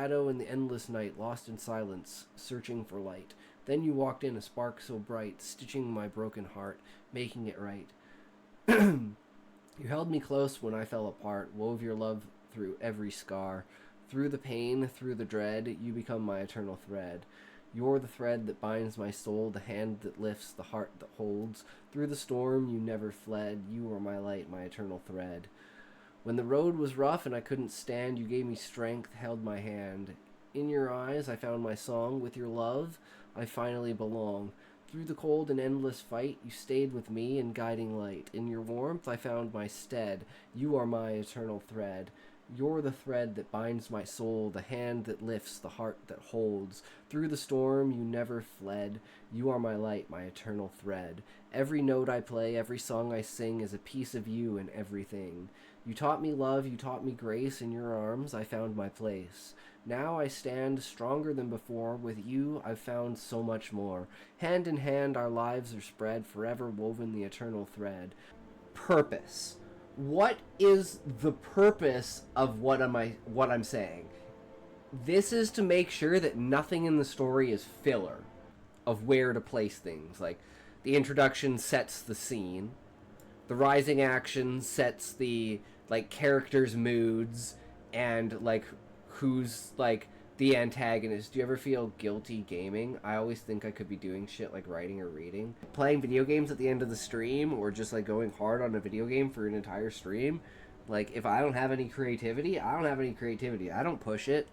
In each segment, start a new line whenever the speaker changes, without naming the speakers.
shadow in the endless night, lost in silence, searching for light. Then you walked in, a spark so bright, stitching my broken heart, making it right. You held me close when I fell apart, wove your love through every scar. Through the pain, through the dread, you become my eternal thread. You're the thread that binds my soul, the hand that lifts, the heart that holds. Through the storm, you never fled. You are my light, my eternal thread. When the road was rough and I couldn't stand, you gave me strength, held my hand. In your eyes, I found my song. With your love, I finally belong. Through the cold and endless fight, you stayed with me in guiding light. In your warmth, I found my stead. You are my eternal thread. You're the thread that binds my soul, the hand that lifts, the heart that holds. Through the storm, you never fled. You are my light, my eternal thread. Every note I play, every song I sing is a piece of you in everything. You taught me love, you taught me grace. In your arms, I found my place. Now I stand stronger than before. With you, I've found so much more. Hand in hand, our lives are spread, forever woven the eternal thread. Purpose. What is the purpose of what I'm saying? This is to make sure that nothing in the story is filler of where to place things. Like, the introduction sets the scene. The rising action sets the, like, characters' moods and, like, who's, like, the antagonist. Do you ever feel guilty gaming? I always think I could be doing shit like writing or reading. Playing video games at the end of the stream, or just like going hard on a video game for an entire stream. Like, if I don't have any creativity, I don't have any creativity. I don't push it.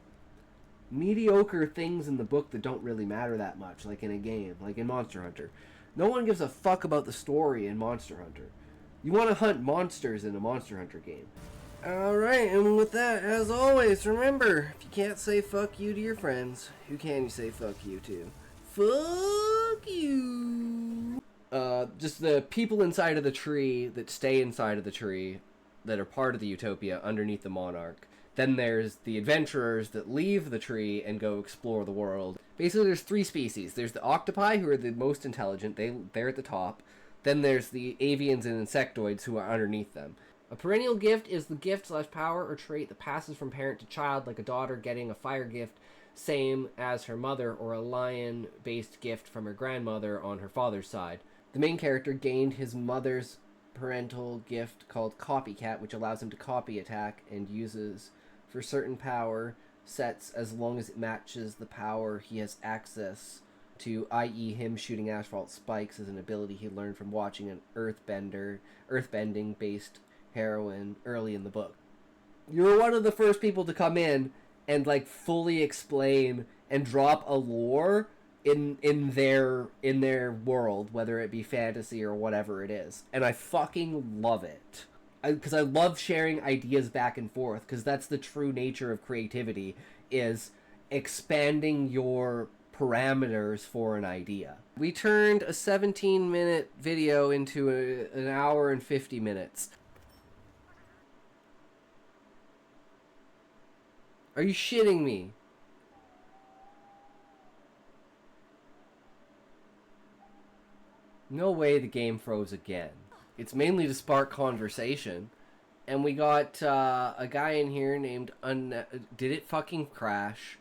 Mediocre things in the book that don't really matter that much, like in a game, like in Monster Hunter. No one gives a fuck about the story in Monster Hunter. You want to hunt monsters in a Monster Hunter game. Alright, and with that, as always, remember, if you can't say fuck you to your friends, who can you say fuck you to? Fuck you! Just the people inside of the tree that stay inside of the tree, that are part of the utopia underneath the monarch. Then there's the adventurers that leave the tree and go explore the world. Basically, there's three species. There's the octopi, who are the most intelligent, they're at the top. Then there's the avians and insectoids, who are underneath them. A perennial gift is the gift/power or trait that passes from parent to child, like a daughter getting a fire gift, same as her mother, or a lion-based gift from her grandmother on her father's side. The main character gained his mother's parental gift called Copycat, which allows him to copy attack and uses for certain power sets as long as it matches the power he has access to, i.e. him shooting asphalt spikes is an ability he learned from watching an earthbending-based heroine early in the book. You're one of the first people to come in and like fully explain and drop a lore in their world, whether it be fantasy or whatever it is, and I fucking love it. Because I love sharing ideas back and forth, because that's the true nature of creativity, is expanding your parameters for an idea. We turned a 17-minute video into an hour and 50 minutes. Are you shitting me? No way the game froze again. It's mainly to spark conversation. And we got a guy in here named Did it fucking crash?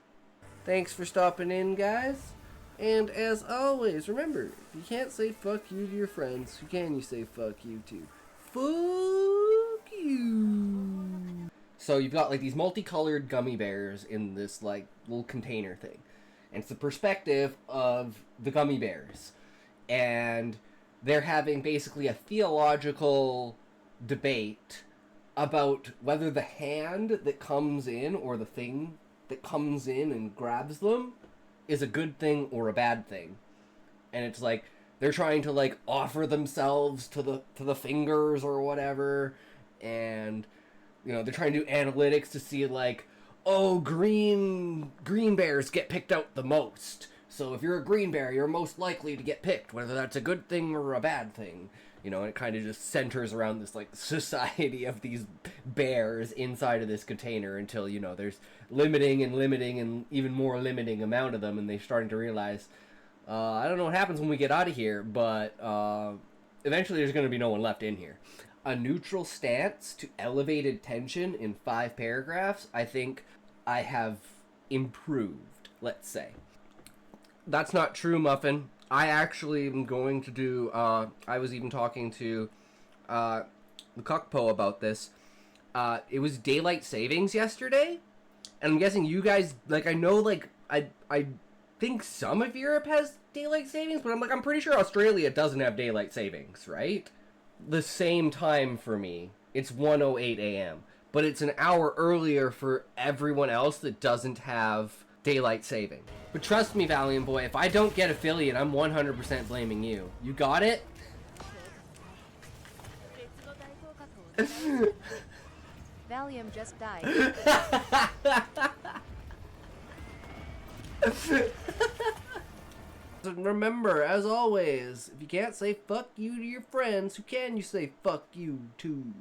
Thanks for stopping in, guys. And as always, remember, if you can't say fuck you to your friends, who can you say fuck you to? Fuck you. So you've got like these multicolored gummy bears in this like little container thing. And it's the perspective of the gummy bears. And they're having basically a theological debate about whether the hand that comes in, or the thing that comes in and grabs them, is a good thing or a bad thing. And it's like they're trying to like offer themselves to the fingers or whatever, and you know, they're trying to do analytics to see like, oh, green bears get picked out the most. So if you're a green bear, you're most likely to get picked, whether that's a good thing or a bad thing. You know, and it kind of just centers around this, like, society of these bears inside of this container until, you know, there's limiting and even more limiting amount of them, and they're starting to realize, I don't know what happens when we get out of here, but eventually there's going to be no one left in here. A neutral stance to elevated tension in 5 paragraphs, I think I have improved, let's say. That's not true, Muffin. I actually am going to do, I was even talking to the Cockpo about this. It was daylight savings yesterday, and I'm guessing you guys, like, I know, like, I think some of Europe has daylight savings, but I'm pretty sure Australia doesn't have daylight savings, right? The same time for me. It's 1:08 a.m. But it's an hour earlier for everyone else that doesn't have daylight saving. But trust me, Valiant Boy, if I don't get affiliate, I'm 100% blaming you. You got it?
Valium just died.
Remember, as always, if you can't say fuck you to your friends, who can you say fuck you to?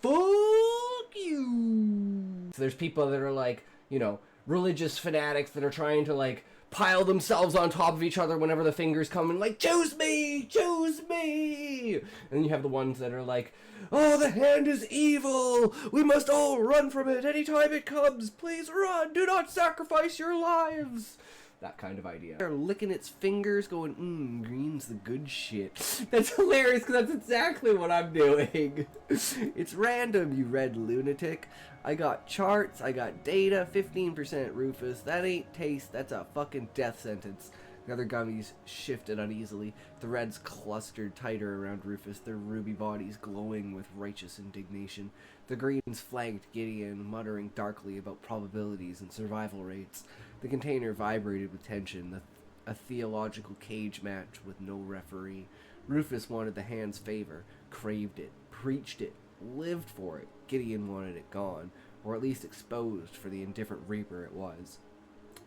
Fuck you! So there's people that are like, you know, religious fanatics that are trying to, like, pile themselves on top of each other whenever the fingers come and, like, choose me! Choose me! And then you have the ones that are like, oh, the hand is evil! We must all run from it anytime it comes! Please run! Do not sacrifice your lives! That kind of idea. They're licking its fingers going, green's the good shit. That's hilarious because that's exactly what I'm doing. It's random, you red lunatic. I got charts, I got data, 15% Rufus. That ain't taste, that's a fucking death sentence. The other gummies shifted uneasily. The reds clustered tighter around Rufus, their ruby bodies glowing with righteous indignation. The greens flanked Gideon, muttering darkly about probabilities and survival rates. The container vibrated with tension, a theological cage match with no referee. Rufus wanted the hand's favor, craved it, preached it, lived for it. Gideon wanted it gone, or at least exposed for the indifferent reaper it was.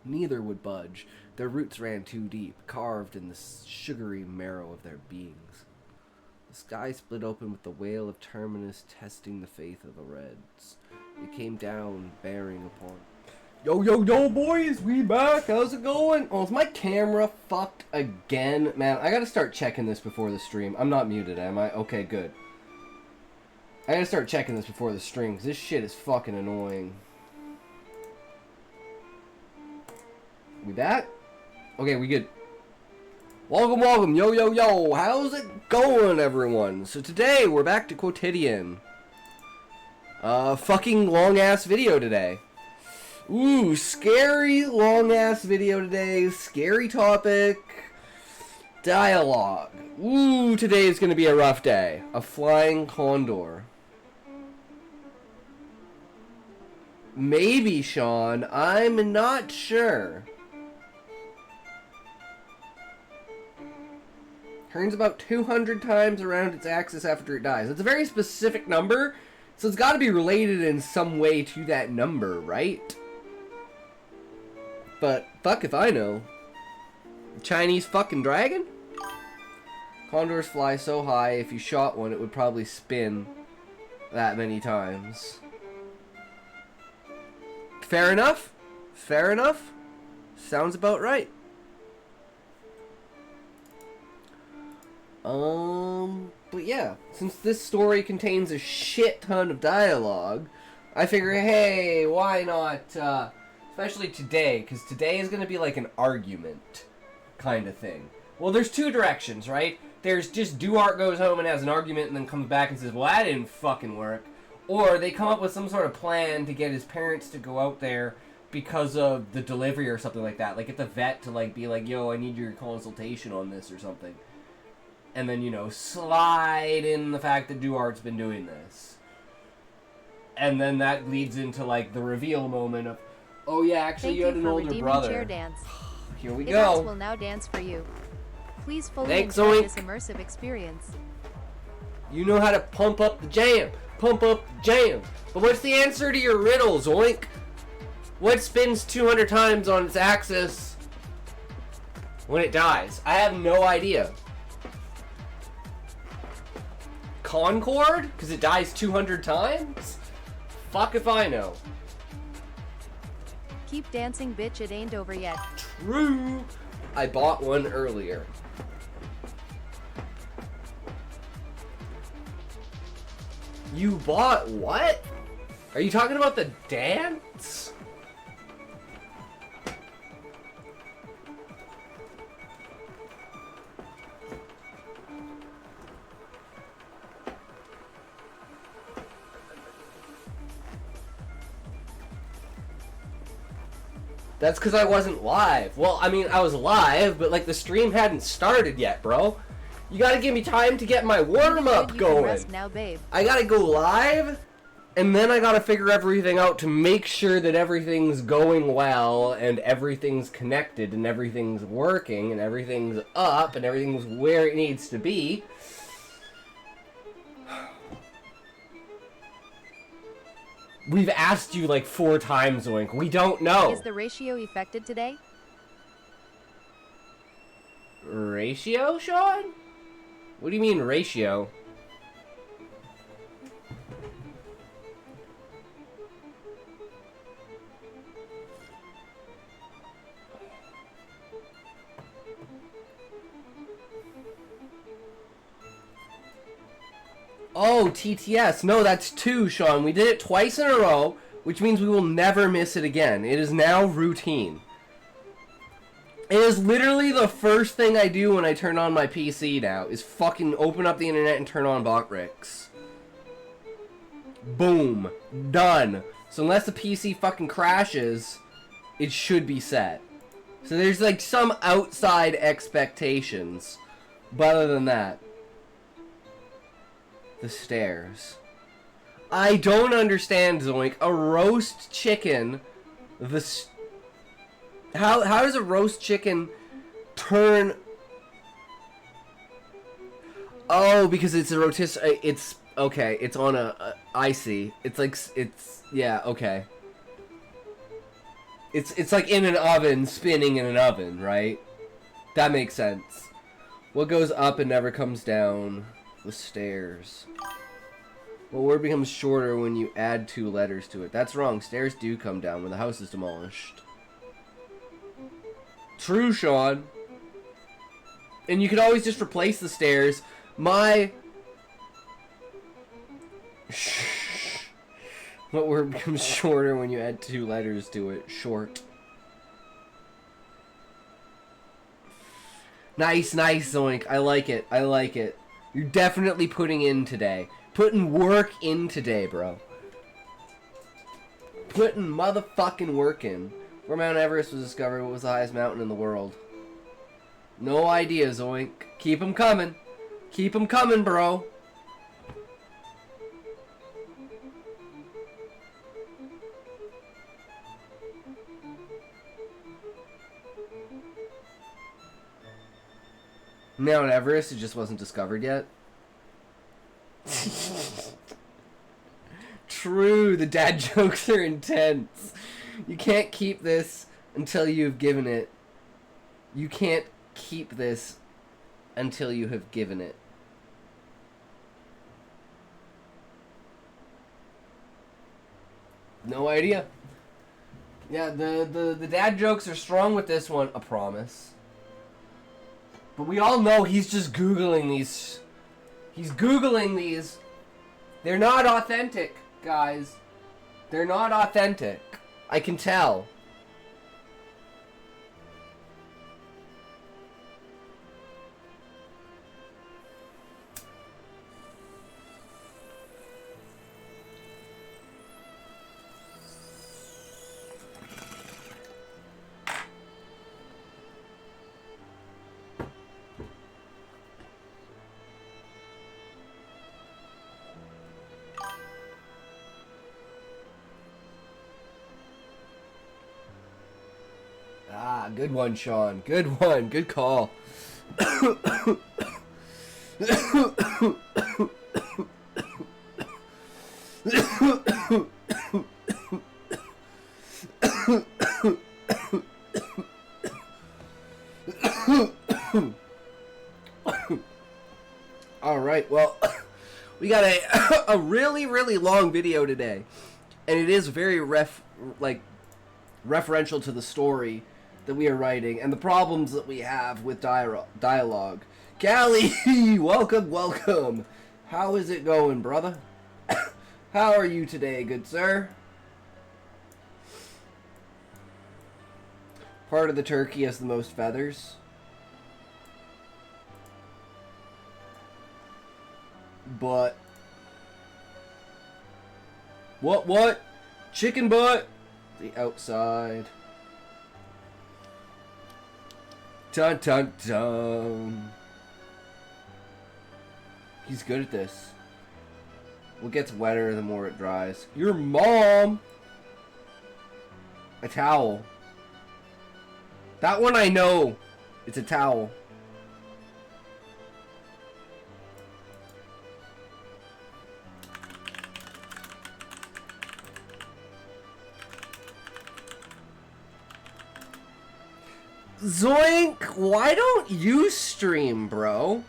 Neither would budge. Their roots ran too deep, carved in the sugary marrow of their beings. The sky split open with the wail of Terminus testing the faith of the Reds. It came down, bearing upon... Yo, yo, yo, boys! We back! How's it going? Oh, is my camera fucked again? Man, I gotta start checking this before the stream. I'm not muted, am I? Okay, good. I gotta start checking this before the stream, because this shit is fucking annoying. We back? Okay, we good. Welcome, welcome, yo, yo, yo. How's it going, everyone? So today, we're back to Quotidian. Fucking long-ass video today. Ooh, scary long-ass video today. Scary topic. Dialogue. Ooh, today is gonna be a rough day. A flying condor. Maybe, Sean. I'm not sure. Turns about 200 times around its axis after it dies. It's a very specific number, so it's got to be related in some way to that number, right? But fuck if I know. Chinese fucking dragon? Condors fly so high, if you shot one, it would probably spin that many times. Fair enough? Fair enough? Sounds about right. But yeah, since this story contains a shit ton of dialogue, I figure, hey, why not, especially today, because today is going to be like an argument kind of thing. Well, there's two directions, right? There's just Duarte goes home and has an argument and then comes back and says, well, that didn't fucking work. Or they come up with some sort of plan to get his parents to go out there because of the delivery or something like that. Like, get the vet to, like, be like, yo, I need your consultation on this or something. And then, you know, slide in the fact that Duarte's been doing this. And then that leads into, like, the reveal moment of, oh yeah, actually you had an older brother.
Chair dance.
Here we
The
go.
dots will now dance for you. Please fully
Thanks,
enjoy
Zoink.
this immersive experience.
You know how to pump up the jam. Pump up the jam. But what's the answer to your riddle, Zoink? What spins 200 times on its axis when it dies? I have no idea. Concord? Because it dies 200 times? Fuck if I know.
Keep dancing, bitch, it ain't over yet.
True. I bought one earlier. You bought what? Are you talking about the dance? That's because I wasn't live. Well, I mean, I was live, but like the stream hadn't started yet, bro. You gotta give me time to get my warm-up
You can
going.
rest now, babe.
I gotta go live, and then I gotta figure everything out to make sure that everything's going well, and everything's connected, and everything's working, and everything's up, and everything's where it needs to be. We've asked you like 4 times, Oink. We don't know.
Is the ratio affected today?
Ratio, Sean? What do you mean ratio? Oh, TTS. No, that's 2, Sean. We did it twice in a row, which means we will never miss it again. It is now routine. It is literally the first thing I do when I turn on my PC now, is fucking open up the internet and turn on Botrix. Boom. Done. So unless the PC fucking crashes, it should be set. So there's like some outside expectations. But other than that, the stairs. I don't understand, Zoink. A roast chicken, how does a roast chicken turn? Oh, because it's a rotisserie. It's okay. It's on a. I see. It's like yeah. Okay. It's like in an oven, spinning in an oven, right? That makes sense. What goes up and never comes down? The stairs. Well, word becomes shorter when you add 2 letters to it. That's wrong. Stairs do come down when the house is demolished. True, Sean. And you could always just replace the stairs. What word becomes shorter when you add 2 letters to it? Short. Nice, Zoink. I like it. I like it. You're definitely putting in today. Putting work in today, bro. Putting motherfucking work in. Where Mount Everest was discovered, what was the highest mountain in the world? No idea, Zoink. Keep them coming. Keep them coming, bro. Mount Everest, it just wasn't discovered yet. True, the dad jokes are intense. You can't keep this until you've given it. You can't keep this until you have given it. No idea. Yeah, the dad jokes are strong with this one, I promise. But we all know he's just Googling these. He's Googling these. They're not authentic, guys. They're not authentic. I can tell. Ah, good one, Sean. Good one. Good call. All right, well, we got a really, really long video today, and it is very referential to the story that we are writing and the problems that we have with dialogue. Callie, welcome. How is it going, brother? How are you today, good sir? Part of the turkey has the most feathers. But what? Chicken butt? The outside. Dun dun dun. He's good at this. What gets wetter the more it dries? Your mom! A towel. That one I know. It's a towel. Zoink! Why don't you stream, bro?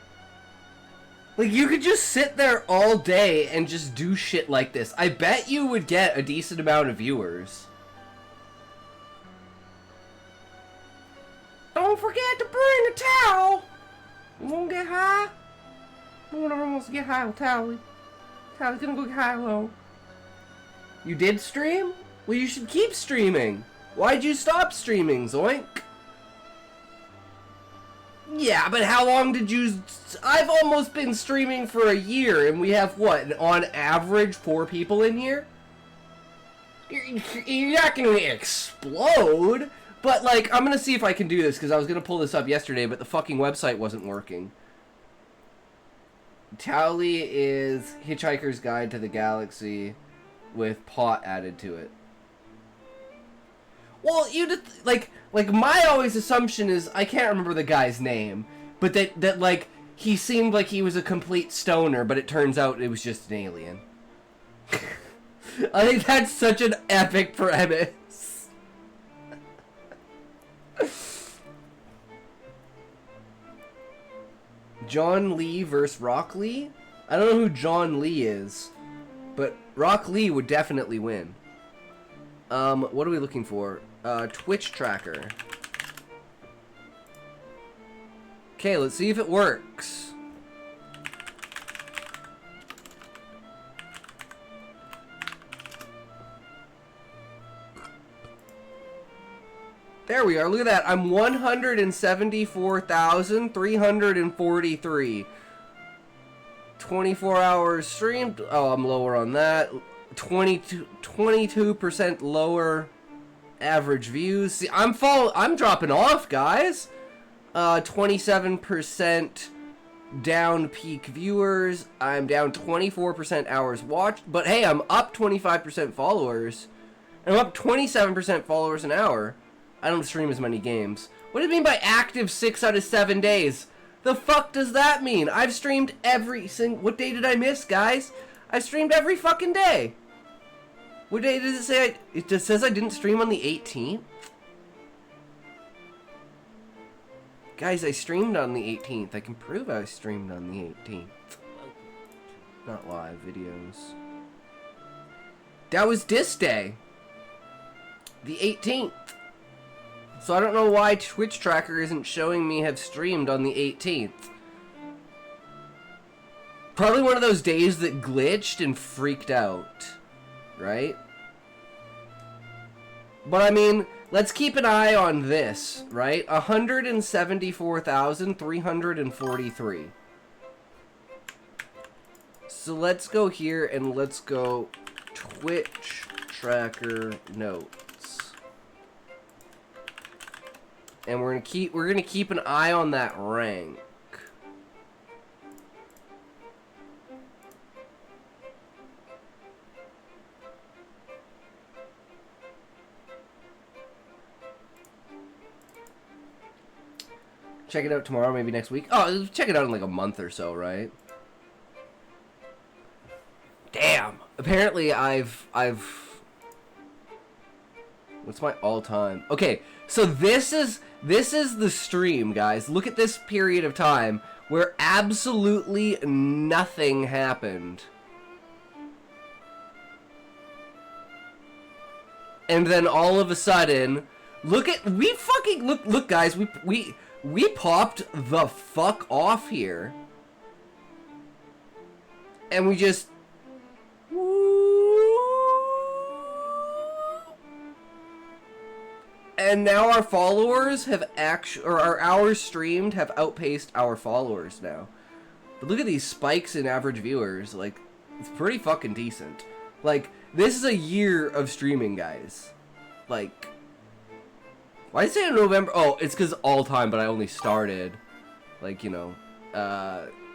Like, you could just sit there all day and just do shit like this. I bet you would get a decent amount of viewers. Don't forget to bring a towel! You wanna get high? No one ever wants to get high with Tally. Tally's gonna go get high low. You did stream? Well, you should keep streaming. Why'd you stop streaming, Zoink? Yeah, but how long did you... I've almost been streaming for a year, and we have, what, on average 4 people in here? You're not going to explode, but, like, I'm going to see if I can do this, because I was going to pull this up yesterday, but the fucking website wasn't working. Tally is Hitchhiker's Guide to the Galaxy with pot added to it. Well, you just, like my always assumption is, I can't remember the guy's name, but that like, he seemed like he was a complete stoner, but it turns out it was just an alien. I think that's such an epic premise. John Lee versus Rock Lee? I don't know who John Lee is, but Rock Lee would definitely win. What are we looking for? Twitch tracker. Okay, let's see if it works. There we are. Look at that. I'm 174,343. 24 hours streamed. Oh, I'm lower on that. 22% lower average views. See, I'm dropping off, guys. 27% down peak viewers. I'm down 24% hours watched. But hey, I'm up 25% followers. And I'm up 27% followers an hour. I don't stream as many games. What do you mean by active 6 out of 7 days? The fuck does that mean? I've streamed every single... What day did I miss, guys? I streamed every fucking day. What day does it say? It just says I didn't stream on the 18th. Guys, I streamed on the 18th. I can prove I streamed on the 18th. Not live videos. That was this day. The 18th. So I don't know why Twitch tracker isn't showing me have streamed on the 18th. Probably one of those days that glitched and freaked out. Right? But I mean, let's keep an eye on this, right? 174,343. So let's go here and let's go Twitch tracker notes. And we're gonna keep an eye on that rank. Check it out tomorrow, maybe next week. Oh, check it out in like a month or so, right? Damn. Apparently I've what's my all-time? Okay, so this is the stream, guys. Look at this period of time where absolutely nothing happened. And then all of a sudden, look, guys, we popped the fuck off here. And we just... And now our followers have our hours streamed have outpaced our followers now. But look at these spikes in average viewers. Like, it's pretty fucking decent. Like, this is a year of streaming, guys. Like, Why did I say in November? Oh, it's because all time, but I only started, like, you know,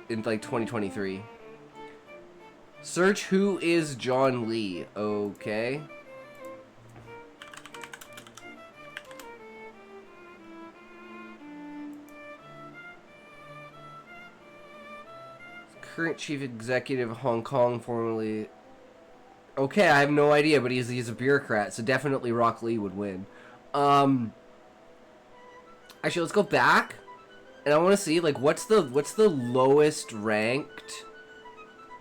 in like 2023. Search who is John Lee. Okay. Current chief executive of Hong Kong, formerly. Okay, I have no idea, but he's a bureaucrat, so definitely Rock Lee would win. Actually, let's go back, and I want to see like what's the lowest ranked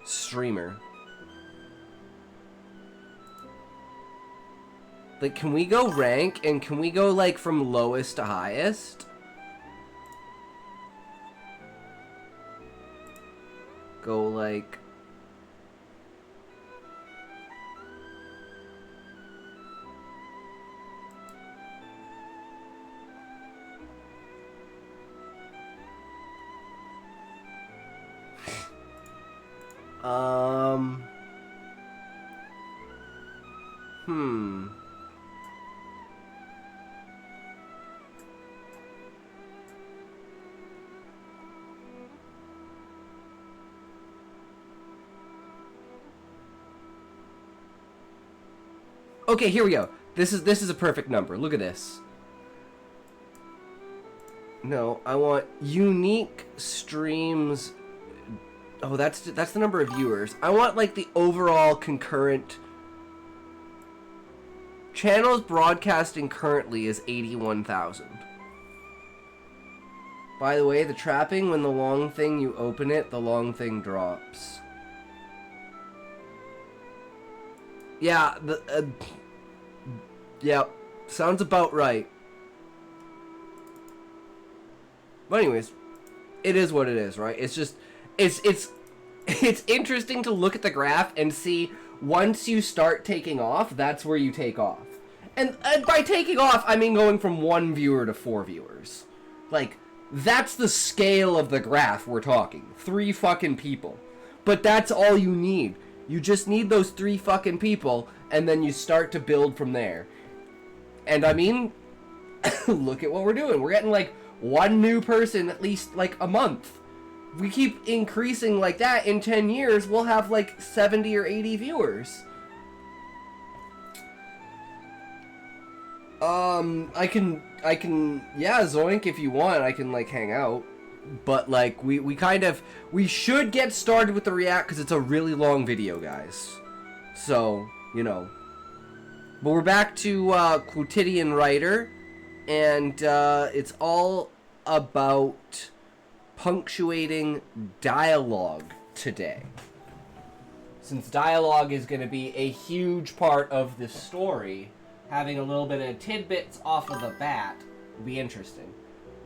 streamer. Like, can we go rank, and can we go like from lowest to highest? Go like. Okay, here we go. This is a perfect number. Look at this. No, I want unique streams. Oh, that's the number of viewers. I want like the overall concurrent channels broadcasting currently is 81,000. By the way, the trapping, when the long thing you open it, the long thing drops. Yeah, yeah, sounds about right. But anyways, it is what it is, right? It's just, it's interesting to look at the graph and see once you start taking off, that's where you take off. And by taking off, I mean going from 1 viewer to 4 viewers. Like, that's the scale of the graph we're talking. 3 fucking people. But that's all you need. You just need those 3 fucking people, and then you start to build from there. And I mean, look at what we're doing. We're getting like 1 new person at least like a month. We keep increasing like that. In 10 years, we'll have like 70 or 80 viewers. I can, yeah, Zoink, if you want, I can like hang out. But like, we should get started with the react because it's a really long video, guys. So, you know. But we're back to Quotidian Writer, and it's all about punctuating dialogue today. Since dialogue is going to be a huge part of this story, having a little bit of tidbits off of the bat will be interesting.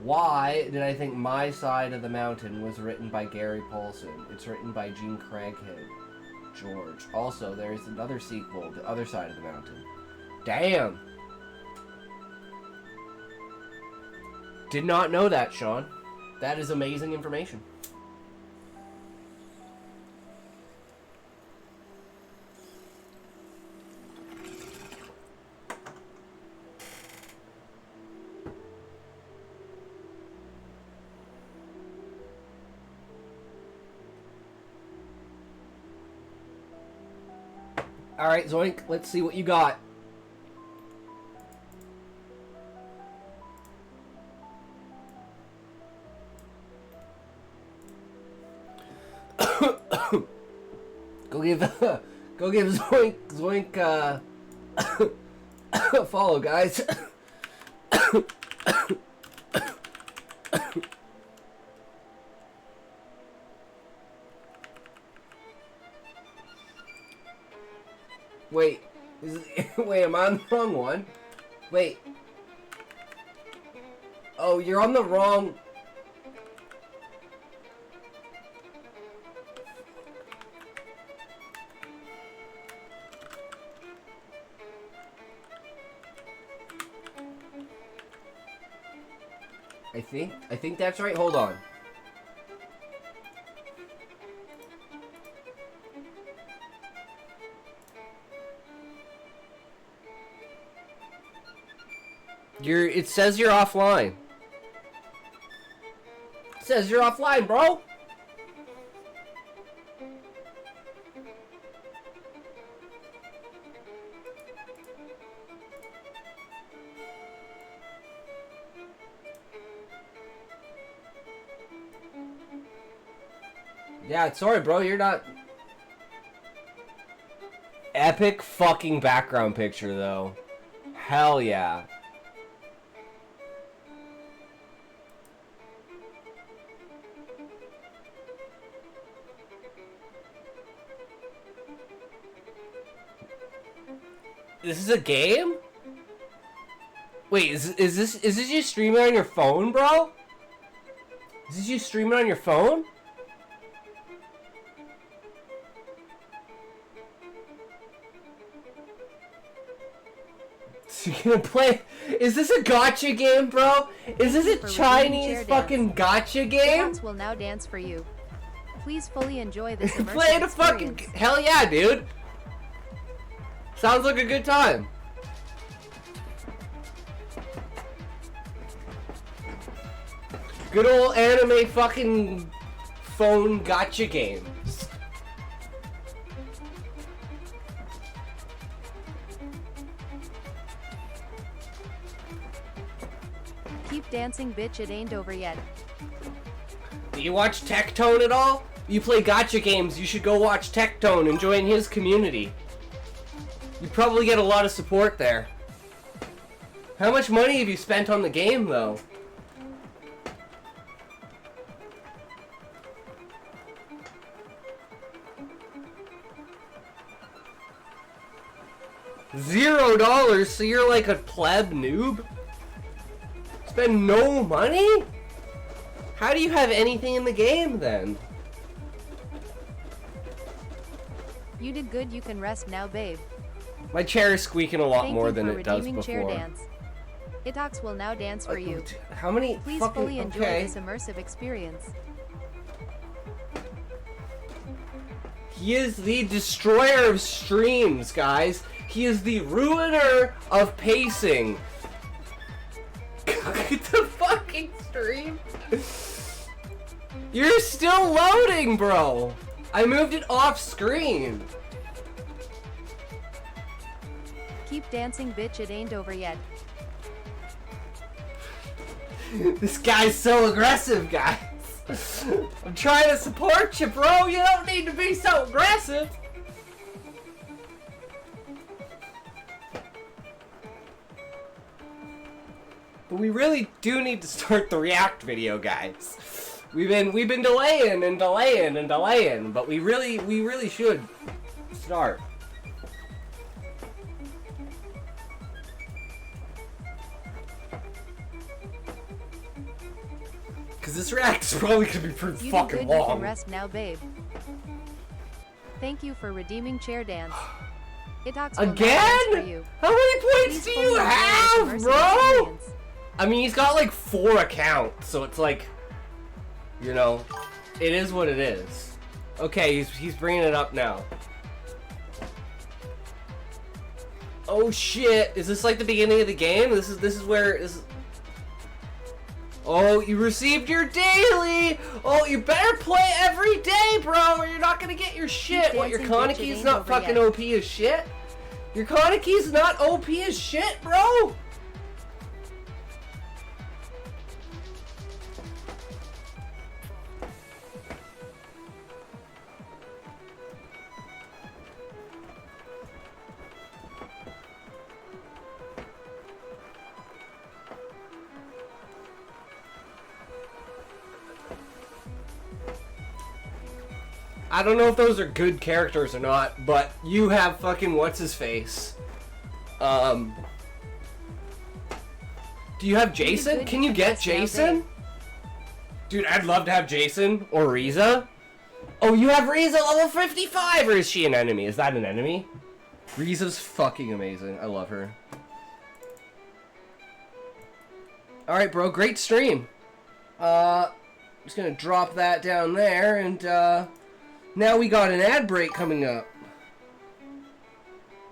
Why did I think My Side of the Mountain was written by Gary Paulson? It's written by Gene Craighead. George. Also, there's another sequel, The Other Side of the Mountain. Damn! Did not know that, Sean. That is amazing information. Alright, Zoink, let's see what you got. Go give Zoink a follow, guys. Wait, wait, am I on the wrong one? Wait. Oh, you're on the wrong... I think that's right. Hold on. It says you're offline. It says you're offline, bro. Yeah, sorry, bro. You're not. Epic fucking background picture, though. Hell yeah. This is a game? Wait, is this you streaming on your phone, bro? Is this you streaming on your phone? So you're gonna play? Is this a gotcha game, bro? Is this a Chinese fucking gotcha game?
Dance will now dance for you. Please fully enjoy this immersive
Playing a fucking hell yeah, dude. Sounds like a good time. Good old anime fucking phone gotcha game.
Keep dancing, bitch, it ain't over yet.
Do you watch Tectone at all? You play gotcha games, you should go watch Tectone and join his community. You probably get a lot of support there. How much money have you spent on the game, though? $0, so you're like a pleb noob? Spend no money? How do you have anything in the game, then?
You did good, you can rest now, babe.
My chair is squeaking a lot
Thank
more
you
than
for
it does
redeeming chair
before.
dance. Itox will now dance for you.
How many
Please
fucking...
fully enjoy
okay.
this immersive experience.
He is the destroyer of streams, guys. He is the ruiner of pacing. The fucking stream. You're still loading, bro. I moved it off screen.
Keep dancing, bitch, it ain't over yet.
This guy's so aggressive, guys. I'm trying to support you, bro. You don't need to be so aggressive. But we really do need to start the React video, guys. We've been delaying and delaying and delaying, but we really should start. Cause this React is probably gonna be pretty
You
fucking
did good, you can
long.
rest now, babe. Thank you for redeeming chair dance. Itox will now dance for
Again?
you.
How many points
Please
do
fully
you
enjoy this
have,
immersive
bro?
experience.
I mean, he's got like 4 accounts, so it's like, you know, it is what it is. Okay, he's bringing it up now. Oh shit! Is this like the beginning of the game? This is where this. Oh, you received your daily! Oh, you better play every day, bro, or you're not gonna get your shit. What, your
dancing, bitch, it
Kaneki's
ain't
not
over
fucking
yet.
OP as shit? Your Kaneki's not OP as shit, bro? I don't know if those are good characters or not, but you have fucking what's-his-face. Do you have Jason?
good,
Can
you
you
can
get
rest now,
Jason?
babe.
Dude, I'd love to have Jason or Riza. Oh, you have Riza level 55, or is she an enemy? Is that an enemy? Riza's fucking amazing. I love her. Alright, bro. Great stream. Just gonna drop that down there, and, now we got an ad break coming up.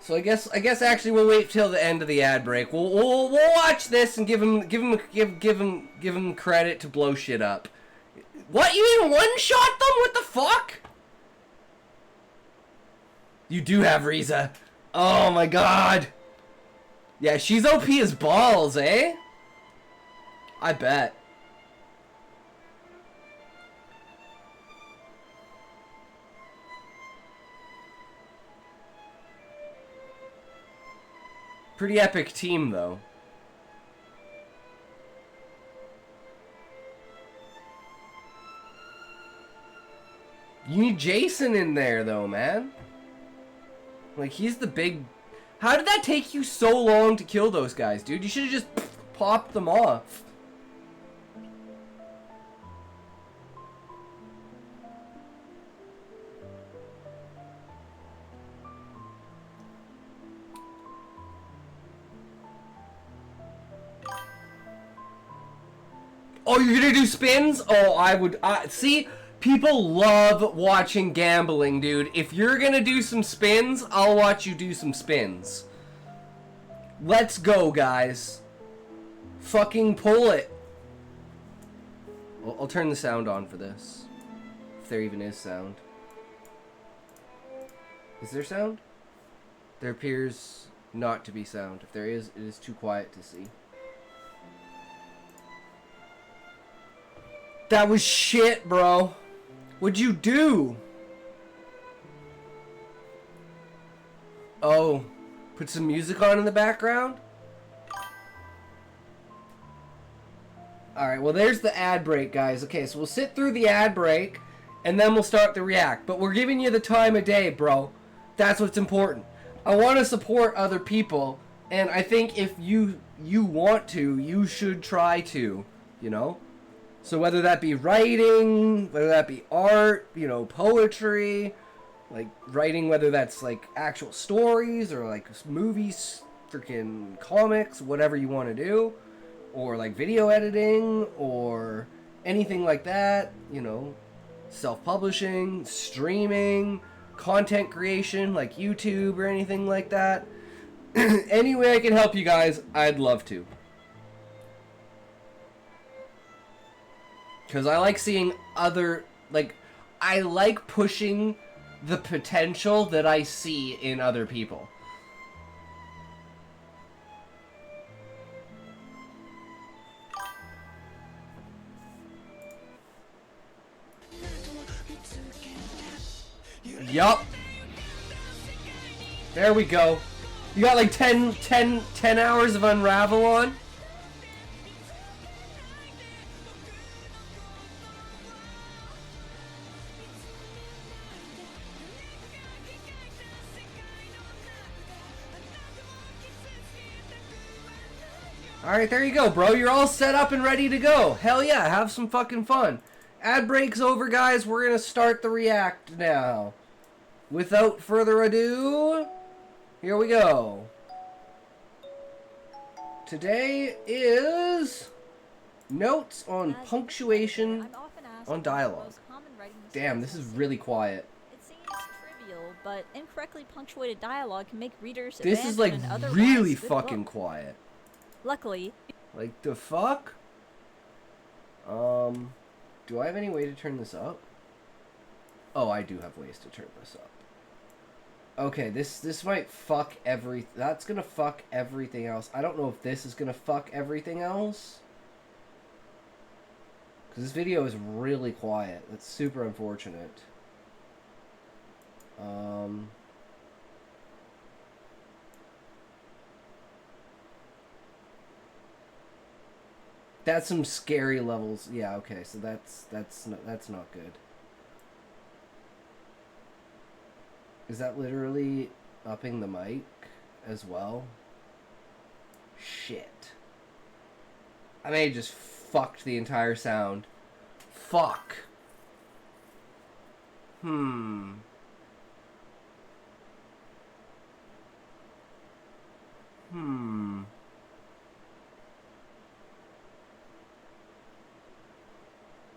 So I guess actually we'll wait till the end of the ad break. We'll watch this and give him credit to blow shit up. What, you even one shot them? What the fuck? You do have Riza. Oh my god. Yeah, she's OP as balls, eh? I bet. Pretty epic team, though. You need Jason in there, though, man. Like, he's the big... How did that take you so long to kill those guys, dude? You should have just popped them off. Oh, you're gonna do spins? Oh, I would... see? People love watching gambling, dude. If you're gonna do some spins, I'll watch you do some spins. Let's go, guys. Fucking pull it. I'll turn the sound on for this. If there even is sound. Is there sound? There appears not to be sound. If there is, it is too quiet to see. That was shit, bro. What'd you do? Oh, put some music on in the background? Alright, well there's the ad break, guys. Okay, so we'll sit through the ad break, and then we'll start the react. But we're giving you the time of day, bro. That's what's important. I want to support other people, and I think if you want to, you should try to, you know? So whether that be writing, whether that be art, you know, poetry, like writing, whether that's like actual stories or like movies, freaking comics, whatever you want to do, or like video editing or anything like that, you know, self-publishing, streaming, content creation like YouTube or anything like that. Any way I can help you guys, I'd love to. Because I like seeing other, like, I like pushing the potential that I see in other people. Yup. There we go. You got like 10 hours of Unravel on? Alright, there you go, bro. You're all set up and ready to go. Hell yeah, have some fucking fun. Ad break's over, guys. We're gonna start the react now. Without further ado, here we go. Today is notes on punctuation on dialogue. Damn, this is really quiet.
It seems trivial, but incorrectly punctuated dialogue can make readers
This is like really fucking quiet.
Luckily,
like the fuck? Do I have any way to turn this up? Oh, I do have ways to turn this up. Okay, this might fuck that's gonna fuck everything else. I don't know if this is gonna fuck everything else. Because this video is really quiet. That's super unfortunate. That's some scary levels. Yeah, okay, so that's not good. Is that literally upping the mic as well? Shit. I may have just fucked the entire sound. Fuck.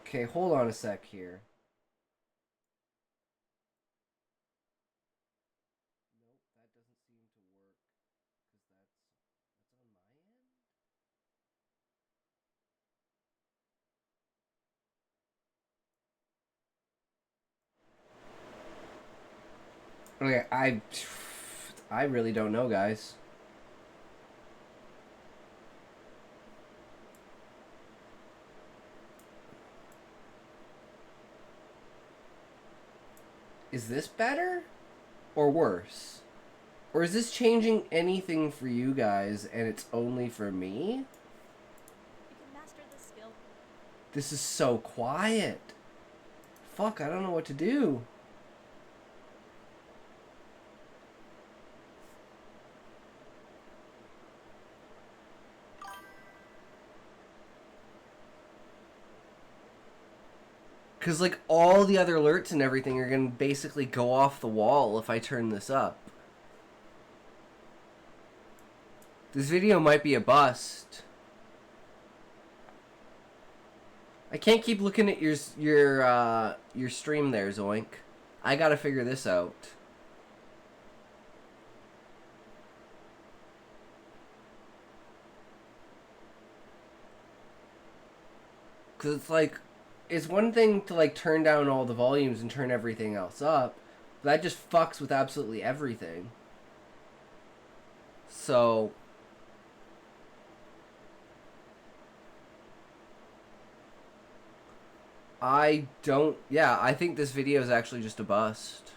Okay, hold on a sec here. Nope, that doesn't seem to Okay, I really don't know, guys. Is this better or worse? Or is this changing anything for you guys and it's only for me?
You can master this skill.
This is so quiet. Fuck, I don't know what to do. Because, like, all the other alerts and everything are going to basically go off the wall if I turn this up. This video might be a bust. I can't keep looking at your stream there, Zoink. I gotta figure this out. Because it's like, it's one thing to like turn down all the volumes and turn everything else up. But that just fucks with absolutely everything. So I don't, yeah, I think this video is actually just a bust.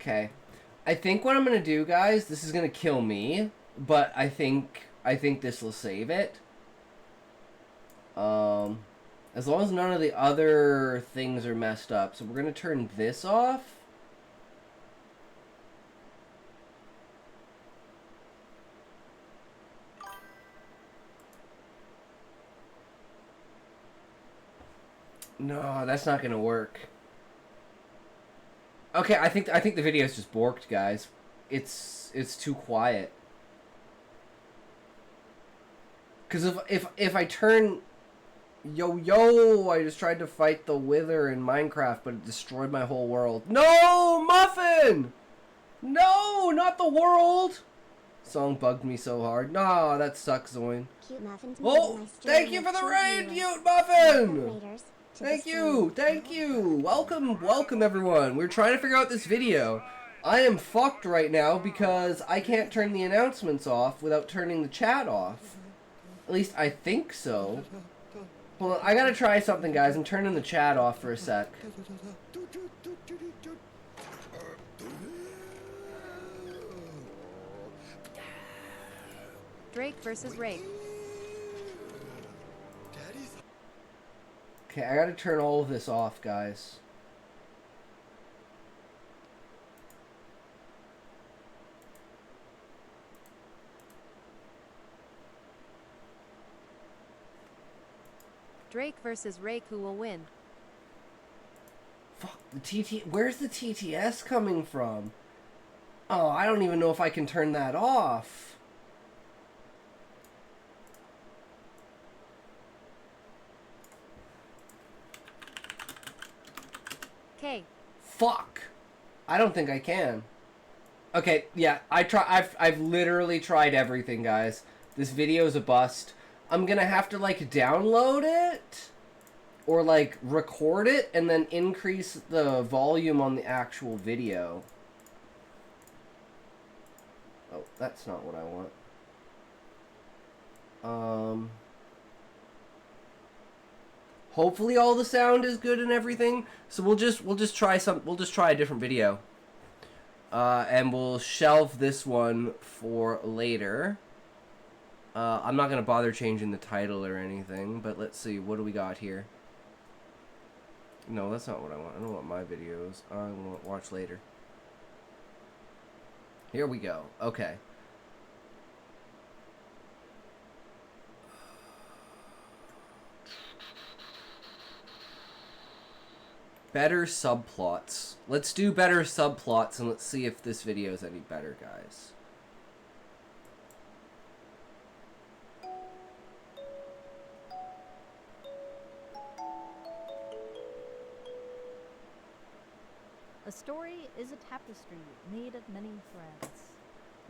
Okay. I think what I'm gonna do, guys, this is gonna kill me, but I think this will save it. As long as none of the other things are messed up. So we're gonna turn this off. No, that's not gonna work. Okay, I think the video's just borked, guys. It's too quiet. Cause if I turn yo, I just tried to fight the Wither in Minecraft, but it destroyed my whole world. No, Muffin! No, not the world! Song bugged me so hard. Nah, that sucks, Zoin.
Cute Muffins.
Oh, thank you for the raid, Cute Muffin! Thank you! Welcome everyone. We're trying to figure out this video. I am fucked right now because I can't turn the announcements off without turning the chat off. At least I think so. Hold on, I gotta try something, guys. I'm turning the chat off for a sec.
Drake versus Rake.
Okay, I gotta turn all of this off, guys.
Drake versus Rake, who will win?
Fuck, the where's the TTS coming from? Oh, I don't even know if I can turn that off.
K.
Fuck. I don't think I can. Okay, yeah, I've literally tried everything, guys. This video is a bust. I'm gonna have to, like, download it or, like, record it and then increase the volume on the actual video. Oh, that's not what I want. Hopefully all the sound is good and everything. So we'll just try a different video. And we'll shelve this one for later. I'm not going to bother changing the title or anything, but let's see. What do we got here? No, that's not what I want. I don't want my videos. I want to watch later. Here we go. Okay. Better subplots. Let's do better subplots and let's see if this video is any better, guys.
A story is a tapestry made of many threads.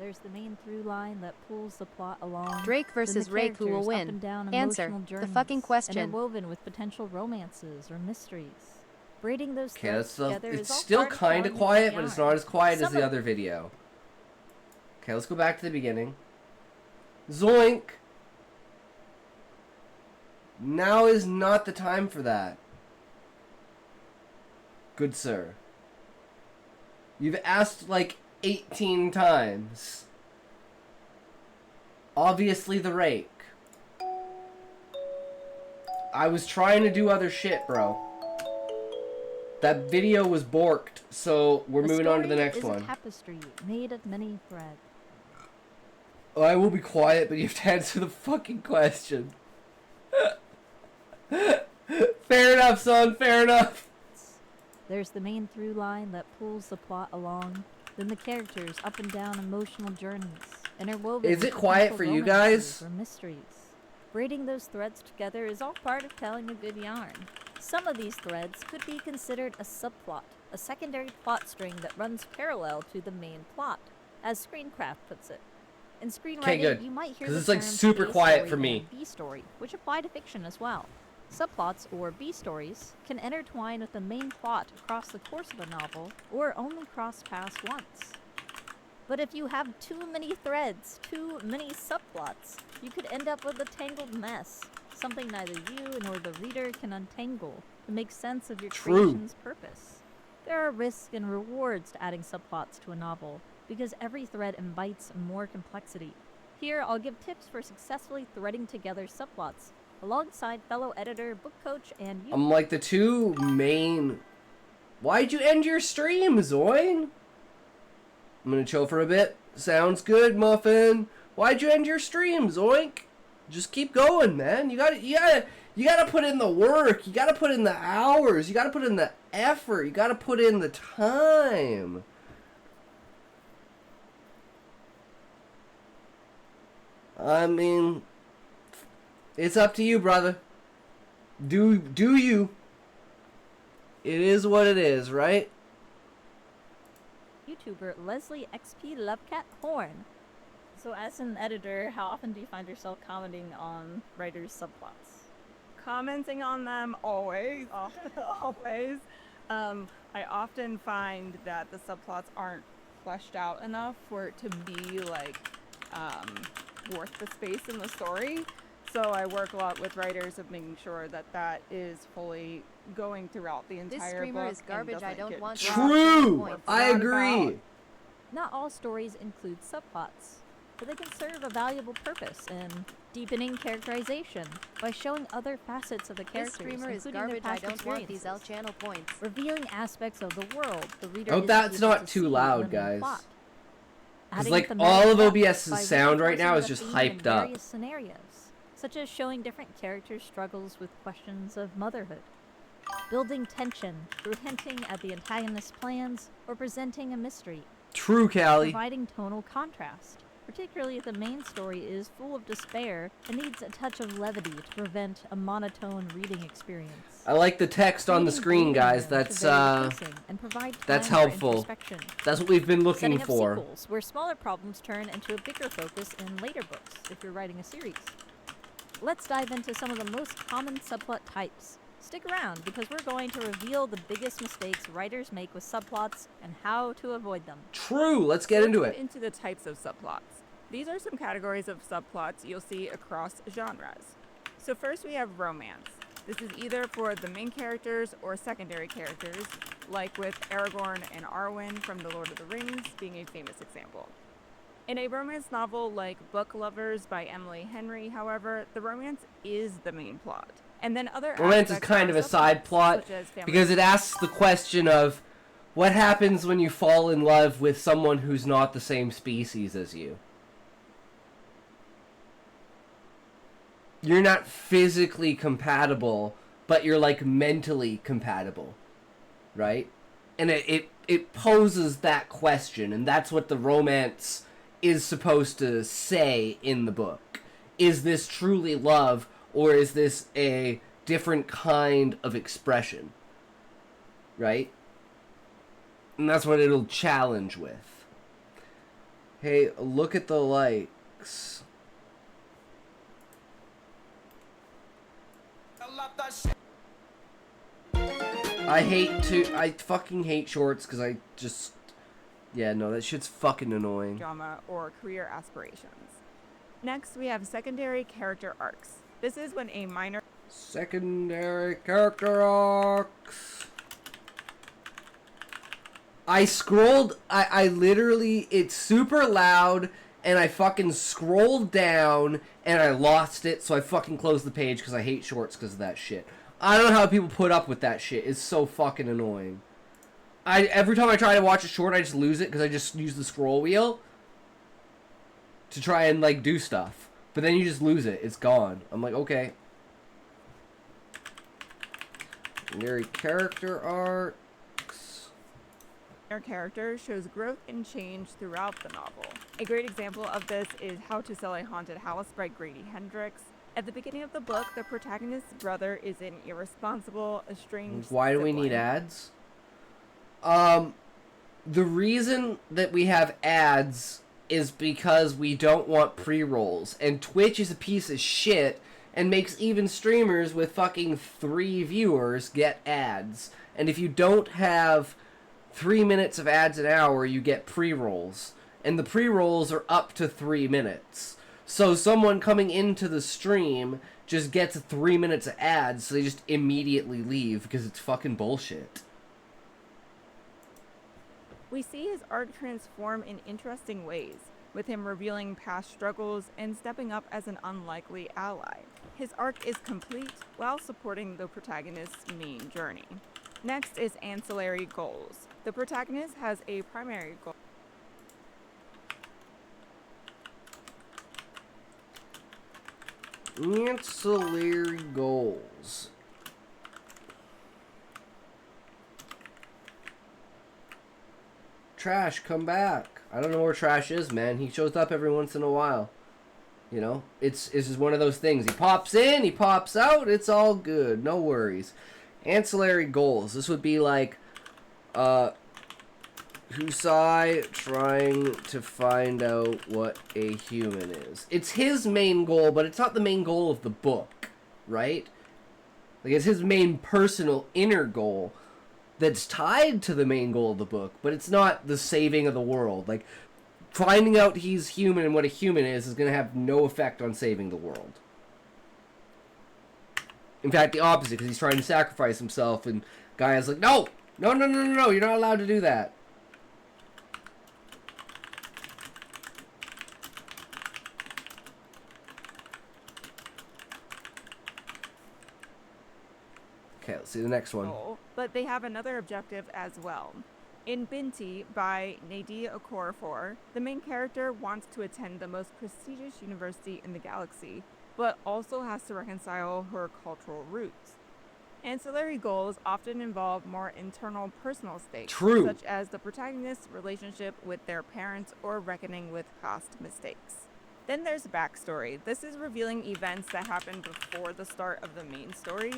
There's the main through line that pulls the plot along.
Drake
then
versus
the
Rake, who will
characters up
win?
and down
Answer
emotional
the
journeys,
fucking question.
interwoven with potential romances or mysteries. Braiding those
Okay,
threads together
it's
is all
still
part of
kind of
telling a
quiet,
good
but it's
yarn.
not as quiet as
Some
the
of-
other video. Okay, let's go back to the beginning. Zoink! Now is not the time for that. Good sir. You've asked like 18 times. Obviously the rake. I was trying to do other shit, bro. That video was borked, so we're moving on to the next
A story
one.
is a tapestry made of many threads.
Oh, I will be quiet, but you have to answer the fucking question. Fair enough, son. Fair enough.
There's the main through line that pulls the plot along, then the characters up and down emotional journeys, interwoven
Is
with
it quiet
potential
for you
romances
guys?
or mysteries. Braiding those threads together is all part of telling a good yarn. Some of these threads could be considered a subplot, a secondary plot string that runs parallel to the main plot, as Screencraft puts it. In screenwriting,
good.
you might hear
'Cause
the
it's, like,
terms
super
A
quiet
story
for me.
and B story, which apply to fiction as well. Subplots, or B stories, can intertwine with the main plot across the course of a novel, or only cross paths once. But if you have too many threads, too many subplots, you could end up with a tangled mess, something neither you nor the reader can untangle to make sense of your
True.
creation's purpose. There are risks and rewards to adding subplots to a novel, because every thread invites more complexity. Here, I'll give tips for successfully threading together subplots, alongside fellow editor, book coach, and you.
I'm like the two main... Why'd you end your stream, Zoin? I'm gonna chill for a bit. Sounds good, Muffin. Why'd you end your stream, Zoink? Just keep going, man. You gotta put in the work. You gotta put in the hours. You gotta put in the effort. You gotta put in the time. I mean, it's up to you, brother. Do you? It is what it is, right?
YouTuber Leslie XP Lovecat Horn. So, as an editor, how often do you find yourself commenting on writers' subplots?
Commenting on them always. Always. I often find that the subplots aren't fleshed out enough for it to be like worth the space in the story. So I work a lot with writers of making sure that that is fully going throughout the
This
entire
streamer
book
is garbage.
and
I
doesn't
don't
get
want
dropped.
True. I
Forgot
agree.
about.
Not all stories include subplots, but they can serve a valuable purpose in deepening characterization by showing other facets of the
This
characters,
streamer is
including their
garbage. I
past
don't want these L
experiences.
channel points.
Revealing aspects of the world the reader
I hope
isn't
that's
able
not
to
too
see
loud,
in the main
guys.
plot.
'Cause,
Adding
like,
thematic
all of
depth
OBS's
by
sound right now is
reinforcing
just
the theme in
hyped up.
various scenarios, such as showing different characters' struggles with questions of motherhood, building tension through hinting at the antagonist's plans, or presenting a mystery,
True, Callie.
providing tonal contrast, particularly if the main story is full of despair and needs a touch of levity to prevent a monotone reading experience.
I like the text on the
Creating
screen,
breathing
guys.
room
That's
to vary the pacing and provide
that's
time for
helpful.
introspection.
That's what we've been looking
Setting up
for.
sequels, where smaller problems turn into a bigger focus in later books, if you're writing a series. Let's dive into some of the most common subplot types. Stick around, because we're going to reveal the biggest mistakes writers make with subplots and how to avoid them.
True. Let's get into
Let's
it.
get into the types of subplots. These are some categories of subplots you'll see across genres. So first we have romance. This is either for the main characters or secondary characters, like with Aragorn and Arwen from The Lord of the Rings being a famous example. In a romance novel like Book Lovers by Emily Henry, however, the romance is the main plot. And then other
Romance is
aspects
kind
are
of a side
subplots,
plot
such as family
because it asks the question of what happens when you fall in love with someone who's not the same species as you. You're not physically compatible, but you're like mentally compatible, right? And it poses that question, and that's what the romance is supposed to say in the book. Is this truly love, or is this a different kind of expression? Right? And that's what it'll challenge with. Hey, look at the likes. I fucking hate shorts because I just, yeah, no, that shit's fucking annoying.
Drama or career aspirations. Next, we have secondary character arcs. This is when a minor
Secondary character arcs. I scrolled, I literally, it's super loud, and I fucking scrolled down, and I lost it, so I fucking closed the page because I hate shorts because of that shit. I don't know how people put up with that shit. It's so fucking annoying. Every time I try to watch a short, I just lose it because I just use the scroll wheel to try and, like, do stuff. But then you just lose it. It's gone. I'm like, okay. Secondary character arcs.
Our character shows growth and change throughout the novel. A great example of this is How to Sell a Haunted House by Grady Hendrix. At the beginning of the book, the protagonist's brother is an irresponsible, estranged
Why do we
sibling.
need ads? The reason that we have ads is because we don't want pre-rolls. And Twitch is a piece of shit and makes even streamers with fucking 3 viewers get ads. And if you don't have 3 minutes of ads an hour, you get pre-rolls. And the pre-rolls are up to 3 minutes. So someone coming into the stream just gets 3 minutes of ads, so they just immediately leave because it's fucking bullshit.
We see his arc transform in interesting ways, with him revealing past struggles and stepping up as an unlikely ally. His arc is complete while supporting the protagonist's main journey. Next is ancillary goals. The protagonist has a primary goal.
Ancillary goals. Trash, come back. I don't know where Trash is, man. He shows up every once in a while. You know, it's just one of those things. He pops in, he pops out, it's all good. No worries. Ancillary goals. This would be like, Husai trying to find out what a human is. It's his main goal, but it's not the main goal of the book, right? Like, it's his main personal inner goal that's tied to the main goal of the book, but it's not the saving of the world. Like, finding out he's human and what a human is going to have no effect on saving the world. In fact, the opposite, because he's trying to sacrifice himself, and Gaia's like, no, you're not allowed to do that. Okay, let's see the next one.
Goal, but they have another objective as well. In Binti by Nadia Okorafor, the main character wants to attend the most prestigious university in the galaxy, but also has to reconcile her cultural roots. Ancillary goals often involve more internal personal stakes,
True.
such as the protagonist's relationship with their parents or reckoning with past mistakes. Then there's backstory. This is revealing events that happened before the start of the main story.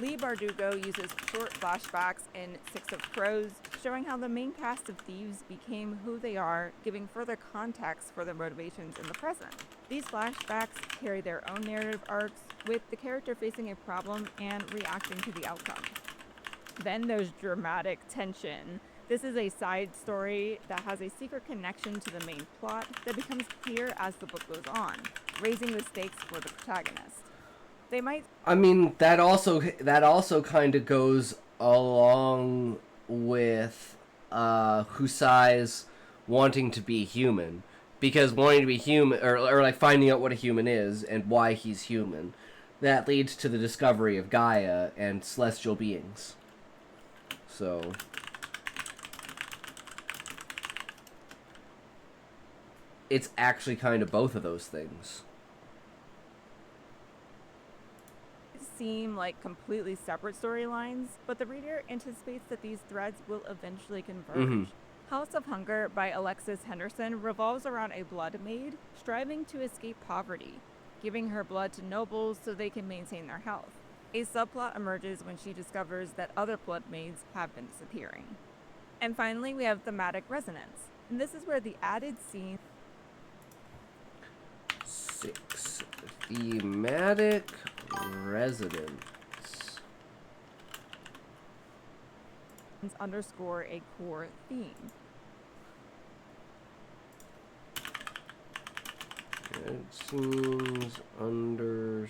Lee Bardugo uses short flashbacks in Six of Crows, showing how the main cast of thieves became who they are, giving further context for their motivations in the present. These flashbacks carry their own narrative arcs, with the character facing a problem and reacting to the outcome. Then there's dramatic tension. This is a side story that has a secret connection to the main plot that becomes clear as the book goes on, raising the stakes for the protagonist. They might...
I mean, that also kind of goes along with Husai's wanting to be human. Because wanting to be human, or like finding out what a human is and why he's human, that leads to the discovery of Gaia and celestial beings. So... it's actually kind of both of those things.
Seem like completely separate storylines, but the reader anticipates that these threads will eventually converge. House of Hunger by Alexis Henderson revolves around a blood maid striving to escape poverty, giving her blood to nobles so they can maintain their health. A subplot emerges when she discovers that other blood maids have been disappearing. And finally, we have thematic resonance. And this is where the added scene
6. Thematic resonance.
underscore a core theme.
It seems underscore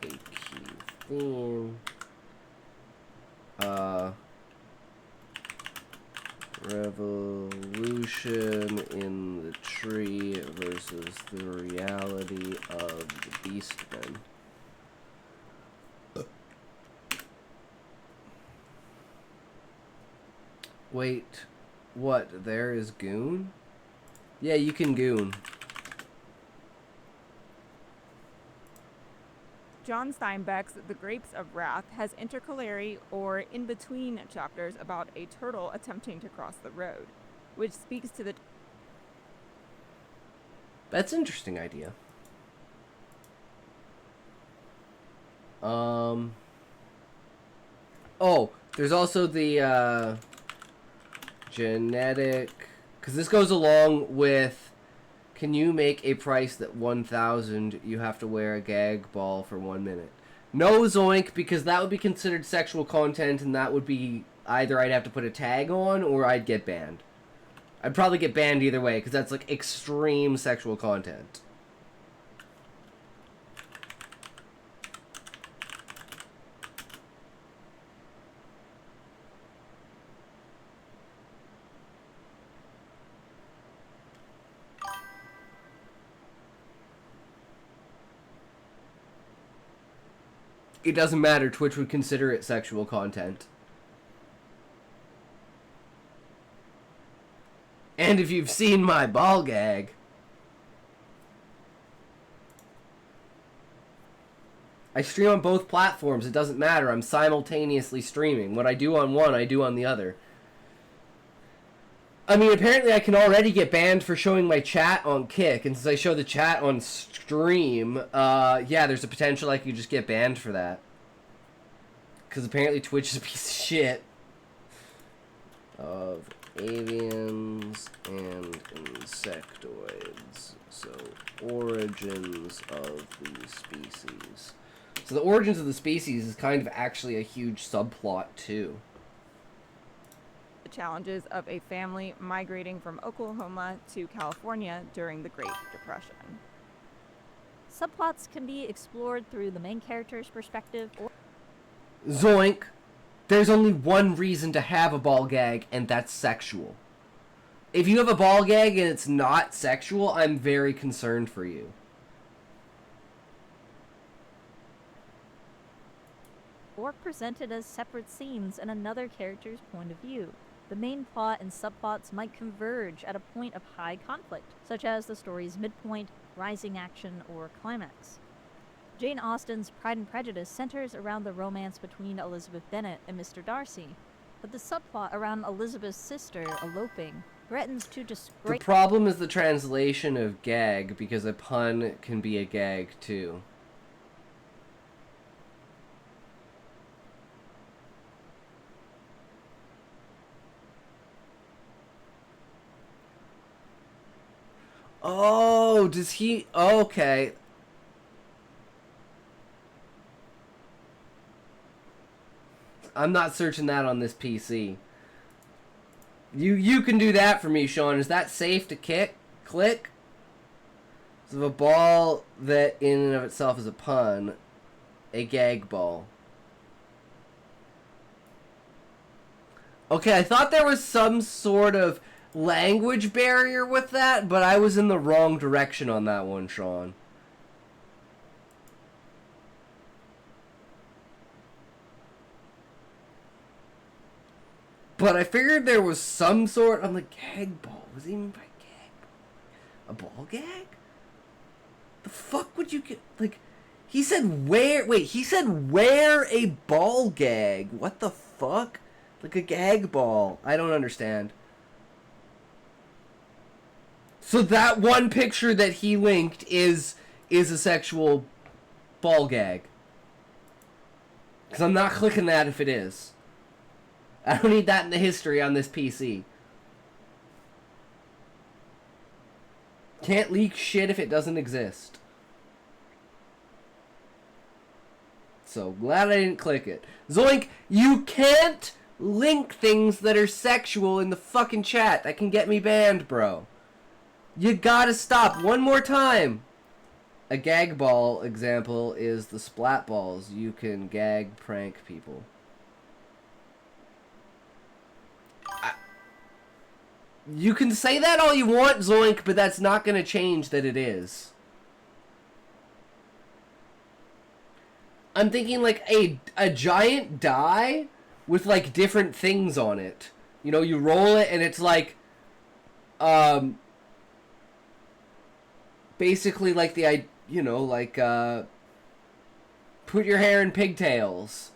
a key theme. Revolution in the tree versus the reality of the beastmen. Wait, what? There is goon? Yeah, you can goon.
John Steinbeck's The Grapes of Wrath has intercalary or in-between chapters about a turtle attempting to cross the road, which speaks to the
That's an interesting idea. Oh, there's also the genetic, because this goes along with, can you make a price that 1,000 you have to wear a gag ball for 1 minute? No, Zoink, because that would be considered sexual content, and that would be either I'd have to put a tag on or I'd get banned. I'd probably get banned either way, because that's like extreme sexual content. It doesn't matter, Twitch would consider it sexual content. And if you've seen my ball gag, I stream on both platforms, it doesn't matter, I'm simultaneously streaming. What I do on one, I do on the other. I mean, apparently I can already get banned for showing my chat on Kick, and since I show the chat on stream, yeah, there's a potential I could just get banned for that. Because apparently Twitch is a piece of shit. Of avians and insectoids. So, origins of the species. So the origins of the species is kind of actually a huge subplot, too.
challenges of a family migrating from Oklahoma to California during the Great Depression.
Subplots can be explored through the main character's perspective or
Zoink! There's only one reason to have a ball gag, and that's sexual. If you have a ball gag and it's not sexual, I'm very concerned for you.
presented as separate scenes in another character's point of view. The main plot and subplots might converge at a point of high conflict, such as the story's midpoint, rising action, or climax. Jane Austen's Pride and Prejudice centers around the romance between Elizabeth Bennet and Mr. Darcy, but the subplot around Elizabeth's sister eloping threatens to
The
disgrace.
problem is the translation of gag, because a pun can be a gag too. Oh, does he... Okay. I'm not searching that on this PC. You can do that for me, Sean. Is that safe to click? So a ball that in and of itself is a pun. A gag ball. Okay, I thought there was some sort of language barrier with that, but I was in the wrong direction on that one, Sean. But I figured there was some sort... I'm like, gag ball. What does he mean by gag ball? A ball gag? The fuck would you get... Like, he said wear... Wait, he said wear a ball gag. What the fuck? Like a gag ball. I don't understand. So that one picture that he linked is a sexual ball gag. Because I'm not clicking that if it is. I don't need that in the history on this PC. Can't leak shit if it doesn't exist. So, glad I didn't click it. Zoink, you can't link things that are sexual in the fucking chat. That can get me banned, bro. You gotta stop. One more time. A gag ball example is the splat balls. You can gag prank people. You can say that all you want, Zoink, but that's not gonna change that it is. I'm thinking like a giant die with like different things on it. You know, you roll it and it's like basically like the, you know, like put your hair in pigtails.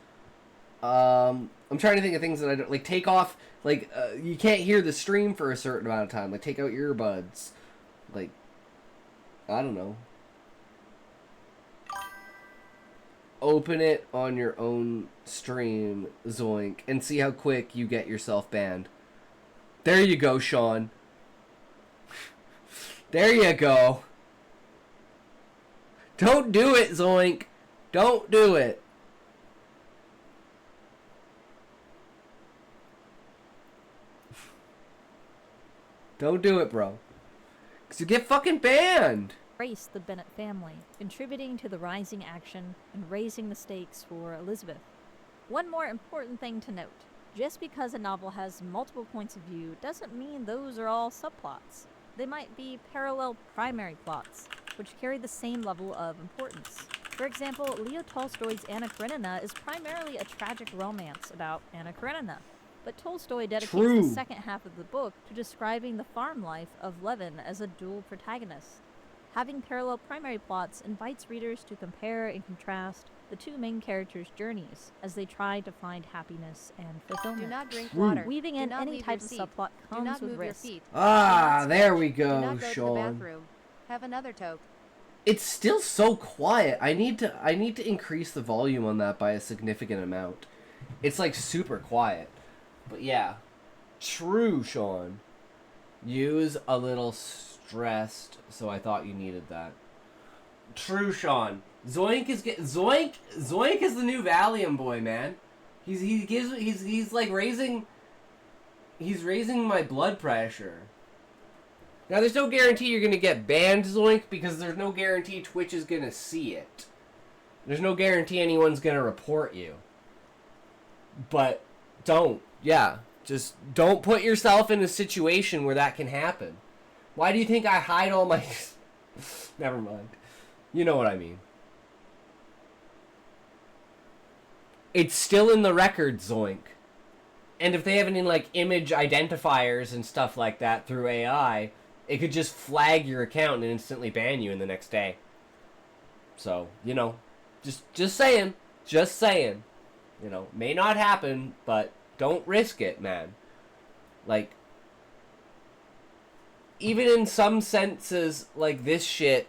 I'm trying to think of things that I don't like. Take off, like you can't hear the stream for a certain amount of time. Like take out your earbuds. Like I don't know. Open it on your own stream, Zoink, and see how quick you get yourself banned. There you go, Sean. There you go. Don't do it, Zoink. Don't do it. Don't do it, bro. 'Cause you get fucking banned.
Embrace the Bennett family, contributing to the rising action and raising the stakes for Elizabeth. One more important thing to note. Just because a novel has multiple points of view doesn't mean those are all subplots. They might be parallel primary plots, which carry the same level of importance. For example, Leo Tolstoy's Anna Karenina is primarily a tragic romance about Anna Karenina, but Tolstoy dedicates the second half of the book to describing the farm life of Levin as a dual protagonist. Having parallel primary plots invites readers to compare and contrast the two main characters' journeys as they try to find happiness and fulfillment.
Do not drink water.
Weaving
Do
in
not
any
leave
type
your
of
seat.
subplot
Do
comes
not
with
move your
risk.
feet.
Ah, there we
Do
go,
not go to the
Sean.
bathroom. Have another toke.
It's still so quiet. I need to increase the volume on that by a significant amount. It's like super quiet. But yeah. True, Sean. Use a little stressed, so I thought you needed that. True, Sean. Zoink is Zoink is the new Valium boy, man. He's like raising my blood pressure. Now there's no guarantee you're gonna get banned, Zoink, because there's no guarantee Twitch is gonna see it. There's no guarantee anyone's gonna report you. But just don't put yourself in a situation where that can happen. Why do you think I hide all my never mind. You know what I mean. It's still in the record, Zoink. And if they have any like image identifiers and stuff like that through AI, it could just flag your account and instantly ban you in the next day. So, you know, just saying. Just saying. You know, may not happen, but don't risk it, man. Like, even in some senses, like, this shit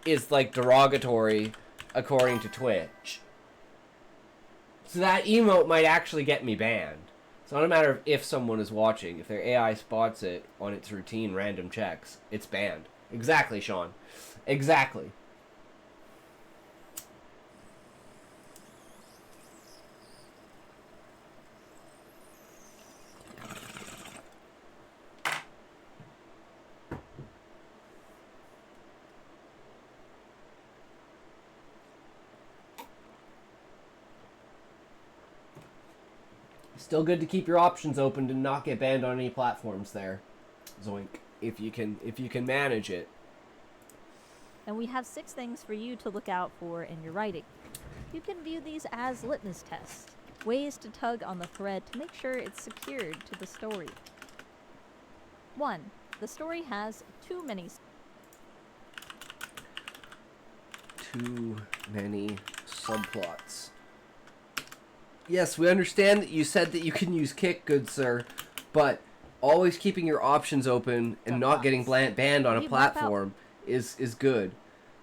is, like, derogatory according to Twitch. So that emote might actually get me banned. It's not a matter of if someone is watching. If their AI spots it on its routine random checks, it's banned. Exactly, Sean. Exactly. Still good to keep your options open to not get banned on any platforms there, Zoink, if you can manage it.
And we have 6 things for you to look out for in your writing. You can view these as litmus tests, ways to tug on the thread to make sure it's secured to the story. 1. The story has too many
subplots. Yes, we understand that you said that you can use kick, good sir, but always keeping your options open and not getting banned on a platform is good.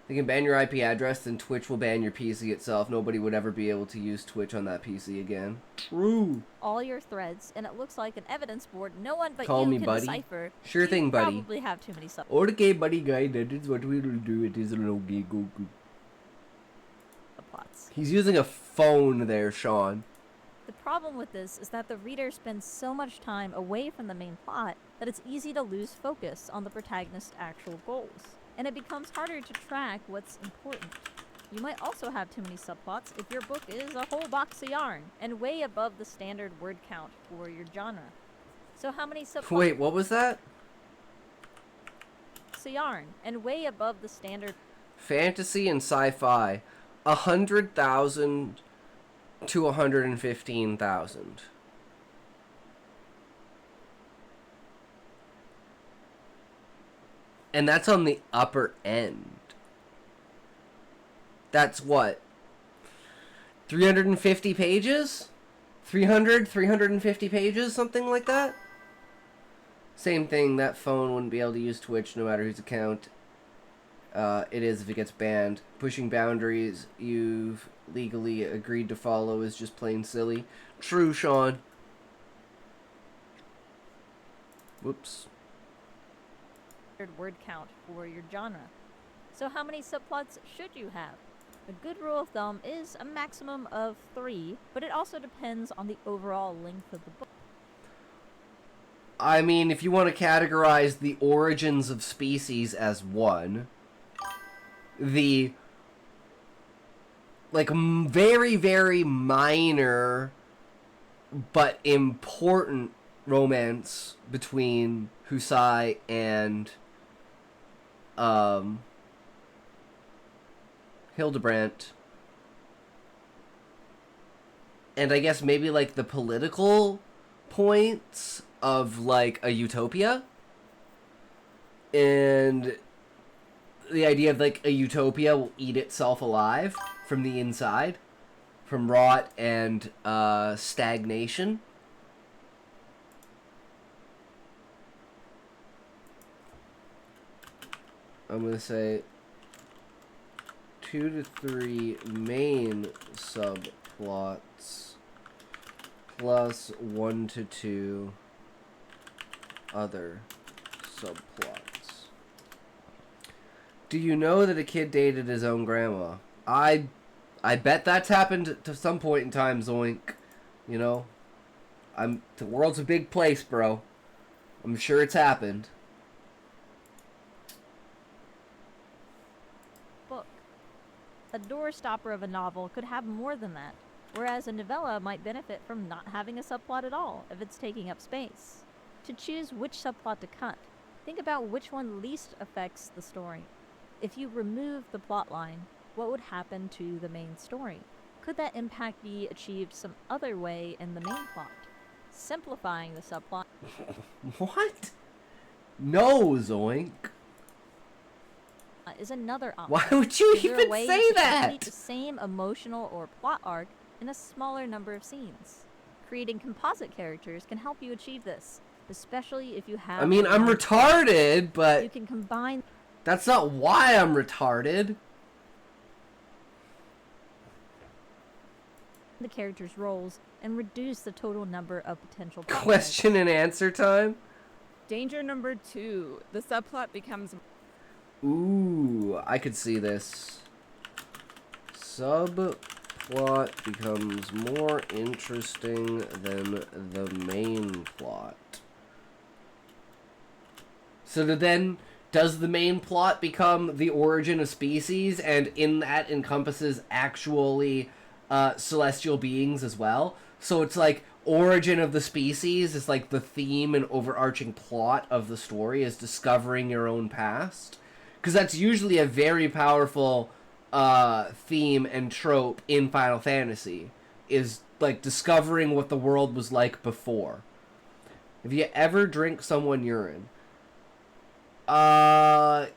They can ban your IP address, then Twitch will ban your PC itself. Nobody would ever be able to use Twitch on that PC again. True.
All your threads, and it looks like an evidence board no one but
Call
you
me
can
buddy.
decipher.
Sure
You
thing, buddy.
probably have too many subplots.
Okay, buddy guy, that is what we will do. It is an okay go. He's using a phone there, Sean.
The problem with this is that the reader spends so much time away from the main plot that it's easy to lose focus on the protagonist's actual goals, and it becomes harder to track what's important. You might also have too many subplots if your book is a whole box of yarn and way above the standard word count for your genre. So how many subplots?
Wait, what was that?
Yarn and way above the standard.
Fantasy and sci-fi, 100,000 to 115,000. And that's on the upper end. That's what? 350 pages? 350 pages? Something like that? Same thing, that phone wouldn't be able to use Twitch no matter whose account it is if it gets banned. Pushing boundaries you've legally agreed to follow is just plain silly. True, Sean. Whoops.
Word count for your genre. So how many subplots should you have? A good rule of thumb is a maximum of 3, but it also depends on the overall length of the book.
I mean, if you want to categorize the origins of species as one, the like very, very minor but important romance between Husai and Hildebrandt, and I guess maybe like the political points of like a utopia, and the idea of like a utopia will eat itself alive from the inside, from rot and stagnation. I'm gonna say 2 to 3 main subplots plus 1 to 2 other subplots. Do you know that a kid dated his own grandma? I bet that's happened to some point in time, Zoink. You know? The world's a big place, bro. I'm sure it's happened.
Book. A doorstopper of a novel could have more than that, whereas a novella might benefit from not having a subplot at all if it's taking up space. To choose which subplot to cut, think about which one least affects the story. If you remove the plotline, what would happen to the main story? Could that impact be achieved some other way in the main plot? Simplifying the subplot
What? No, Zoink.
is another option.
Why would you
Is there a
even
way
say
to
that?
complete the same emotional or plot arc in a smaller number of scenes? Creating composite characters can help you achieve this, especially if you have...
I mean, I'm retarded, but
You can combine
that's not why I'm retarded.
the characters' roles and reduce the total number of potential plot threads.
Question and answer time?
Danger number 2. The subplot becomes
Ooh, I could see this. Subplot becomes more interesting than the main plot. So then, does the main plot become the origin of species, and in that encompasses actually celestial beings as well? So it's like origin of the species is like the theme and overarching plot of the story is discovering your own past. Because that's usually a very powerful theme and trope in Final Fantasy, is like discovering what the world was like before. Have you ever drink someone urine?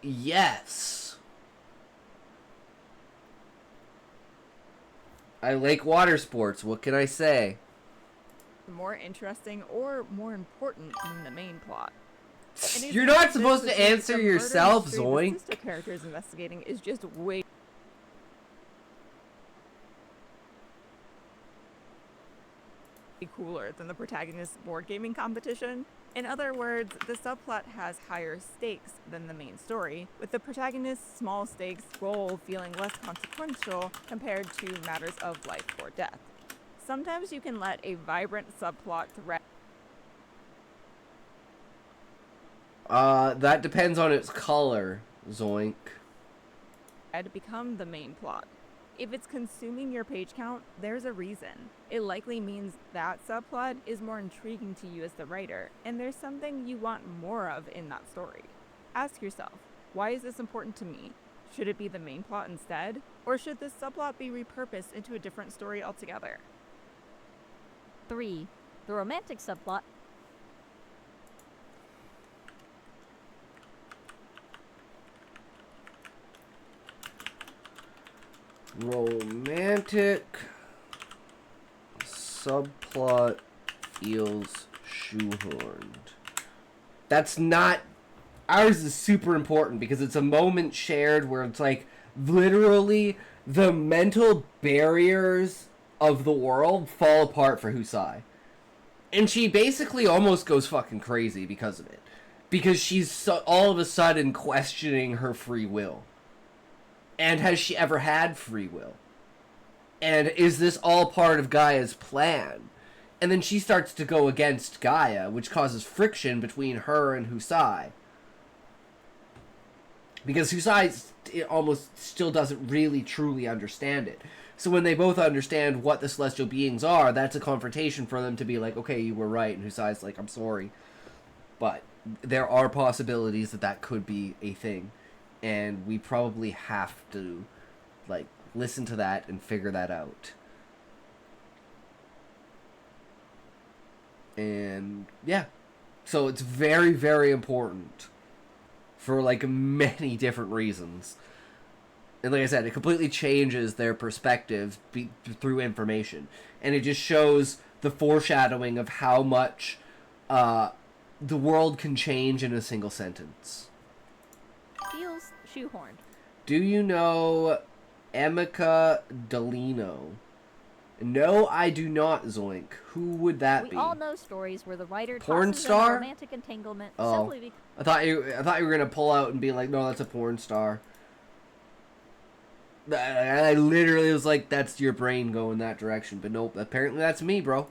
Yes. I like water sports, what can I say?
more interesting or more important than the main plot. And
You're
it's
not supposed
this
to answer
the murder
yourself,
mystery the
Zoink.
sister character is investigating is just way cooler than the protagonist's board gaming competition. In other words, the subplot has higher stakes than the main story, with the protagonist's small stakes goal feeling less consequential compared to matters of life or death. Sometimes you can let a vibrant subplot thread
That depends on its color, Zoink.
become the main plot. If it's consuming your page count, there's a reason. It likely means that subplot is more intriguing to you as the writer, and there's something you want more of in that story. Ask yourself, why is this important to me? Should it be the main plot instead? Or should this subplot be repurposed into a different story altogether?
3. The romantic subplot.
Romantic subplot feels shoehorned. That's not... Ours is super important because it's a moment shared where it's like literally the mental barriers of the world fall apart for Husai. And she basically almost goes fucking crazy because of it. Because she's all of a sudden questioning her free will. And has she ever had free will? And is this all part of Gaia's plan? And then she starts to go against Gaia, which causes friction between her and Husai. Because Husai almost still doesn't really truly understand it. So when they both understand what the celestial beings are, that's a confrontation for them to be like, okay, you were right. And Husai's like, I'm sorry. But there are possibilities that that could be a thing. And we probably have to, like, listen to that and figure that out. And, yeah. So it's very, very important. For, like, many different reasons. And like I said, it completely changes their perspective through information. And it just shows the foreshadowing of how much the world can change in a single sentence.
Feels shoehorned.
Do you know Emeka Delino? No, I do not, Zoink. Who would that
We
be?
all know stories where the writer
Porn
tosses in a
star?
romantic entanglement
Oh.
simply because
I thought you were gonna pull out and be like, no, that's a porn star. I literally was like, that's your brain going that direction. But nope, apparently that's me, bro.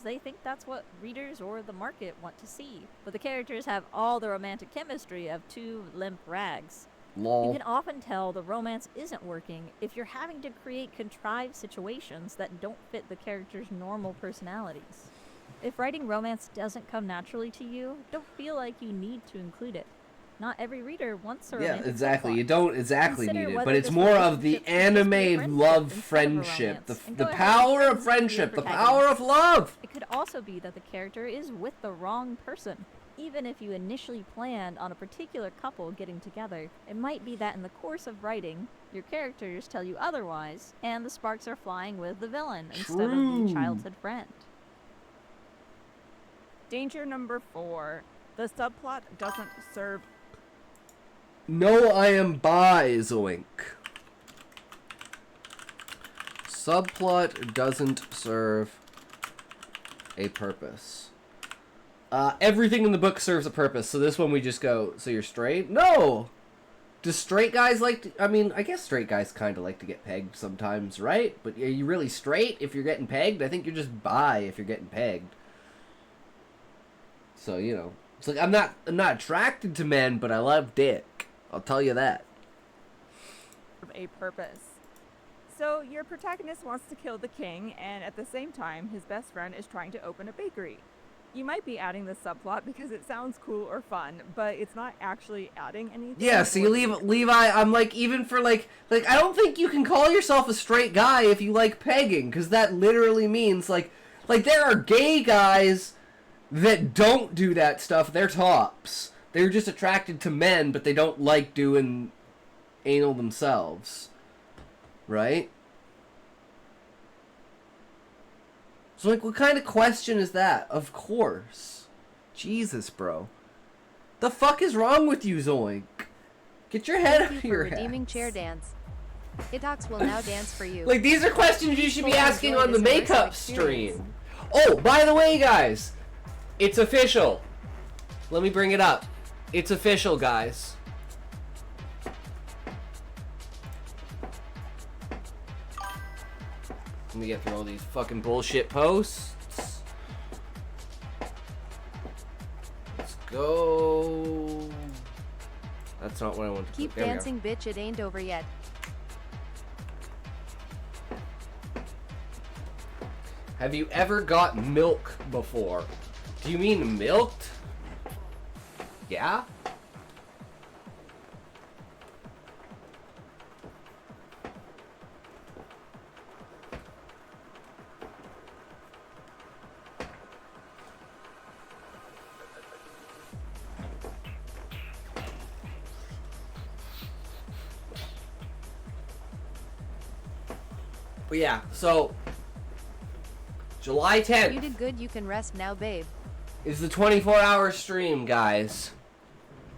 they think that's what readers or the market want to see. But the characters have all the romantic chemistry of two limp rags. You
Lol.
can often tell the romance isn't working if you're having to create contrived situations that don't fit the characters' normal personalities. If writing romance doesn't come naturally to you, don't feel like you need to include it. Not every reader wants a
Yeah,
romantic
exactly.
subplot.
You don't exactly
Consider
need it,
whether
but it's
this
more of the
relationship should just be a
anime love
friendship
friendship,
instead of a romance, and
the
go ahead and
power
turn
of
to
friendship,
your
the power of love.
It could also be that the character is with the wrong person. Even if you initially planned on a particular couple getting together, it might be that in the course of writing, your characters tell you otherwise, and the sparks are flying with the villain instead of
True.
the childhood friend.
Danger number 4. The subplot doesn't serve.
No, I am bi, Zoink. Subplot doesn't serve a purpose. Everything in the book serves a purpose, so this one we just go, so you're straight? No! Do straight guys like to... I mean, I guess straight guys kind of like to get pegged sometimes, right? But are you really straight if you're getting pegged? I think you're just bi if you're getting pegged. So, you know. It's like, I'm not attracted to men, but I love dick. I'll tell you that.
A purpose. So your protagonist wants to kill the king, and at the same time, his best friend is trying to open a bakery. You might be adding this subplot because it sounds cool or fun, but it's not actually adding anything.
Yeah, see, Levi, I'm like, even for like, I don't think you can call yourself a straight guy if you like pegging, because that literally means, like, there are gay guys that don't do that stuff. They're tops. They're just attracted to men, but they don't like doing anal themselves. Right? So, like, what kind of question is that? Of course. Jesus, bro. The fuck is wrong with you, Zoink? Get your head
Thank
out
you
of
for
your
redeeming
head.
chair dance. Hitox will now dance for you.
Like, these are questions you should be
Fully
asking
enjoy
on the
this immersive
makeup
experience.
stream. Oh, by the way, guys, it's official. Let me bring it up. It's official, guys. Let me get through all these fucking bullshit posts. Let's go. That's not what I want to
Keep
click. There we go.
dancing, bitch. It ain't over yet.
Have you ever got milk before? Do you mean milked? Yeah? But yeah, so July 10th.
You did good. You can rest now, babe.
Is the 24-hour stream, guys.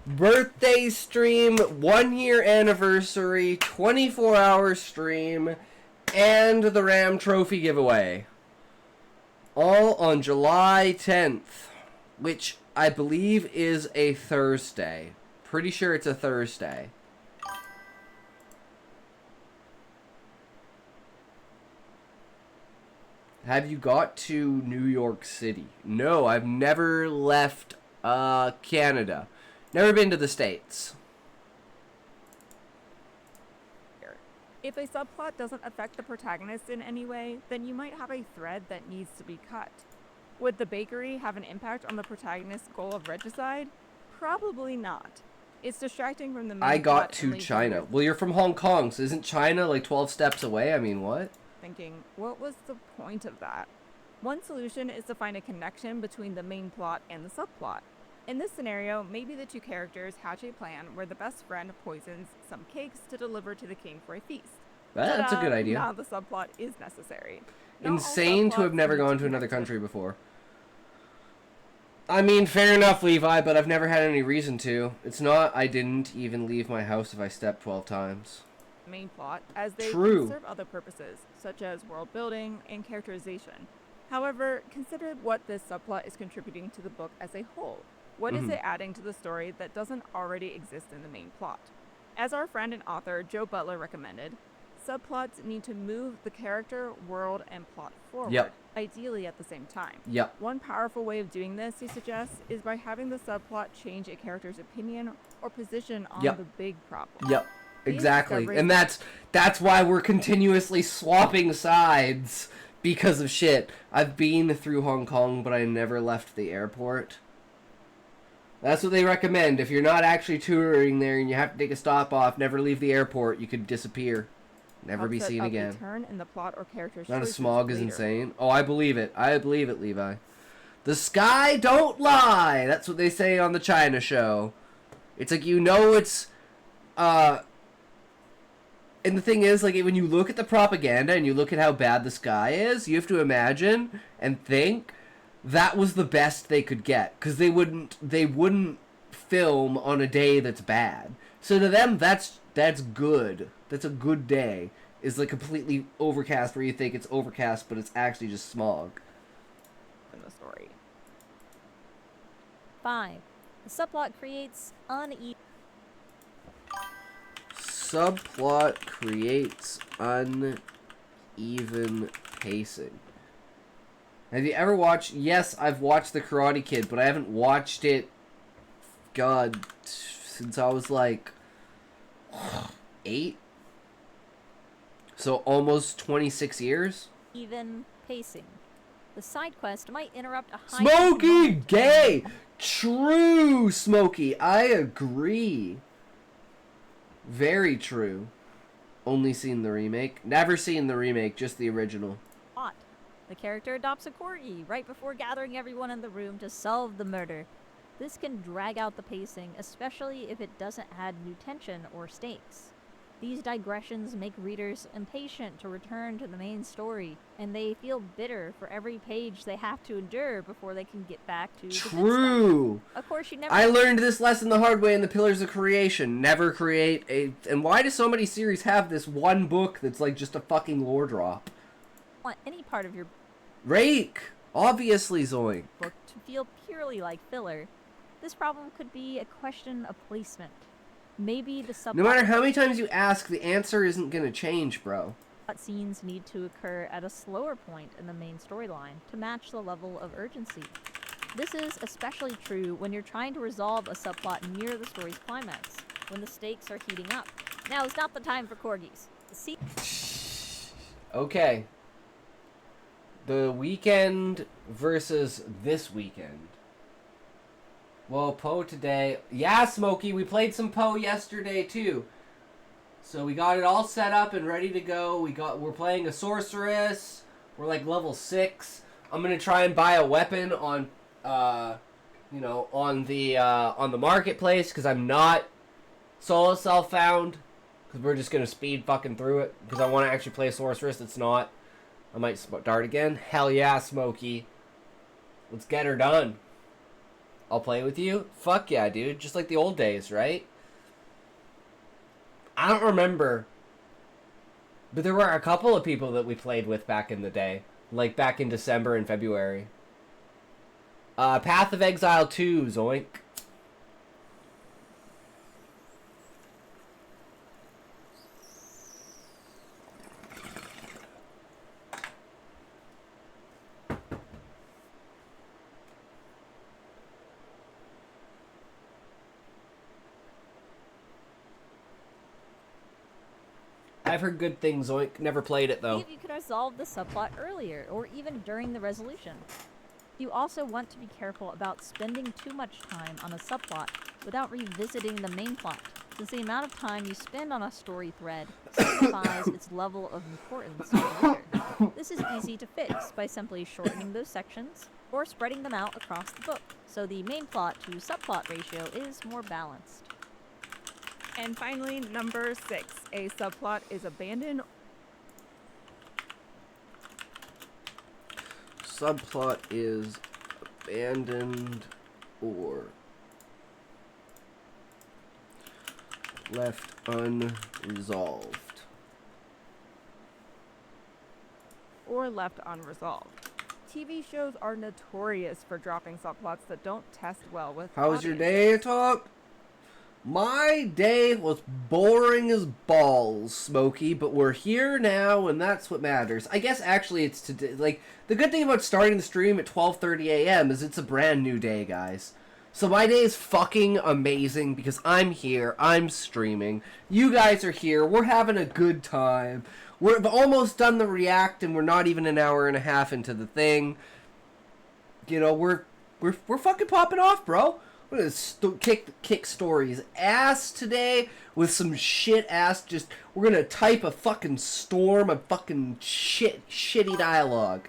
Birthday stream, 1 year anniversary, 24-hour stream, and the Ram Trophy giveaway. All on July 10th, which I believe is a Thursday. Pretty sure it's a Thursday. Have you got to New York City? No, I've never left Canada. Never been to the States.
If a subplot doesn't affect the protagonist in any way, then you might have a thread that needs to be cut. Would the bakery have an impact on the protagonist's goal of regicide? Probably not. It's distracting from the main
I got
plot and
to
leaves
China.
you
Well, you're from Hong Kong, so isn't China like 12 steps away? I mean, what?
thinking, what was the point of that? One solution is to find a connection between the main plot and the subplot. In this scenario, maybe the two characters hatch a plan where the best friend poisons some cakes to deliver to the king for a feast.
That's a
Ta-da!
good idea.
Now the subplot is necessary. Not all
Insane to have
subplots
never
need
gone to
be
another
connected.
country before. I mean, fair enough, Levi, but I've never had any reason to. It's not I didn't even leave my house if I stepped 12 times.
Main plot, as they
True.
can serve other purposes, such as world building and characterization. However, consider what this subplot is contributing to the book as a whole. What is
Mhm.
it adding to the story that doesn't already exist in the main plot? As our friend and author Joe Butler recommended, subplots need to move the character, world, and plot forward,
Yep.
ideally at the same time.
Yep.
One powerful way of doing this, he suggests, is by having the subplot change a character's opinion or position on
Yep.
the big problem.
Yep.
These
Exactly.
discoveries-
And that's why we're continuously swapping sides because of shit. I've been through Hong Kong, but I never left the airport. That's what they recommend. If you're not actually touring there and you have to take a stop off, never leave the airport. You could disappear. Never be
Helps set
seen
up a
again.
turn in the plot or character's
Not a
choices
smog is
later.
insane. Oh, I believe it. I believe it, Levi. The sky don't lie. That's what they say on the China show. It's like, you know, it's and the thing is, like, when you look at the propaganda and you look at how bad the sky is, you have to imagine and think that was the best they could get, because they wouldn't film on a day that's bad. So to them, that's good. That's a good day. Is like completely overcast, where you think it's overcast, but it's actually just smog.
In the story.
5. The subplot creates uneven.
Subplot creates uneven pacing. Have you ever watched... Yes, I've watched The Karate Kid, but I haven't watched it, God, since I was like 8. So almost 26 years.
Even pacing. The side quest might interrupt a high
Smokey gay! True, Smokey. I agree. Very true. Only seen the remake. Never seen the remake, just the original.
plot. The character adopts a corgi right before gathering everyone in the room to solve the murder. This can drag out the pacing, especially if it doesn't add new tension or stakes. These digressions make readers impatient to return to the main story, and they feel bitter for every page they have to endure before they can get back to the good stuff.
True.
Of course, you never
I learned this lesson the hard way in the Pillars of Creation. Never create a... And why do so many series have this one book that's like just a fucking lore drop?
want any part of your
Rake! Obviously, Zoink.
book to feel purely like filler. This problem could be a question of placement. Maybe the subplot
No matter how many times you ask, the answer isn't gonna change, bro.
scenes need to occur at a slower point in the main storyline to match the level of urgency. This is especially true when you're trying to resolve a subplot near the story's climax, when the stakes are heating up. Now is not the time for corgis.
Okay. The weekend versus this weekend. Well, Poe today. Yeah, Smokey, we played some Poe yesterday too. So we got it all set up and ready to go. We're playing a sorceress. We're like level 6. I'm gonna try and buy a weapon on on the marketplace because I'm not solo self-found. Because we're just gonna speed fucking through it. Because I want to actually play a sorceress. It's not. I might start again. Hell yeah, Smokey. Let's get her done. I'll play with you? Fuck yeah, dude. Just like the old days, right? I don't remember. But there were a couple of people that we played with back in the day. Like back in December and February. Path of Exile 2, Zoink. I've heard good things, Zoink. Never played it, though.
Maybe you could resolve the subplot earlier, or even during the resolution. You also want to be careful about spending too much time on a subplot without revisiting the main plot, since the amount of time you spend on a story thread signifies its level of importance to the reader. This is easy to fix by simply shortening those sections, or spreading them out across the book, so the main plot to subplot ratio is more balanced.
And finally, number 6, a subplot is abandoned.
Subplot is abandoned or left unresolved.
Or left unresolved. TV shows are notorious for dropping subplots that don't test well with
How was your
audiences.
day, Talk? My day was boring as balls, Smokey, but we're here now, and that's what matters. I guess actually it's today. Like, the good thing about starting the stream at 12:30 a.m. is it's a brand new day, guys. So my day is fucking amazing because I'm here, I'm streaming, you guys are here, we're having a good time. We've almost done the react, and we're not even an hour and a half into the thing. You know, we're fucking popping off, bro. We're gonna kick stories ass today with some shit ass. We're gonna type a fucking storm of fucking shitty dialogue.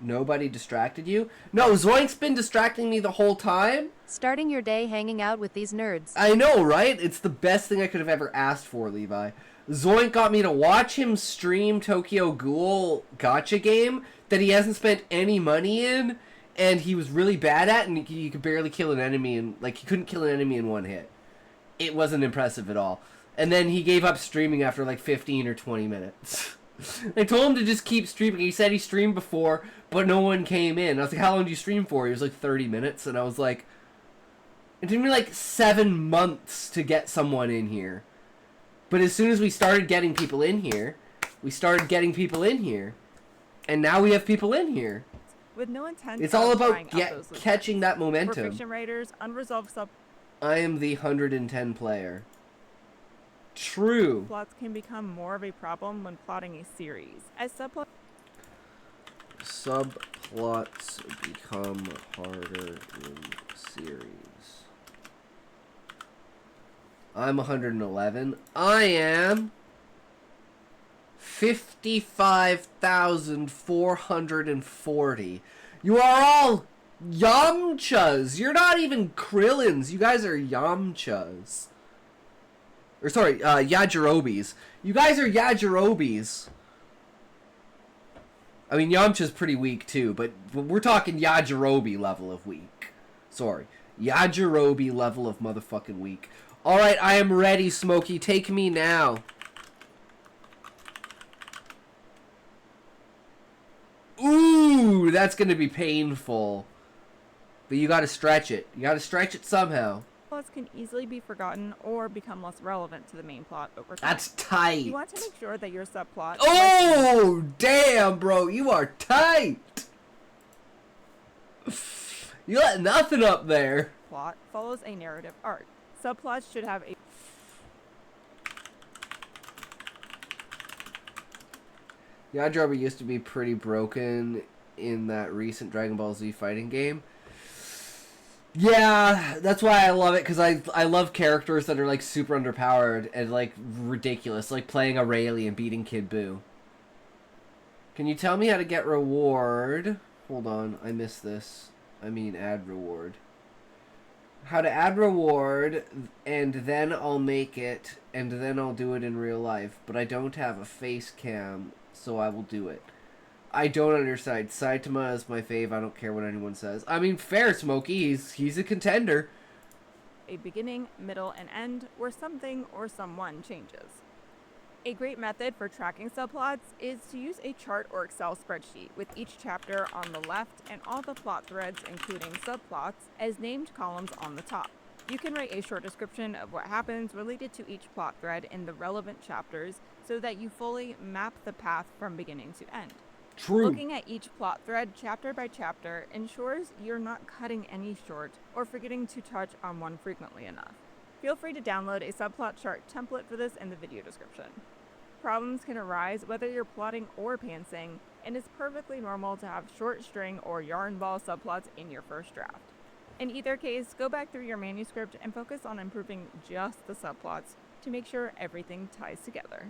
Nobody distracted you? No, Zoink's been distracting me the whole time.
Starting your day hanging out with these nerds.
I know, right? It's the best thing I could have ever asked for, Levi. Zoink got me to watch him stream Tokyo Ghoul Gacha game that he hasn't spent any money in. And he was really bad at, and he could barely kill an enemy, and he couldn't kill an enemy in one hit. It wasn't impressive at all. And then he gave up streaming after 15 or 20 minutes. I told him to just keep streaming. He said he streamed before, but no one came in. I was like, how long do you stream for? He was like 30 minutes, and I was like, it took me 7 months to get someone in here. But as soon as we started getting people in here, and now we have people in here.
With no intent
It's all
of
about
tying up those loose
catching
ends.
that
For
momentum.
fiction writers, unresolved
I am the 110 player. True.
subplots can become more of a problem when plotting a series, as subplots
Subplots become harder in series. I'm 111. I am 55,440. You are all Yamchas. You're not even Krillins. You guys are Yamchas. Or sorry, Yajirobis. You guys are Yajirobis. I mean, Yamcha's pretty weak too, but we're talking Yajirobe level of weak. Sorry. Yajirobe level of motherfucking weak. Alright, I am ready, Smokey. Take me now. Ooh, that's gonna be painful. But you gotta stretch it. You gotta stretch it somehow.
Plots can easily be forgotten or become less relevant to the main plot over time.
That's tight.
You want to make sure that your subplot...
Oh, damn, bro. You are tight. You let nothing up there.
...plot follows a narrative arc. Subplots should have a...
Yajirobe used to be pretty broken in that recent Dragon Ball Z fighting game. Yeah, that's why I love it, because I love characters that are, like, super underpowered and, like, ridiculous, like playing Aurelie and beating Kid Buu. Can you tell me how to get reward? Hold on, I missed this. I mean add reward. How to add reward, and then I'll make it, and then I'll do it in real life. But I don't have a face cam, so I will do it. I don't understand. Saitama is my fave. I don't care what anyone says. I mean, fair, Smokey. He's a contender.
A beginning, middle, and end where something or someone changes. A great method for tracking subplots is to use a chart or Excel spreadsheet with each chapter on the left and all the plot threads, including subplots, as named columns on the top. You can write a short description of what happens related to each plot thread in the relevant chapters so that you fully map the path from beginning to end.
True.
Looking at each plot thread chapter by chapter ensures you're not cutting any short or forgetting to touch on one frequently enough. Feel free to download a subplot chart template for this in the video description. Problems can arise whether you're plotting or pantsing, and it's perfectly normal to have short string or yarn ball subplots in your first draft. In either case, go back through your manuscript and focus on improving just the subplots to make sure everything ties together.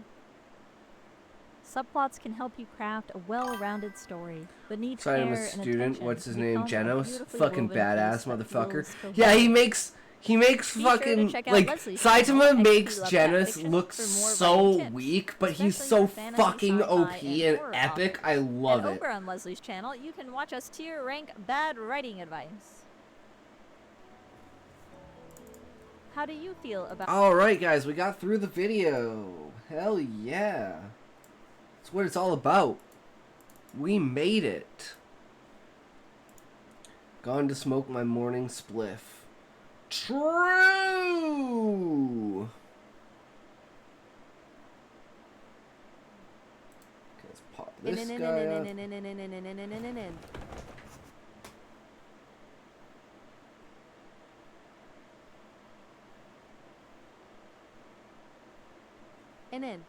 Subplots can help you craft a well-rounded story, but need
Sorry, I'm
care
a
and
student.
attention
What's his
to
name?
become a
Genos?
beautifully
Fucking
woven
badass
piece that
motherfucker.
feels
Yeah,
coherent.
he makes
Be sure to
fucking,
check out
like,
Leslie's channel,
Saitama
XP
makes
Love
Genos
Fanfiction,
look
for more
so
writing tips,
weak, but he's
especially
so
for fantasy,
fucking
sci-fi,
OP and
horror
epic.
authors.
I love
And
it.
over on Leslie's channel, you can watch us tier rank bad writing advice. How do you feel about...
Alright, guys, we got through the video. Hell yeah. That's what it's all about. We made it. Gone to smoke my morning spliff. True! Okay, let's pop this guy up.
In.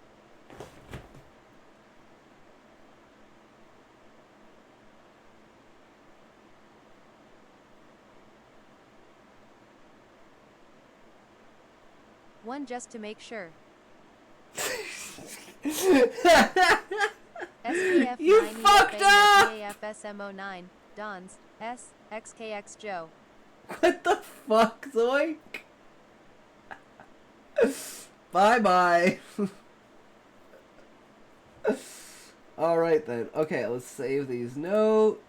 One just to make sure. SKF
You fucked up!
AFSMO9, Dons, S, XKX Joe.
What the fuck, Zoink? Bye-bye. Alright then. Okay, let's save these notes.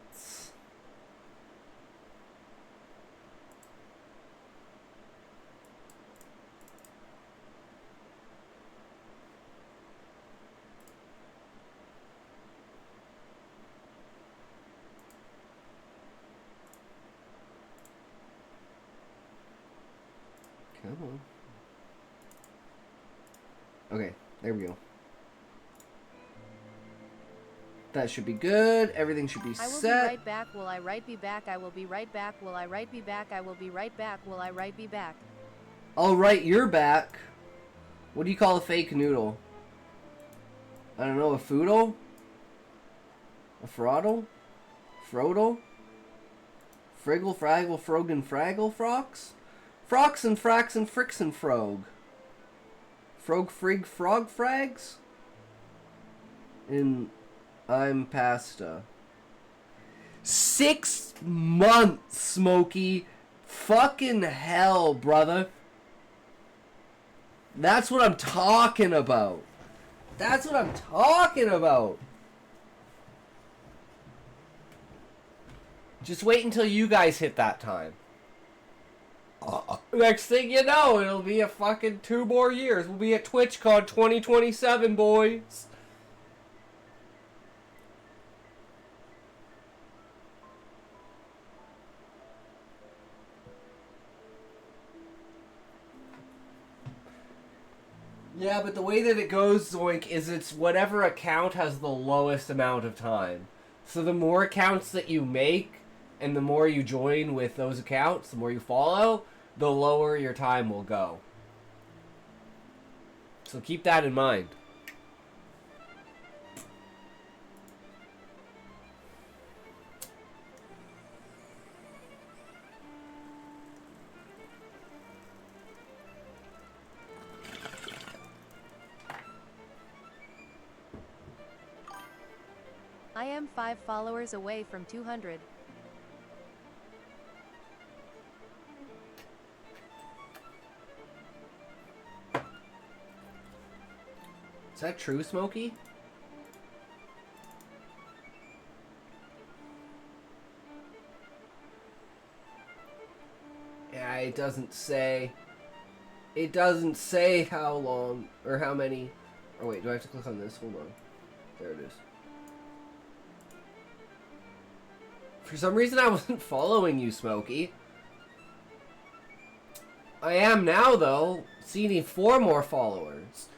Come on. Okay, there we go. That should be good. Everything should be
I will
set.
be right back. Will I right be back? I will be right back. Will I right be back? I will be right back. Will I right be back?
Alright, you're back. What do you call a fake noodle? I don't know, a foodle? A fraudle? Frodle? Friggle, fraggle, frogan, fraggle, frocks? Frocks and fracks and fricks and frog. Frog, frig, frog, frags? And I'm pasta. 6 months, Smokey. Fucking hell, brother. That's what I'm talking about. That's what I'm talking about. Just wait until you guys hit that time. Next thing you know, it'll be a fucking 2 more years. We'll be at TwitchCon 2027, boys. Yeah, but the way that it goes, Zoink, is it's whatever account has the lowest amount of time. So the more accounts that you make, and the more you join with those accounts, the more you follow, the lower your time will go. So keep that in mind.
I am 5 followers away from 200.
Is that true, Smokey? Yeah, it doesn't say. It doesn't say how long or how many. Oh wait, do I have to click on this? Hold on. There it is. For some reason I wasn't following you, Smokey. I am now, though. So you need 4 more followers.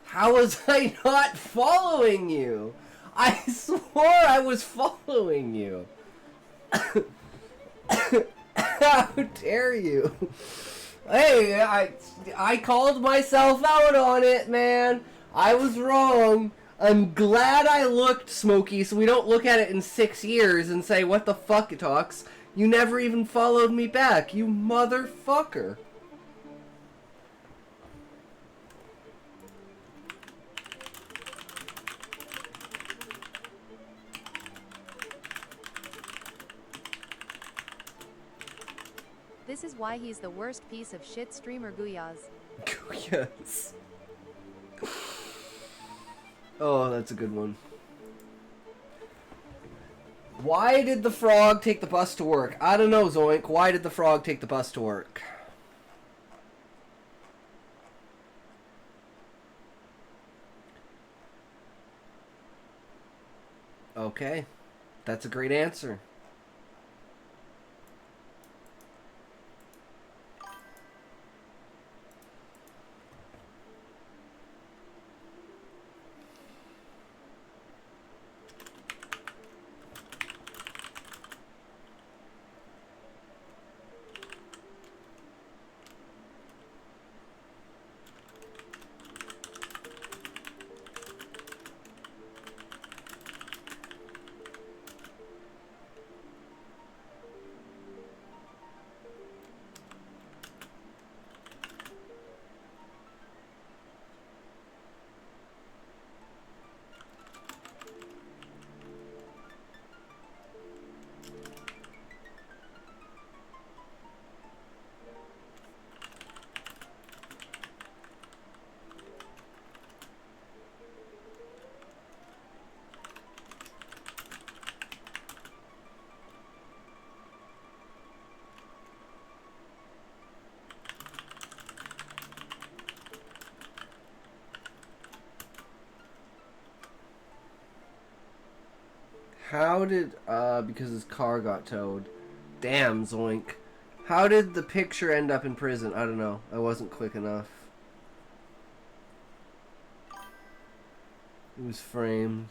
How was I not following you? I swore I was following you. How dare you? Hey, I called myself out on it, man. I was wrong. I'm glad I looked, Smokey, so we don't look at it in 6 years and say, what the fuck, it talks. You never even followed me back, you motherfucker.
This is why he's the worst piece of shit streamer Guyaz.
Yes. Oh, that's a good one. Why did the frog take the bus to work? I don't know, Zoink. Why did the frog take the bus to work? Okay. That's a great answer. How did, because his car got towed. Damn, Zoink. How did the picture end up in prison? I don't know. I wasn't quick enough. It was framed.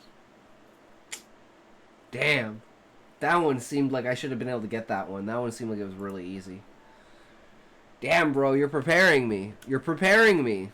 Damn. That one seemed like I should have been able to get that one. That one seemed like it was really easy. Damn, bro, you're preparing me. You're preparing me.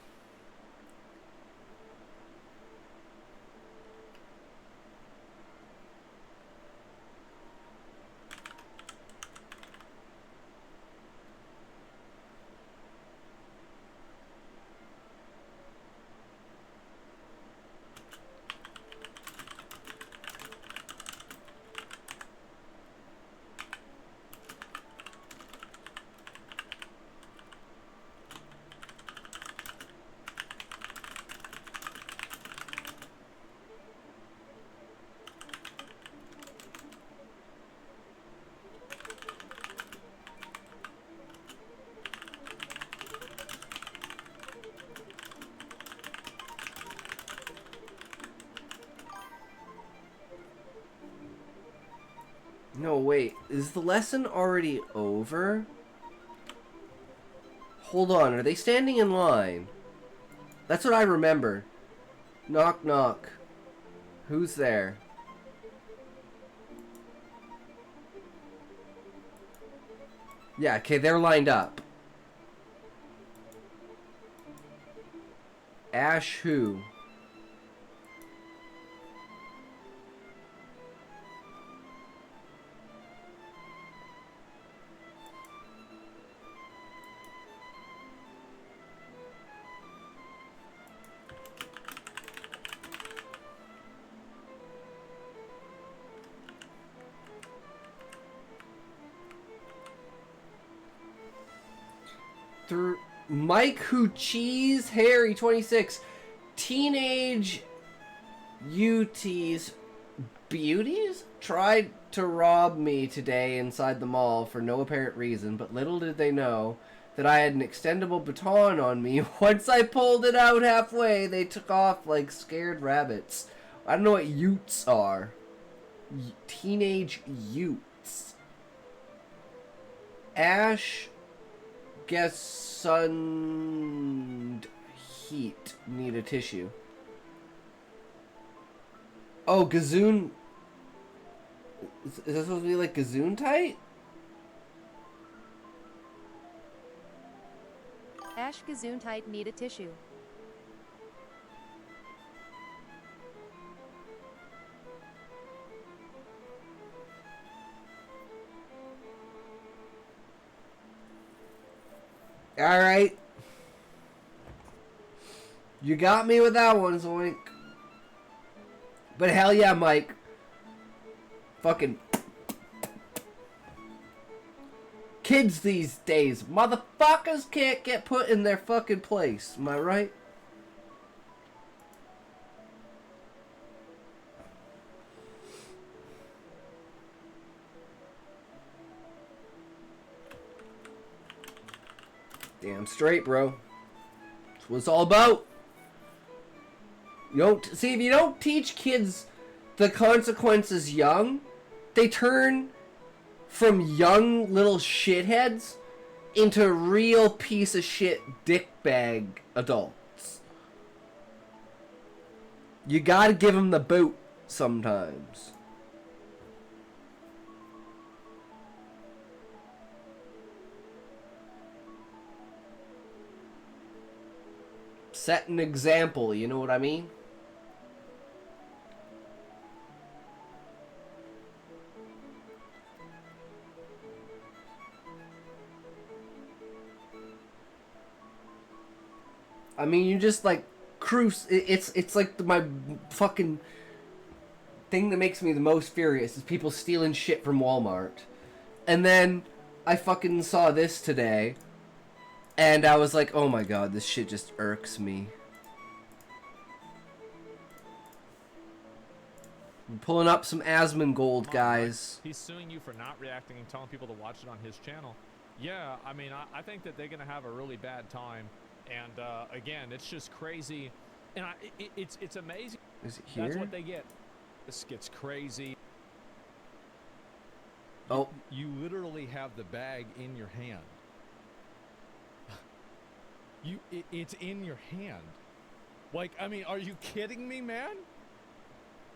No, wait. Is the lesson already over? Hold on. Are they standing in line? That's what I remember. Knock, knock. Who's there? Yeah, okay, they're lined up. Ash who? Mike Who Cheese Harry 26. Teenage UT's beauties tried to rob me today inside the mall for no apparent reason, but little did they know that I had an extendable baton on me. Once I pulled it out halfway, they took off like scared rabbits. I don't know what Utes are. Teenage Utes. Ash guess sun heat need a tissue. Oh, Gazoon. Is that supposed to be like Gazoon tight?
Ash Gesundheit need a tissue.
Alright. You got me with that one, Zoink. But hell yeah, Mike. Fucking kids these days. Motherfuckers can't get put in their fucking place. Am I right? Damn straight, bro. That's what it's all about. You don't see, if you don't teach kids the consequences young, they turn from young little shitheads into real piece of shit dickbag adults. You gotta give them the boot sometimes. Set an example, you know what I mean? I mean, you just like cruise. It's like my fucking thing that makes me the most furious is people stealing shit from Walmart. And then I fucking saw this today, and I was like, oh my god, this shit just irks me. I'm pulling up some Asmongold, guys.
He's suing you for not reacting and telling people to watch it on his channel. Yeah, I mean, I think that they're gonna have a really bad time. And again, it's just crazy, and it's amazing.
Is it here?
That's what they get. This gets crazy.
Oh,
you literally have the bag in your hand. It's in your hand. Like, I mean, are you kidding me, man?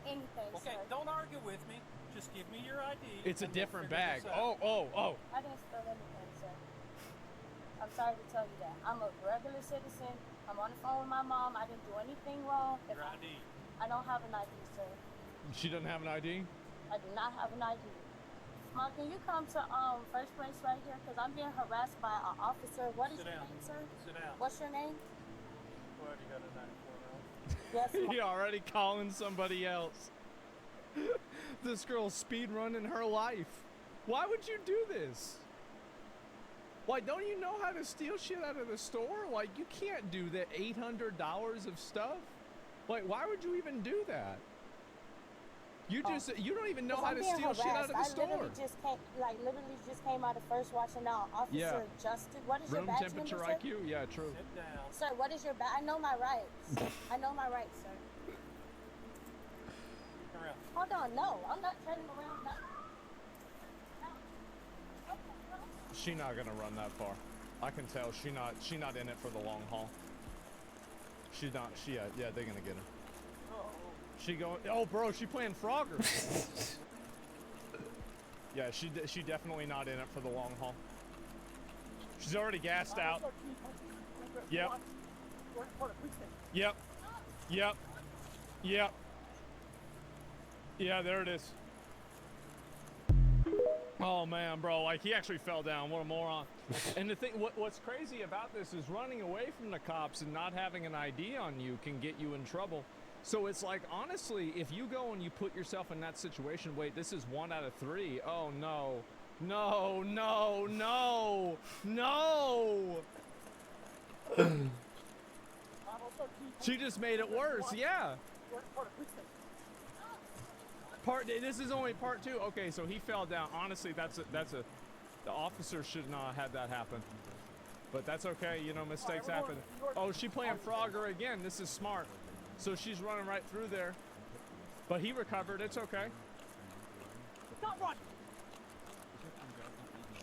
Anything. Okay, sir. Don't argue with me. Just give me your ID.
It's a different bag. Oh.
I didn't steal anything, sir. I'm sorry to tell you that. I'm a regular citizen. I'm on the phone with my mom. I didn't do anything wrong. Your ID. I don't have an ID, sir.
She doesn't have an ID?
I do not have an ID. Mom, can you come to first place right here? Because I'm being harassed by an officer. What is your name, sir? Sit down. What's your name? You already got a 94 now. Yes,
He already calling somebody else. This girl's speed running her life. Why would you do this? Like, don't you know how to steal shit out of the store? Like, you can't do that $800 of stuff. Like, why would you even do that? You don't even know how to steal shit out of the store.
literally just came out of first watch, and now Officer Justin. What is your badge number,
temperature
sir?
IQ? Yeah, true.
Sit down. Sir, what is your badge? I know my rights. I know my rights, sir. Hold on, no, I'm not turning around now.
She not gonna run that far. I can tell she not in it for the long haul. She's not. Yeah, they're gonna get her. She going. Oh, bro, she playing Frogger. Yeah, she definitely not in it for the long haul. She's already gassed out. Yep. Yep. Yep. Yep. Yeah, there it is. Oh man, bro, like he actually fell down. What a moron. And the thing, what's crazy about this is running away from the cops and not having an ID on you can get you in trouble. So it's like, honestly, if you go and you put yourself in that situation, wait, this is 1 out of 3. Oh no. No, no, no, no. She just made it worse, yeah. This is only part 2. Okay, so he fell down. Honestly, the officer should not have that happen. But that's okay, you know, mistakes happen. Oh, she playing Frogger again. This is smart. So she's running right through there. But he recovered. It's okay.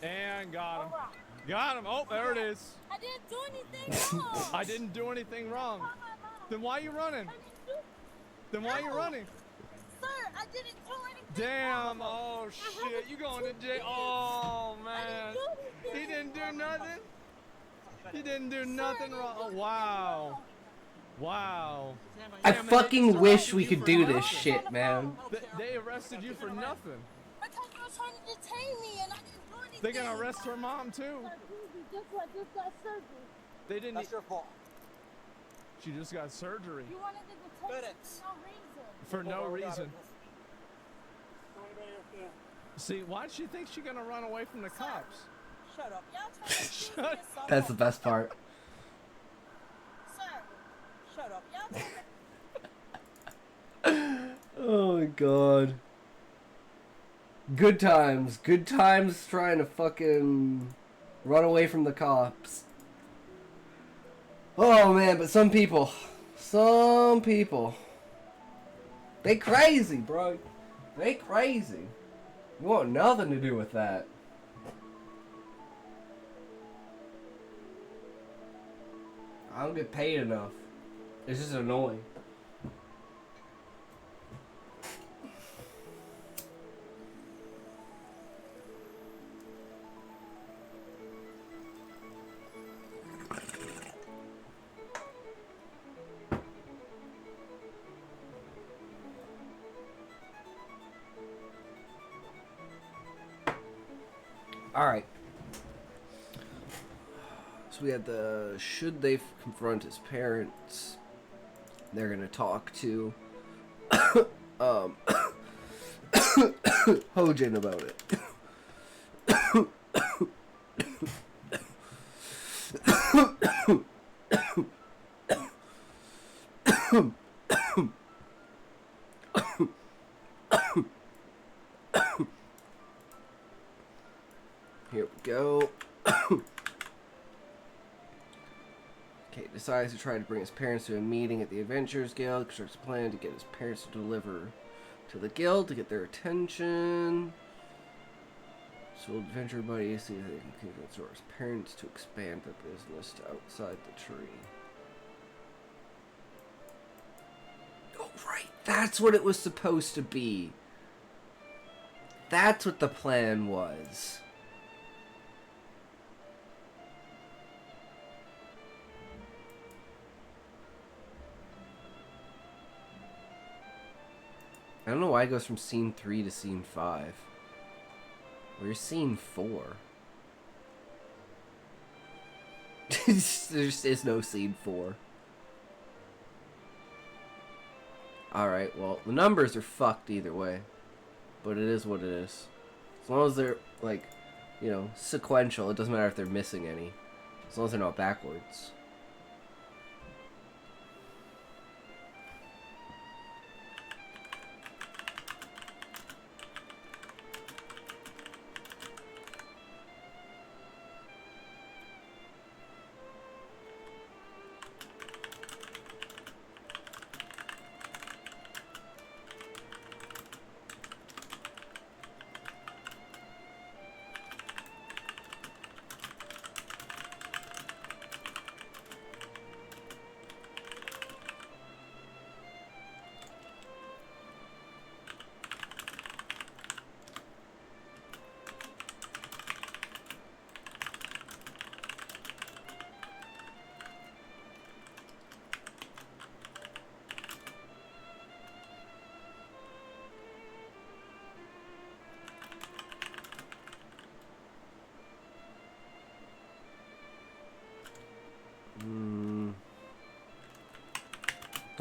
And got him. Got him. Oh, there it is.
I didn't do anything wrong.
I didn't do anything wrong. Then why are you running? Then why are you running?
Sir, I didn't do anything.
Damn. Oh, shit. You going to jail. Oh, man. He didn't do nothing? He didn't do nothing wrong. Oh, wow. Wow.
I
Damn,
fucking
they
wish we
arrested you
could
for
do this
nothing.
shit, man.
They arrested you for nothing.
Because you were trying to detain me and I didn't do anything.
They're gonna arrest her mom too.
Just got surgery.
They didn't.
That's your fault.
She just got surgery
You wanted to detain me for no reason.
for no reason. See, why'd she think she's gonna run away from the cops?
Shut up.
Y'all trying to accuse me
Shut-
of something.
That's the best part.
Sir,
Shut up.
y'all trying to
Oh my god. Good times. Good times trying to fucking run away from the cops. Oh man, but some people, they crazy, bro. They crazy. You want nothing to do with that. I don't get paid enough. It's just annoying. Alright. So we had the should they confront his parents? They're gonna talk to Hojin about it. Here we go. Kate decides to try to bring his parents to a meeting at the Adventurers Guild. Constructs a plan to get his parents to deliver to the guild to get their attention. So adventure buddies see if they can convince his parents to expand their business to outside the tree. Oh right, that's what it was supposed to be. That's what the plan was. I don't know why it goes from scene 3 to scene 5. Where's scene 4? There just is no scene 4. Alright, well, the numbers are fucked either way. But it is what it is. As long as they're, like, you know, sequential, it doesn't matter if they're missing any. As long as they're not backwards.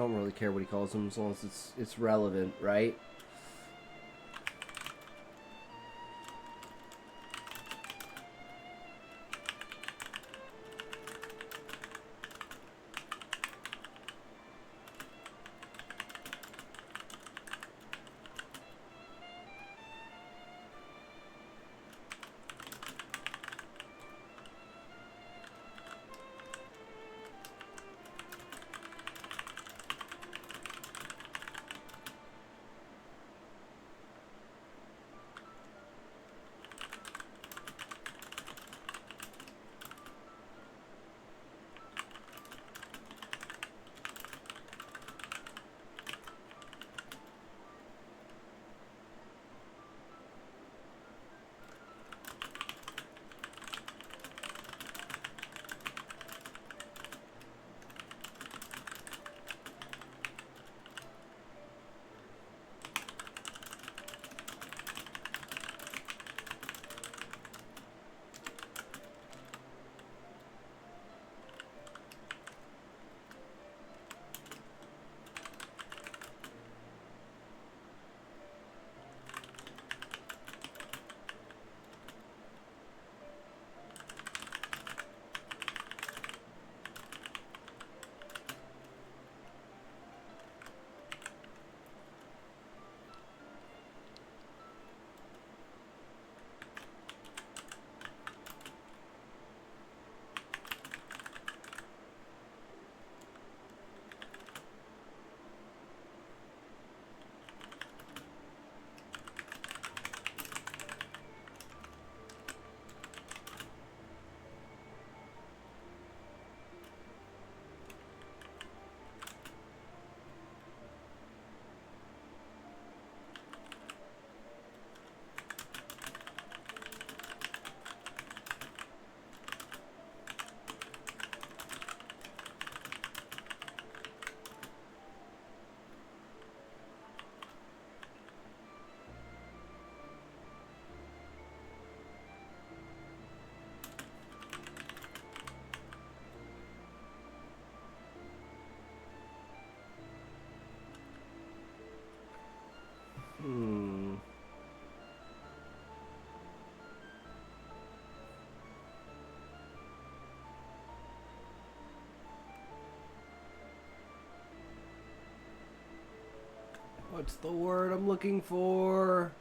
don't really care what he calls them as long as it's relevant, right? Hmm. What's the word I'm looking for?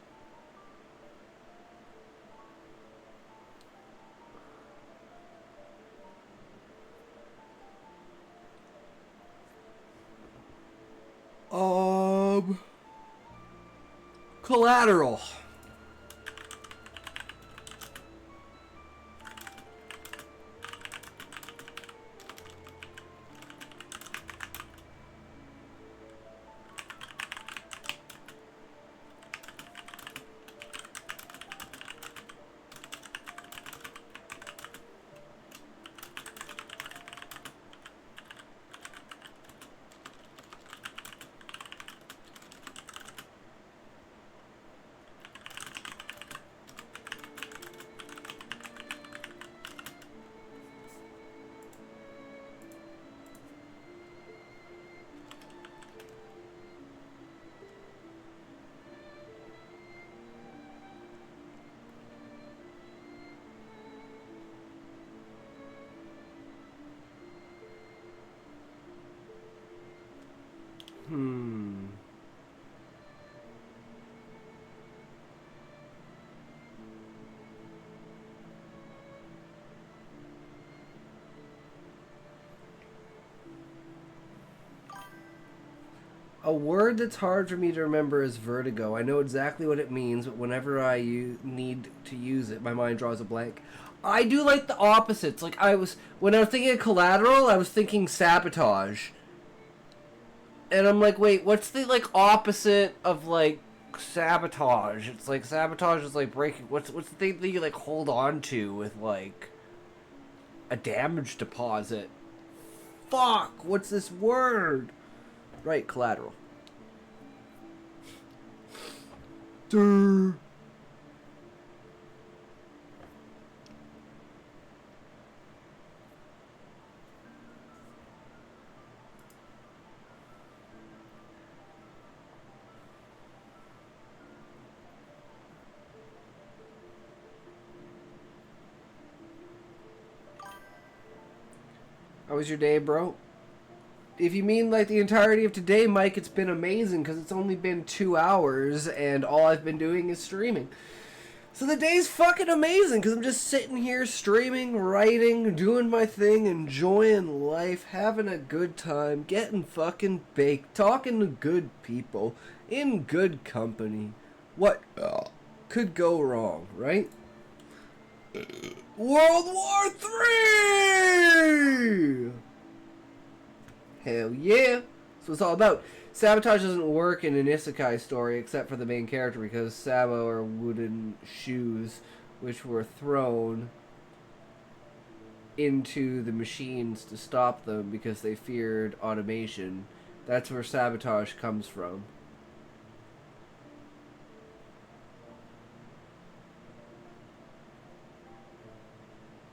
Collateral. Hmm. A word that's hard for me to remember is vertigo. I know exactly what it means, but whenever I need to use it, my mind draws a blank. I do like the opposites. Like when I was thinking of collateral, I was thinking sabotage. And I'm like, wait, what's the like opposite of like sabotage? It's like sabotage is like breaking. What's the thing that you like hold on to with like a damage deposit? Fuck! What's this word? Right, collateral. Durr. was your day, bro? If you mean like the entirety of today, Mike, it's been amazing because it's only been 2 hours and all I've been doing is streaming. So the day's fucking amazing because I'm just sitting here streaming, writing, doing my thing, enjoying life, having a good time, getting fucking baked, talking to good people, in good company. What could go wrong, right? World War III! Hell yeah! That's what it's all about. Sabotage doesn't work in an isekai story except for the main character because Sabo are wooden shoes which were thrown into the machines to stop them because they feared automation. That's where sabotage comes from.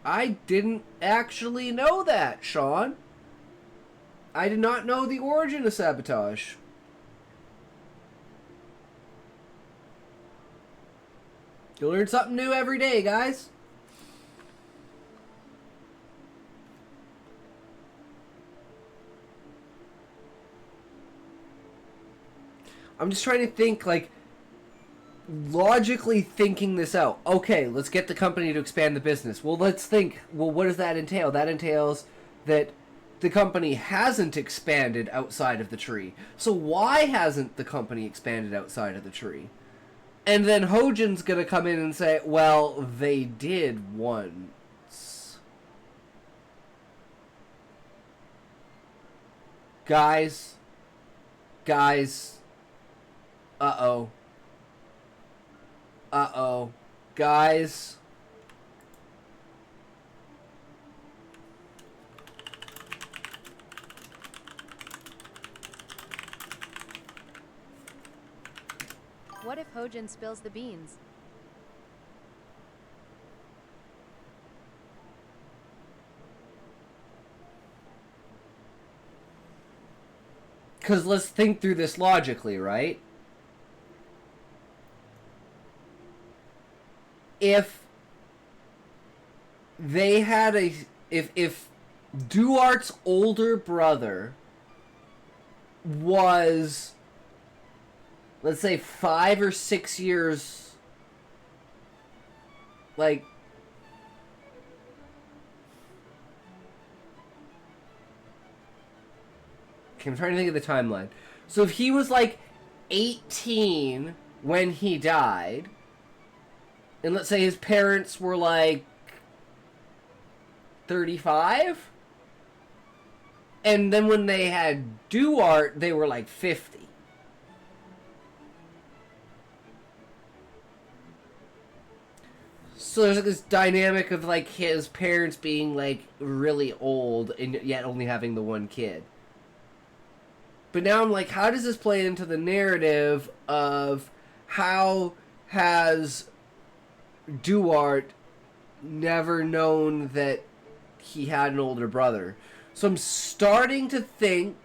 I didn't actually know that, Sean. I did not know the origin of sabotage. You learn something new every day, guys. I'm just trying to think, like, logically thinking this out. Okay, let's get the company to expand the business. Well, let's think, well, what does that entail? That entails that the company hasn't expanded outside of the tree. So why hasn't the company expanded outside of the tree? And then Hojin's gonna come in and say, well, they did once. Guys. Uh-oh. Guys.
What if Hojin spills the beans?
Because let's think through this logically, right? If they had a... If Duart's older brother was, let's say, 5 or 6 years, like, okay, I'm trying to think of the timeline. So if he was like 18 when he died, and let's say his parents were like 35, and then when they had Duart, they were like 50. So there's like this dynamic of like his parents being like really old and yet only having the one kid. But now I'm like, how does this play into the narrative of how has Duart never known that he had an older brother? So I'm starting to think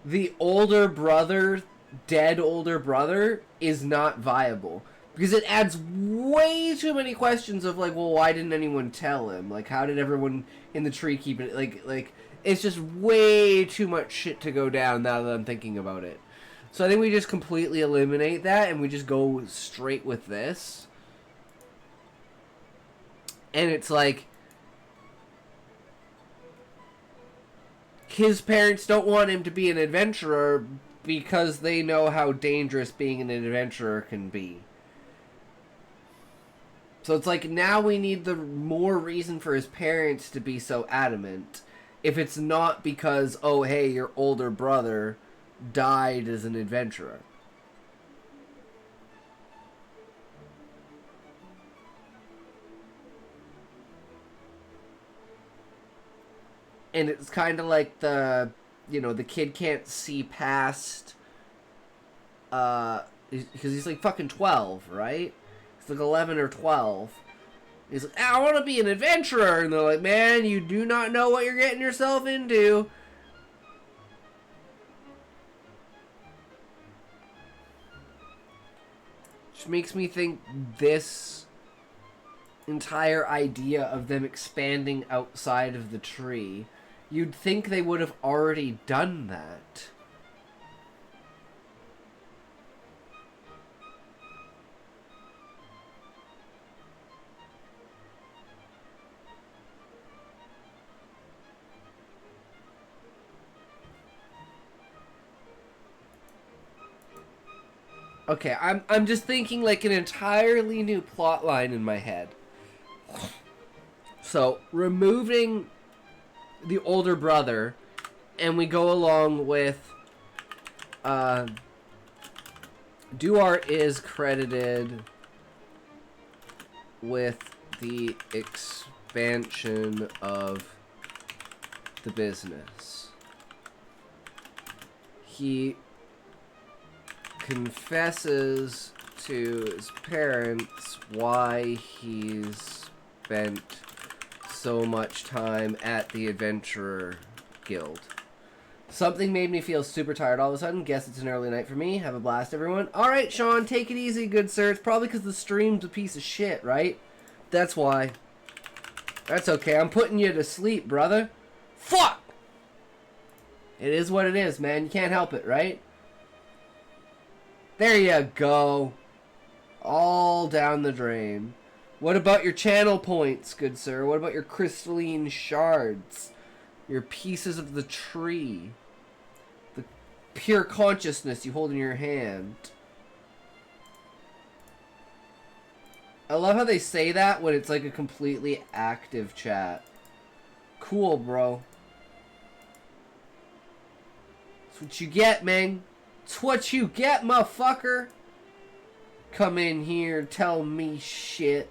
the older brother, dead older brother, is not viable. Because it adds way too many questions of like, well, why didn't anyone tell him? Like, how did everyone in the tree keep it? Like, it's just way too much shit to go down now that I'm thinking about it. So I think we just completely eliminate that and we just go straight with this. And it's like, his parents don't want him to be an adventurer because they know how dangerous being an adventurer can be. So it's like, now we need the more reason for his parents to be so adamant. If it's not because, oh, hey, your older brother died as an adventurer. And it's kind of like the kid can't see past, because he's like fucking 12, right? He's like 11 or 12. He's like, I want to be an adventurer. And they're like, man, you do not know what you're getting yourself into. Which makes me think this entire idea of them expanding outside of the tree You'd think they would have already done that. Okay, I'm just thinking like an entirely new plot line in my head. So, removing the older brother, and we go along with Duarte is credited with the expansion of the business. He confesses to his parents why he's spent so much time at the Adventurer Guild. Something made me feel super tired all of a sudden. Guess it's an early night for me. Have a blast, everyone. Alright, Sean, take it easy, good sir. It's probably because the stream's a piece of shit, right? That's why. That's okay. I'm putting you to sleep, brother. Fuck! It is what it is, man. You can't help it, right? There you go. All down the drain. What about your channel points, good sir? What about your crystalline shards? Your pieces of the tree? The pure consciousness you hold in your hand? I love how they say that when it's like a completely active chat. Cool, bro. That's what you get, man. It's what you get, motherfucker. Come in here, tell me shit.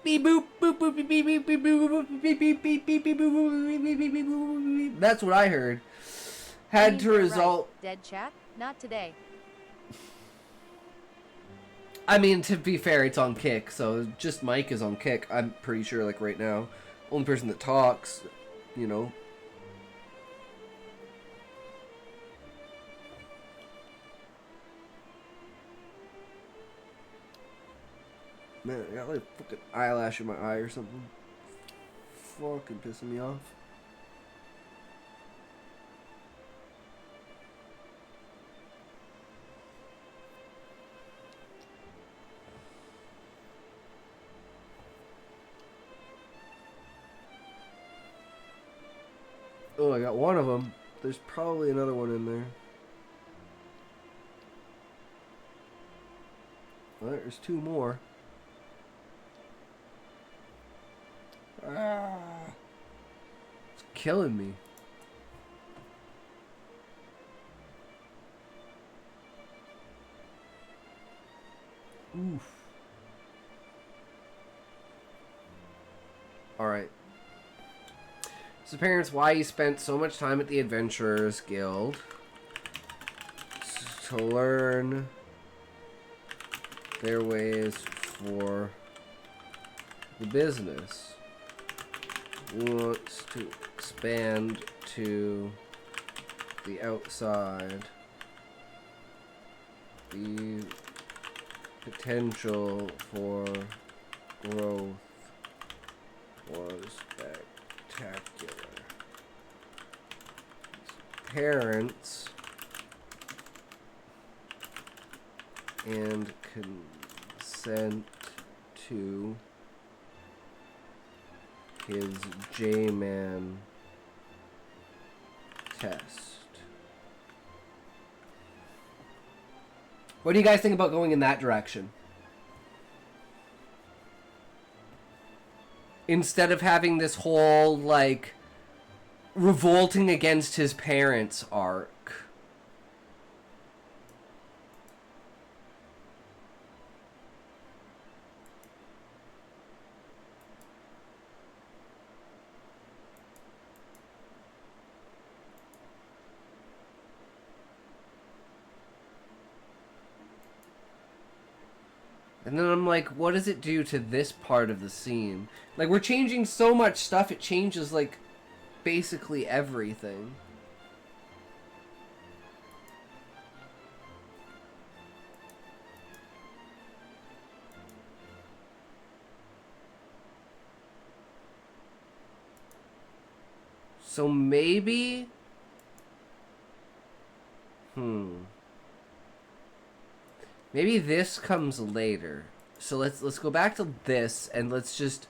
Beep boop boop boop beep beep beep beep boop beep beep beep beep beep boop beep beep beep boop. That's what I heard. Had to result.
Dead chat? Not today.
I mean, to be fair, it's on Kick, so just Mike is on Kick. I'm pretty sure, like right now, only person that talks, you know. Man, I got like a fucking eyelash in my eye or something. Fucking pissing me off. Oh, I got one of them. There's probably another one in there. Well, there's two more. Ah, it's killing me. Oof. Alright. So parents, why you spent so much time at the Adventurers Guild. To learn their ways for the business. Wants to expand to the outside. The potential for growth was spectacular. Parents and consent to his J-Man test. What do you guys think about going in that direction? Instead of having this whole, like, revolting against his parents arc. And then I'm like, what does it do to this part of the scene? Like, we're changing so much stuff, it changes, like, basically everything. So maybe... Maybe this comes later. So let's go back to this, and let's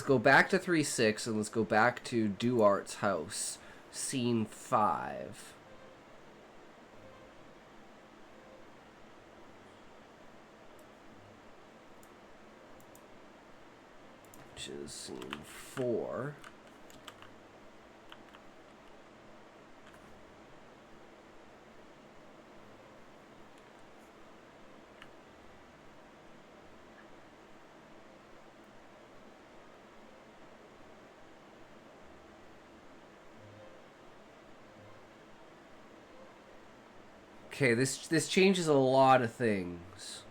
go back to 3-6, and let's go back to Duart's house, scene 5. Which is scene 4. Okay, this changes a lot of things.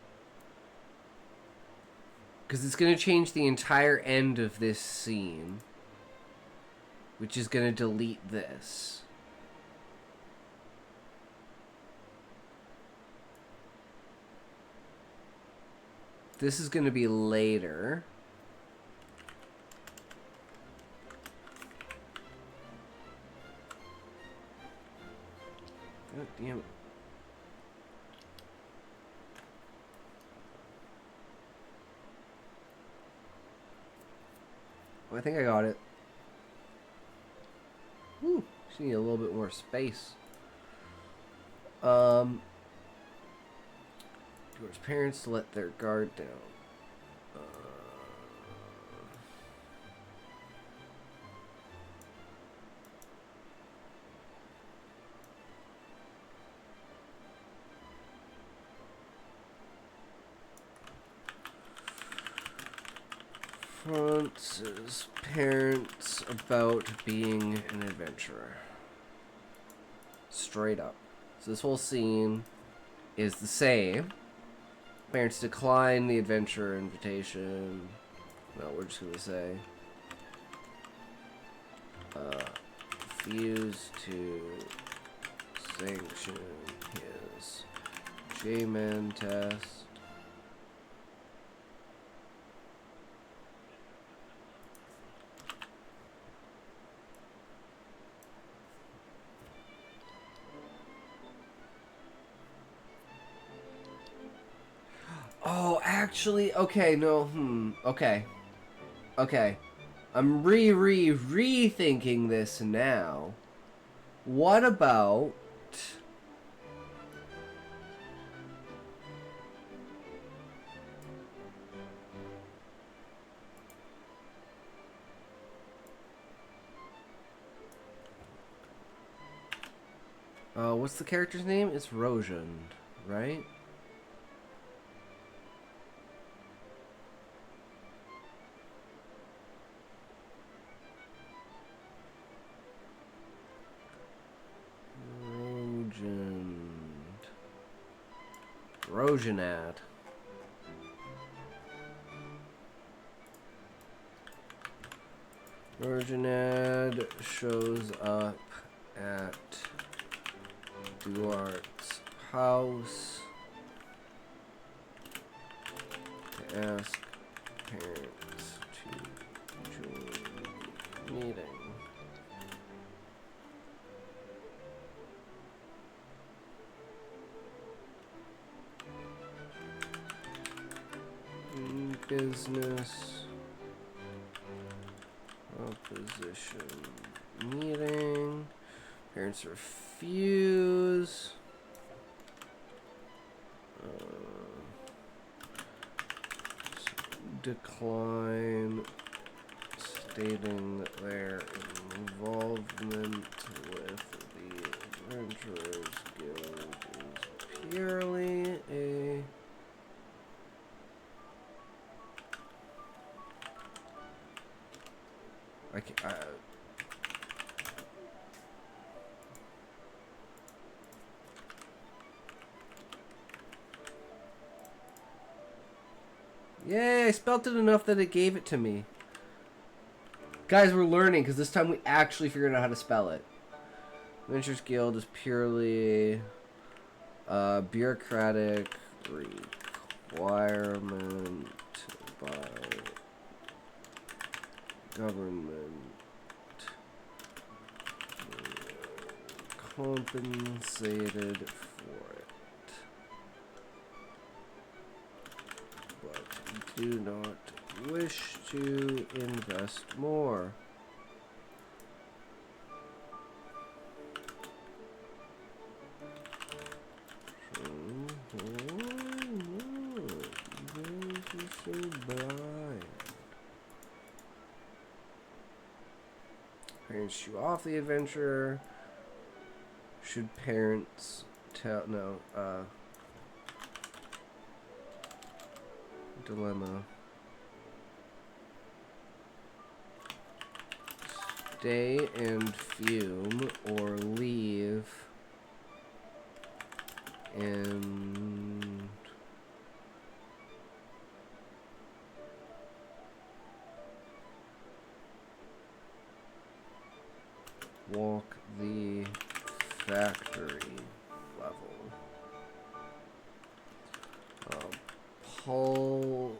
Because it's going to change the entire end of this scene. Which is going to delete this. This is going to be later. God damn it. I think I got it. Whew, just need a little bit more space. George's parents let their guard down. France's parents about being an adventurer. Straight up. So this whole scene is the same. Parents decline the adventure invitation. No, we're just gonna say refuse to sanction his J-Man test. Oh, actually, okay, no, okay. Okay. I'm rethinking this now. What about... what's the character's name? It's Rosian, right? Rojanad. Rojanad shows up at Duart's house to ask parents to join the meeting. Business opposition meeting. Parents refuse. Decline, stating their involvement with the Adventurers Guild is purely a Yay, I spelt it enough that it gave it to me. Guys, we're learning, because this time we actually figured out how to spell it. Adventurers Guild is purely bureaucratic requirement by government compensated for it, but do not wish to invest more. Parents shoo off the adventurer. Should parents tell? No. Dilemma. Stay and fume or leave and walk the factory level. Pull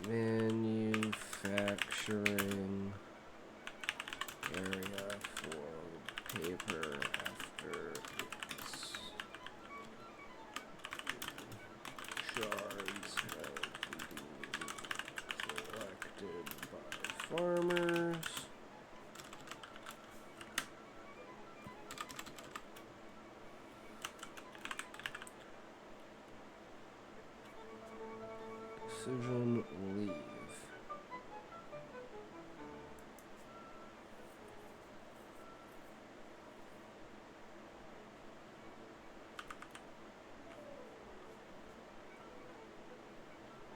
manufacturing area for paper after its shards have been collected by farmers. Decision leave.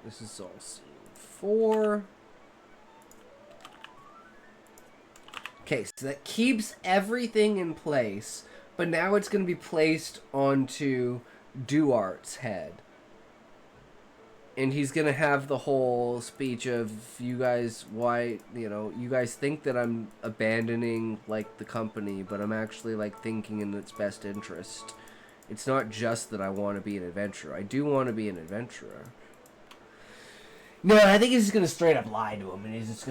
This is all scene 4. Okay, so that keeps everything in place, but now it's going to be placed onto Duart's head. And he's going to have the whole speech of, you guys, why, you know, you guys think that I'm abandoning, like, the company, but I'm actually, like, thinking in its best interest. It's not just that I want to be an adventurer. I do want to be an adventurer. No, I think he's just gonna straight up lie to him, and he's just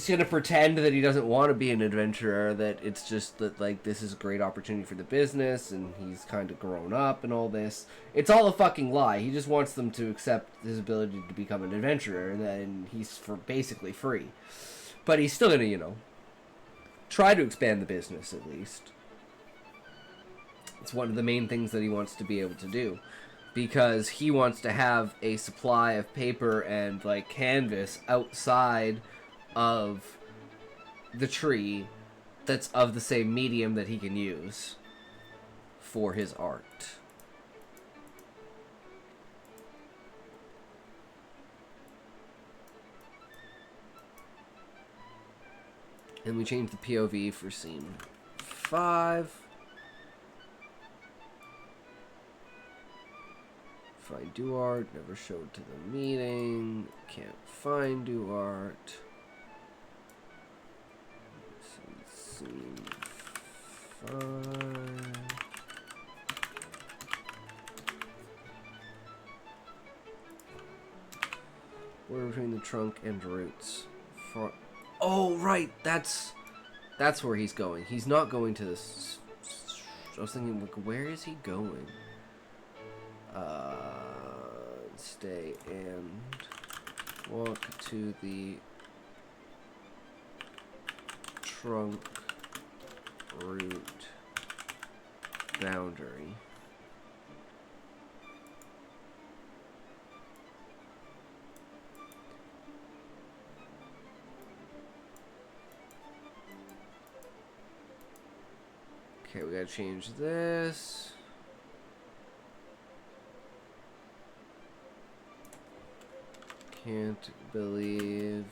gonna pretend that he doesn't want to be an adventurer. That it's just that, like, this is a great opportunity for the business, and he's kind of grown up and all this. It's all a fucking lie. He just wants them to accept his ability to become an adventurer, and then he's basically free. But he's still gonna, you know, try to expand the business at least. It's one of the main things that he wants to be able to do. Because he wants to have a supply of paper and, like, canvas outside of the tree that's of the same medium that he can use for his art. And we change the POV for scene 5. Find Duart, never showed to the meeting. Can't find Duart. Scene 5. Border between the trunk and roots. Oh, right, that's where he's going. He's not going to this. I was thinking, like, where is he going? Stay and walk to the trunk root boundary. Okay, we gotta change this. Can't believe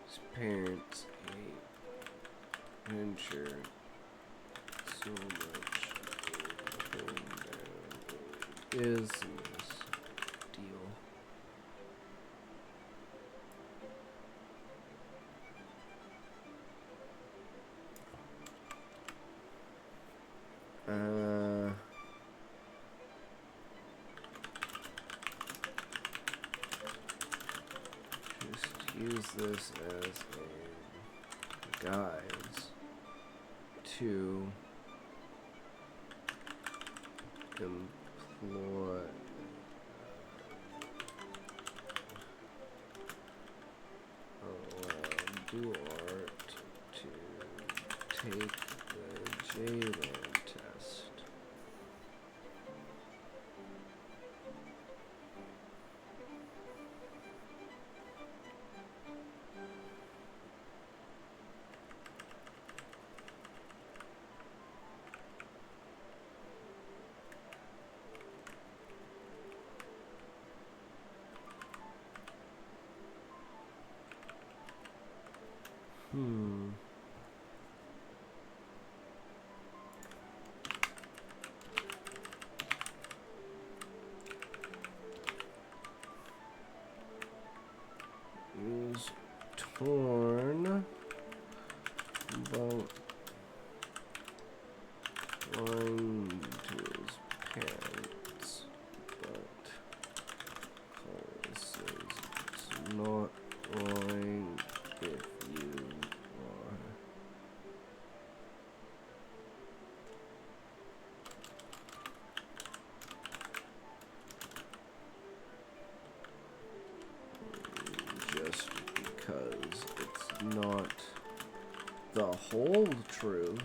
his parents hate adventure so much. Business deal. Use this as a guides to employ Duart to take the J-Land test. Is torn about lying to his parents, but Cole says it's not lying if you are. Just because it's not the whole truth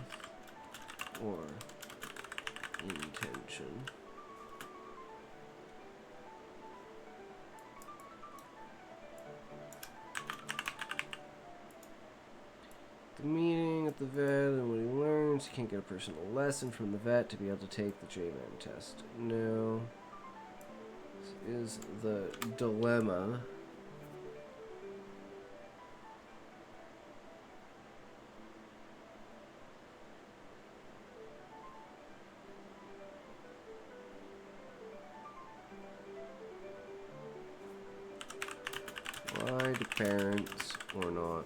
or intention. The meeting at the vet and what he learns, he can't get a personal lesson from the vet to be able to take the J-Man test. No. This is the dilemma. Lie to parents or not?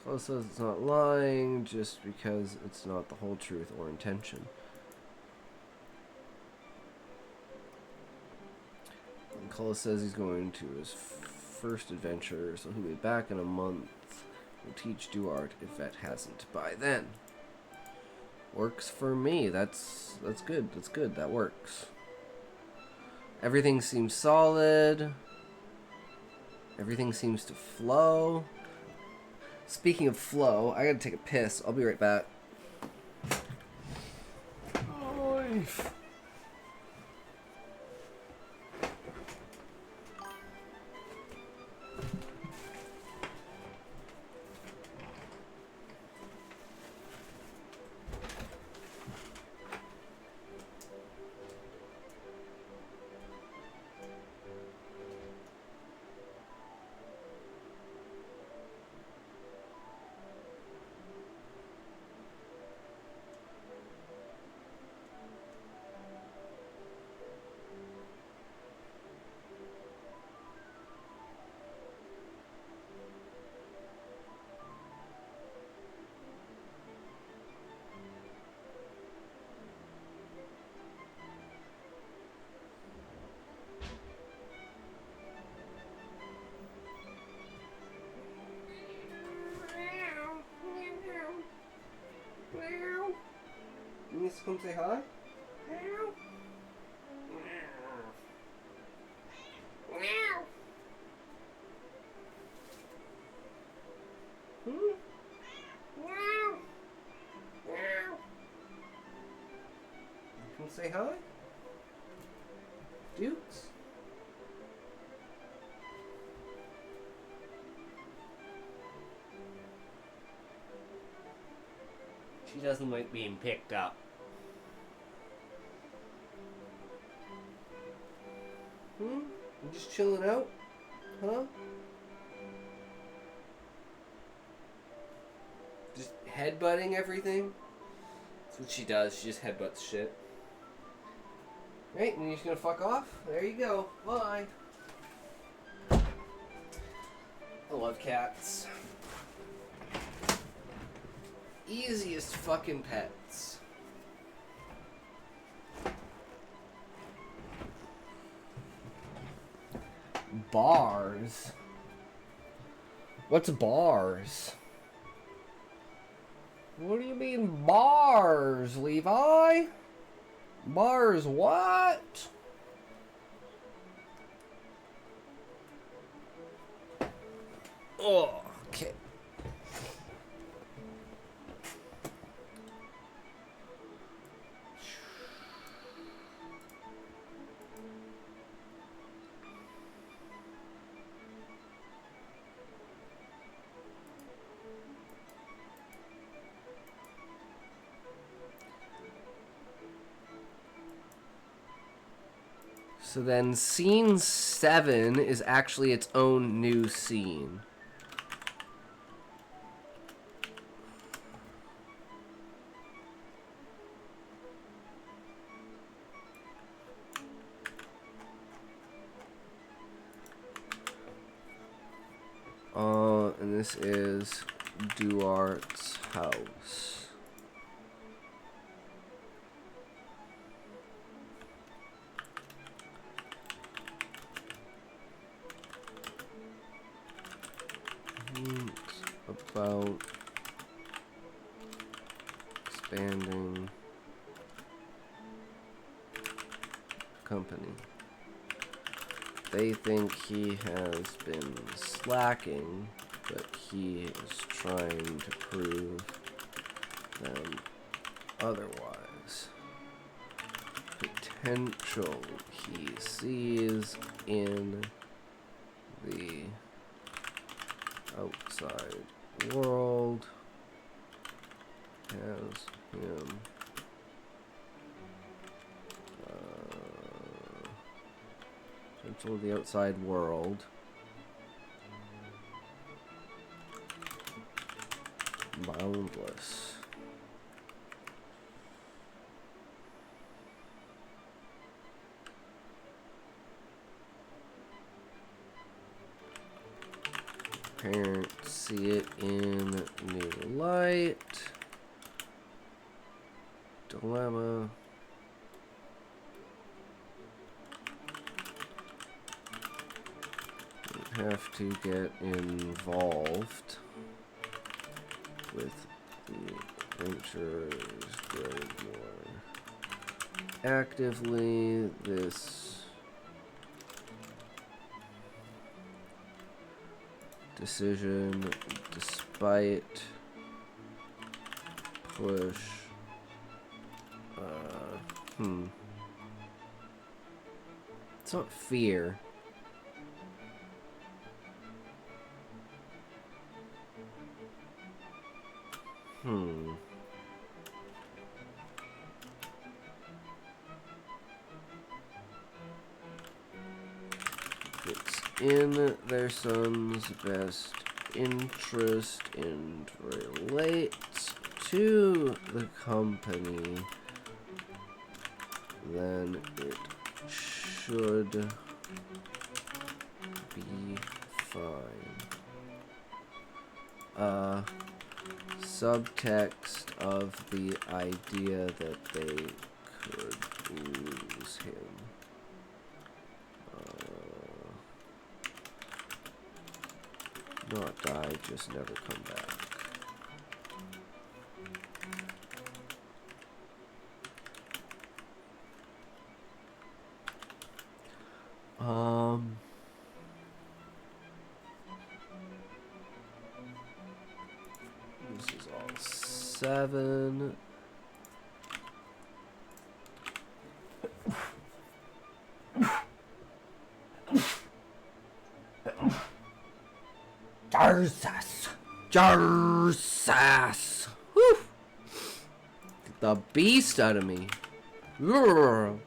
Close says it's not lying just because it's not the whole truth or intention. And Cole says he's going to his first adventure, so he'll be back in a month. He'll teach Duart if that hasn't by then. Works for me. That's good. That's good. That works. Everything seems solid. Everything seems to flow. Speaking of flow, I gotta take a piss. I'll be right back. You need to come say hi? Come say hi? Dukes? She doesn't like being picked up. You just chilling out? Huh? Just headbutting everything? That's what she does. She just headbutts shit. Right, and you're just gonna fuck off? There you go. Bye. I love cats. Easiest fucking pets. Bars? What's bars? What do you mean bars, Levi? Bars what? Oh, okay. So then scene 7 is actually its own new scene. And this is Duart's house. It's about expanding company. They think he has been slacking, but he is trying to prove them otherwise. Potential he sees in the outside world has him potential of the outside world boundless. Parents see it in new light. Dilemma. Have to get involved with the adventurers good more actively. This decision, despite push, it's not fear. It's in their son's best interest and relates to the company, then it should be fine. Subtext of the idea that they could lose him. Not die, just never come back. This is all 7. Jarsas! Whew! Get the beast out of me. Urgh.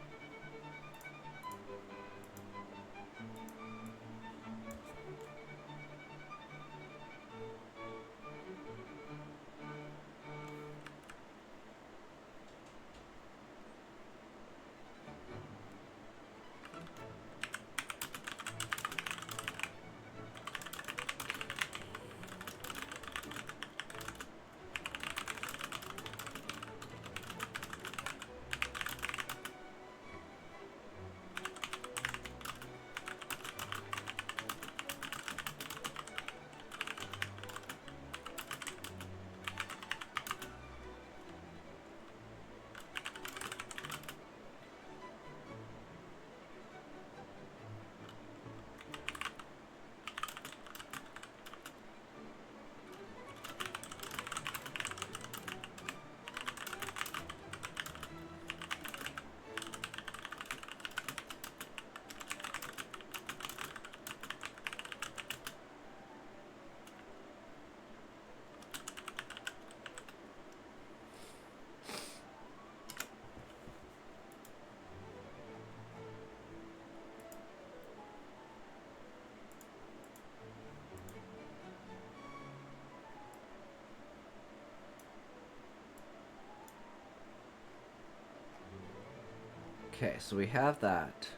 Okay, so we have that.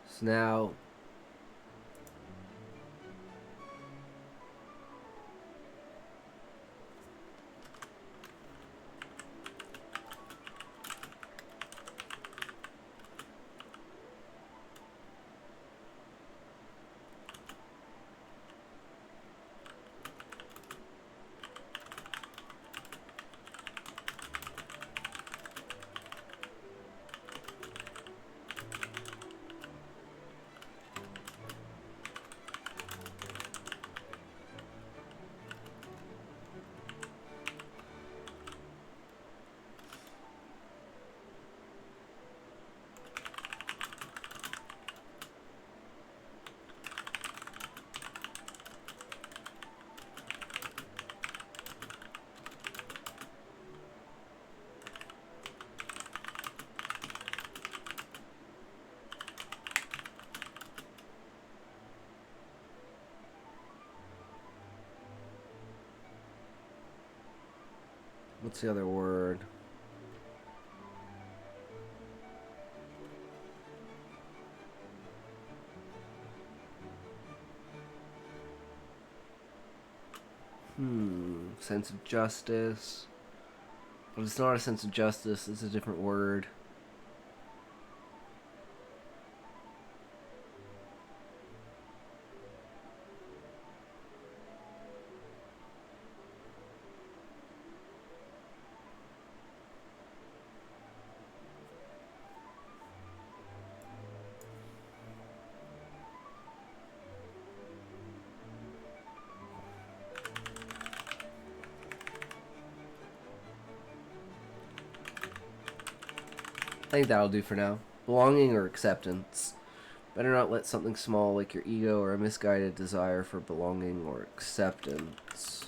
So now... What's the other word? Sense of justice. But it's not a sense of justice, it's a different word. I think that'll do for now. Belonging or acceptance. Better not let something small like your ego or a misguided desire for belonging or acceptance.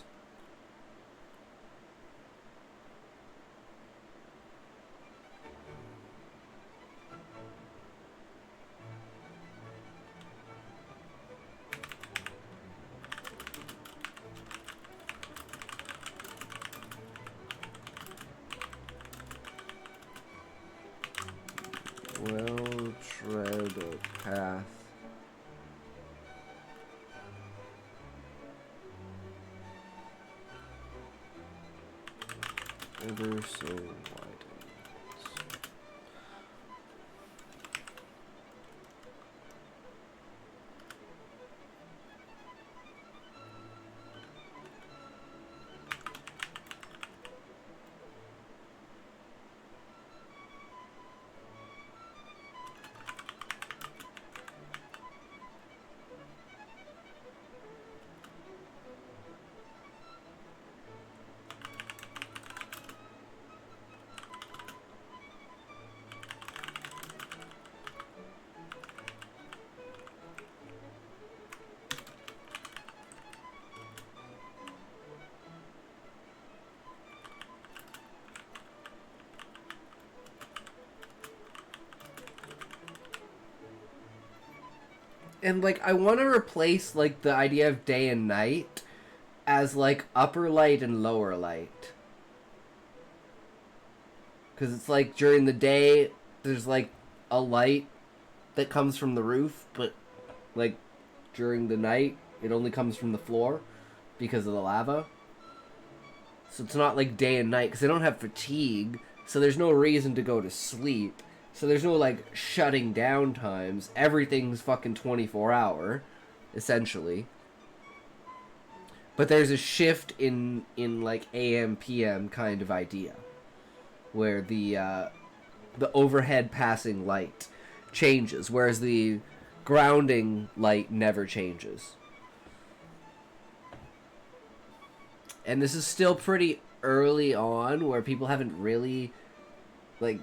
Well tread a path. Ever so wide. And, like, I want to replace, like, the idea of day and night as, like, upper light and lower light. Because it's, like, during the day, there's, like, a light that comes from the roof, but, like, during the night, it only comes from the floor because of the lava. So it's not, like, day and night, because they don't have fatigue, so there's no reason to go to sleep. So there's no, like, shutting down times. Everything's fucking 24-hour, essentially. But there's a shift in like, AM, PM kind of idea. Where the overhead passing light changes, whereas the grounding light never changes. And this is still pretty early on, where people haven't really, like...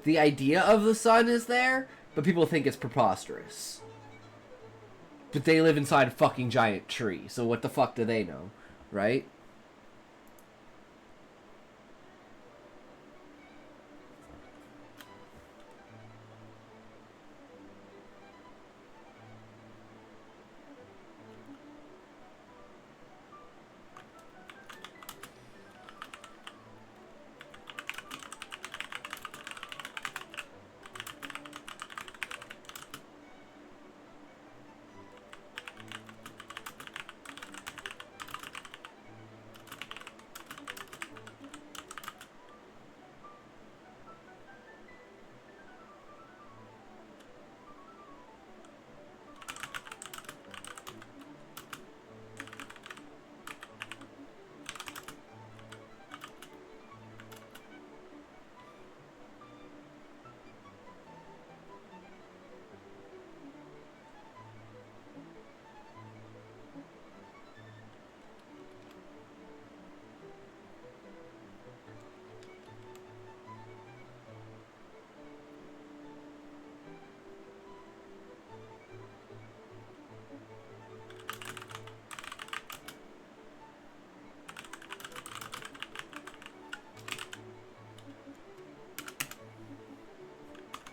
The idea of the sun is there, but people think it's preposterous. But they live inside a fucking giant tree, so what the fuck do they know, right?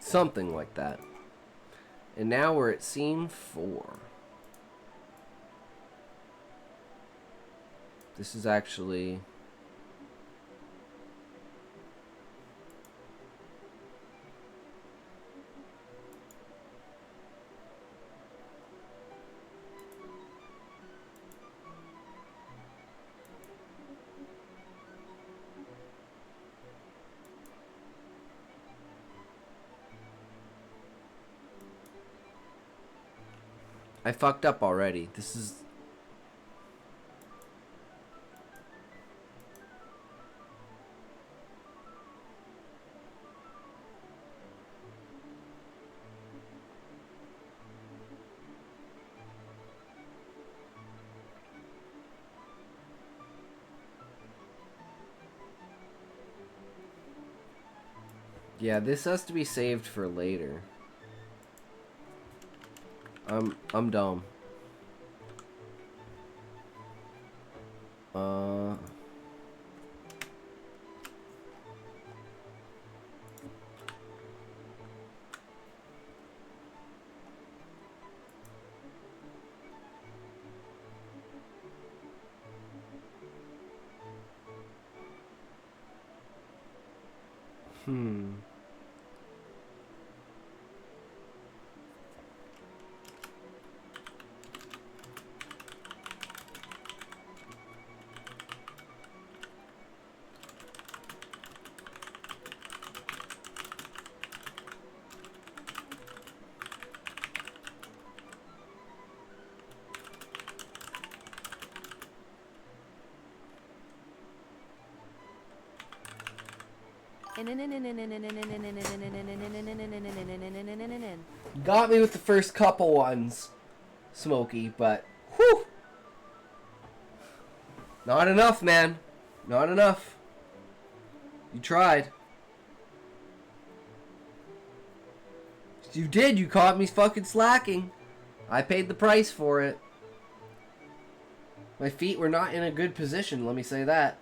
Something like that. And now we're at scene 4. This is actually... I fucked up already. This is... Yeah, this has to be saved for later. I'm dumb. Hmm. Got me with the first couple ones, Smokey, but whew! Not enough, man. Not enough. You tried. You did. You caught me fucking slacking. I paid the price for it. My feet were not in a good position, let me say that.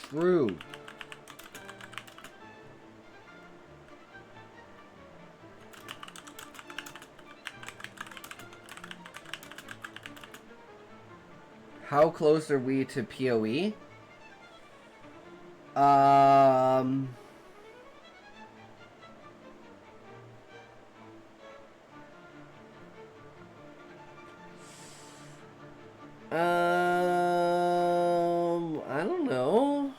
True. How close are we to PoE? I don't know.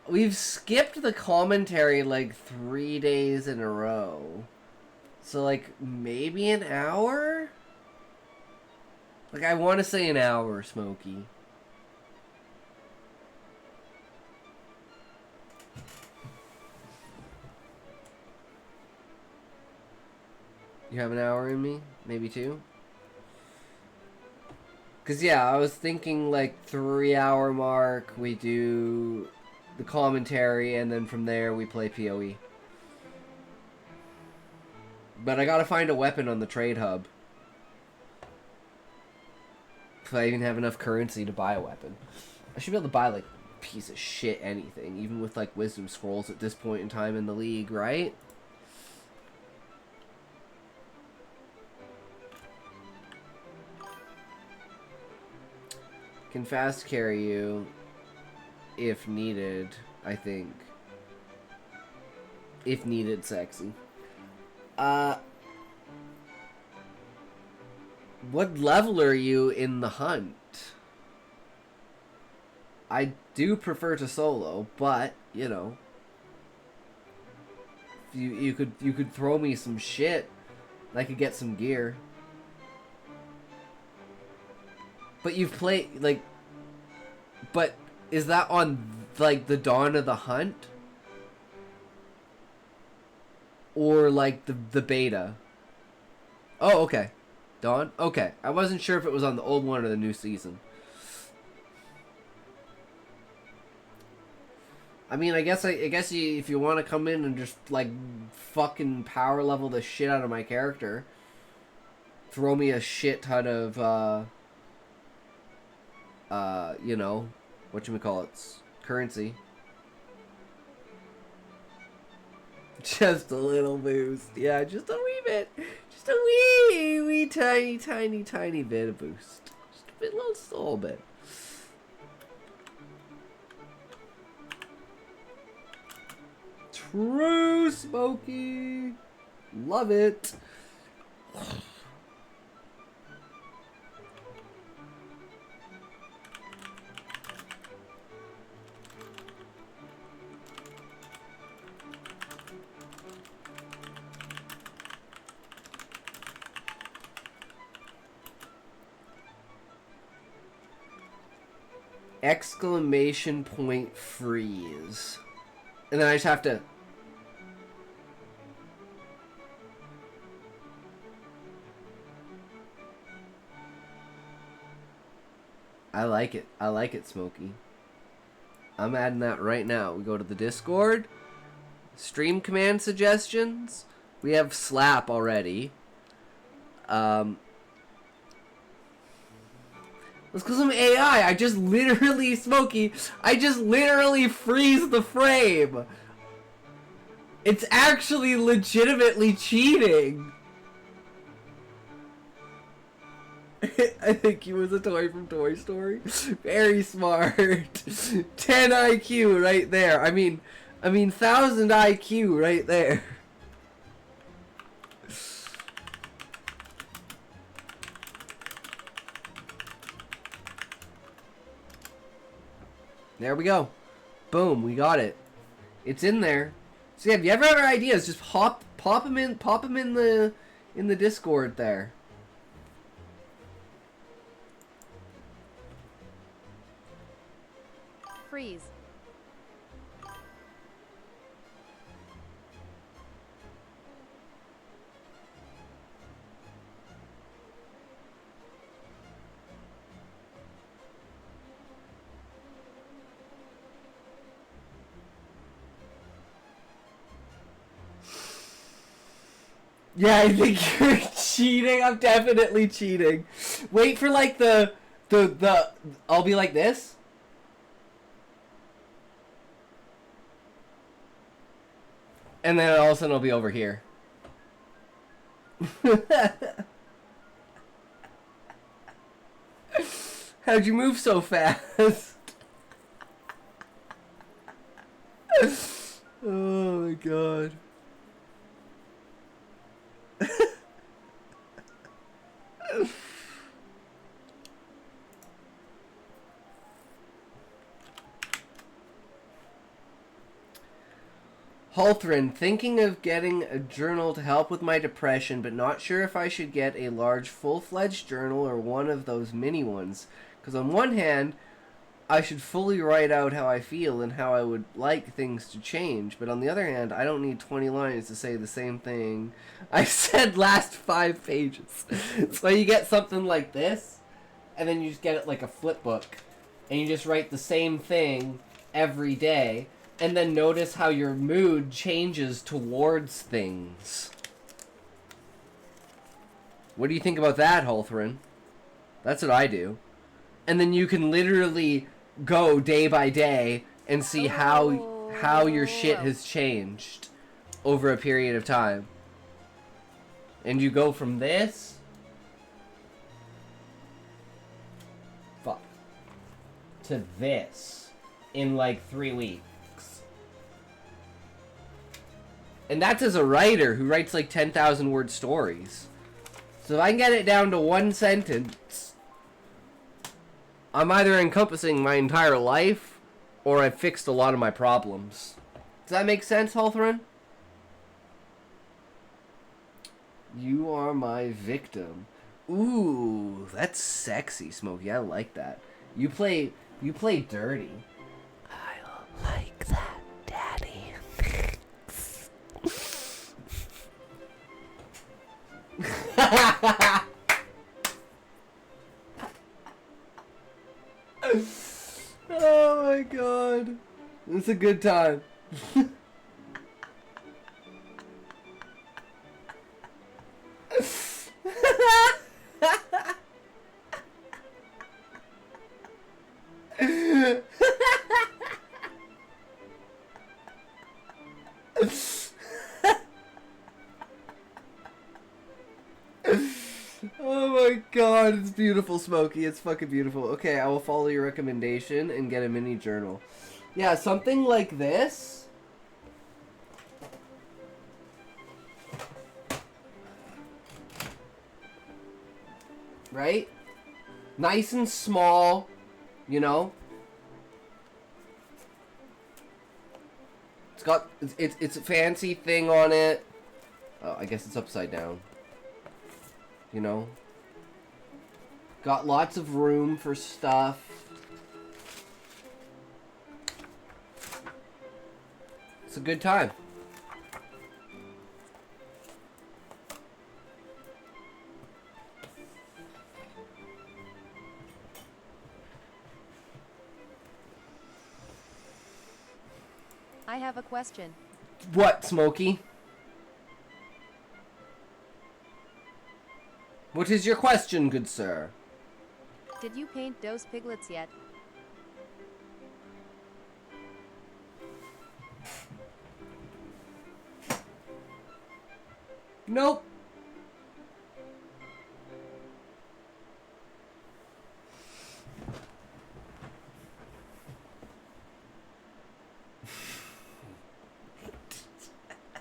We've skipped the commentary like 3 days in a row. So like maybe an hour? Like I want to say an hour, Smokey. You have an hour in me? Maybe 2? Because, yeah, I was thinking, like, 3-hour mark, we do the commentary, and then from there we play PoE. But I gotta find a weapon on the trade hub. If I even have enough currency to buy a weapon. I should be able to buy, like, a piece of shit anything, even with, like, wisdom scrolls at this point in time in the league, right? Can fast carry you if needed, I think. If needed, sexy. What level are you in the hunt? I do prefer to solo, but, you know. You could throw me some shit. And I could get some gear. But you've played, like... But is that on, like, the dawn of the hunt? Or, like, the beta? Oh, okay. Dawn? Okay. I wasn't sure if it was on the old one or the new season. I mean, I guess if you want to come in and just like fucking power level the shit out of my character, throw me a shit ton of you know, whatchamacallits, currency. Just a little boost. Yeah, just a wee bit. Just a wee tiny bit of boost. Just a bit, just a little bit. True, Smokey. Love it. Exclamation point freeze. And then I just have to... I like it. I like it, Smokey. I'm adding that right now. We go to the Discord. Stream command suggestions. We have slap already. Let's go some AI. I just literally, Smokey, I just literally freeze the frame. It's actually legitimately cheating. I think he was a toy from Toy Story. Very smart. 10 IQ right there. I mean 1000 IQ right there. There we go. Boom, we got it. It's in there. So yeah, if you ever have ideas, just pop them in the Discord there.
Freeze.
Yeah, I think you're cheating. I'm definitely cheating. Wait for like the I'll be like this. And then all of a sudden I'll be over here. How'd you move so fast? Oh my god. Halthrin, thinking of getting a journal to help with my depression, but not sure if I should get a large full-fledged journal or one of those mini ones. Because on one hand, I should fully write out how I feel and how I would like things to change, but on the other hand, I don't need 20 lines to say the same thing I said last 5 pages. So you get something like this, and then you just get it like a flip book, and you just write the same thing every day, and then notice how your mood changes towards things. What do you think about that, Halthrin? That's what I do. And then you can literally go day by day and see how your shit has changed over a period of time. And you go from this to this in like 3 weeks. And that's as a writer who writes like 10,000 word stories. So if I can get it down to 1 sentence, I'm either encompassing my entire life, or I've fixed a lot of my problems. Does that make sense, Halthrin? You are my victim. Ooh, that's sexy, Smokey. I like that. You play dirty. I like that, Daddy. Oh my god. It's a good time. Oh my god, it's beautiful, Smokey. It's fucking beautiful. Okay, I will follow your recommendation and get a mini journal. Yeah, something like this. Right? Nice and small, you know? It's got it's a fancy thing on it. Oh, I guess it's upside down. You know? Got lots of room for stuff. It's a good time.
I have a question.
What, Smokey? What is your question, good sir?
Did you paint those piglets yet?
Nope.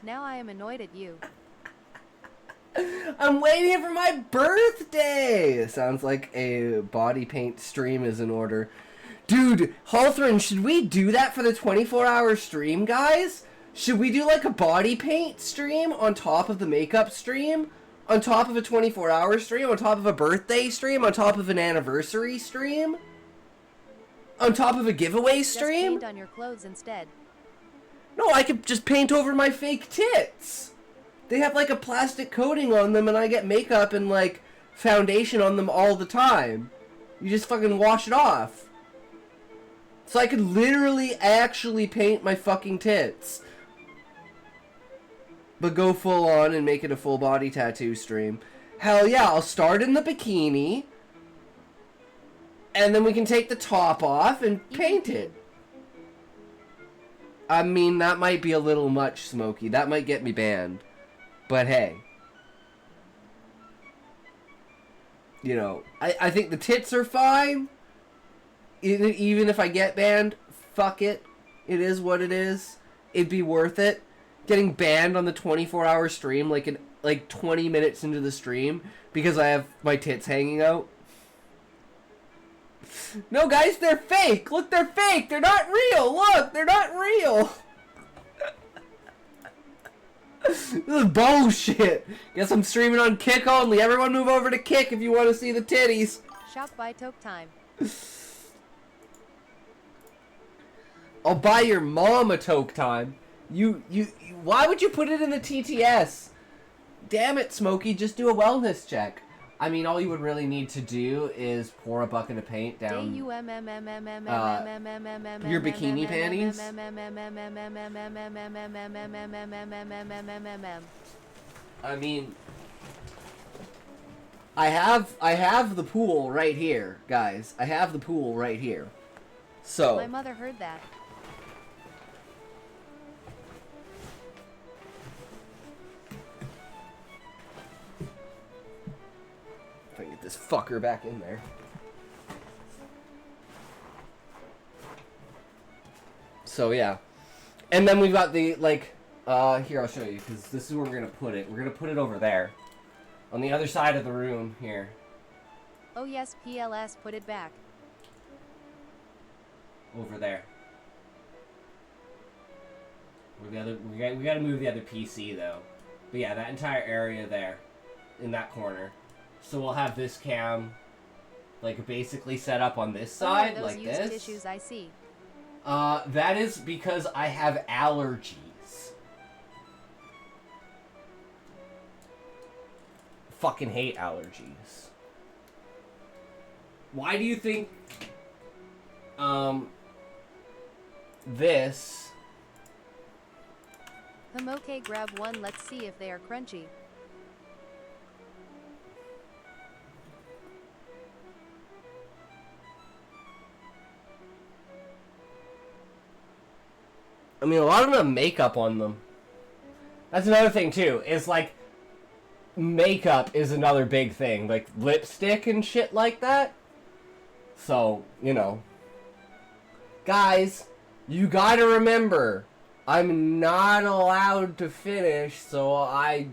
Now I am annoyed at you.
I'm waiting for my birthday! Sounds like a body paint stream is in order. Dude, Hawthorne, should we do that for the 24-hour stream, guys? Should we do like a body paint stream on top of the makeup stream? On top of a 24-hour stream? On top of a birthday stream? On top of an anniversary stream? On top of a giveaway
Just
stream?
paint on your clothes instead.
No, I could just paint over my fake tits. They have like a plastic coating on them and I get makeup and like foundation on them all the time. You just fucking wash it off. So I could literally actually paint my fucking tits. But go full on and make it a full body tattoo stream. Hell yeah, I'll start in the bikini. And then we can take the top off and paint it. I mean, that might be a little much, Smokey. That might get me banned. But hey. You know, I think the tits are fine. Even if I get banned, fuck it. It is what it is. It'd be worth it. Getting banned on the 24-hour stream, like 20 minutes into the stream, because I have my tits hanging out. No, guys, they're fake. Look, they're fake. They're not real. Look, they're not real. This is bullshit. Guess I'm streaming on Kick only. Everyone move over to Kick if you want to see the titties.
Shop by toke time.
I'll buy your mom a toke time. Why would you put it in the TTS? Damn it, Smokey, just do a wellness check. I mean, all you would really need to do is pour a bucket of paint down your bikini panties. I mean, I have the pool right here, guys. I have the pool right here. So
My mother heard that.
if I can get this fucker back in there. So yeah. And then we've got the, like, here, I'll show you, because this is where we're going to put it. We're going to put it over there. On the other side of the room, here.
Oh yes, PLS, put it back.
Over there. We gotta move the other PC, though. But yeah, that entire area there. In that corner. So we'll have this cam, like, basically set up on this side,
those
like
used
this.
tissues I see.
That is because I have allergies. Fucking hate allergies. Why do you think, this.
Okay, grab one. Let's see if they are crunchy.
I mean, a lot of them have makeup on them. That's another thing, too. Is, like, makeup is another big thing. Like, lipstick and shit like that. So, you know. Guys, you gotta remember, I'm not allowed to finish, so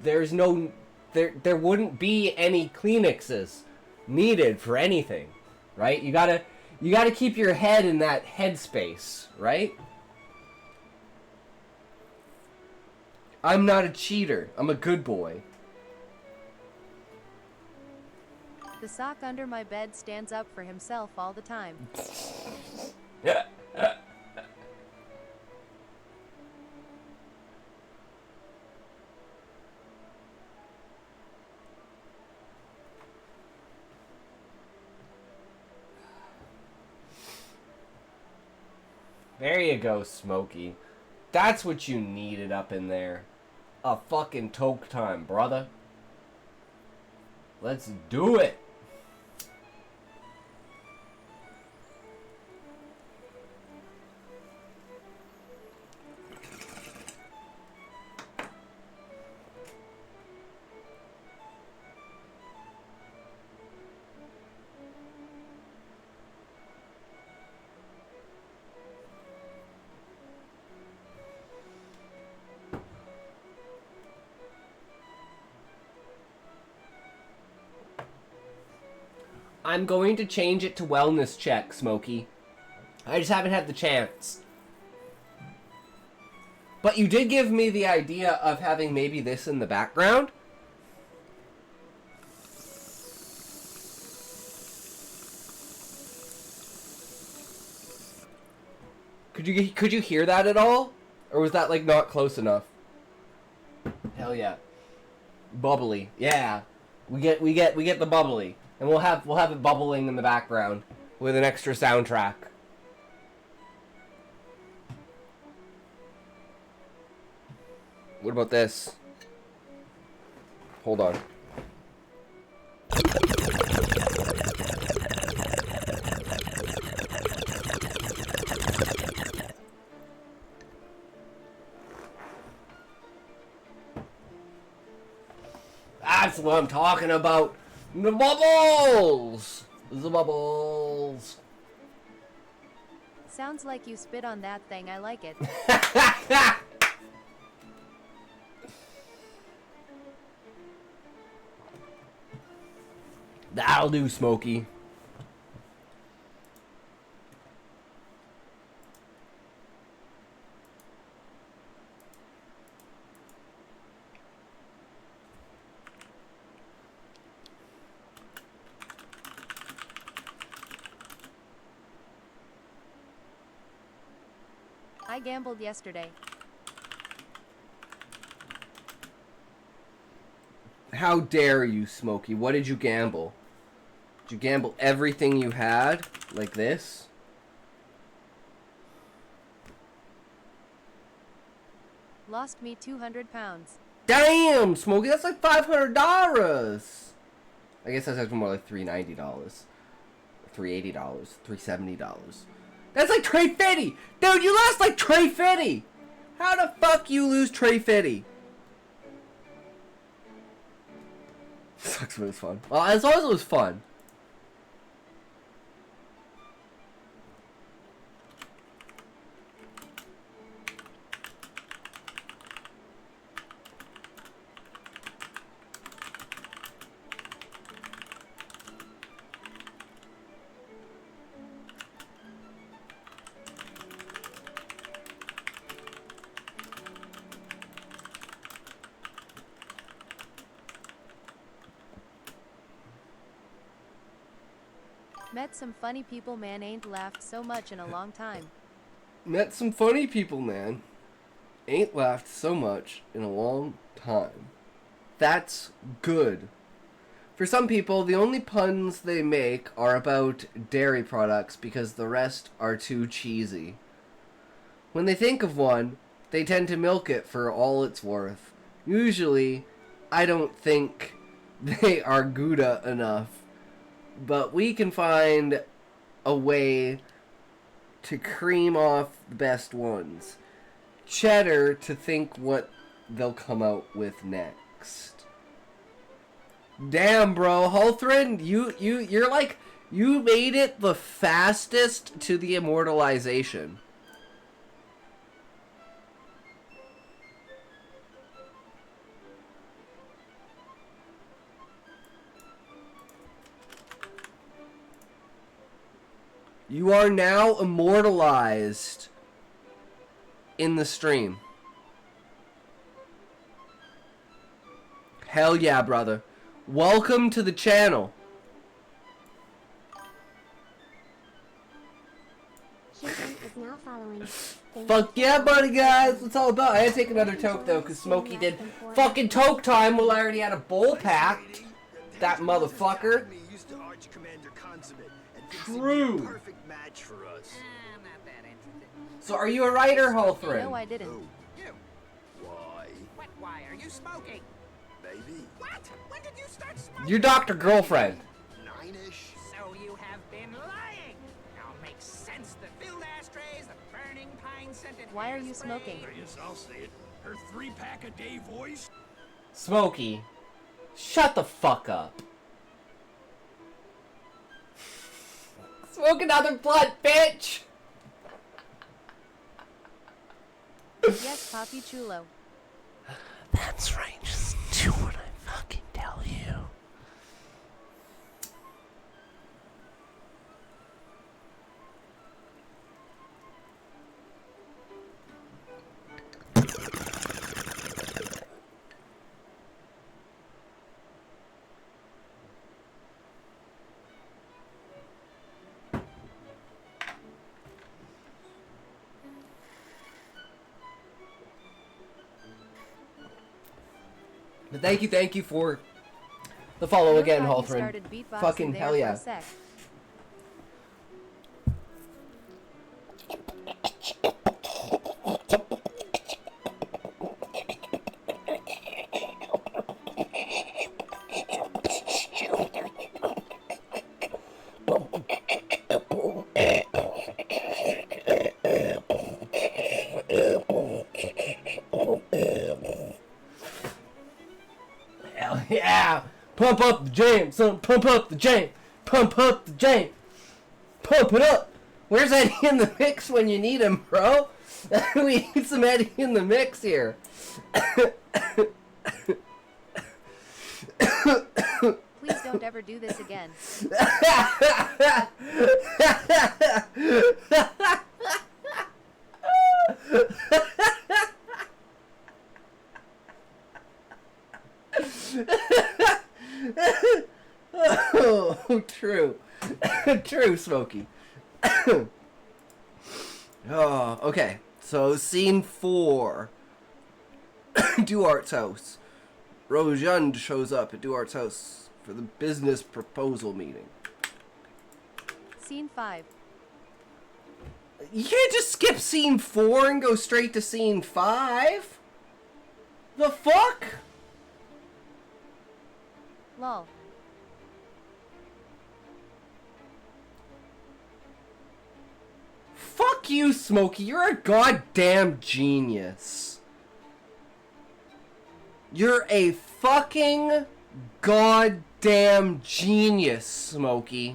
there's no, there wouldn't be any Kleenexes needed for anything, right? You gotta keep your head in that headspace, right? I'm not a cheater. I'm a good boy.
The sock under my bed stands up for himself all the time.
Yeah. There you go, Smokey. That's what you needed up in there. A fucking toke time, brother. Let's do it. I'm going to change it to wellness check, Smokey. I just haven't had the chance. But you did give me the idea of having maybe this in the background. Could you hear that at all? Or was that like not close enough? Hell yeah. Bubbly. Yeah. We get the bubbly. And we'll have it bubbling in the background with an extra soundtrack. What about this? Hold on. That's what I'm talking about. The bubbles! The bubbles.
Sounds like you spit on that thing. I like it.
That'll do, Smokey.
I gambled yesterday.
How dare you, Smokey? What did you gamble? Did you gamble everything you had? Like this?
Lost me 200 pounds.
Damn, Smokey, that's like $500. I guess that's actually more like $390. $380. $370. That's like Trey Fitty! Dude, you lost like Trey Fitty! How the fuck you lose Trey Fitty? Sucks, but it was fun. Well, as long as it was fun.
Met some funny people, man. Ain't laughed so much in a long time.
Met some funny people, man. Ain't laughed so much in a long time. That's good. For some people, the only puns they make are about dairy products because the rest are too cheesy. When they think of one, they tend to milk it for all it's worth. Usually, I don't think they are Gouda enough, but we can find a way to cream off the best ones. Cheddar to think what they'll come out with next. Damn, bro, Hulthrin, you're like, you made it the fastest to the immortalization. You are now immortalized in the stream. Hell yeah, brother. Welcome to the channel. Fuck yeah, buddy, guys. What's all about? I had to take another toke, though, because Smokey did fucking toke time while I already had a bowl packed. That motherfucker. True. So are you a writer, Hulthrin?
No, I didn't.
Why are you smoking? Baby. What? When did you start smoking?
Your doctor girlfriend.
9-ish. So you have been lying. Now makes sense. The filled ashtrays, the burning pine scented.
Why are you smoking?
Yes, I'll say it. Her 3-pack a day voice.
Smokey, shut the fuck up. Smoke another blunt, bitch!
Yes, Papi Chulo.
That's right, just do what I fucking tell you. But thank you for the follow again, Hulthrin. Fucking hell yeah. Hell yeah! Pump up the jam, son. Pump up the jam. Pump up the jam. Pump it up. Where's Eddie in the mix when you need him, bro? We need some Eddie in the mix here.
Please don't ever do this again.
Oh, true. True, Smokey. Oh, okay. So, scene 4. Duart's house. Rojund shows up at Duart's house for the business proposal meeting.
Scene 5.
You can't just skip scene 4 and go straight to scene 5? The fuck?
Lol.
Fuck you, Smokey. You're a goddamn genius. You're a fucking goddamn genius, Smokey.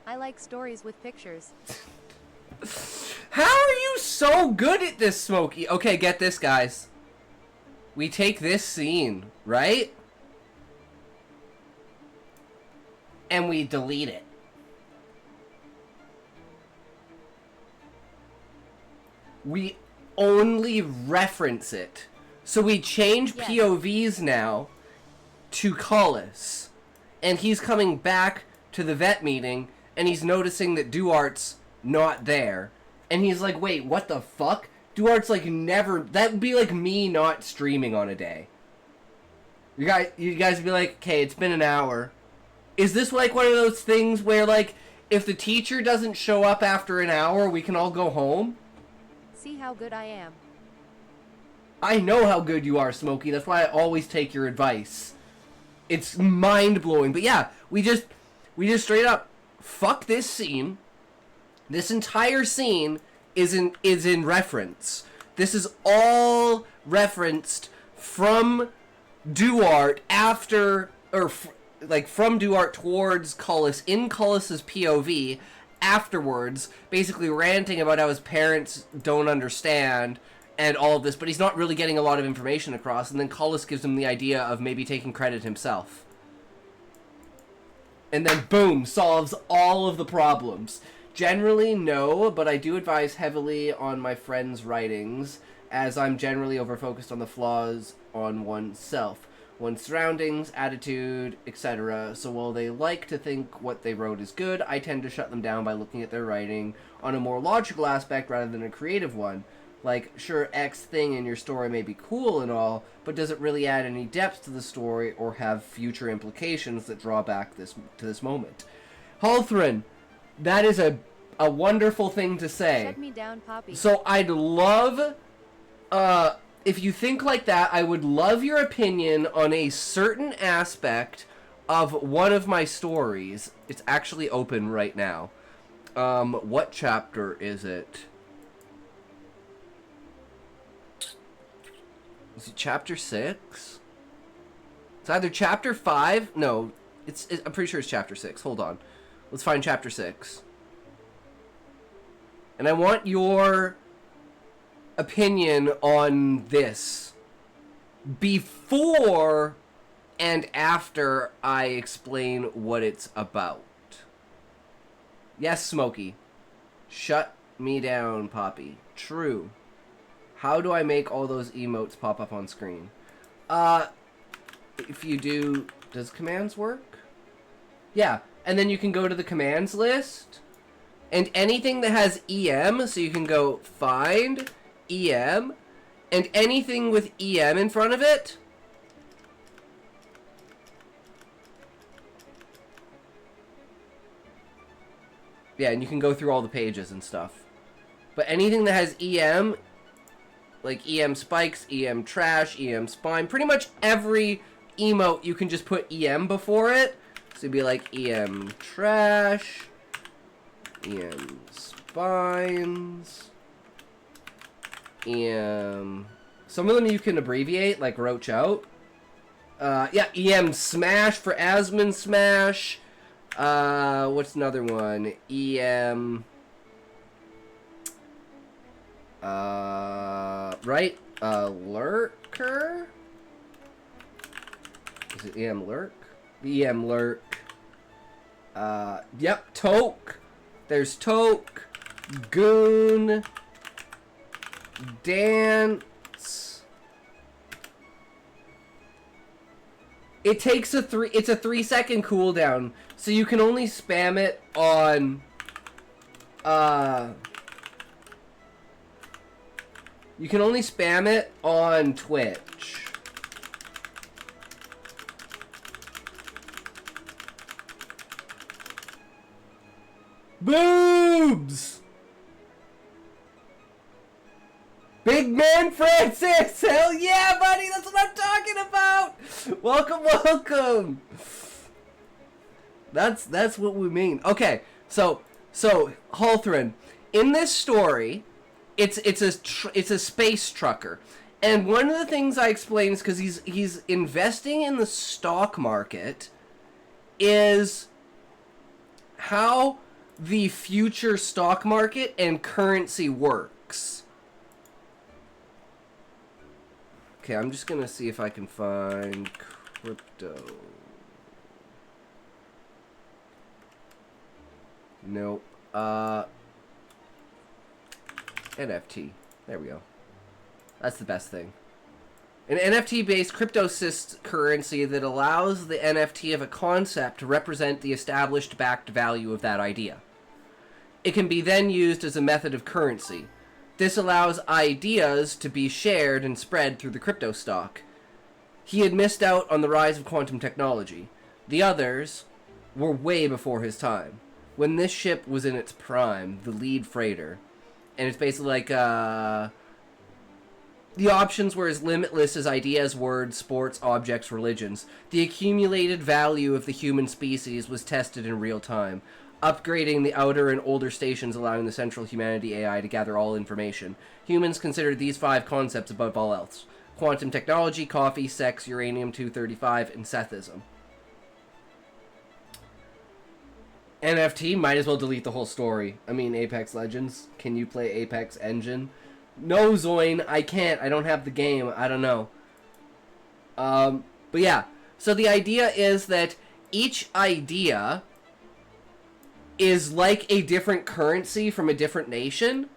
I like stories with pictures.
How are you so good at this, Smokey? Okay, get this, guys. We take this scene, right? And we delete it. We only reference it. So we change
Yes.
POVs now to Cullis. And he's coming back to the vet meeting, and he's noticing that Duart's not there. And he's like, wait, what the fuck? Duart's like never... That would be like me not streaming on a day. You guys would be like, okay, it's been an hour. Is this like one of those things where, like, if the teacher doesn't show up after an hour, we can all go home?
See how good I am.
I know how good you are, Smokey. That's why I always take your advice. It's mind-blowing. But yeah, we just straight up fuck this scene. This entire scene is in reference. This is all referenced from Duarte after, or from Duarte towards Cullis, in Cullis's POV, afterwards, basically ranting about how his parents don't understand and all of this, but he's not really getting a lot of information across, and then Cullis gives him the idea of maybe taking credit himself. And then, boom, solves all of the problems. Generally, no, but I do advise heavily on my friends' writings, as I'm generally over-focused on the flaws on oneself, one's surroundings, attitude, etc. So while they like to think what they wrote is good, I tend to shut them down by looking at their writing on a more logical aspect rather than a creative one. Like, sure, X thing in your story may be cool and all, but does it really add any depth to the story or have future implications that draw back to this moment? Halthrin, that is a wonderful thing to say.
Shut me down, Poppy.
So I'd love, if you think like that, I would love your opinion on a certain aspect of one of my stories. It's actually open right now. What chapter is it? Is it chapter 6? It's either chapter 5. No, I'm pretty sure it's chapter 6. Hold on. Let's find chapter 6. And I want your opinion on this before and after I explain what it's about. Yes, Smokey. Shut me down, Poppy. True. How do I make all those emotes pop up on screen? If you do... Does commands work? Yeah. And then you can go to the commands list. And anything that has EM, so you can go find EM. And anything with EM in front of it... Yeah, and you can go through all the pages and stuff. But anything that has EM... like EM spikes, EM trash, EM spine. Pretty much every emote you can just put EM before it. So it'd be like EM trash, EM spines, EM... Some of them you can abbreviate, like roach out. Yeah, EM smash for Asmon smash. What's another one? EM... right? Lurker? Is it EM lurk? EM lurk. Yep, toke. There's toke. Goon. Dance. It takes it's a 3-second cooldown, so you can only spam it on, you can only spam it on Twitch. Boobs! Big man Francis! Hell yeah, buddy! That's what I'm talking about! Welcome, welcome! That's what we mean. Okay, so Halthrin, in this story... It's a space trucker, and one of the things I explain is because he's investing in the stock market, is how the future stock market and currency works. Okay, I'm just gonna see if I can find crypto. Nope. NFT. There we go. That's the best thing. An NFT-based crypto-assist currency that allows the NFT of a concept to represent the established backed value of that idea. It can be then used as a method of currency. This allows ideas to be shared and spread through the crypto stock. He had missed out on the rise of quantum technology. The others were way before his time. When this ship was in its prime, the lead freighter, And it's basically like, the options were as limitless as ideas, words, sports, objects, religions. The accumulated value of the human species was tested in real time, upgrading the outer and older stations, allowing the central humanity AI to gather all information. Humans considered these 5 concepts above all else: quantum technology, coffee, sex, uranium-235, and Sethism. NFT, might as well delete the whole story. I mean, Apex Legends. Can you play Apex Engine? No, Zoin, I can't. I don't have the game. I don't know. But yeah. So the idea is that each idea is like a different currency from a different nation,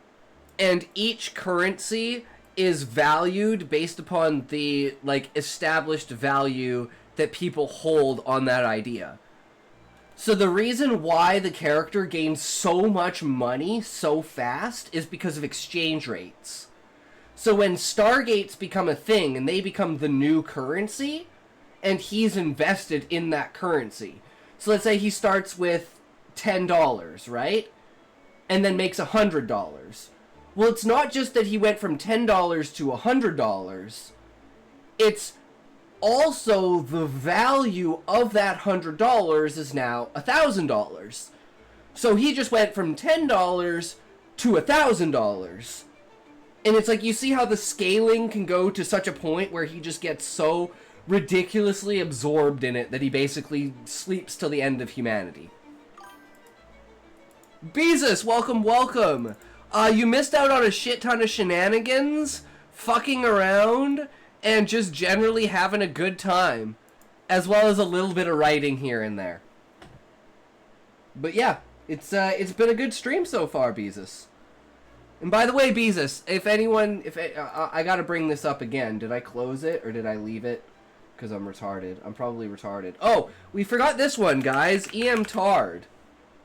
and each currency is valued based upon the, like, established value that people hold on that idea. So the reason why the character gains so much money so fast is because of exchange rates. So when Stargates become a thing and they become the new currency, and he's invested in that currency. So let's say he starts with $10, right? And then makes $100. Well, it's not just that he went from $10 to $100. It's also the value of that $100 is now $1,000. So he just went from $10 to $1,000. And it's like, you see how the scaling can go to such a point where he just gets so ridiculously absorbed in it that he basically sleeps till the end of humanity. Beezus, welcome, welcome. You missed out on a shit ton of shenanigans, fucking around, and just generally having a good time, as well as a little bit of writing here and there. But yeah, it's been a good stream so far, Beezus. And by the way, Beezus, if anyone, I gotta bring this up again. Did I close it or did I leave it? Because I'm retarded. I'm probably retarded. Oh, we forgot this one, guys. EM Tard.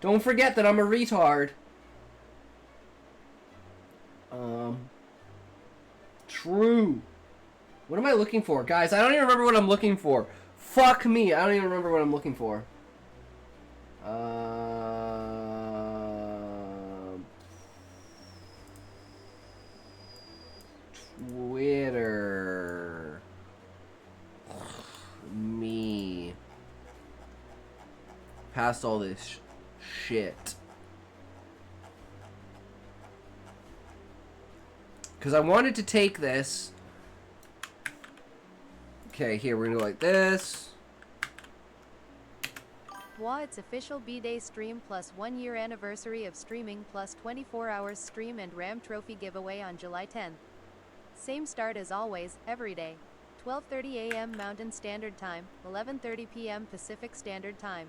Don't forget that I'm a retard. True. What am I looking for? Guys, I don't even remember what I'm looking for. Fuck me. I don't even remember what I'm looking for. Twitter. Me. Past all this shit. Because I wanted to take this. Okay, here, we're gonna go like this.
It's official B-Day stream plus 1 year anniversary of streaming plus 24 hours stream and RAM trophy giveaway on July 10th. Same start as always, every day. 12:30 a.m. Mountain Standard Time, 11:30 p.m. Pacific Standard Time.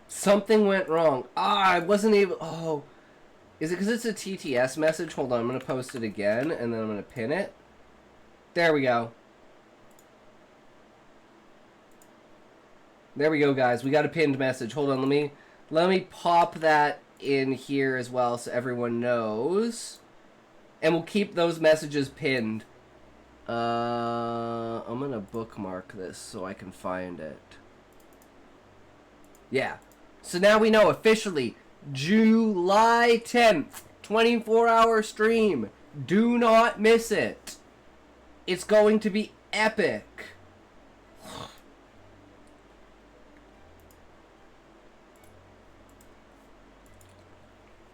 Something went wrong. I wasn't able... Oh. Is it because it's a TTS message? Hold on, I'm going to post it again, and then I'm going to pin it. There we go. There we go, guys. We got a pinned message. Hold on, let me pop that in here as well so everyone knows. And we'll keep those messages pinned. I'm going to bookmark this so I can find it. Yeah. So now we know officially July 10th, 24-hour stream. Do not miss it. It's going to be epic.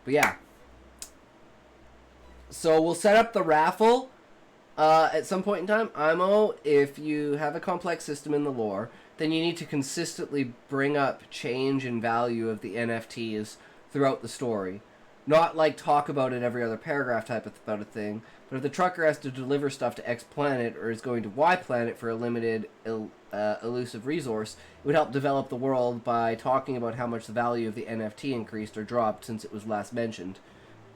But yeah. So we'll set up the raffle at some point in time. IMO, if you have a complex system in the lore, then you need to consistently bring up change in value of the NFTs throughout the story. Not like talk about it every other paragraph type of about a thing, but if the trucker has to deliver stuff to X planet or is going to Y planet for a limited elusive resource, it would help develop the world by talking about how much the value of the NFT increased or dropped since it was last mentioned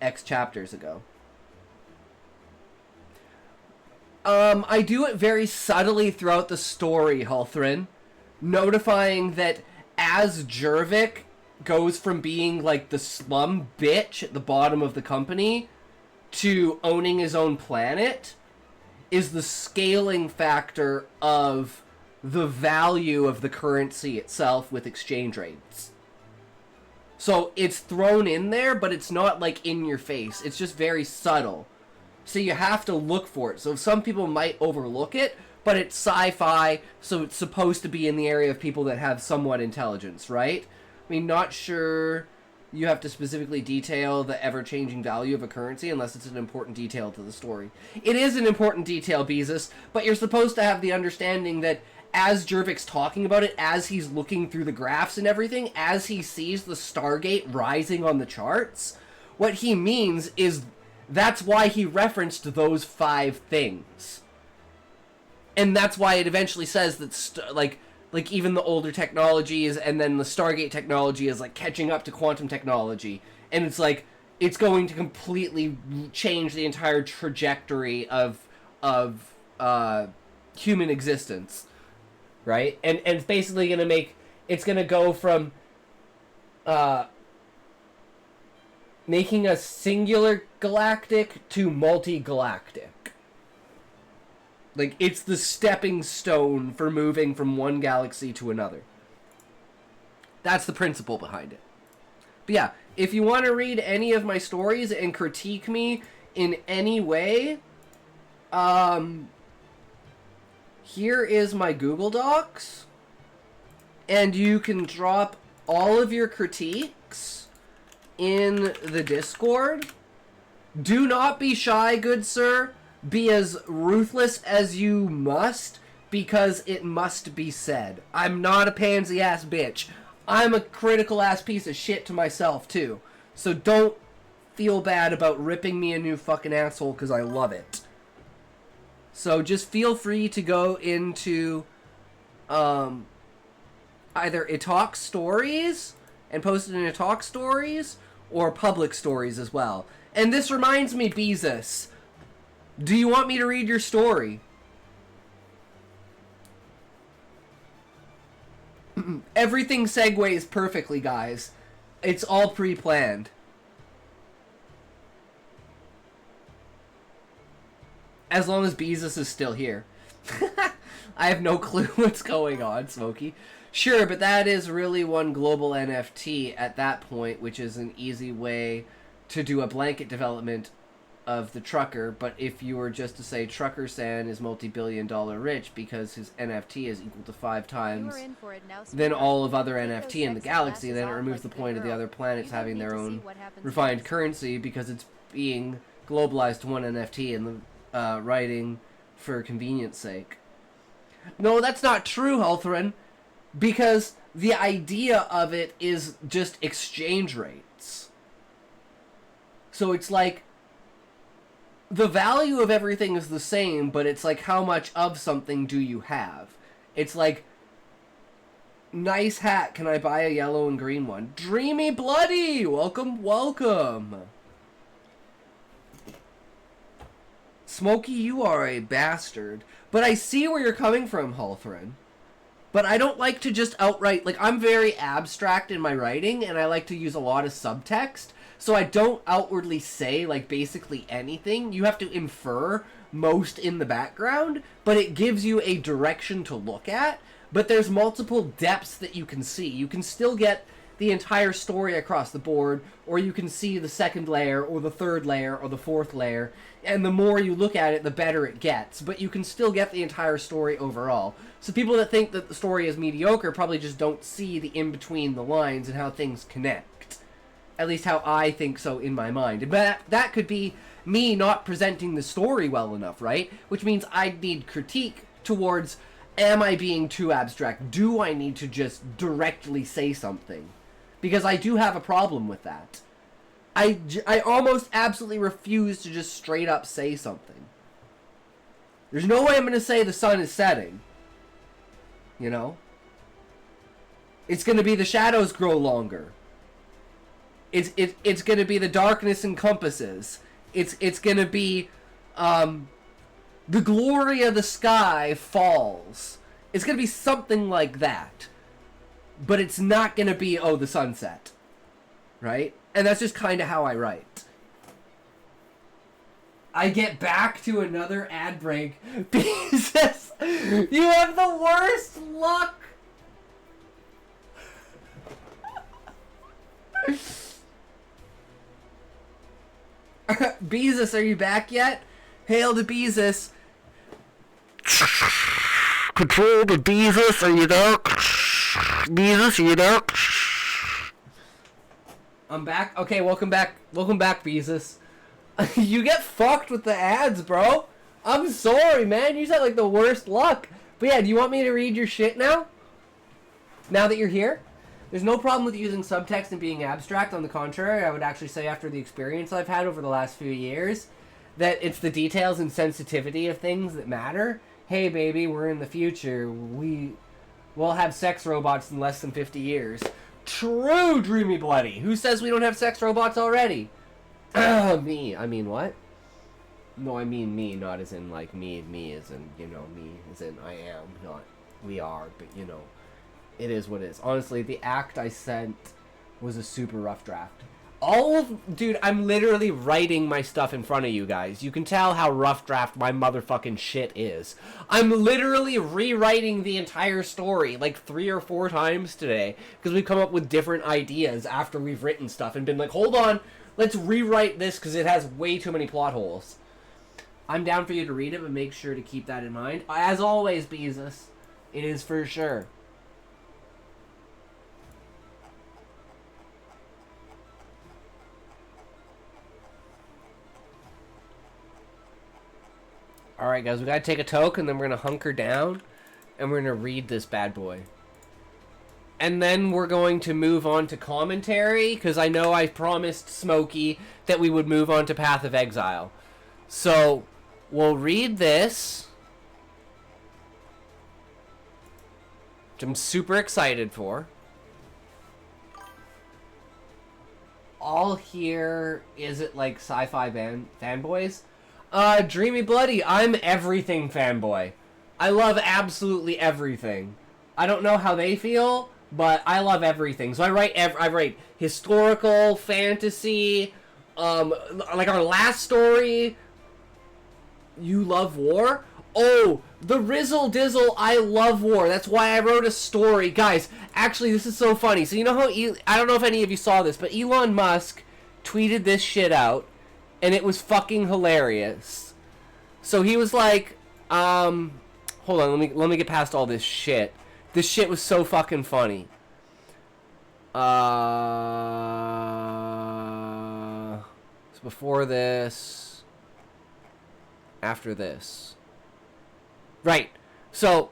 X chapters ago. I do it very subtly throughout the story, Hulthrin, notifying that as Jervik goes from being like the slum bitch at the bottom of the company to owning his own planet is the scaling factor of the value of the currency itself with exchange rates. So it's thrown in there, but it's not like in your face. It's just very subtle. So you have to look for it. So some people might overlook it, but it's sci-fi, so it's supposed to be in the area of people that have somewhat intelligence, right? I mean, not sure you have to specifically detail the ever-changing value of a currency unless it's an important detail to the story. It is an important detail, Beezus, but you're supposed to have the understanding that as Jervik's talking about it, as he's looking through the graphs and everything, as he sees the Stargate rising on the charts, what he means is that's why he referenced those 5 things. And that's why it eventually says that, like even the older technologies and then the Stargate technology is, like, catching up to quantum technology. And it's, like, it's going to completely change the entire trajectory of human existence. Right? And it's basically going to it's going to go from making a singular galactic to multi-galactic. Like, it's the stepping stone for moving from one galaxy to another. That's the principle behind it. But yeah, if you want to read any of my stories and critique me in any way, here is my Google Docs. And you can drop all of your critiques in the Discord. Do not be shy, good sir. Be as ruthless as you must, because it must be said. I'm not a pansy-ass bitch. I'm a critical-ass piece of shit to myself, too. So don't feel bad about ripping me a new fucking asshole, because I love it. So just feel free to go into either Italk Stories and post it in Italk Stories, or Public Stories as well. And this reminds me, Beezus, do you want me to read your story? Everything segues perfectly, guys. It's all pre-planned. As long as Beezus is still here. I have no clue what's going on, Smokey. Sure, but that is really one global NFT at that point, which is an easy way to do a blanket development of the trucker. But if you were just to say Trucker-san is multi-billion-dollar rich because his NFT is equal to 5 times than all of other NFT in the galaxy, then it removes the point of the other planets having their own refined currency because it's being globalized to one NFT in the writing for convenience sake. No, that's not true, Halthrin, because the idea of it is just exchange rates. So it's like the value of everything is the same, but it's like how much of something do you have? It's like, nice hat, can I buy a yellow and green one? Dreamy Bloody! Welcome, welcome! Smokey, you are a bastard. But I see where you're coming from, Halthrin. But I don't like to just outright, like, I'm very abstract in my writing, and I like to use a lot of subtext, so I don't outwardly say, like, basically anything. You have to infer most in the background, but it gives you a direction to look at, but there's multiple depths that you can see. You can still get the entire story across the board, or you can see the second layer, or the third layer, or the fourth layer, and the more you look at it, the better it gets, but you can still get the entire story overall. So people that think that the story is mediocre probably just don't see the in-between the lines and how things connect. At least how I think so in my mind. But that could be me not presenting the story well enough, right? Which means I'd need critique towards, am I being too abstract? Do I need to just directly say something? Because I do have a problem with that. I almost absolutely refuse to just straight up say something. There's no way I'm going to say the sun is setting. You know? It's going to be the shadows grow longer. It's going to be the darkness encompasses. It's going to be the glory of the sky falls. It's going to be something like that. But it's not going to be, oh, the sunset. Right? And that's just kind of how I write. I get back to another ad break. Jesus! You have the worst luck! Beezus, are you back yet? Hail to Beezus. Control to Beezus, are you there? Beezus, are you there? I'm back. Okay, welcome back. Welcome back, Beezus. You get fucked with the ads, bro. I'm sorry, man. You had like the worst luck. But yeah, do you want me to read your shit now? Now that you're here? There's no problem with using subtext and being abstract. On the contrary, I would actually say after the experience I've had over the last few years, that it's the details and sensitivity of things that matter. Hey, baby, we're in the future. We'll have sex robots in less than 50 years. True, Dreamy Bloody. Who says we don't have sex robots already? Me. I mean, what? No, I mean me, not as in, like, me. Me as in, you know, me as in I am, not we are, but, you know. It is what it is. Honestly, the act I sent was a super rough draft. Dude, I'm literally writing my stuff in front of you guys. You can tell how rough draft my motherfucking shit is. I'm literally rewriting the entire story like 3 or 4 times today because we've come up with different ideas after we've written stuff and been like, hold on, let's rewrite this because it has way too many plot holes. I'm down for you to read it, but make sure to keep that in mind. As always, Beezus, it is for sure. Alright guys, we gotta take a toke and then we're gonna hunker down and we're gonna read this bad boy. And then we're going to move on to commentary, because I know I promised Smokey that we would move on to Path of Exile. So, we'll read this, which I'm super excited for. All here, is it like sci-fi fanboys? Dreamy Bloody, I'm everything fanboy. I love absolutely everything. I don't know how they feel, but I love everything. So I write historical, fantasy, like our last story, You Love War. Oh, the Rizzle Dizzle, I love war. That's why I wrote a story. Guys, actually, this is so funny. So you know how, I don't know if any of you saw this, but Elon Musk tweeted this shit out. And it was fucking hilarious. So he was like, hold on, let me get past all this shit. This shit was so fucking funny. So before this, after this. Right. So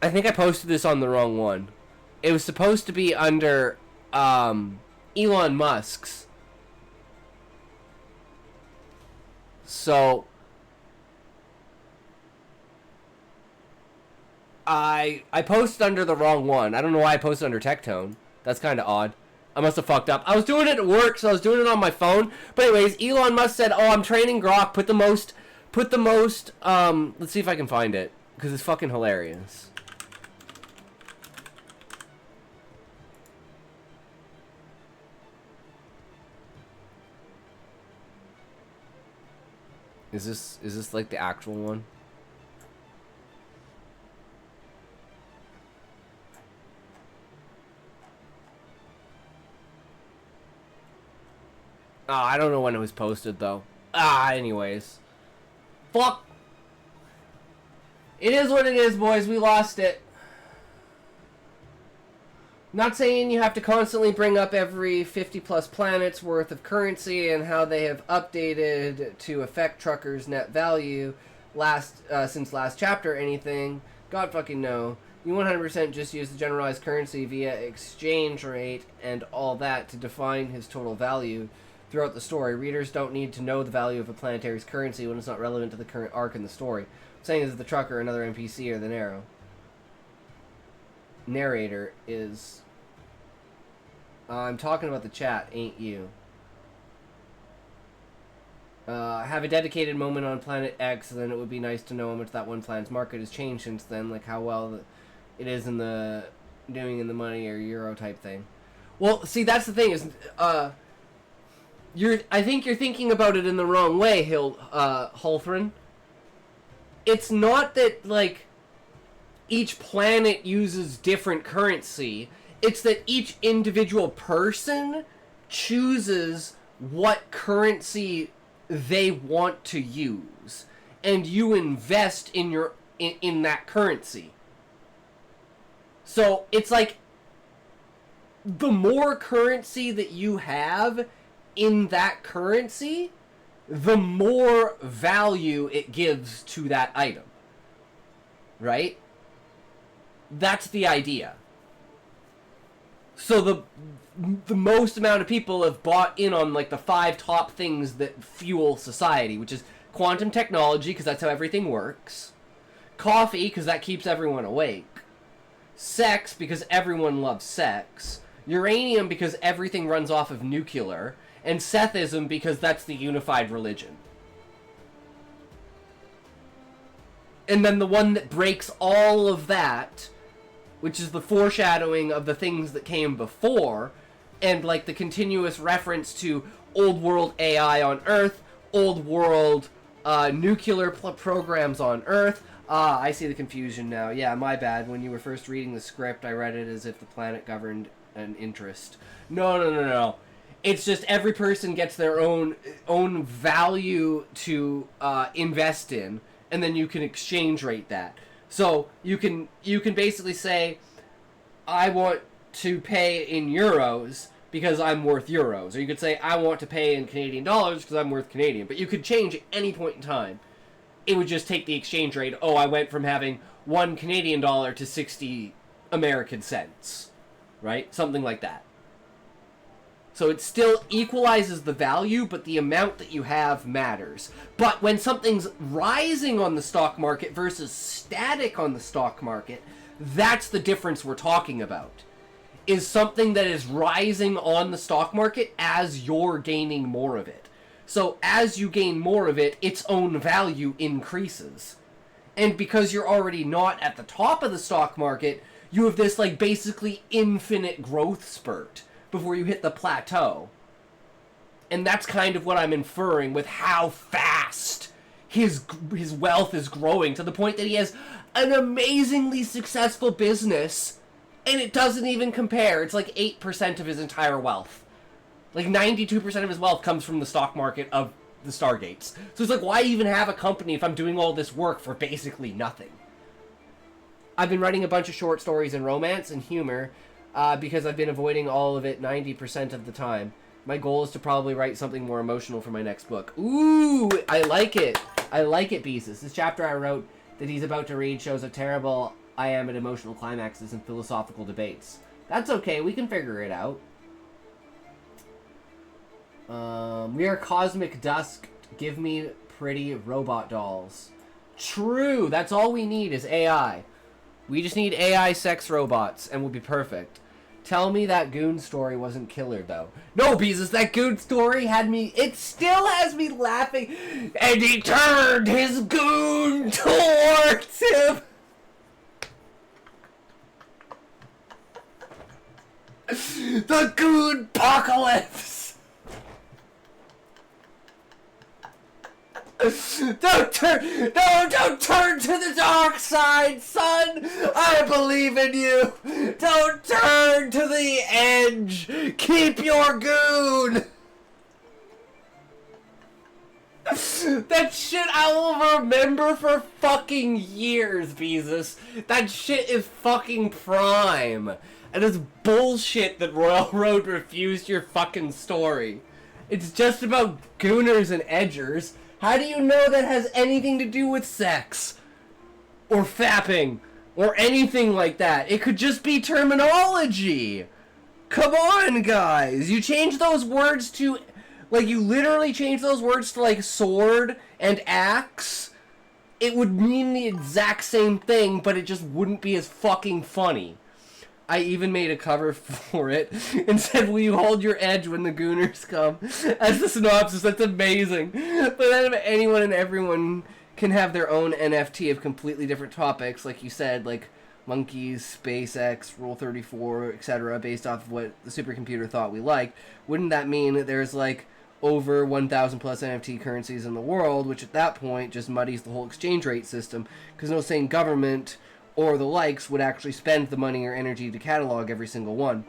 I think I posted this on the wrong one. It was supposed to be under Elon Musk's. So I posted under the wrong one. I don't know why I posted under Tectone. That's kind of odd. I must have fucked up. I was doing it at work, so I was doing it on my phone. But anyways, Elon Musk said, "Oh, I'm training Grok. Put the most. Let's see if I can find it because it's fucking hilarious." Is this like the actual one? Oh, I don't know when it was posted though. Anyways. Fuck. It is what it is, boys. We lost it. Not saying you have to constantly bring up every 50 plus planets worth of currency and how they have updated to affect truckers' net value since last chapter or anything. God fucking no. You 100% just use the generalized currency via exchange rate and all that to define his total value throughout the story. Readers don't need to know the value of a planetary's currency when it's not relevant to the current arc in the story. What I'm saying is that the trucker, another NPC, or the narrator is... I'm talking about the chat, ain't you? Have a dedicated moment on Planet X, then it would be nice to know how much that one planet's market has changed since then, like how well it is in the doing in the money or euro type thing. Well, see, that's the thing is, I think you're thinking about it in the wrong way, Hulthrin. It's not that like each planet uses different currency. It's that each individual person chooses what currency they want to use, and you invest in that currency. So it's like the more currency that you have in that currency, the more value it gives to that item. Right? That's the idea. So the most amount of people have bought in on like the 5 top things that fuel society, which is quantum technology, because that's how everything works. Coffee, because that keeps everyone awake. Sex, because everyone loves sex. Uranium, because everything runs off of nuclear. And Sethism, because that's the unified religion. And then the one that breaks all of that, which is the foreshadowing of the things that came before, and like the continuous reference to old world AI on Earth, old world nuclear programs on Earth. I see the confusion now. Yeah, my bad. When you were first reading the script, I read it as if the planet governed an interest. No. It's just every person gets their own value to invest in, and then you can exchange rate that. So you can basically say, I want to pay in euros because I'm worth euros. Or you could say, I want to pay in Canadian dollars because I'm worth Canadian. But you could change at any point in time. It would just take the exchange rate. Oh, I went from having 1 Canadian dollar to 60 American cents. Right? Something like that. So it still equalizes the value, but the amount that you have matters. But when something's rising on the stock market versus static on the stock market, that's the difference we're talking about. Is something that is rising on the stock market as you're gaining more of it. So as you gain more of it, its own value increases. And because you're already not at the top of the stock market, you have this like basically infinite growth spurt before you hit the plateau. And that's kind of what I'm inferring with how fast his wealth is growing, to the point that he has an amazingly successful business, and it doesn't even compare. It's like 8% of his entire wealth. Like 92% of his wealth comes from the stock market of the Stargates. So it's like, why even have a company if I'm doing all this work for basically nothing? I've been writing a bunch of short stories and romance and humor, because I've been avoiding all of it 90% of the time. My goal is to probably write something more emotional for my next book. Ooh, I like it. I like it, Beezus. This chapter I wrote that he's about to read shows how terrible I am at emotional climaxes and philosophical debates. That's okay, we can figure it out. We are cosmic dusk. Give me pretty robot dolls. True, that's all we need is AI. We just need AI sex robots and we'll be perfect. Tell me that goon story wasn't killer, though. No, Beezus, that goon story had me... It still has me laughing. And he turned his goon towards him. The goon apocalypse. Don't turn to the dark side, son. I believe in you. Don't turn to the edge. Keep your goon. That shit I will remember for fucking years, Beezus. That shit is fucking prime. And it's bullshit that Royal Road refused your fucking story. It's just about gooners and edgers. How do you know that has anything to do with sex? Or fapping? Or anything like that? It could just be terminology. Come on, guys. You change those words to... Like, you literally change those words to, like, sword and axe. It would mean the exact same thing, but it just wouldn't be as fucking funny. I even made a cover for it and said, will you hold your edge when the gooners come? As the synopsis, that's amazing. But then anyone and everyone can have their own NFT of completely different topics, like you said, like monkeys, SpaceX, Rule 34, etc., based off of what the supercomputer thought we liked. Wouldn't that mean that there's like over 1,000 plus NFT currencies in the world, which at that point just muddies the whole exchange rate system, because no sane government or the likes would actually spend the money or energy to catalog every single one.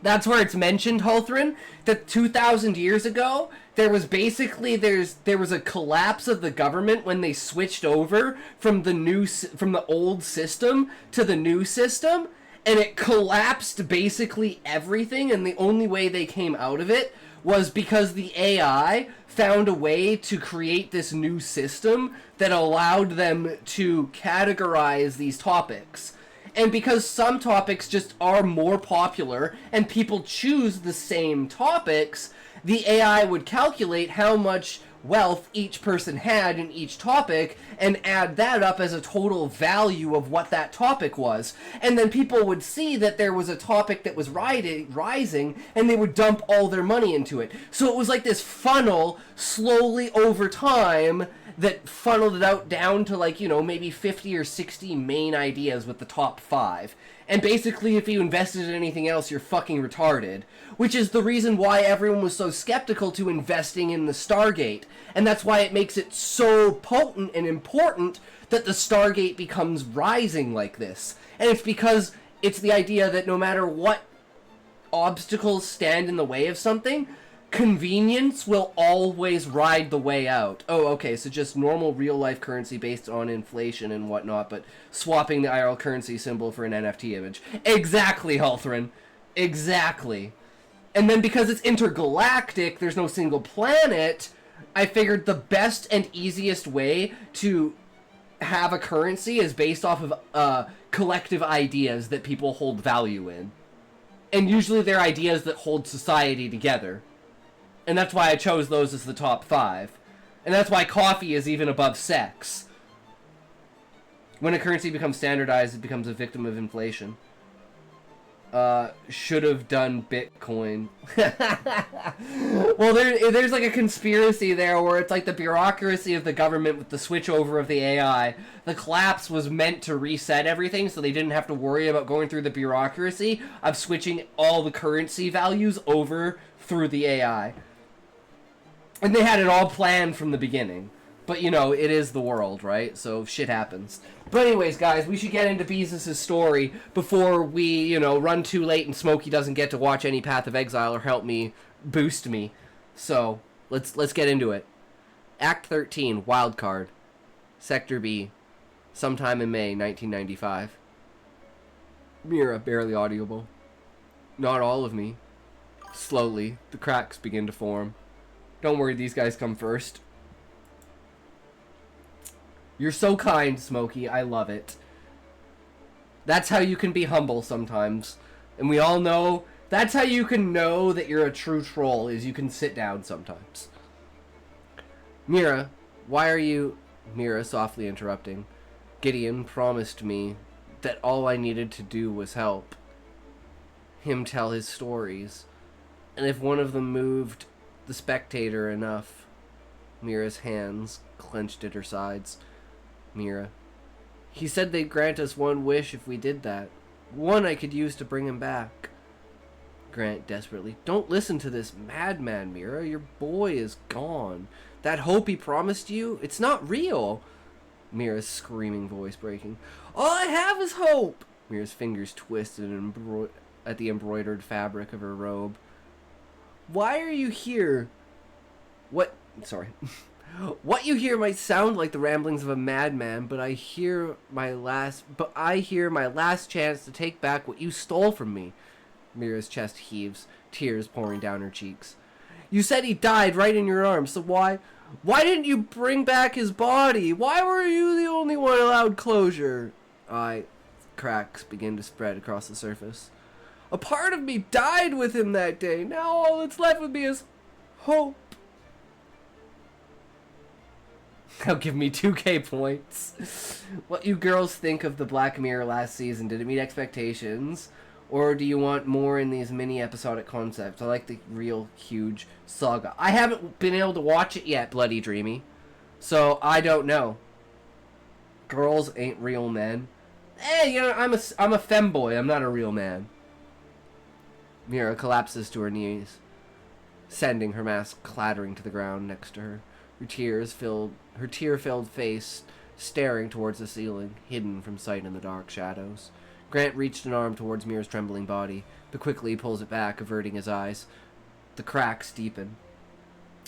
That's where it's mentioned, Hulthrin, that 2,000 years ago, there was basically, there was a collapse of the government when they switched over from the old system to the new system, and it collapsed basically everything, and the only way they came out of it was because the AI found a way to create this new system that allowed them to categorize these topics. And because some topics just are more popular and people choose the same topics, the AI would calculate how much wealth each person had in each topic and add that up as a total value of what that topic was. And then people would see that there was a topic that was rising, and they would dump all their money into it. So it was like this funnel slowly over time that funneled it out down to, like, you know, maybe 50 or 60 main ideas with the top 5. And basically, if you invested in anything else, you're fucking retarded. Which is the reason why everyone was so skeptical to investing in the Stargate. And that's why it makes it so potent and important that the Stargate becomes rising like this. And it's because it's the idea that no matter what obstacles stand in the way of something, convenience will always ride the way out. Oh, okay, so just normal real-life currency based on inflation and whatnot, but swapping the IRL currency symbol for an NFT image. Exactly, Hulthrin. Exactly. And then because it's intergalactic, there's no single planet, I figured the best and easiest way to have a currency is based off of collective ideas that people hold value in. And usually they're ideas that hold society together. And that's why I chose those as the top 5. And that's why coffee is even above sex. When a currency becomes standardized, it becomes a victim of inflation. Should have done Bitcoin. Well, there's like a conspiracy there where it's like the bureaucracy of the government with the switchover of the AI. The collapse was meant to reset everything so they didn't have to worry about going through the bureaucracy of switching all the currency values over through the AI. And they had it all planned from the beginning. But, you know, it is the world, right? So shit happens. But anyways, guys, we should get into Beezus' story before we, you know, run too late and Smokey doesn't get to watch any Path of Exile or help me boost me. So, let's get into it. Act 13, Wildcard. Sector B. Sometime in May 1995. Mira, barely audible. Not all of me. Slowly, the cracks begin to form. Don't worry, these guys come first. You're so kind, Smokey. I love it. That's how you can be humble sometimes. And we all know, that's how you can know that you're a true troll, is you can sit down sometimes. Mira, why are you... Mira softly interrupting. Gideon promised me that all I needed to do was help him tell his stories. And if one of them moved the spectator enough... Mira's hands clenched at her sides. Mira. He said they'd grant us one wish if we did that. One I could use to bring him back. Grant desperately. Don't listen to this madman, Mira. Your boy is gone. That hope he promised you, it's not real. Mira's screaming voice breaking. All I have is hope. Mira's fingers twisted at the embroidered fabric of her robe. Why are you here? What? Sorry. What you hear might sound like the ramblings of a madman, but I hear my last chance to take back what you stole from me. Mira's chest heaves, tears pouring down her cheeks. You said he died right in your arms, so why didn't you bring back his body? Why were you the only one allowed closure? Cracks begin to spread across the surface. A part of me died with him that day. Now all that's left with me is hope. Now give me 2K points. What you girls think of the Black Mirror last season? Did it meet expectations? Or do you want more in these mini episodic concepts? I like the real huge saga. I haven't been able to watch it yet, Bloody Dreamy. So I don't know. Girls ain't real men. You know, I'm a femboy. I'm not a real man. Mira collapses to her knees, sending her mask clattering to the ground next to her. Her tear-filled face staring towards the ceiling, hidden from sight in the dark shadows. Grant reached an arm towards Mira's trembling body, but quickly pulls it back, averting his eyes. The cracks deepen.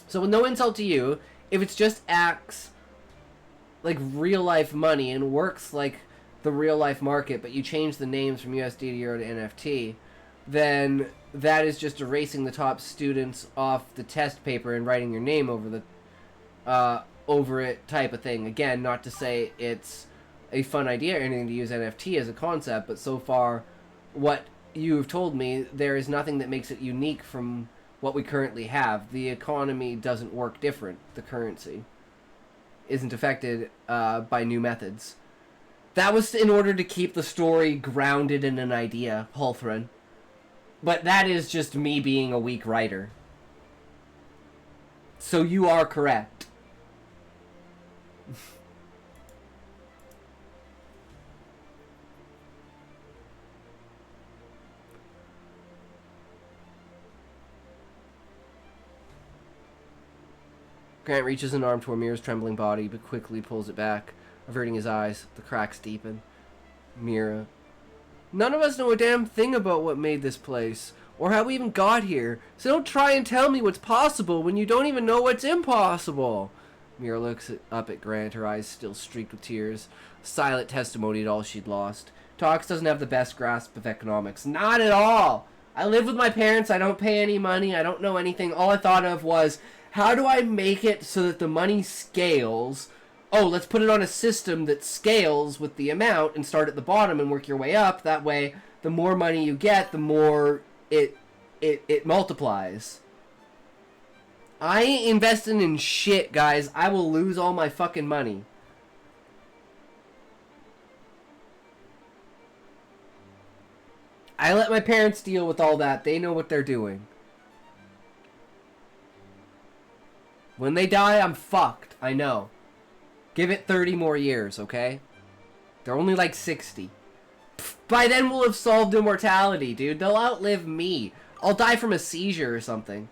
So with no insult to you, if it's just acts like real-life money and works like the real-life market, but you change the names from USD to Euro to NFT, then that is just erasing the top students off the test paper and writing your name over it type of thing. Again, not to say it's a fun idea or anything to use NFT as a concept, but so far what you've told me, there is nothing that makes it unique from what we currently have. The economy doesn't work different. The currency isn't affected by new methods. That was in order to keep the story grounded in an idea, Hulthran. But that is just me being a weak writer. So you are correct. Grant reaches an arm toward Mira's trembling body, but quickly pulls it back, averting his eyes. The cracks deepen. Mira. None of us know a damn thing about what made this place, or how we even got here, so don't try and tell me what's possible when you don't even know what's impossible. Mira looks up at Grant, her eyes still streaked with tears, silent testimony to all she'd lost. Tox doesn't have the best grasp of economics. Not at all! I live with my parents, I don't pay any money, I don't know anything. All I thought of was, how do I make it so that the money scales? Oh, let's put it on a system that scales with the amount and start at the bottom and work your way up. That way, the more money you get, the more it multiplies. I ain't investing in shit, guys. I will lose all my fucking money. I let my parents deal with all that. They know what they're doing. When they die, I'm fucked. I know. Give it 30 more years, okay? They're only like 60. By then we'll have solved immortality, dude. They'll outlive me. I'll die from a seizure or something.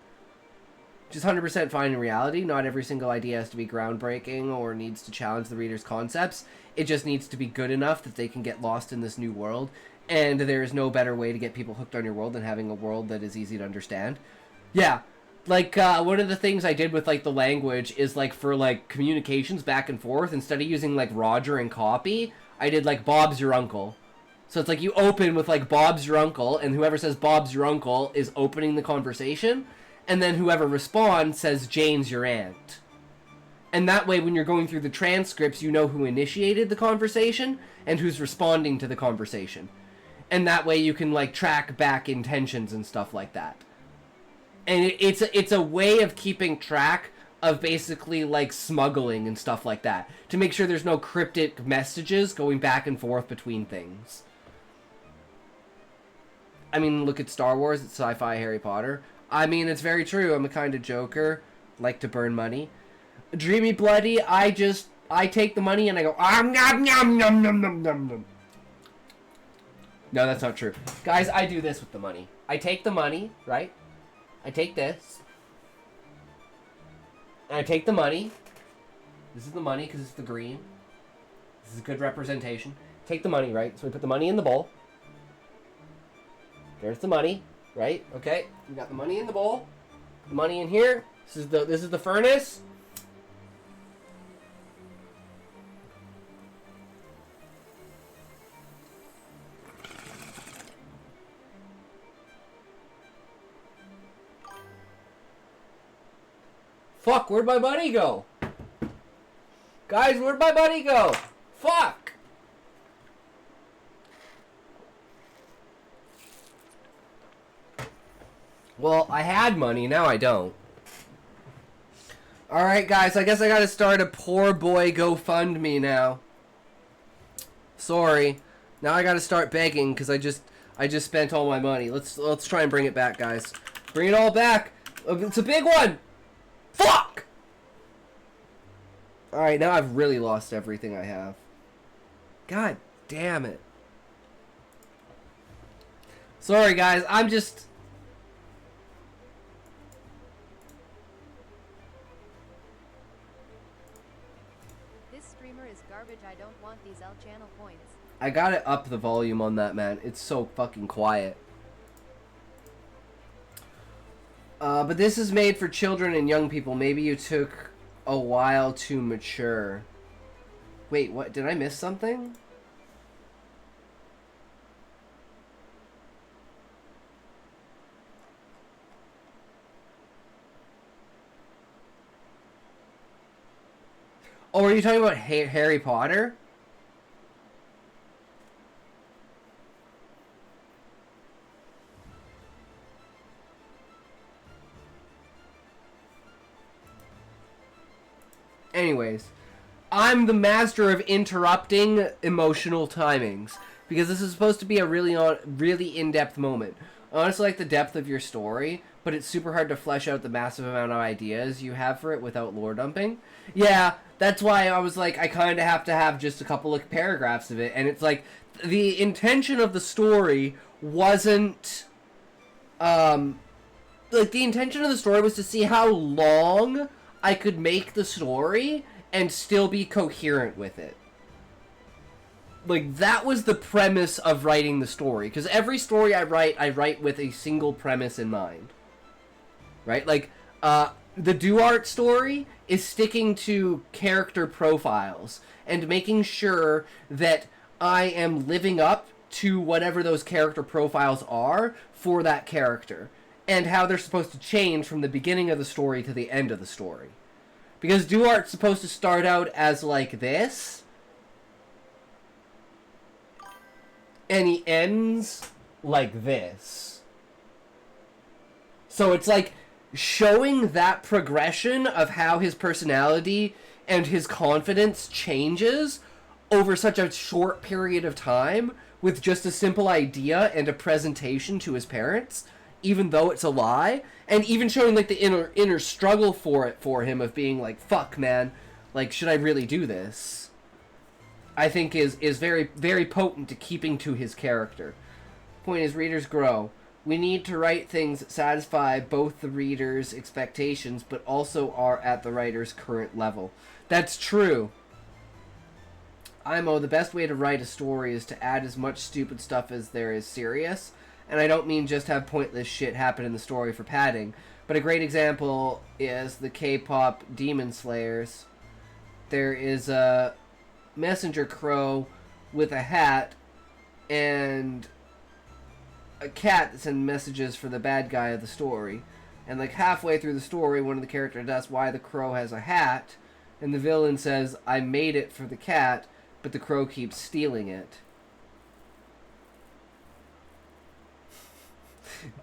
Which is 100% fine in reality. Not every single idea has to be groundbreaking or needs to challenge the reader's concepts. It just needs to be good enough that they can get lost in this new world. And there is no better way to get people hooked on your world than having a world that is easy to understand. Yeah. Like, one of the things I did with, like, the language is, like, for, like, communications back and forth, instead of using, like, Roger and copy, I did, like, Bob's your uncle. So it's like you open with, like, Bob's your uncle, and whoever says Bob's your uncle is opening the conversation, and then whoever responds says Jane's your aunt. And that way, when you're going through the transcripts, you know who initiated the conversation and who's responding to the conversation. And that way you can, like, track back intentions and stuff like that. And it's a way of keeping track of basically, like, smuggling and stuff like that. To make sure there's no cryptic messages going back and forth between things. I mean, look at Star Wars, it's sci-fi Harry Potter. I mean, it's very true. I'm a kind of joker. Like to burn money. Dreamy Bloody, I take the money and I go, nom, nom, nom, nom, nom, nom. No, that's not true. Guys, I do this with the money. I take the money, right? I take this. And I take the money. This is the money because it's the green. This is a good representation. Take the money, right? So we put the money in the bowl. There's the money, right? Okay. We got the money in the bowl. The money in here. This is the furnace. Fuck, where'd my money go? Guys, where'd my money go? Fuck! Well, I had money, now I don't. Alright, guys, I guess I gotta start a poor boy GoFundMe now. Sorry. Now I gotta start begging, because I just spent all my money. Let's try and bring it back, guys. Bring it all back! It's a big one! Fuck! Alright, now I've really lost everything I have. God damn it. Sorry, guys. I'm just...
This streamer is garbage. I don't want these L channel points.
I gotta up the volume on that, man. It's so fucking quiet. But this is made for children and young people. Maybe you took a while to mature. Wait, what? Did I miss something? Oh, are you talking about Harry Potter? Anyways, I'm the master of interrupting emotional timings because this is supposed to be a really in-depth moment. I honestly like the depth of your story, but it's super hard to flesh out the massive amount of ideas you have for it without lore dumping. Yeah, that's why I was like, I kind of have to have just a couple of paragraphs of it, and it's like the intention of the story wasn't like the intention of the story was to see how long I could make the story and still be coherent with it. Like, that was the premise of writing the story. Because every story I write with a single premise in mind. Right? Like, the Duarte story is sticking to character profiles and making sure that I am living up to whatever those character profiles are for that character. And how they're supposed to change from the beginning of the story to the end of the story. Because Duarte's supposed to start out as like this. And he ends like this. So it's like showing that progression of how his personality and his confidence changes over such a short period of time with just a simple idea and a presentation to his parents, even though it's a lie, and even showing like the inner struggle for him of being like, fuck, man, like, should I really do this? I think is very, very potent to keeping to his character. Point is, readers grow. We need to write things that satisfy both the reader's expectations, but also are at the writer's current level. That's true. The best way to write a story is to add as much stupid stuff as there is serious. And I don't mean just have pointless shit happen in the story for padding. But a great example is the K-pop Demon Slayers. There is a messenger crow with a hat and a cat that sends messages for the bad guy of the story. And like halfway through the story, one of the characters asks why the crow has a hat. And the villain says, I made it for the cat, but the crow keeps stealing it.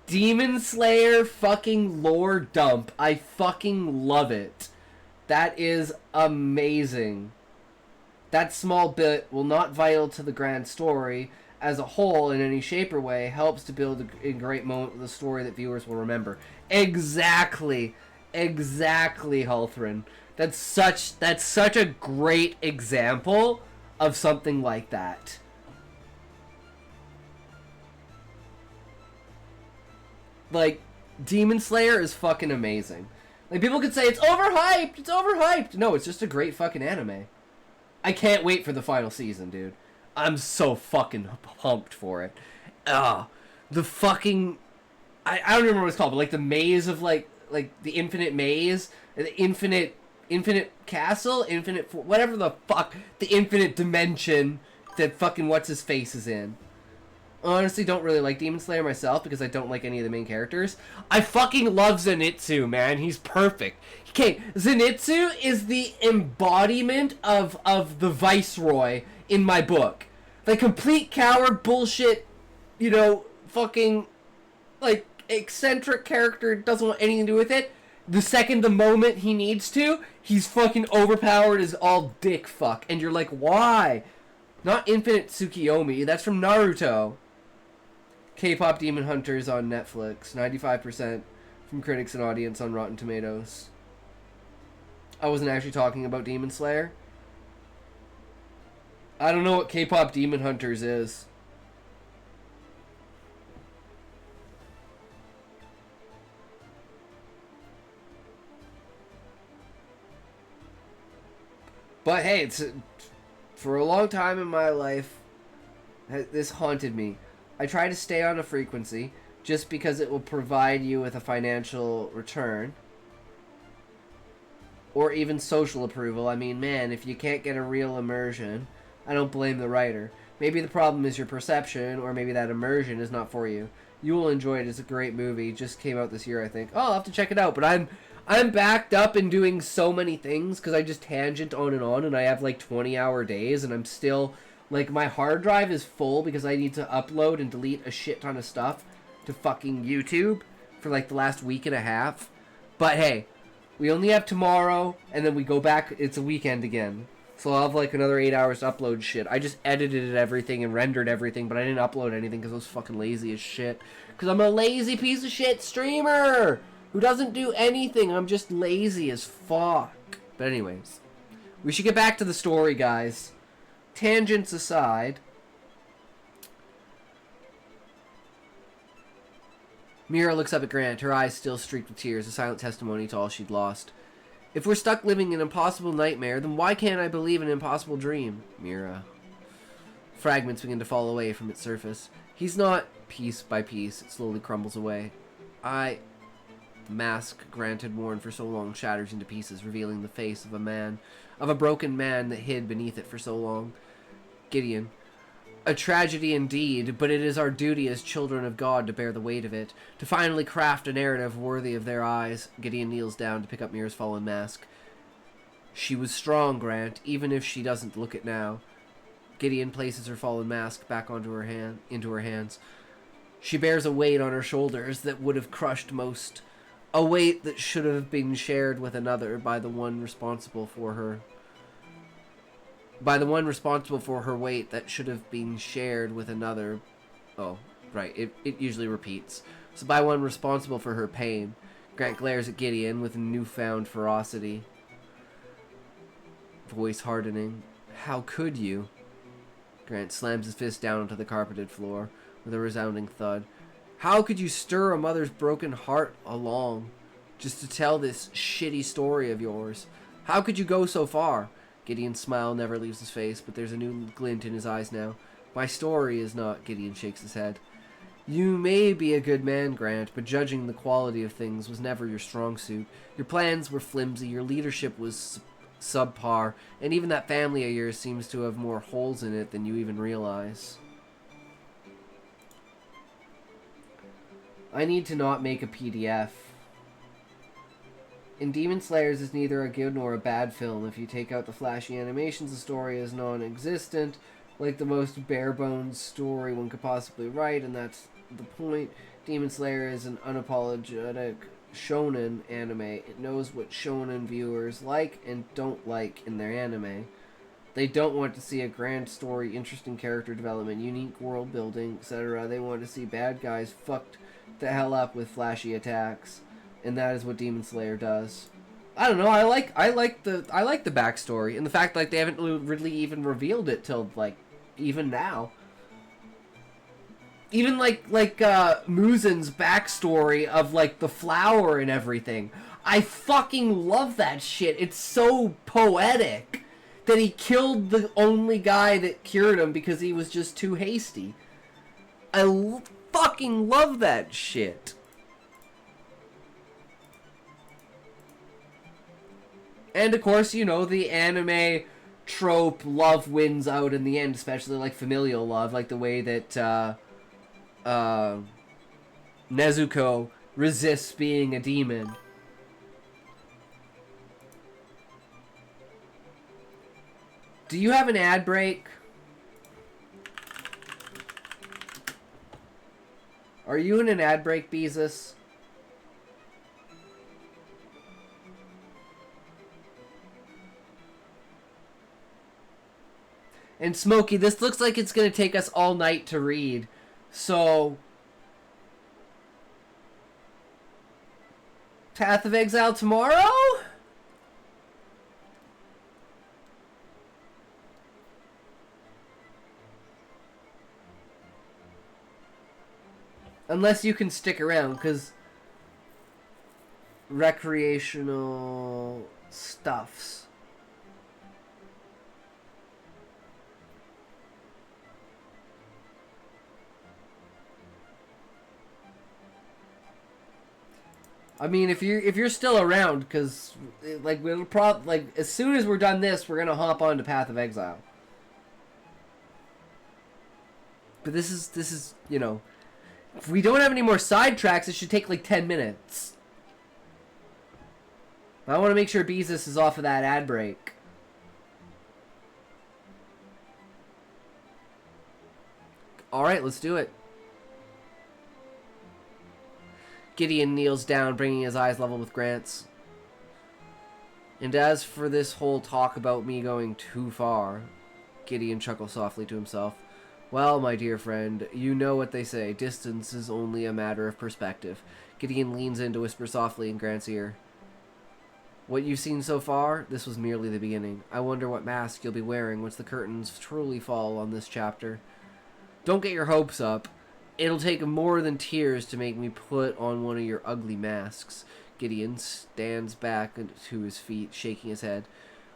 Demon Slayer fucking lore dump. I fucking love it. That is amazing. That small bit, while not vital to the grand story, as a whole in any shape or way, helps to build a great moment of the story that viewers will remember. Exactly. Exactly, Hulthrin. That's such a great example of something like that. Like, Demon Slayer is fucking amazing. Like, people could say, it's overhyped! It's overhyped! No, it's just a great fucking anime. I can't wait for the final season, dude. I'm so fucking pumped for it. The fucking... I don't remember what it's called, but, like, the maze of, like the infinite maze, the infinite castle, whatever the fuck, the infinite dimension that fucking what's-his-face is in. Honestly, don't really like Demon Slayer myself because I don't like any of the main characters. I fucking love Zenitsu, man. He's perfect. Okay, Zenitsu is the embodiment of the Viceroy in my book. The complete coward bullshit, fucking, like, eccentric character doesn't want anything to do with it. The moment he needs to, he's fucking overpowered as all dick fuck. And you're like, why? Not Infinite Tsukiyomi. That's from Naruto. K-pop Demon Hunters on Netflix. 95% from critics and audience on Rotten Tomatoes. I wasn't actually talking about Demon Slayer. I don't know what K-pop Demon Hunters is. But hey, for a long time in my life, This haunted me. I try to stay on a frequency just because it will provide you with a financial return. Or even social approval. I mean, man, if you can't get a real immersion, I don't blame the writer. Maybe the problem is your perception, or maybe that immersion is not for you. You will enjoy it. It's a great movie. Just came out this year, I think. Oh, I'll have to check it out. But I'm backed up in doing so many things because I just tangent on, and I have like 20-hour days, and I'm still like, my hard drive is full because I need to upload and delete a shit ton of stuff to fucking YouTube for like the last week and a half. But hey, we only have tomorrow, and then we go back. It's a weekend again. So I'll have like another 8 hours to upload shit. I just edited everything and rendered everything, but I didn't upload anything because I was fucking lazy as shit. Because I'm a lazy piece of shit streamer who doesn't do anything. I'm just lazy as fuck. But anyways, we should get back to the story, guys. Tangents aside. Mira looks up at Grant, her eyes still streaked with tears, a silent testimony to all she'd lost. If we're stuck living an impossible nightmare, then why can't I believe an impossible dream? Mira. Fragments begin to fall away from its surface. He's not. Piece by piece, it slowly crumbles away. The mask Grant had worn for so long shatters into pieces, revealing the face of a man, of a broken man that hid beneath it for so long. Gideon. A tragedy indeed, but it is our duty as children of God to bear the weight of it, to finally craft a narrative worthy of their eyes. Gideon kneels down to pick up Mira's fallen mask. She was strong, Grant, even if she doesn't look it now. Gideon places her fallen mask back into her hands. She bears a weight on her shoulders that would have crushed most. A weight that should have been shared with another by the one responsible for her. By the one responsible for her weight that should have been shared with another. Oh, right. It usually repeats. So by one responsible for her pain. Grant glares at Gideon with newfound ferocity. Voice hardening. How could you? Grant slams his fist down onto the carpeted floor with a resounding thud. How could you stir a mother's broken heart along just to tell this shitty story of yours? How could you go so far? Gideon's smile never leaves his face, but there's a new glint in his eyes now. My story is not, Gideon shakes his head. You may be a good man, Grant, but judging the quality of things was never your strong suit. Your plans were flimsy, your leadership was subpar, and even that family of yours seems to have more holes in it than you even realize. I need to not make a PDF. In Demon Slayers is neither a good nor a bad film. If you take out the flashy animations, the story is non-existent, like the most bare-bones story one could possibly write, and that's the point. Demon Slayer is an unapologetic shonen anime. It knows what shonen viewers like and don't like in their anime. They don't want to see a grand story, interesting character development, unique world building, etc. They want to see bad guys fucked the hell up with flashy attacks. And that is what Demon Slayer does. I don't know. I like the backstory and the fact like they haven't really even revealed it till like even now. Even like Muzen's backstory of like the flower and everything. I fucking love that shit. It's so poetic that he killed the only guy that cured him because he was just too hasty. I fucking love that shit. And of course, you know, the anime trope, love wins out in the end, especially like familial love, like the way that Nezuko resists being a demon. Do you have an ad break? Are you in an ad break, Beezus? And Smokey, this looks like it's going to take us all night to read. So, Path of Exile tomorrow? Unless you can stick around, because recreational stuffs. I mean, if you're still around, because like we'll like as soon as we're done this, we're gonna hop on to Path of Exile. But this is you know, if we don't have any more sidetracks, it should take like 10 minutes. I want to make sure Beezus is off of that ad break. All right, let's do it. Gideon kneels down, bringing his eyes level with Grant's. And as for this whole talk about me going too far, Gideon chuckles softly to himself. Well, my dear friend, you know what they say. Distance is only a matter of perspective. Gideon leans in to whisper softly in Grant's ear. What you've seen so far, this was merely the beginning. I wonder what mask you'll be wearing once the curtains truly fall on this chapter. Don't get your hopes up. It'll take more than tears to make me put on one of your ugly masks. Gideon stands back to his feet, shaking his head.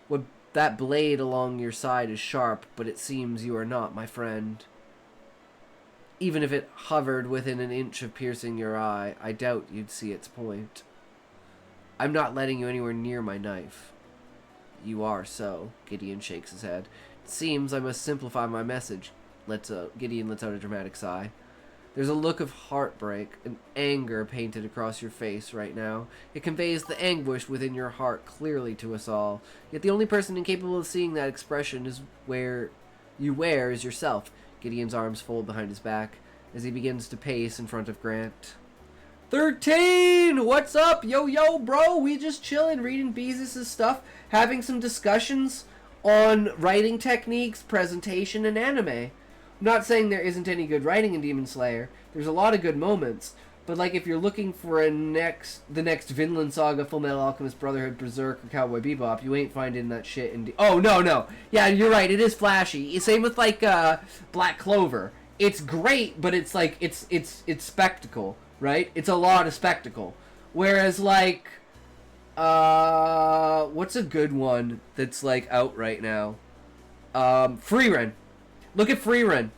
What that blade along your side is sharp, but it seems you are not my friend. Even if it hovered within an inch of piercing your eye, I doubt you'd see its point. I'm not letting you anywhere near my knife. You are so. Gideon shakes his head. It seems I must simplify my message. Gideon lets out a dramatic sigh. There's a look of heartbreak and anger painted across your face right now. It conveys the anguish within your heart clearly to us all. Yet the only person incapable of seeing that expression is is yourself. Gideon's arms fold behind his back as he begins to pace in front of Grant. 13! What's up? Yo, bro! We just chillin', reading Beezus' stuff, having some discussions on writing techniques, presentation, and anime. I'm not saying there isn't any good writing in Demon Slayer. There's a lot of good moments. But, like, if you're looking for the next Vinland Saga, Fullmetal Alchemist Brotherhood, Berserk, or Cowboy Bebop, you ain't finding that shit in... Oh, no. Yeah, you're right. It is flashy. Same with, like, Black Clover. It's great, but it's, like, it's spectacle. Right? It's a lot of spectacle. Whereas, like, what's a good one that's, like, out right now? Frieren. Look at Frieren.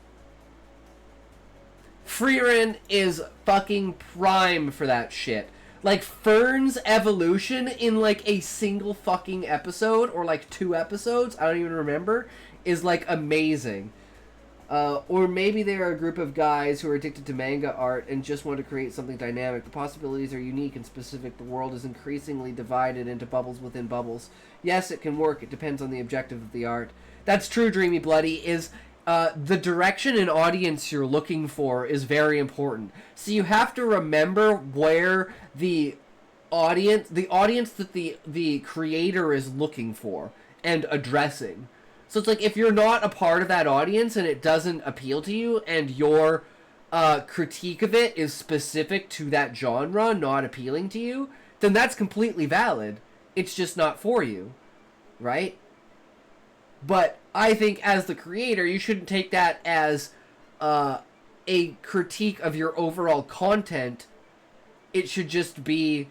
Frieren is fucking prime for that shit. Like, Fern's evolution in, like, a single fucking episode, or, like, 2 episodes, I don't even remember, is, like, amazing. Or maybe they are a group of guys who are addicted to manga art and just want to create something dynamic. The possibilities are unique and specific. The world is increasingly divided into bubbles within bubbles. Yes, it can work. It depends on the objective of the art. That's true, Dreamy Bloody, is the direction and audience you're looking for is very important. So you have to remember where the audience that the creator is looking for and addressing. So it's like, if you're not a part of that audience and it doesn't appeal to you, and your critique of it is specific to that genre, not appealing to you, then that's completely valid. It's just not for you, right? But I think as the creator, you shouldn't take that as a critique of your overall content. It should just be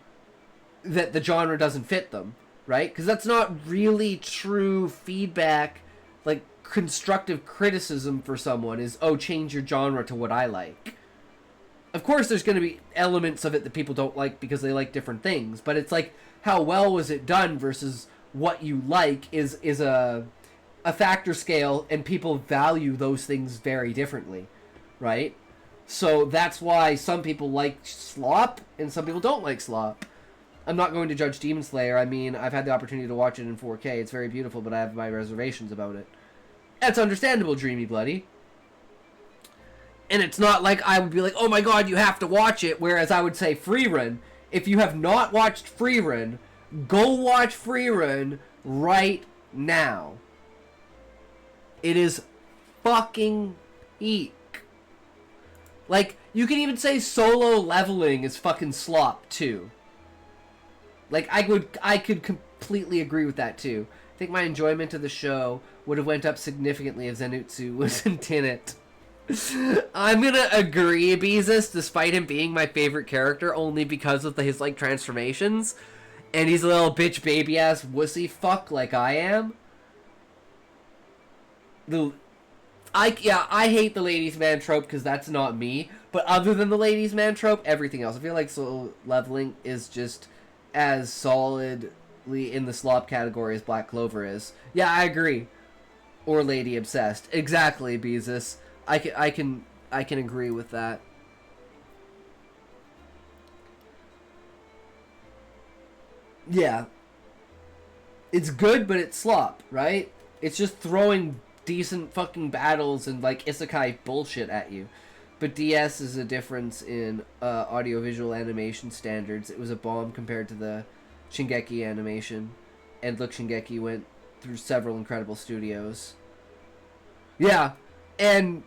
that the genre doesn't fit them, right? Because that's not really true feedback. Like, constructive criticism for someone is, oh, change your genre to what I like. Of course, there's going to be elements of it that people don't like because they like different things. But it's like, how well was it done versus what you like is a factor scale, and people value those things very differently, right? So that's why some people like slop and some people don't like slop. I'm not going to judge Demon Slayer. I mean, I've had the opportunity to watch it in 4K. It's very beautiful, but I have my reservations about it. That's understandable, Dreamy Bloody. And it's not like I would be like, oh my god, you have to watch it. Whereas I would say Frieren. If you have not watched Frieren, go watch Frieren right now. It is fucking eek. Like, you can even say Solo Leveling is fucking slop, too. Like, I could completely agree with that, too. I think my enjoyment of the show would have went up significantly if Zenitsu wasn't in it. I'm gonna agree, Beezus, despite him being my favorite character, only because of his, like, transformations. And he's a little bitch baby-ass wussy fuck like I am. I hate the ladies man trope because that's not me. But other than the ladies man trope, everything else, I feel like Solo Leveling is just as solidly in the slop category as Black Clover is. Yeah, I agree. Or Lady Obsessed. Exactly, Beezus. I can agree with that. Yeah. It's good, but it's slop, right? It's just throwing decent fucking battles and like isekai bullshit at you. But DS is a difference in audiovisual animation standards. It was a bomb compared to the Shingeki animation. And look, Shingeki went through several incredible studios. Yeah, and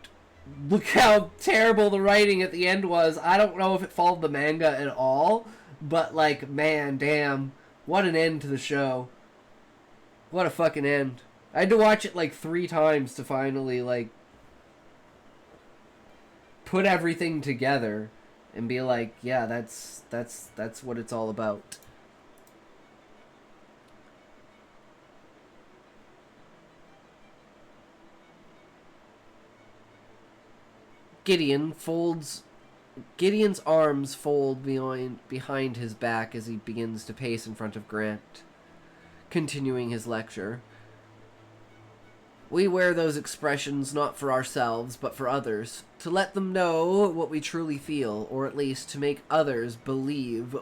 look how terrible the writing at the end was. I don't know if it followed the manga at all, but like, man, damn, what an end to the show. What a fucking end. I had to watch it like 3 times to finally like put everything together and be like, yeah, that's what it's all about. Gideon's arms fold behind his back as he begins to pace in front of Grant, continuing his lecture. We wear those expressions not for ourselves, but for others, to let them know what we truly feel, or at least to make others believe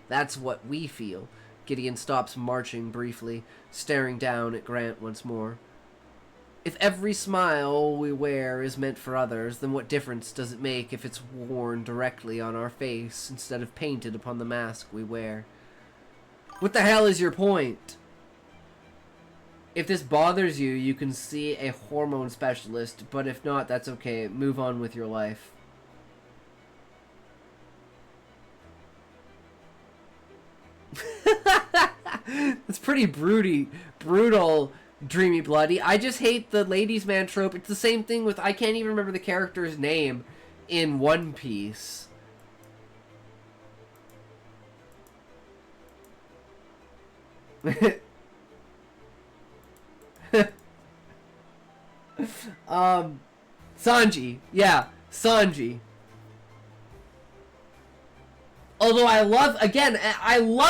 that's what we feel. Gideon stops marching briefly, staring down at Grant once more. If every smile we wear is meant for others, then what difference does it make if it's worn directly on our face instead of painted upon the mask we wear? What the hell is your point? If this bothers you, you can see a hormone specialist, but if not, that's okay. Move on with your life. That's pretty brutal, Dreamy Bloody. I just hate the ladies man trope. It's the same thing with, I can't even remember the character's name in One Piece. Sanji. Yeah, Sanji. Although I love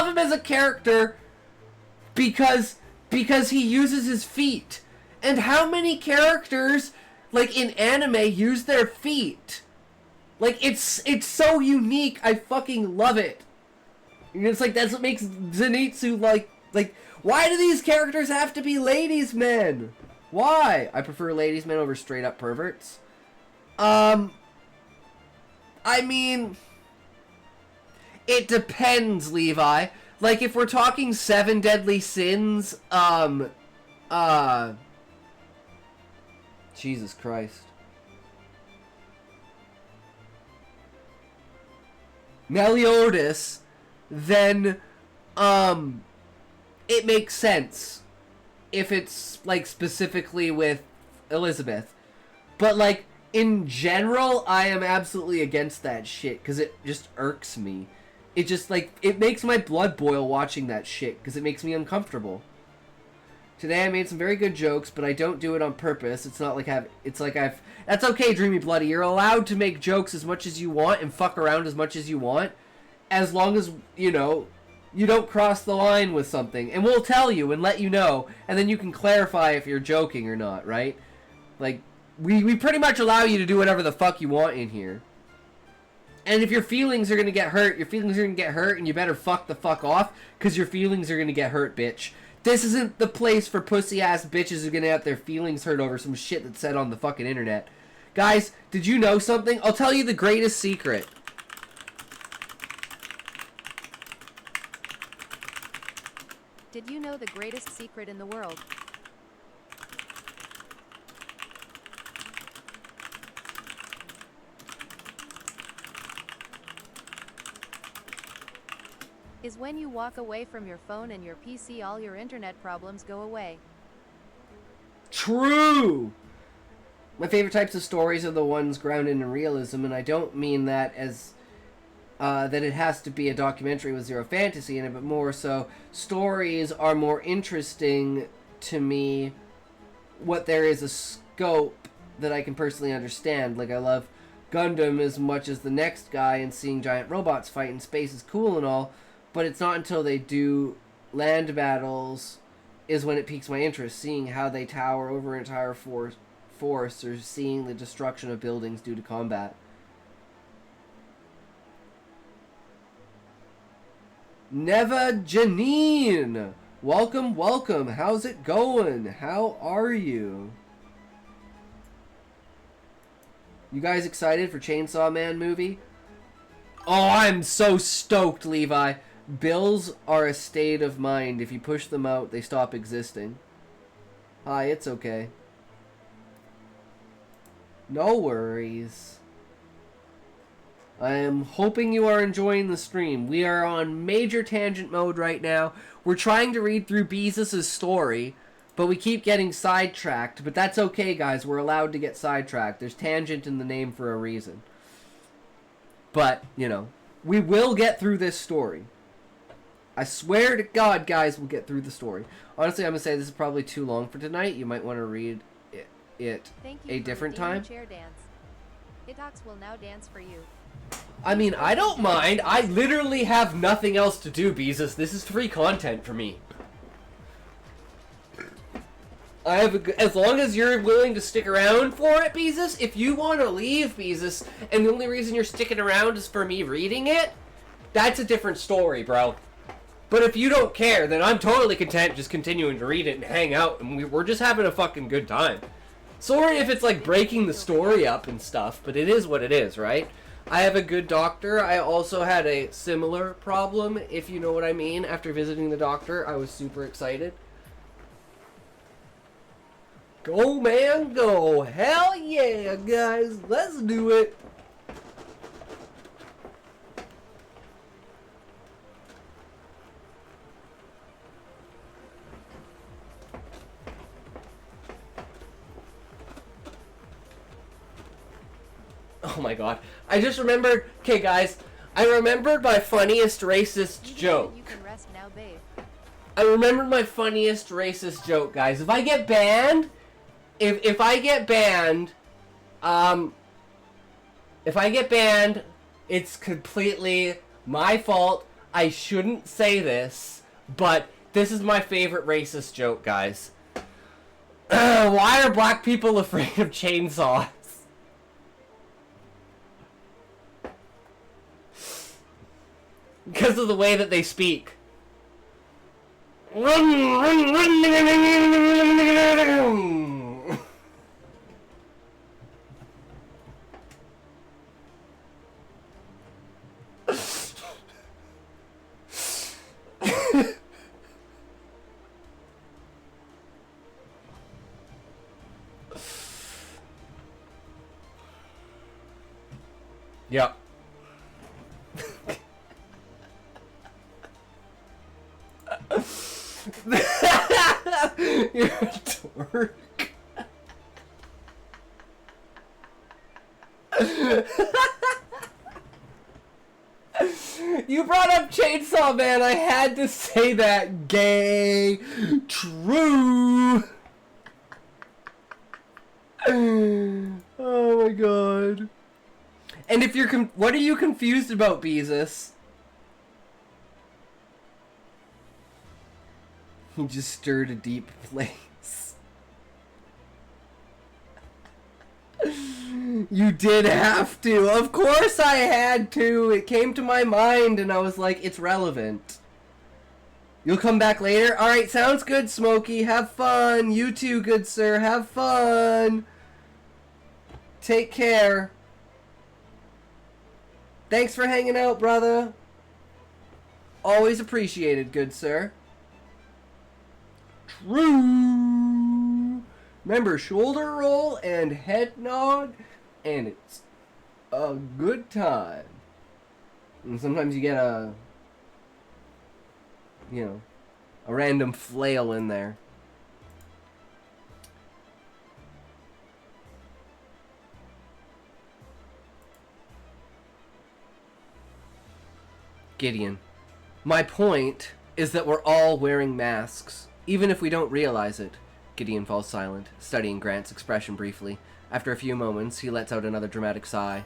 him as a character because he uses his feet. And how many characters, like, in anime use their feet? Like, it's so unique. I fucking love it. And it's like, that's what makes Zenitsu, like, why do these characters have to be ladies men? Why? I prefer ladies men over straight up perverts. I mean, it depends, Levi. Like, if we're talking 7 deadly sins, Jesus Christ. Meliodas, then, it makes sense if it's, like, specifically with Elizabeth. But, like, in general, I am absolutely against that shit, because it just irks me. It just, like, it makes my blood boil watching that shit, because it makes me uncomfortable. Today I made some very good jokes, but I don't do it on purpose. It's not like that's okay, Dreamy Bloody. You're allowed to make jokes as much as you want and fuck around as much as you want, as long as, you know, you don't cross the line with something. And we'll tell you and let you know, and then you can clarify if you're joking or not, right? Like, we pretty much allow you to do whatever the fuck you want in here. And if your feelings are gonna get hurt, and you better fuck the fuck off, because your feelings are gonna get hurt, bitch. This isn't the place for pussy-ass bitches who are gonna have their feelings hurt over some shit that's said on the fucking internet. Guys, did you know something? I'll tell you the greatest secret.
Did you know the greatest secret in the world is when you walk away from your phone and your PC, all your internet problems go away?
True! My favorite types of stories are the ones grounded in realism, and I don't mean that as that it has to be a documentary with zero fantasy in it, but more so stories are more interesting to me what there is a scope that I can personally understand. Like, I love Gundam as much as the next guy, and seeing giant robots fight in space is cool and all, but it's not until they do land battles is when it piques my interest, seeing how they tower over an entire forest or seeing the destruction of buildings due to combat. Neva Janine! Welcome, welcome. How's it going? How are you? You guys excited for Chainsaw Man movie? Oh, I'm so stoked, Levi. Bills are a state of mind. If you push them out, they stop existing. Hi, it's okay. No worries. I am hoping you are enjoying the stream. We are on major tangent mode right now. We're trying to read through Beezus' story, but we keep getting sidetracked. But that's okay, guys. We're allowed to get sidetracked. There's tangent in the name for a reason. But, you know, we will get through this story. I swear to God, guys, we'll get through the story. Honestly, I'm going to say this is probably too long for tonight. You might want to read it a different time.
Chair dance. Hitox will now dance for you.
I mean, I don't mind. I literally have nothing else to do, Beezus. This is free content for me. I have as long as you're willing to stick around for it, Beezus. If you want to leave, Beezus, and the only reason you're sticking around is for me reading it, that's a different story, bro. But if you don't care, then I'm totally content just continuing to read it and hang out, and we're just having a fucking good time. Sorry if it's like breaking the story up and stuff, but it is what it is, right? I have a good doctor. I also had a similar problem, if you know what I mean. After visiting the doctor, I was super excited. Go, man, go. Hell yeah, guys. Let's do it. Oh my god. I just remembered... Okay, guys. I remembered my funniest racist joke.
You can rest now, babe.
I remembered my funniest racist joke, guys. If I get banned... If I get banned... If I get banned, it's completely my fault. I shouldn't say this, but this is my favorite racist joke, guys. Why are black people afraid of chainsaws? Because of the way that they speak. Yep. You're a dork. You brought up Chainsaw Man. I had to say that. Gay. True. Oh my god. And if you're what are you confused about, Beezus? He just stirred a deep place. You did have to. Of course I had to. It came to my mind and I was like, it's relevant. You'll come back later? Alright, sounds good, Smokey. Have fun. You too, good sir. Have fun. Take care. Thanks for hanging out, brother. Always appreciated, good sir. True. Remember, shoulder roll and head nod, and it's a good time. And sometimes you get a, you know, a random flail in there. Gideon. My point is that we're all wearing masks, even if we don't realize it. Gideon falls silent, studying Grant's expression briefly. After a few moments, he lets out another dramatic sigh.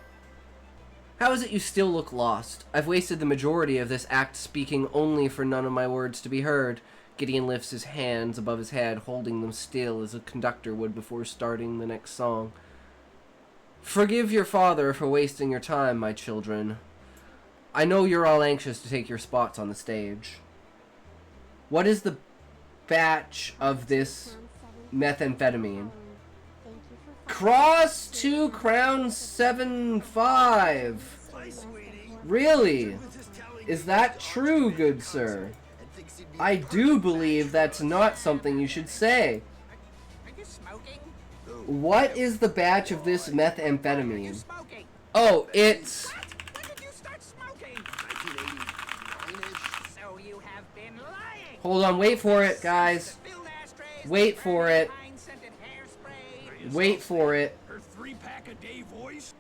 How is it you still look lost? I've wasted the majority of this act speaking only for none of my words to be heard. Gideon lifts his hands above his head, holding them still as a conductor would before starting the next song. Forgive your father for wasting your time, my children. I know you're all anxious to take your spots on the stage. What is the batch of this methamphetamine? Cross 2 crowns 7.5. Really? Is that true, good sir? I do believe that's not something you should say.
Are you smoking?
What is the batch of this
Are you
methamphetamine?
smoking?
Oh, it's...
What? When did you start smoking?
1989-ish.
So you have been lying.
Hold on, wait for it, guys.
The filled ashtrays,
Wait
the
for
burning
it.
pine-scented hairspray.
Wait for it.
Her 3-pack-a-day voice?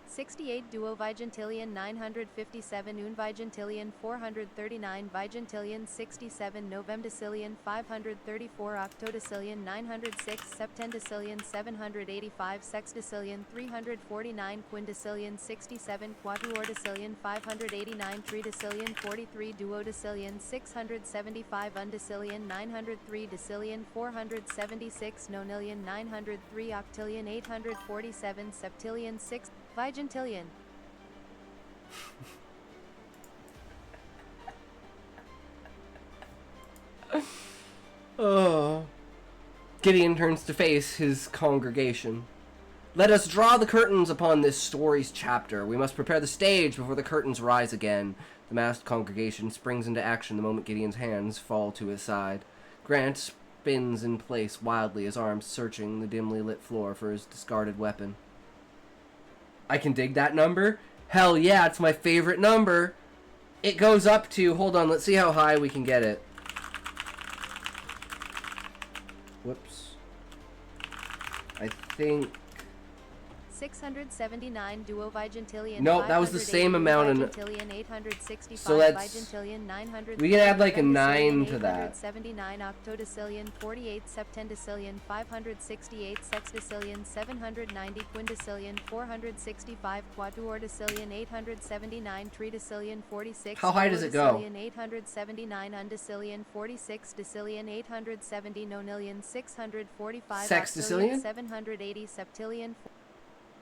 68 Duo Vigintillion 957 Un Vigintillion 439 Vigintillion 67 Novemdecillion 534 Octodecillion 906 Septendecillion 785 Sexdecillion 349 Quindecillion 67 Quadruordecillion 589 Tridecillion 43 Duodecillion 675 Undecillion 903 Decillion 476 Nonillion 903 Octillion 847 Septillion 6 Vigintillion.
Oh. Gideon turns to face his congregation. Let us draw the curtains upon this story's chapter. We must prepare the stage before the curtains rise again. The massed congregation springs into action the moment Gideon's hands fall to his side. Grant spins in place wildly, his arms searching the dimly lit floor for his discarded weapon. I can dig that number? Hell yeah, it's my favorite number. It goes up to, hold on, let's see how high we can get it. Whoops. I think...
679 Duo Vigintillion.
Nope, that was the same amount in...
Vigintillion 865
So let's...
Vigintillion 900.
We can add like a 9 to that.
79 Octodecillion 48 Septendecillion 568 Sexdecillion 790 Quindecillion 465 Quadruordecillion 879 Tridecillion 46.
How high does it go?
879 Undecillion 46 Decillion 870 Nonillion 645
Sexdecillion?
780 Septillion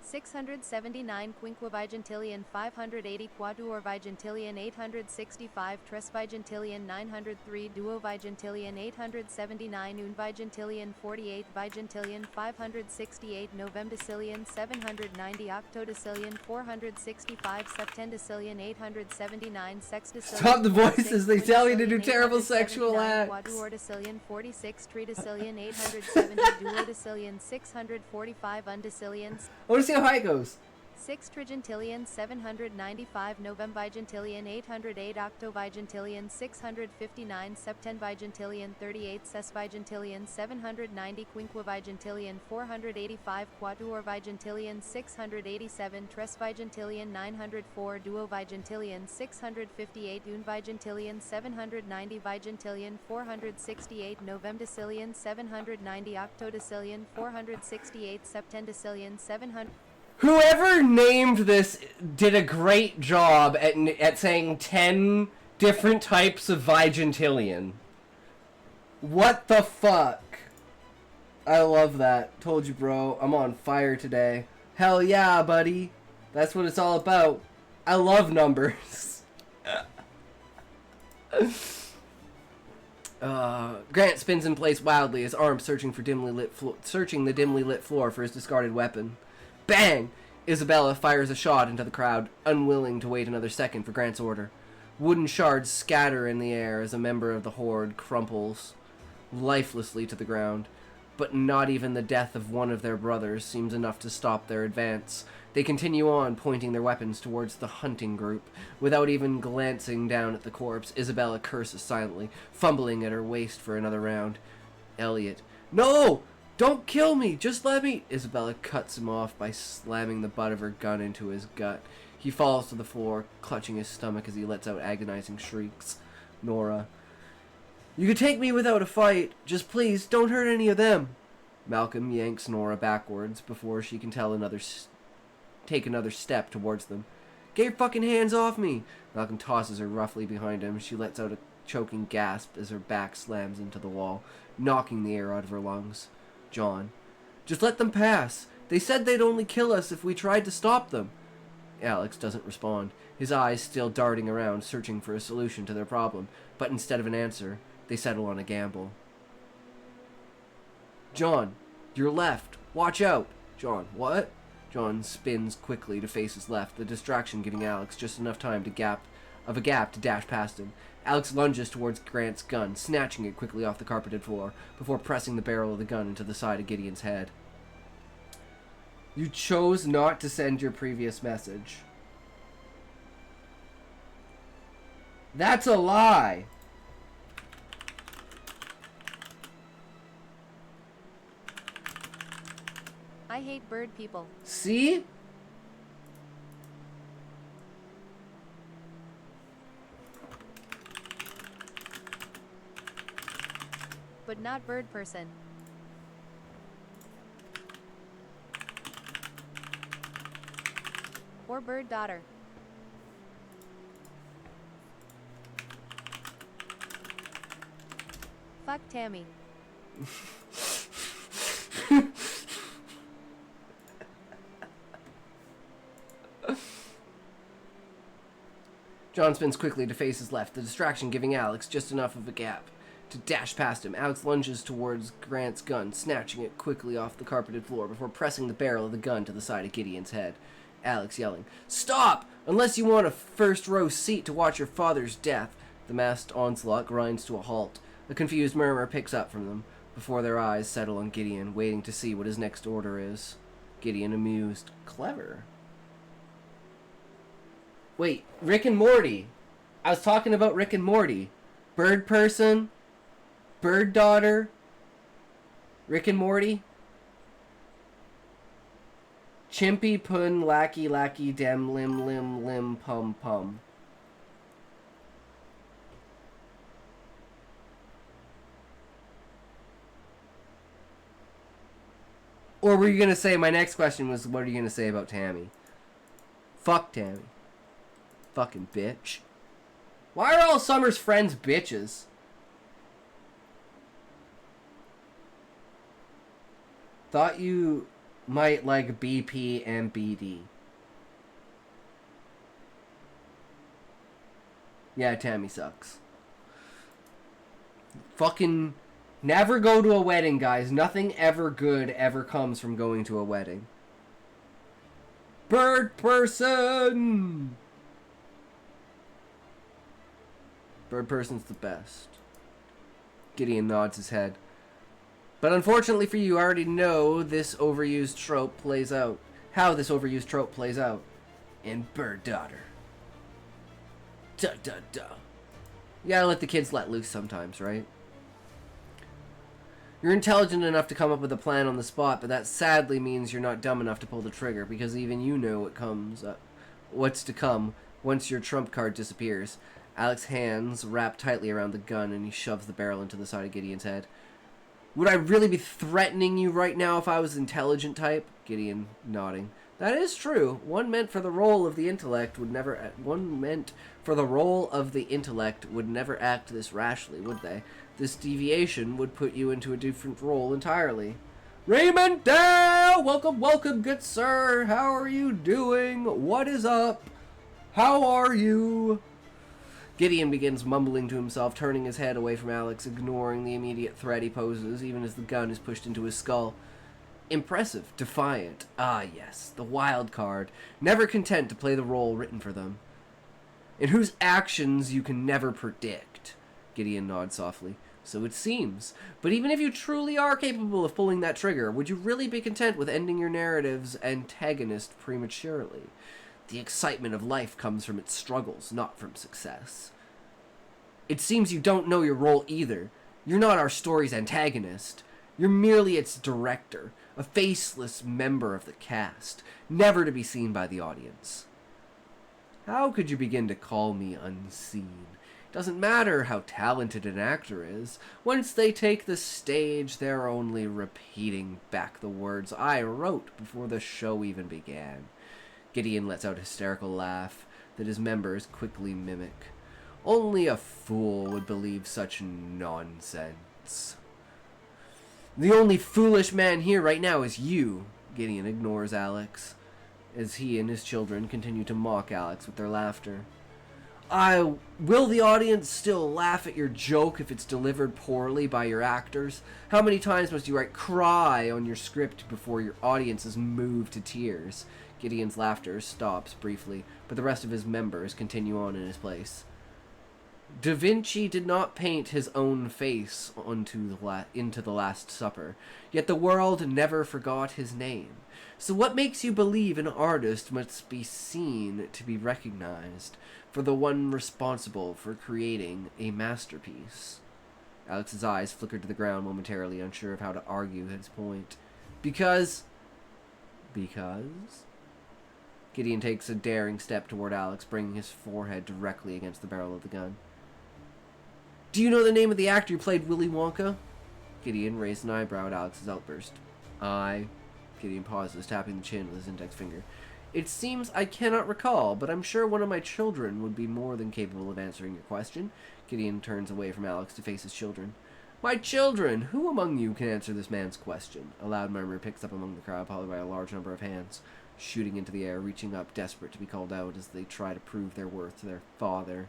679 Quinquevigintillion 580 Quadruorvigintillion 865 Tresvigintillion 903 Duovigintillion 879 Unvigintillion 48 Vigintillion 568 Novemdecillion 790 Octodecillion 465 Septendecillion 879 Sexdecillion.
Stop the voices, they tell you to do terrible sexual acts.
Quadruordecillion 46 Tridecillion 870 Duodecillion 645 Undecillion.
I want to see how high it goes.
6 Trigintillion 795 Novemvigintillion 808 Octovigintillion 659 Septenvigintillion 38 Sesvigintillion 790 Quinquevigintillion 485 Quadruorvigintillion 687 Tresvigintillion 904 Duovigintillion 658 Unvigintillion 790 Vigintillion 468 Novemdecillion 790 Octodecillion 468 Septendecillion 700.
Whoever named this did a great job at saying 10 different types of Vigintillion. What the fuck? I love that. Told you, bro. I'm on fire today. Hell yeah, buddy. That's what it's all about. I love numbers. Grant spins in place wildly, his arms searching the dimly lit floor for his discarded weapon. Bang! Isabella fires a shot into the crowd, unwilling to wait another second for Grant's order. Wooden shards scatter in the air as a member of the horde crumples lifelessly to the ground. But not even the death of one of their brothers seems enough to stop their advance. They continue on, pointing their weapons towards the hunting group. Without even glancing down at the corpse, Isabella curses silently, fumbling at her waist for another round. Elliot. No! Don't kill me! Just let me... Isabella cuts him off by slamming the butt of her gun into his gut. He falls to the floor, clutching his stomach as he lets out agonizing shrieks. Nora. You could take me without a fight. Just please, don't hurt any of them. Malcolm yanks Nora backwards before she can take another step towards them. Get your fucking hands off me! Malcolm tosses her roughly behind him. She lets out a choking gasp as her back slams into the wall, knocking the air out of her lungs. John. Just let them pass. They said they'd only kill us if we tried to stop them. Alex doesn't respond, his eyes still darting around, searching for a solution to their problem. But instead of an answer, they settle on a gamble. John, your left. Watch out. John, what? John spins quickly to face his left, the distraction giving Alex just enough time to gap to dash past him. Alex lunges towards Grant's gun, snatching it quickly off the carpeted floor, before pressing the barrel of the gun into the side of Gideon's head. You chose not to send your previous message. That's a lie!
I hate bird people.
See?
But not bird person. Or bird daughter. Fuck Tammy.
John spins quickly to face his left, the distraction giving Alex just enough of a gap to dash past him. Alex lunges towards Grant's gun, snatching it quickly off the carpeted floor before pressing the barrel of the gun to the side of Gideon's head. Alex yelling, "Stop! Unless you want a first-row seat to watch your father's death." The masked onslaught grinds to a halt. A confused murmur picks up from them, before their eyes settle on Gideon, waiting to see what his next order is. Gideon amused. Clever. Wait, Rick and Morty. I was talking about Rick and Morty. Bird person. Bird daughter. Rick and Morty. Chimpy pun lackey lackey dem lim lim lim pum pum. Or were you going to say, my next question was, what are you going to say about Tammy? Fuck Tammy. Fucking bitch. Why are all Summer's friends bitches? Thought you might like BP and BD. Yeah, Tammy sucks. Fucking never go to a wedding, guys. Nothing ever good ever comes from going to a wedding. Bird person! Bird person's the best. Gideon nods his head. But unfortunately for you, I already know this overused trope plays out. How this overused trope plays out. In Bird Daughter. Duh, duh, duh. You gotta let the kids let loose sometimes, right? You're intelligent enough to come up with a plan on the spot, but that sadly means you're not dumb enough to pull the trigger, because even you know what's to come once your trump card disappears. Alex's hands wrap tightly around the gun, and he shoves the barrel into the side of Gideon's head. Would I really be threatening you right now if I was intelligent type? Gideon nodding. That is true. One meant for the role of the intellect would never act this rashly, would they? This deviation would put you into a different role entirely. Raymond Dow! Welcome, welcome, good sir. How are you doing? What is up? How are you? Gideon begins mumbling to himself, turning his head away from Alex, ignoring the immediate threat he poses, even as the gun is pushed into his skull. Impressive, defiant. Ah, yes, the wild card, never content to play the role written for them. In whose actions you can never predict. Gideon nods softly. So it seems. But even if you truly are capable of pulling that trigger, would you really be content with ending your narrative's antagonist prematurely? The excitement of life comes from its struggles, not from success. It seems you don't know your role either. You're not our story's antagonist. You're merely its director, a faceless member of the cast, never to be seen by the audience. How could you begin to call me unseen? Doesn't matter how talented an actor is. Once they take the stage, they're only repeating back the words I wrote before the show even began. Gideon lets out a hysterical laugh that his members quickly mimic. Only a fool would believe such nonsense. The only foolish man here right now is you. Gideon ignores Alex, as he and his children continue to mock Alex with their laughter. Will the audience still laugh at your joke if it's delivered poorly by your actors? How many times must you write cry on your script before your audience is moved to tears? Gideon's laughter stops briefly, but the rest of his members continue on in his place. Da Vinci did not paint his own face into the Last Supper, yet the world never forgot his name. So what makes you believe an artist must be seen to be recognized for the one responsible for creating a masterpiece? Alex's eyes flickered to the ground momentarily, unsure of how to argue his point. Because? Gideon takes a daring step toward Alex, bringing his forehead directly against the barrel of the gun. Do you know the name of the actor who played Willy Wonka? Gideon raised an eyebrow at Alex's outburst. Gideon pauses, tapping the chin with his index finger. It seems I cannot recall, but I'm sure one of my children would be more than capable of answering your question. Gideon turns away from Alex to face his children. My children! Who among you can answer this man's question? A loud murmur picks up among the crowd, followed by a large number of hands shooting into the air, reaching up, desperate to be called out as they try to prove their worth to their father.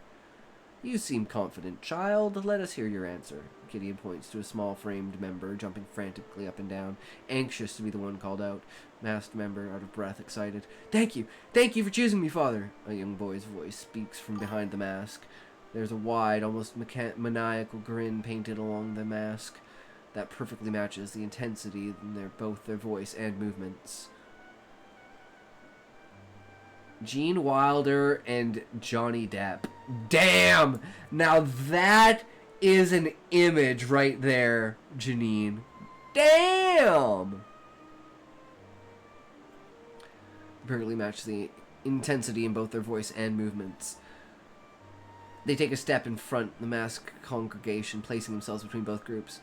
You seem confident, child. Let us hear your answer. Gideon points to a small framed member jumping frantically up and down, anxious to be the one called out. Masked member, out of breath, excited. Thank you for choosing me, father. A young boy's voice speaks from behind the mask. There's a wide, almost maniacal grin painted along the mask that perfectly matches the intensity in both their voice and movements. Gene Wilder and Johnny Depp. Damn! Now that is an image right there, Janine. Damn! Perfectly match the intensity in both their voice and movements. They take a step in front of the masked congregation, placing themselves between both groups.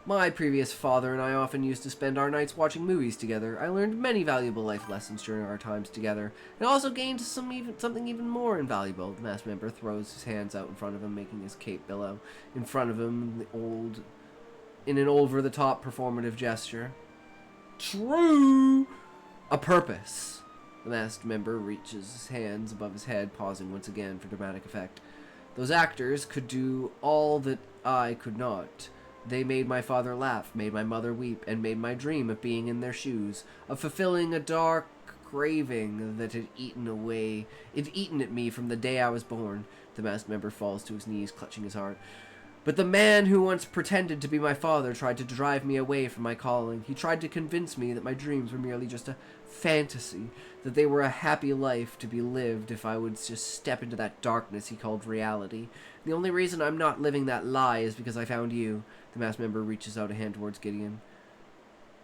My previous father and I often used to spend our nights watching movies together. I learned many valuable life lessons during our times together, and also gained something even more invaluable. The masked member throws his hands out in front of him, making his cape billow. In front of him, in an over-the-top performative gesture. True! A purpose. The masked member reaches his hands above his head, pausing once again for dramatic effect. Those actors could do all that I could not. They made my father laugh, made my mother weep, and made my dream of being in their shoes, of fulfilling a dark craving that had eaten at me from the day I was born. The masked member falls to his knees, clutching his heart. But the man who once pretended to be my father tried to drive me away from my calling. He tried to convince me that my dreams were merely just a fantasy, that they were a happy life to be lived if I would just step into that darkness he called reality. The only reason I'm not living that lie is because I found you. The masked member reaches out a hand towards Gideon.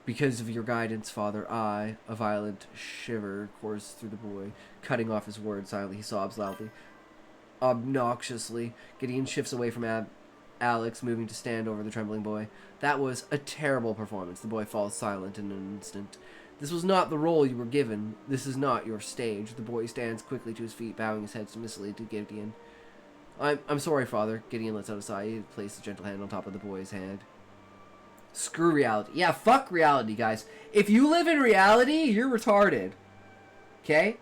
Because of your guidance, Father, a violent shiver courses through the boy. Cutting off his words silently, he sobs loudly. Obnoxiously, Gideon shifts away from Alex, moving to stand over the trembling boy. That was a terrible performance. The boy falls silent in an instant. This was not the role you were given. This is not your stage. The boy stands quickly to his feet, bowing his head submissively to Gideon. I'm sorry, Father. Gideon lets out a sigh. He places a gentle hand on top of the boy's head. Screw reality. Yeah, fuck reality, guys. If you live in reality, you're retarded. Okay?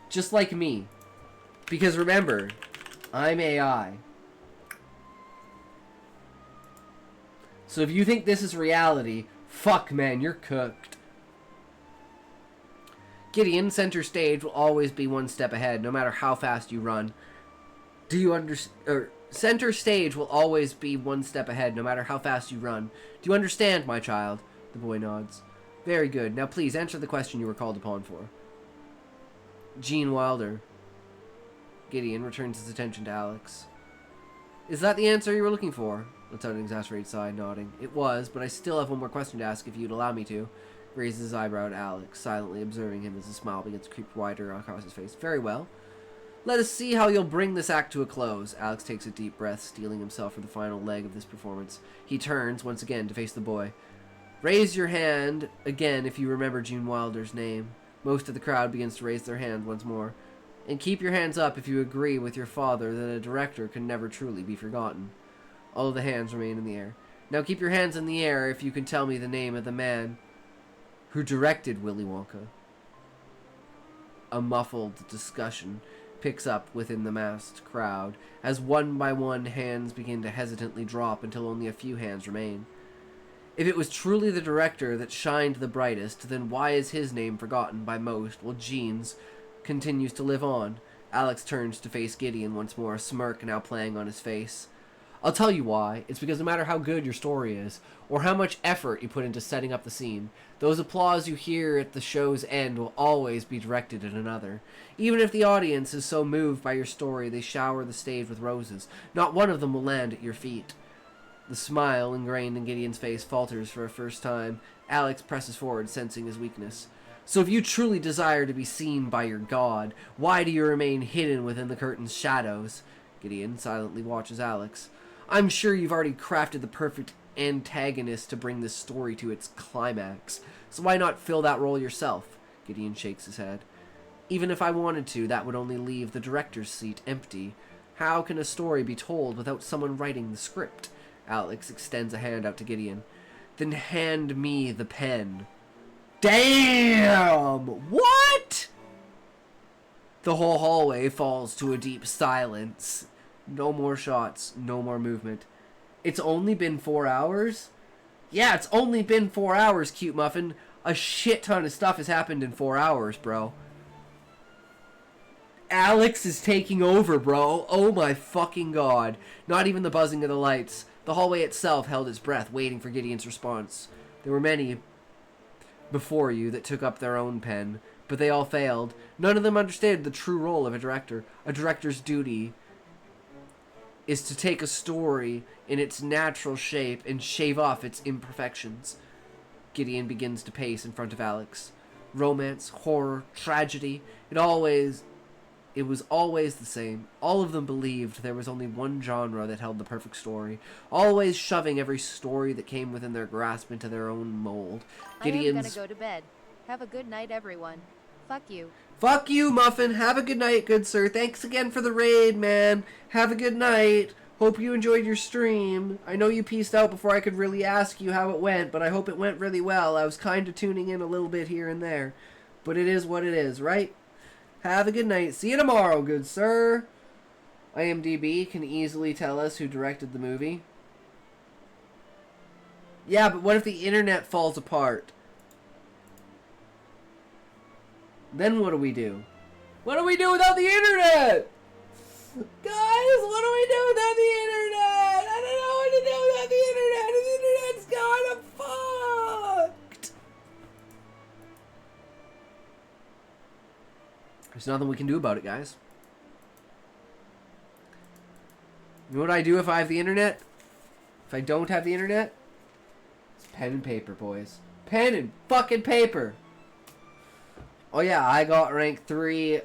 Just like me. Because remember, I'm AI. So if you think this is reality, fuck, man, you're cooked. Gideon, center stage will always be one step ahead, no matter how fast you run. Do you understand? Center stage will always be one step ahead, no matter how fast you run. Do you understand, my child? The boy nods. Very good. Now please answer the question you were called upon for. Gene Wilder. Gideon returns his attention to Alex. Is that the answer you were looking for? Lets out an exasperated sigh, nodding. It was, but I still have one more question to ask if you'd allow me to. Raises his eyebrow at Alex, silently observing him as a smile begins to creep wider across his face. Very well. Let us see how you'll bring this act to a close. Alex takes a deep breath, steeling himself for the final leg of this performance. He turns, once again, to face the boy. Raise your hand again if you remember June Wilder's name. Most of the crowd begins to raise their hand once more. And keep your hands up if you agree with your father that a director can never truly be forgotten. All of the hands remain in the air. Now keep your hands in the air if you can tell me the name of the man who directed Willy Wonka. A muffled discussion picks up within the massed crowd as one by one hands begin to hesitantly drop until only a few hands remain. If it was truly the director that shined the brightest, then why is his name forgotten by most while Gene's continues to live on? Alex turns to face Gideon once more, a smirk now playing on his face. I'll tell you why. It's because no matter how good your story is, or how much effort you put into setting up the scene, those applause you hear at the show's end will always be directed at another. Even if the audience is so moved by your story they shower the stage with roses, not one of them will land at your feet. The smile ingrained in Gideon's face falters for a first time. Alex presses forward, sensing his weakness. So if you truly desire to be seen by your god, why do you remain hidden within the curtain's shadows? Gideon silently watches Alex. I'm sure you've already crafted the perfect antagonist to bring this story to its climax, so why not fill that role yourself? Gideon shakes his head. Even if I wanted to, that would only leave the director's seat empty. How can a story be told without someone writing the script? Alex extends a hand out to Gideon. Then hand me the pen. Damn! What? The whole hallway falls to a deep silence. No more shots, no more movement. It's only been 4 hours? Yeah, it's only been 4 hours, Cute Muffin. A shit ton of stuff has happened in 4 hours, bro. Alex is taking over, bro. Oh my fucking god. Not even the buzzing of the lights. The hallway itself held its breath, waiting for Gideon's response. There were many before you that took up their own pen, but they all failed. None of them understood the true role of a director. A director's duty is to take a story in its natural shape and shave off its imperfections. Gideon begins to pace in front of Alex. Romance, horror, tragedy, it was always the same. All of them believed there was only one genre that held the perfect story, always shoving every story that came within their grasp into their own mold.
I am gonna go to bed. Have a good night, everyone. Fuck you.
Fuck you, Muffin. Have a good night, good sir. Thanks again for the raid, man. Have a good night. Hope you enjoyed your stream. I know you pieced out before I could really ask you how it went, but I hope it went really well. I was kind of tuning in a little bit here and there. But it is what it is, right? Have a good night. See you tomorrow, good sir. IMDb can easily tell us who directed the movie. Yeah, but what if the internet falls apart? Then what do we do? What do we do without the internet? Guys, what do we do without the internet? I don't know what to do without the internet. The internet's gone. I'm fucked. There's nothing we can do about it, guys. You know what I do if I have the internet? If I don't have the internet? It's pen and paper, boys. Pen and fucking paper. Oh yeah, I got rank 3,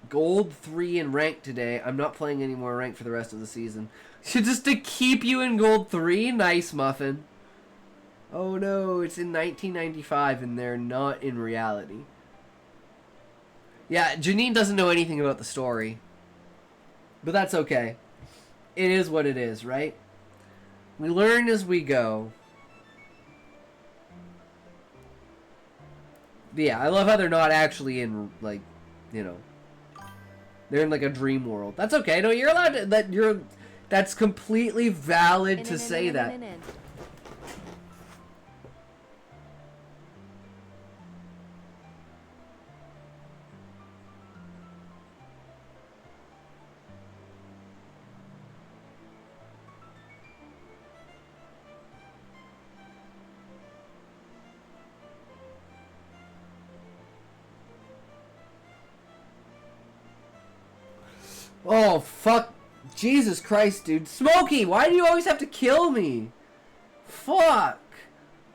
gold 3 in rank today. I'm not playing any more rank for the rest of the season. Just to keep you in gold 3? Nice, Muffin. Oh no, it's in 1995 and they're not in reality. Yeah, Janine doesn't know anything about the story. But that's okay. It is what it is, right? We learn as we go. But yeah, I love how they're not actually in, like, you know, they're in like a dream world. That's okay. No, you're allowed to, that's completely valid to say that. Oh, fuck. Jesus Christ, dude. Smokey, why do you always have to kill me? Fuck.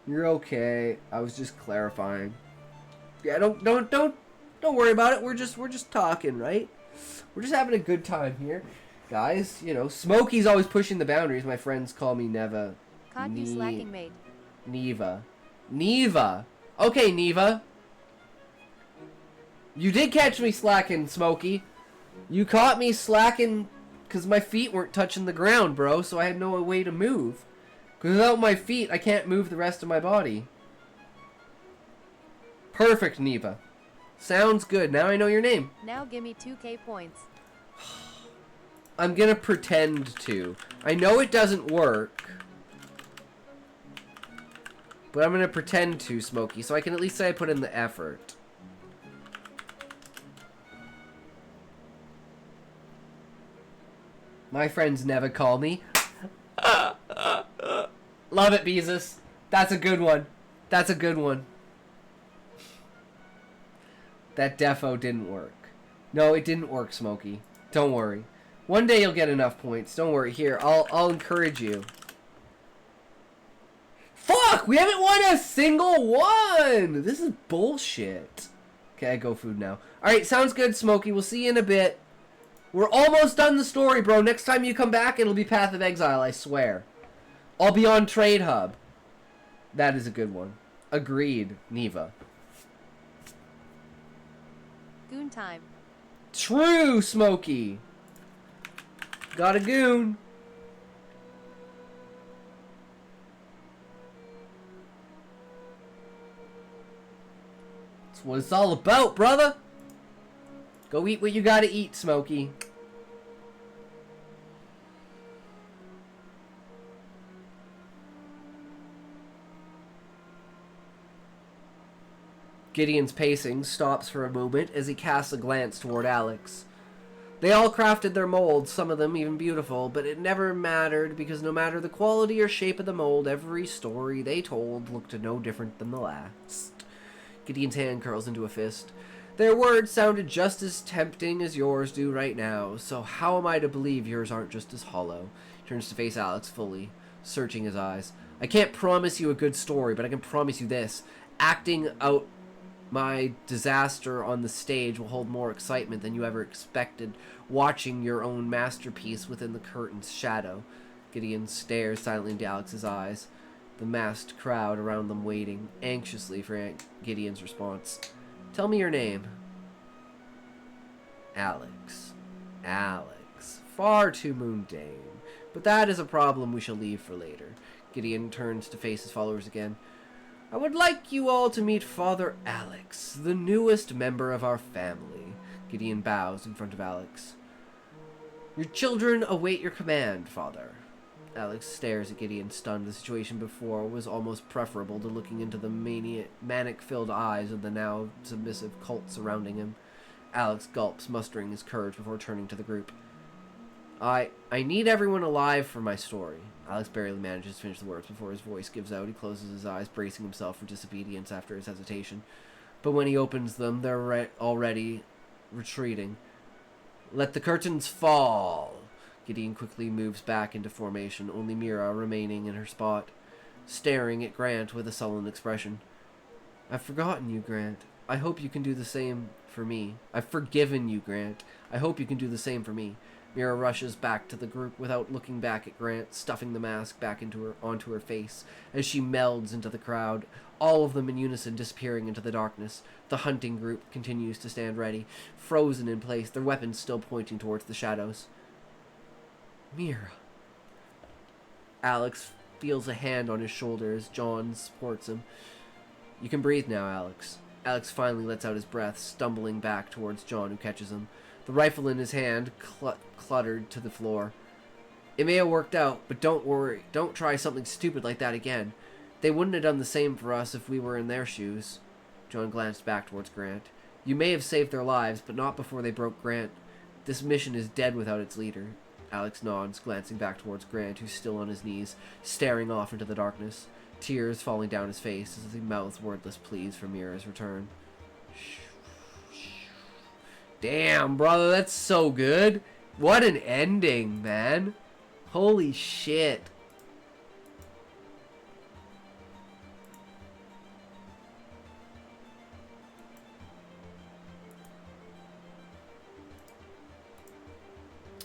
You're okay. I was just clarifying. Yeah, don't worry about it. We're just talking, right? We're just having a good time here. Guys, you know, Smokey's always pushing the boundaries. My friends call me Neva.
Caught you slacking, mate.
Neva. Neva. Okay, Neva. You did catch me slacking, Smokey. You caught me slacking because my feet weren't touching the ground, bro, so I had no way to move. Because without my feet, I can't move the rest of my body. Perfect, Neva. Sounds good. Now I know your name.
Now gimme 2k points.
I'm gonna pretend to. I know it doesn't work. But I'm gonna pretend to, Smokey, so I can at least say I put in the effort. My friends never call me. Love it, Beezus. That's a good one. That's a good one. That defo didn't work. No, it didn't work, Smokey. Don't worry. One day you'll get enough points. Don't worry. Here, I'll encourage you. Fuck! We haven't won a single one! This is bullshit. Okay, I go food now. Alright, sounds good, Smokey. We'll see you in a bit. We're almost done the story, bro. Next time you come back, it'll be Path of Exile, I swear. I'll be on Trade Hub. That is a good one. Agreed, Neva.
Goon time.
True, Smokey. Got a goon. That's what it's all about, brother. Go eat what you gotta eat, Smokey. Gideon's pacing stops for a moment as he casts a glance toward Alex. They all crafted their molds, some of them even beautiful, but it never mattered because no matter the quality or shape of the mold, every story they told looked no different than the last. Gideon's hand curls into a fist. Their words sounded just as tempting as yours do right now, so how am I to believe yours aren't just as hollow? He turns to face Alex fully, searching his eyes. I can't promise you a good story, but I can promise you this. Acting out my disaster on the stage will hold more excitement than you ever expected, watching your own masterpiece within the curtain's shadow. Gideon stares silently into Alex's eyes, the massed crowd around them waiting anxiously for Gideon's response. Tell me your name. Alex. Alex. Far too mundane. But that is a problem we shall leave for later. Gideon turns to face his followers again. I would like you all to meet Father Alex, the newest member of our family. Gideon bows in front of Alex. Your children await your command, Father. Alex stares at Gideon, stunned. The situation before was almost preferable to looking into the manic-filled eyes of the now submissive cult surrounding him. Alex gulps, mustering his courage before turning to the group. I need everyone alive for my story. Alex barely manages to finish the words before his voice gives out. He closes his eyes, bracing himself for disobedience after his hesitation. But when he opens them, they're already retreating. Let the curtains fall. Gideon quickly moves back into formation, only Mira remaining in her spot, staring at Grant with a sullen expression. I've forgotten you, Grant. I hope you can do the same for me. I've forgiven you, Grant. I hope you can do the same for me. Mira rushes back to the group without looking back at Grant, stuffing the mask back onto her face as she melds into the crowd, all of them in unison disappearing into the darkness. The hunting group continues to stand ready, frozen in place, their weapons still pointing towards the shadows. Mira. Alex feels a hand on his shoulder as John supports him. You can breathe now, Alex. Alex finally lets out his breath, stumbling back towards John, who catches him. The rifle in his hand cluttered to the floor. It may have worked out, but don't worry. Don't try something stupid like that again. They wouldn't have done the same for us if we were in their shoes. John glanced back towards Grant. You may have saved their lives, but not before they broke Grant. This mission is dead without its leader. Alex nods, glancing back towards Grant, who's still on his knees, staring off into the darkness, tears falling down his face as he mouths wordless pleas for Mira's return. Damn, brother, that's so good. What an ending, man. Holy shit.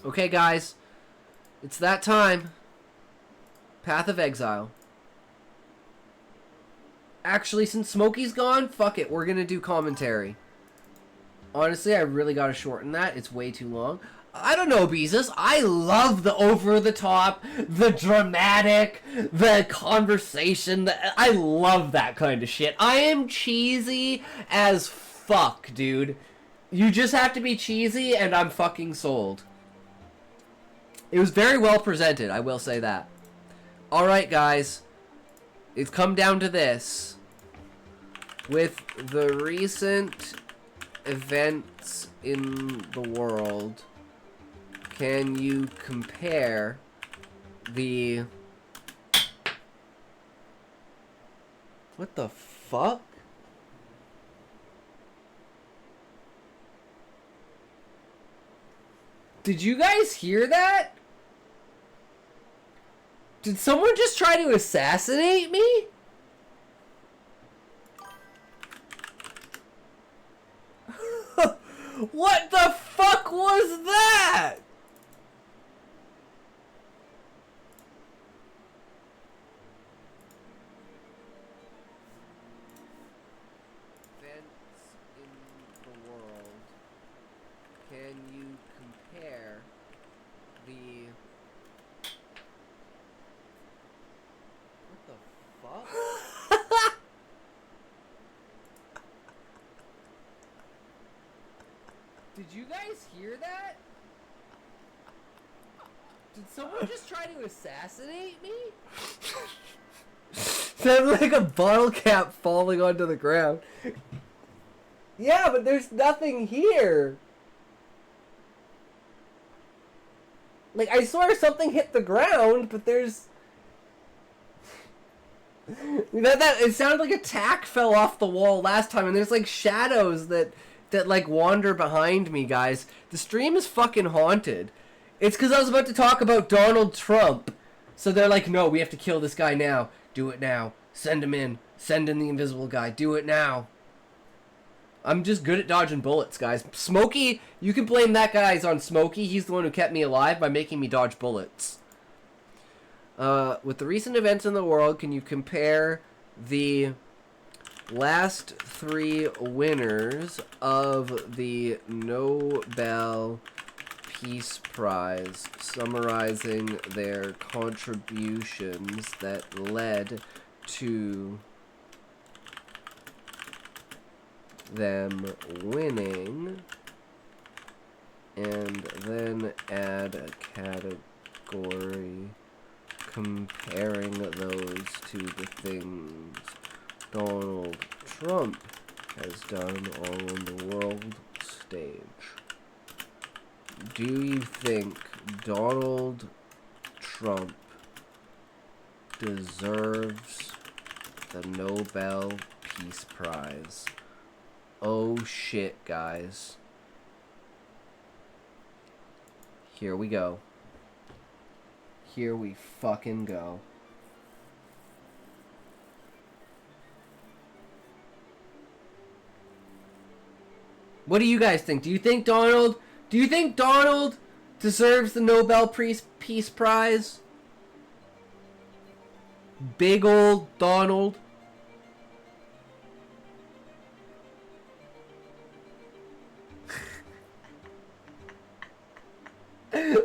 Okay, guys. It's that time. Path of Exile. Actually, since Smokey's gone, fuck it. We're gonna do commentary. Honestly, I really gotta shorten that. It's way too long. I don't know, Beezus. I love the over-the-top, the dramatic, the conversation. I love that kind of shit. I am cheesy as fuck, dude. You just have to be cheesy, and I'm fucking sold. It was very well presented, I will say that. Alright, guys. It's come down to this. With the recent events in the world, can you compare the... What the fuck? Did you guys hear that? Did someone just try to assassinate me? What the fuck was that? Events in the world. Can you compare the... What the fuck? Did you guys hear that? Did someone just try to assassinate me? Sounded like a bottle cap falling onto the ground. Yeah, but there's nothing here. Like, I swear something hit the ground, but there's... It sounded like a tack fell off the wall last time, and there's, like, shadows that like, wander behind me, guys. The stream is fucking haunted. It's because I was about to talk about Donald Trump. So they're like, no, we have to kill this guy now. Do it now. Send him in. Send in the invisible guy. Do it now. I'm just good at dodging bullets, guys. Smokey, you can blame that guy's on Smokey. He's the one who kept me alive by making me dodge bullets. With the recent events in the world, can you compare the last 3 winners of the Nobel Peace Prize, summarizing their contributions that led to them winning, and then add a category comparing those to the things Donald Trump has done on the world stage. Do you think Donald Trump deserves the Nobel Peace Prize? Oh shit, guys. Here we go. Here we fucking go. What do you guys think? Do you think Donald deserves the Nobel Peace Prize? Big old Donald.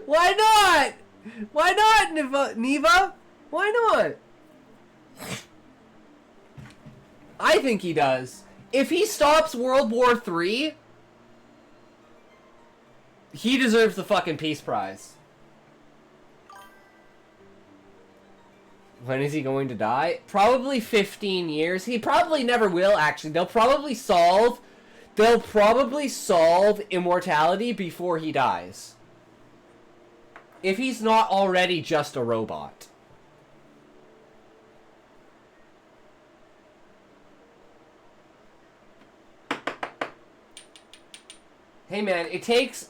Why not? Why not, Neva? Why not? I think he does. If he stops World War III, he deserves the fucking Peace Prize. When is he going to die? Probably 15 years. He probably never will, actually. They'll probably solve immortality before he dies. If he's not already just a robot. Hey man, it takes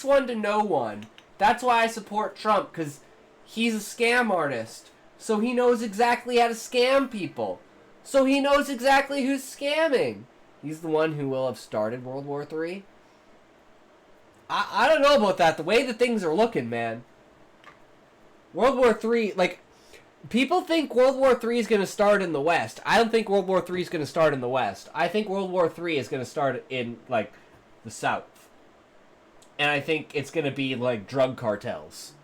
one to know one. That's why I support Trump, because he's a scam artist. So he knows exactly how to scam people. So he knows exactly who's scamming. He's the one who will have started World War III. I don't know about that. The way that things are looking, man. World War III, like, people think World War III is going to start in the West. I don't think World War III is going to start in the West. I think World War III is going to start in, like, the South. And I think it's going to be, like, drug cartels.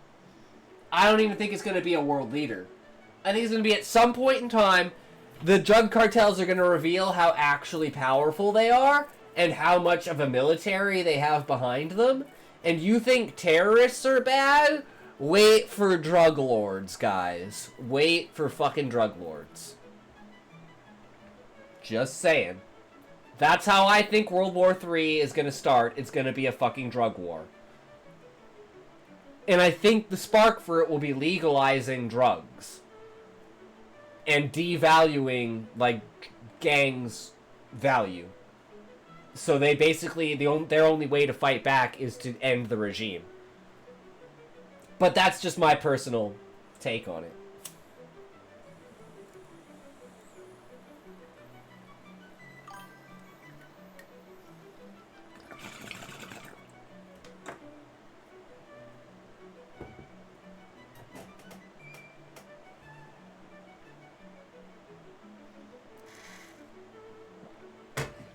I don't even think it's going to be a world leader. I think it's going to be at some point in time, the drug cartels are going to reveal how actually powerful they are and how much of a military they have behind them. And you think terrorists are bad? Wait for drug lords, guys. Wait for fucking drug lords. Just saying. That's how I think World War III is going to start. It's going to be a fucking drug war. And I think the spark for it will be legalizing drugs. And devaluing, like, gangs' value. So they basically, their only way to fight back is to end the regime. But that's just my personal take on it.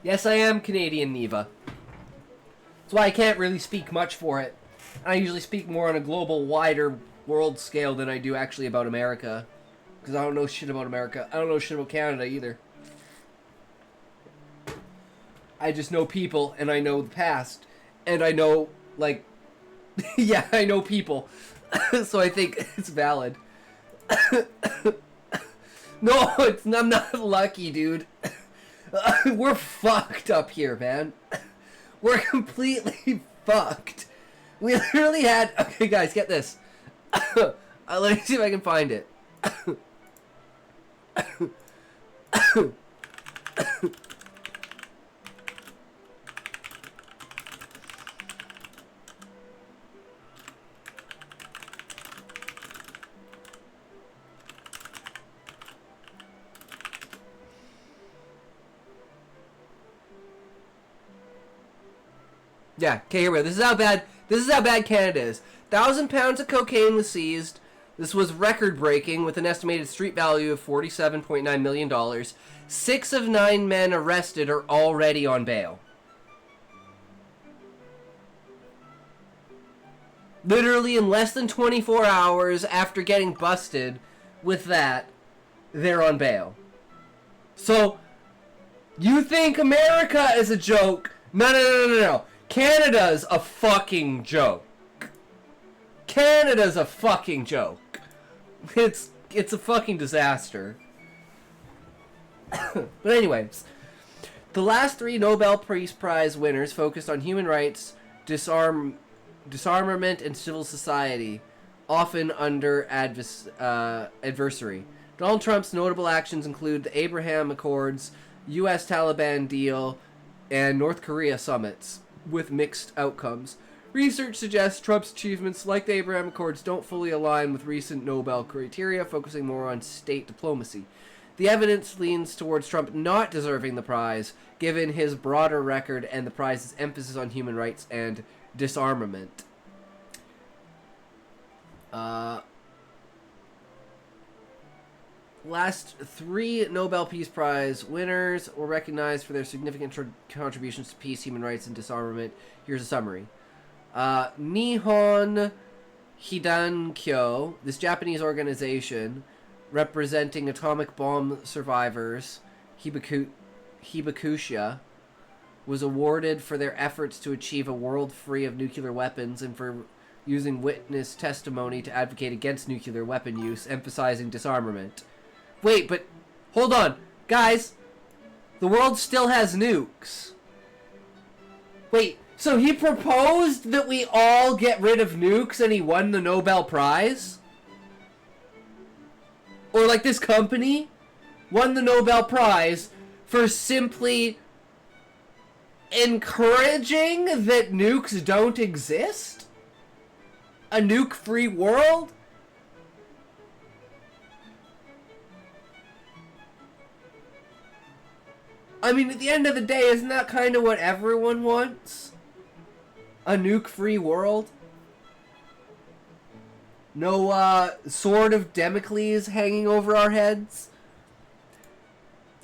Yes, I am Canadian, Neva. That's why I can't really speak much for it. I usually speak more on a global, wider world scale than I do actually about America. Because I don't know shit about America. I don't know shit about Canada either. I just know people, and I know the past. And I know, like... yeah, I know people. So I think it's valid. No, I'm not lucky, dude. We're fucked up here, man. We're completely fucked. We literally had... Okay, guys, get this. Let me see if I can find it. Yeah, okay, here we go. This is how bad Canada is. 1,000 pounds of cocaine was seized. This was record-breaking with an estimated street value of $47.9 million. 6 of 9 men arrested are already on bail. Literally in less than 24 hours after getting busted with that, they're on bail. So, you think America is a joke? No. Canada's a fucking joke. Canada's a fucking joke. It's a fucking disaster. But anyways, the last 3 Nobel Peace Prize winners focused on human rights, disarmament, and civil society, often under adversary. Donald Trump's notable actions include the Abraham Accords, U.S. Taliban deal, and North Korea summits, with mixed outcomes. Research suggests Trump's achievements, like the Abraham Accords, don't fully align with recent Nobel criteria, focusing more on state diplomacy. The evidence leans towards Trump not deserving the prize, given his broader record and the prize's emphasis on human rights and disarmament. Last 3 Nobel Peace Prize winners were recognized for their significant contributions to peace, human rights, and disarmament. Here's a summary. Nihon Hidankyo, this Japanese organization representing atomic bomb survivors, Hibakusha, was awarded for their efforts to achieve a world free of nuclear weapons and for using witness testimony to advocate against nuclear weapon use, emphasizing disarmament. Wait, but hold on. Guys, the world still has nukes. Wait, so he proposed that we all get rid of nukes and he won the Nobel Prize? Or like this company won the Nobel Prize for simply encouraging that nukes don't exist? A nuke-free world? I mean, at the end of the day, isn't that kind of what everyone wants? A A nuke-free world? No, sword of Damocles hanging over our heads?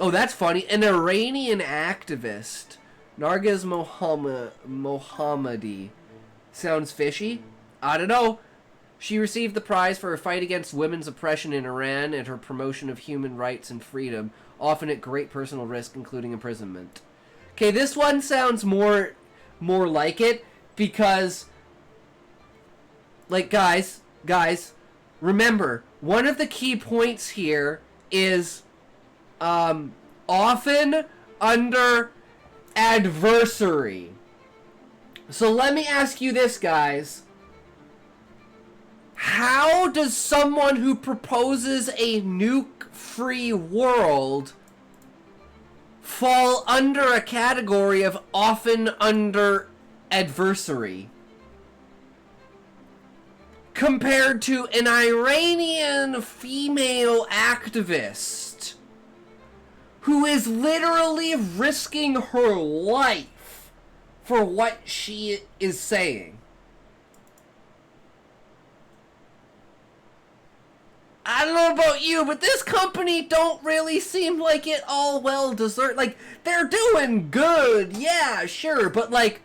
Oh, that's funny. An Iranian activist. Nargiz Mohammadi. Sounds fishy? I don't know. She received the prize for her fight against women's oppression in Iran and her promotion of human rights and freedom, often at great personal risk, including imprisonment. Okay, this one sounds more like it, because, like, guys, remember, one of the key points here is, often under adversary. So let me ask you this, guys. How does someone who proposes a nuke-free world fall under a category of often under adversary compared to an Iranian female activist who is literally risking her life for what she is saying? I don't know about you, but this company don't really seem like it all well deserved. Like, they're doing good, yeah, sure, but like,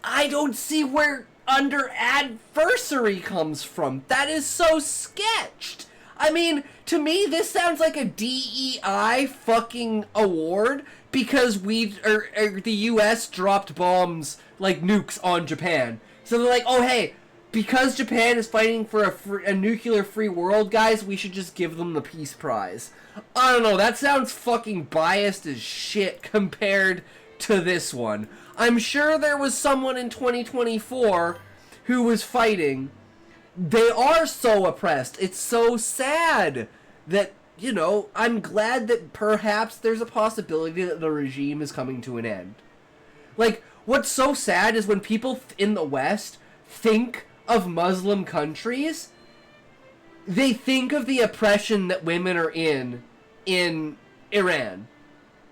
I don't see where under adversary comes from. That is so sketched. I mean, to me, this sounds like a DEI fucking award because the US dropped bombs like nukes on Japan. So they're like, oh hey, because Japan is fighting for a nuclear-free world, guys, we should just give them the Peace Prize. I don't know, that sounds fucking biased as shit compared to this one. I'm sure there was someone in 2024 who was fighting. They are so oppressed. It's so sad that, you know, I'm glad that perhaps there's a possibility that the regime is coming to an end. Like, what's so sad is when people in the West think of Muslim countries, they think of the oppression that women are in Iran.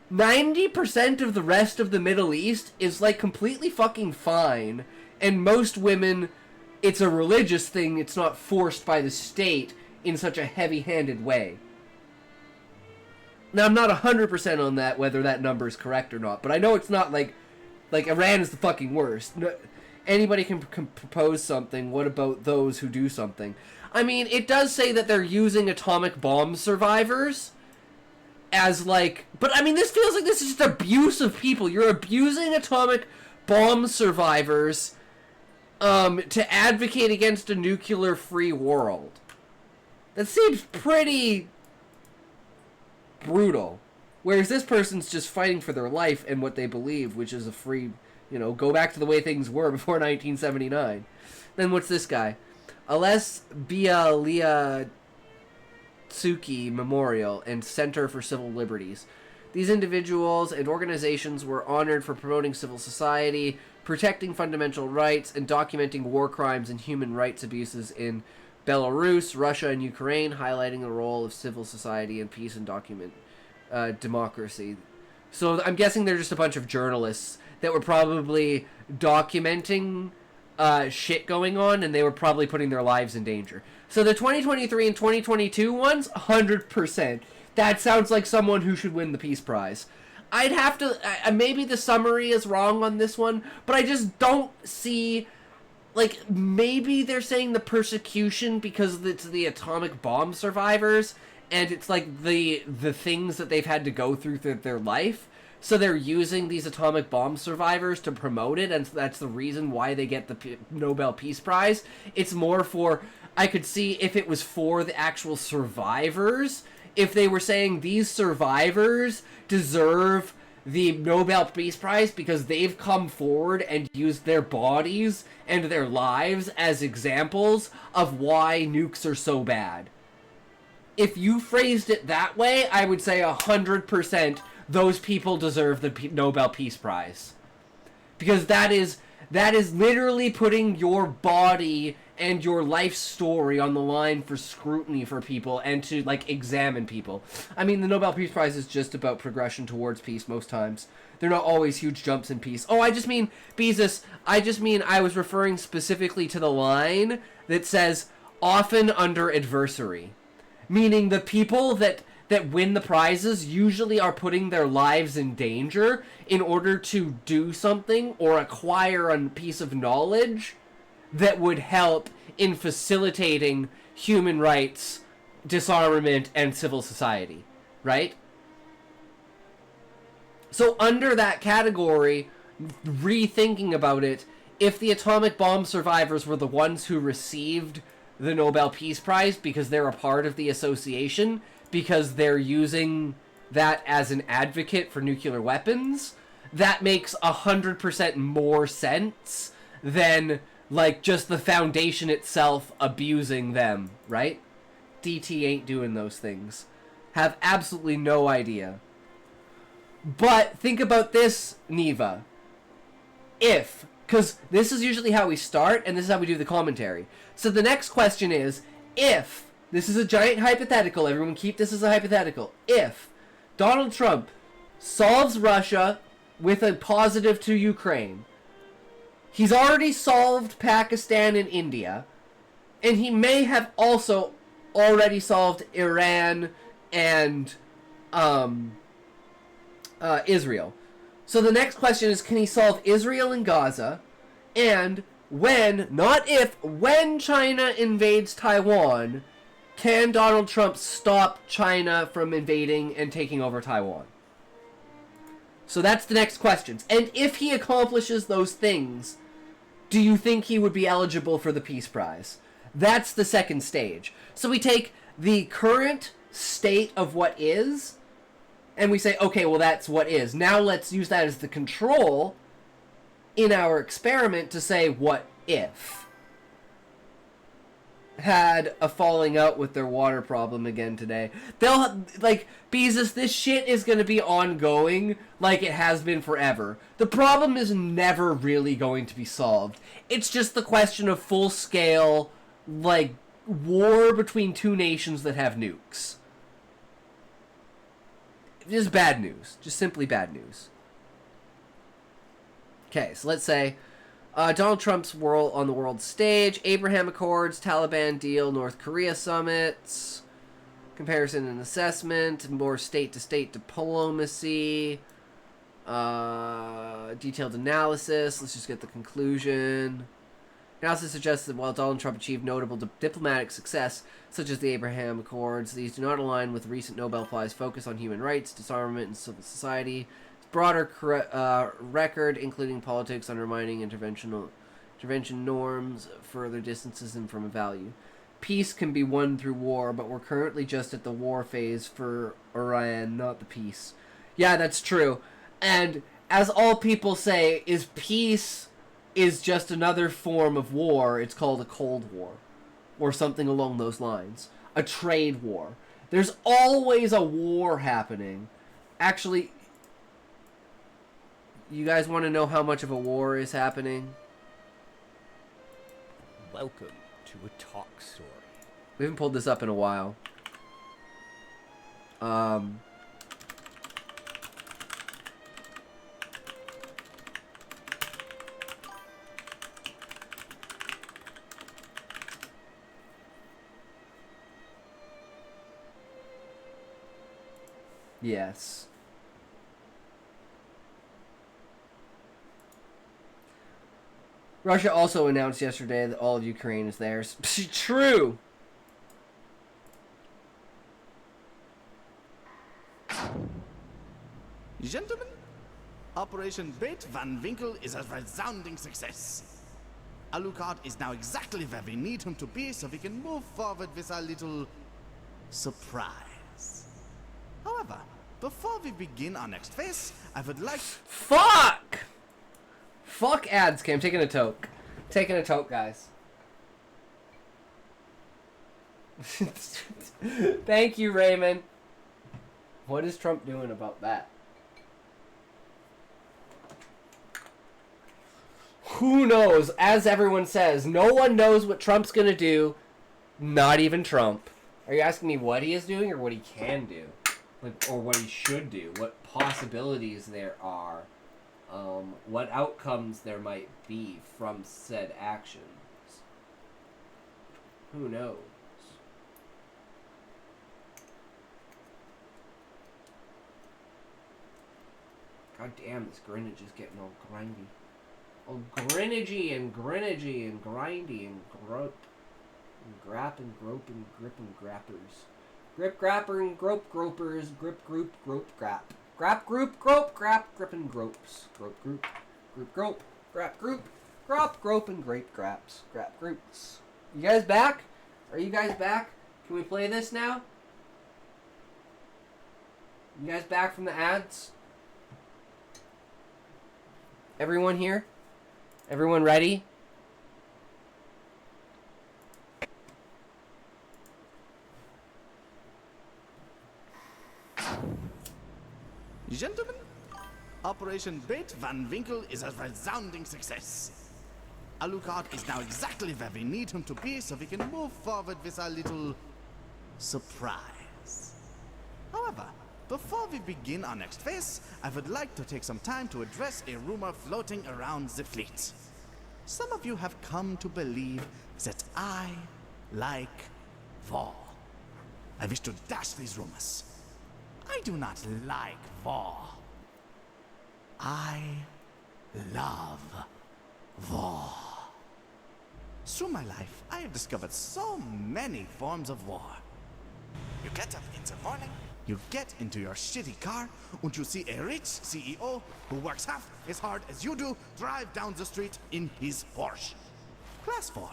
90% of the rest of the Middle East is like completely fucking fine, and most women, it's a religious thing, it's not forced by the state in such a heavy-handed way. Now, I'm not 100% on that, whether that number is correct or not, but I know it's not like Iran is the fucking worst. No, anybody can propose something. What about those who do something? I mean, it does say that they're using atomic bomb survivors as, like... But, I mean, this feels like this is just abuse of people. You're abusing atomic bomb survivors to advocate against a nuclear-free world. That seems pretty brutal. Whereas this person's just fighting for their life and what they believe, which is a free... You know, go back to the way things were before 1979. Then what's this guy? Ales Bialia Tsuki Memorial and Center for Civil Liberties. These individuals and organizations were honored for promoting civil society, protecting fundamental rights, and documenting war crimes and human rights abuses in Belarus, Russia, and Ukraine, highlighting the role of civil society in peace and democracy. So I'm guessing they're just a bunch of journalists that were probably documenting shit going on, and they were probably putting their lives in danger. So the 2023 and 2022 ones, 100%. That sounds like someone who should win the Peace Prize. I'd have to... maybe the summary is wrong on this one, but I just don't see... Like, maybe they're saying the persecution because it's the atomic bomb survivors, and it's like the things that they've had to go through their life. So they're using these atomic bomb survivors to promote it, and that's the reason why they get the Nobel Peace Prize. It's more for... I could see if it was for the actual survivors, if they were saying these survivors deserve the Nobel Peace Prize because they've come forward and used their bodies and their lives as examples of why nukes are so bad. If you phrased it that way, I would say 100%... those people deserve the Nobel Peace Prize. Because that is literally putting your body and your life story on the line for scrutiny for people and to, like, examine people. I mean, the Nobel Peace Prize is just about progression towards peace most times. They're not always huge jumps in peace. Oh, I just mean, Beezus, I was referring specifically to the line that says, often under adversary. Meaning the people that win the prizes usually are putting their lives in danger in order to do something or acquire a piece of knowledge that would help in facilitating human rights, disarmament, and civil society, right? So under that category, rethinking about it, if the atomic bomb survivors were the ones who received the Nobel Peace Prize because they're a part of the association, because they're using that as an advocate for nuclear weapons, that makes 100% more sense than, like, just the foundation itself abusing them, right? DT ain't doing those things. Have absolutely no idea. But think about this, Neva. If, because this is usually how we start, and this is how we do the commentary. So the next question is, if, this is a giant hypothetical, everyone keep this as a hypothetical, if Donald Trump solves Russia with a positive to Ukraine, he's already solved Pakistan and India, and he may have also already solved Iran and Israel. So the next question is, can he solve Israel and Gaza? And when, not if, when China invades Taiwan, can Donald Trump stop China from invading and taking over Taiwan? So that's the next questions. And if he accomplishes those things, do you think he would be eligible for the Peace Prize? That's the second stage. So we take the current state of what is, and we say, okay, well, that's what is. Now let's use that as the control in our experiment to say, what if had a falling out with their water problem again today? They'll, like, Beezus, this shit is going to be ongoing like it has been forever. The problem is never really going to be solved. It's just the question of full-scale, like, war between two nations that have nukes. Just bad news. Just simply bad news. Okay, so let's say Donald Trump's world on the world stage, Abraham Accords, Taliban deal, North Korea summits, comparison and assessment, more state-to-state diplomacy, detailed analysis. Let's just get the conclusion. Analysis suggests that while Donald Trump achieved notable diplomatic success, such as the Abraham Accords, these do not align with recent Nobel Prize focus on human rights, disarmament, and civil society. Broader record, including politics, undermining intervention norms, further distances him from a value. Peace can be won through war, but we're currently just at the war phase for Iran, not the peace. Yeah, that's true. And as all people say, is peace is just another form of war. It's called a Cold War, or something along those lines. A trade war. There's always a war happening. Actually, you guys want to know how much of a war is happening?
Welcome to a talk story.
We haven't pulled this up in a while. Yes. Russia also announced yesterday that all of Ukraine is theirs. True!
Gentlemen, Operation Bait Van Winkle is a resounding success. Alucard is now exactly where we need him to be so we can move forward with our little surprise. However, before we begin our next phase, I would like...
Fuck! Fuck ads, Cam. Taking a toke. Taking a toke, guys. Thank you, Raymond. What is Trump doing about that? who knows? As everyone says, no one knows what Trump's gonna do. Not even Trump. Are you asking me what he is doing or what he can do? Like, or what he should do? What possibilities there are? What outcomes there might be from said actions? Who knows? God damn, this Greenwich is getting all grindy. All Greenwichy and grindy and grope. And grap and grope and grip and grappers. Grip grapper and grope gropers. Grip group grope grap. Grap group grope grap grip and gropes. Grope group. Group grope. Grap group. Grop grope and grape graps. Grap groups. You guys back? Are you guys back? Can we play this now? You guys back from the ads? Everyone here? Everyone ready?
Gentlemen, Operation Bait Van Winkle is a resounding success. Alucard is now exactly where we need him to be so we can move forward with our little surprise. However, before we begin our next phase, I would like to take some time to address a rumor floating around the fleet. Some of you have come to believe that I like war. I wish to dash these rumors. I do not like war. I love war. Through my life, I have discovered so many forms of war. You get up in the morning, you get into your shitty car, and you see a rich CEO who works half as hard as you do drive down the street in his Porsche. Class 4.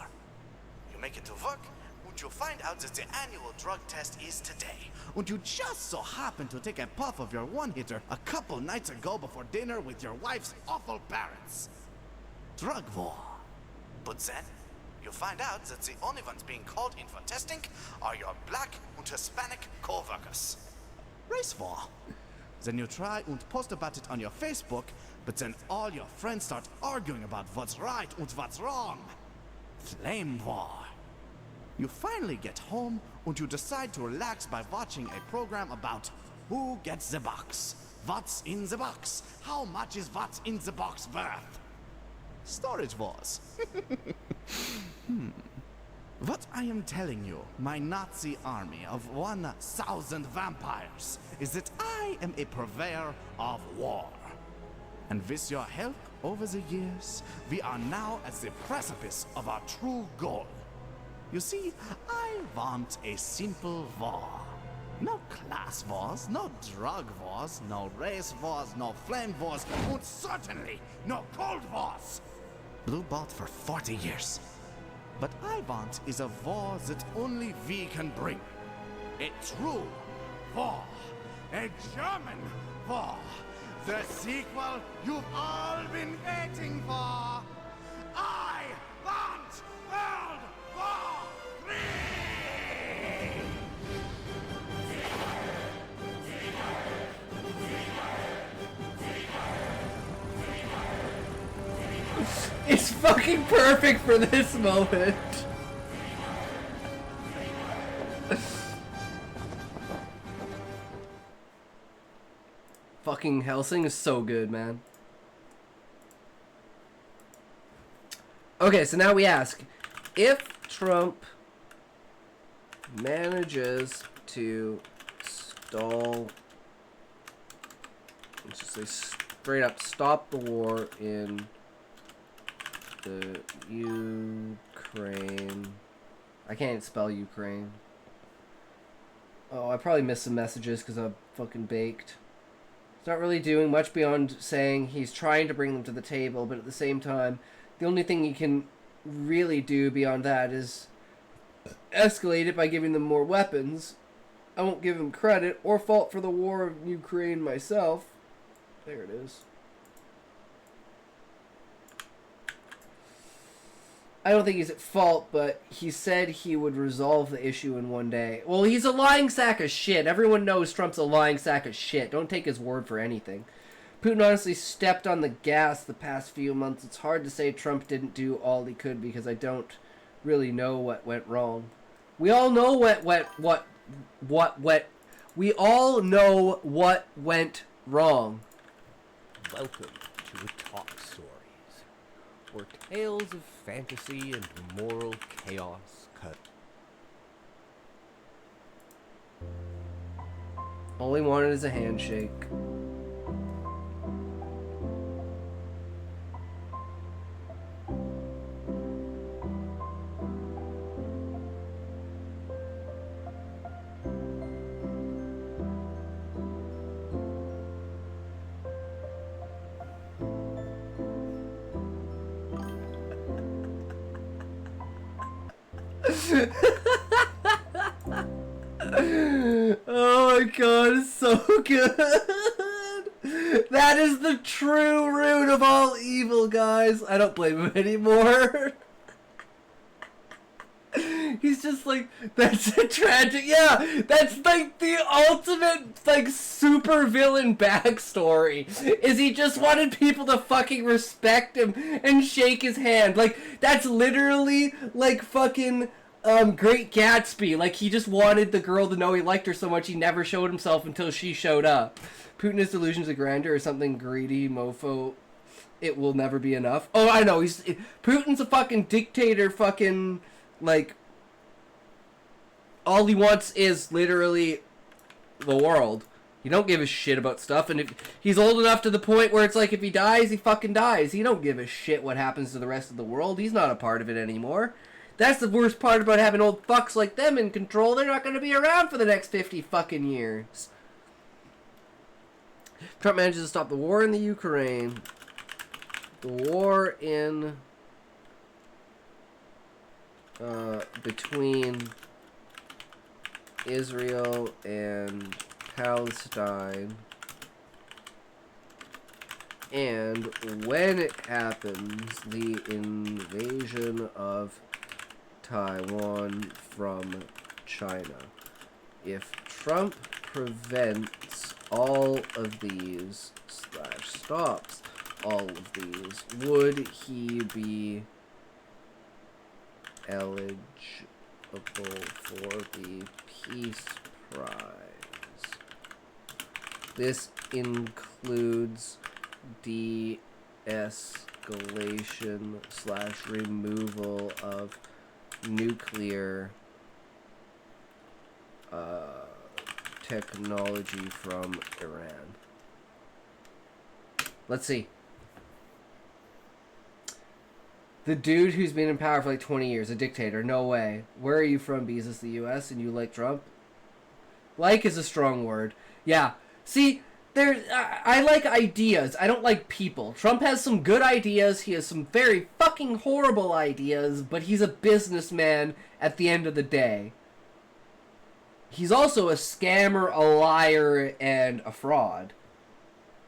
You make it to work, and you find out that the annual drug test is today, and you just so happen to take a puff of your one-hitter a couple nights ago before dinner with your wife's awful parents. Drug war. But then, you find out that the only ones being called in for testing are your black and Hispanic co-workers. Race war. Then you try and post about it on your Facebook, but then all your friends start arguing about what's right and what's wrong. Flame war. You finally get home and you decide to relax by watching a program about who gets the box, what's in the box, how much is what's in the box worth. Storage wars. What I am telling you, my Nazi army of 1,000 vampires, is that I am a purveyor of war. And with your help over the years, we are now at the precipice of our true goal. You see, I want a simple war. No class wars, no drug wars, no race wars, no flame wars, and certainly no cold wars. Blue bought for 40 years. But I want is a war that only we can bring. A true war. A German war. The sequel you've all been waiting for. I want World War III!
It's fucking perfect for this moment. Fucking Helsing is so good, man. Okay, so now we ask, if Trump manages to stall, let's just say straight up stop the war in the Ukraine. I can't spell Ukraine. Oh, I probably missed some messages because I'm fucking baked. It's not really doing much beyond saying he's trying to bring them to the table, but at the same time, the only thing he can really do beyond that is escalate it by giving them more weapons. I won't give him credit or fault for the war of Ukraine myself. There it is. I don't think he's at fault, but he said he would resolve the issue in one day. Well, he's a lying sack of shit. Everyone knows Trump's a lying sack of shit. Don't take his word for anything. Putin honestly stepped on the gas the past few months. It's hard to say Trump didn't do all he could because I don't really know what went wrong. We all know what we all know what went wrong.
Welcome to Talk Stories, where tales of fantasy and moral chaos cut.
All he wanted is a handshake. Oh my god, it's so good. That is the true root of all evil, guys. I don't blame him anymore. He's just like, that's a tragic, yeah, that's like the ultimate, like, super villain backstory, is he just wanted people to fucking respect him and shake his hand. Like, that's literally, like, fucking, Great Gatsby. Like, he just wanted the girl to know he liked her so much he never showed himself until she showed up. Putin has delusions of grandeur or something greedy, mofo. It will never be enough. Oh, I know, Putin's a fucking dictator, fucking, like, all he wants is literally the world. He don't give a shit about stuff, and if he's old enough to the point where it's like, if he dies, he fucking dies. He don't give a shit what happens to the rest of the world. He's not a part of it anymore. That's the worst part about having old fucks like them in control. They're not going to be around for the next 50 fucking years. Trump manages to stop the war in the Ukraine. The war in between Israel and Palestine, and when it happens, the invasion of Taiwan from China. If Trump prevents all of these / stops all of these, would he be eligible for the Peace Prize? This includes de-escalation / removal of nuclear technology from Iran. Let's see. The dude who's been in power for like 20 years, a dictator, no way. Where are you from, Bezos? The US, and you like Trump? Like is a strong word. Yeah. See, I like ideas. I don't like people. Trump has some good ideas. He has some very fucking horrible ideas, but he's a businessman at the end of the day. He's also a scammer, a liar, and a fraud.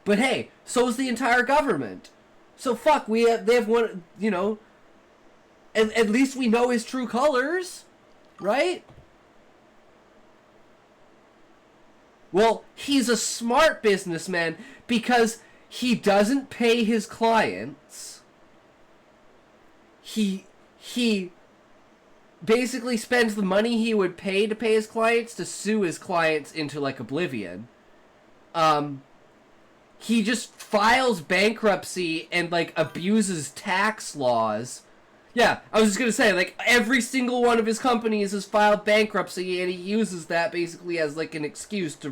But hey, so is the entire government. So fuck, they have one, you know, at least we know his true colors, right? Well, he's a smart businessman because he doesn't pay his clients. He basically spends the money he would pay to pay his clients to sue his clients into, like, oblivion. He just files bankruptcy and, like, abuses tax laws. Yeah, I was just gonna say, like, every single one of his companies has filed bankruptcy, and he uses that basically as, like, an excuse to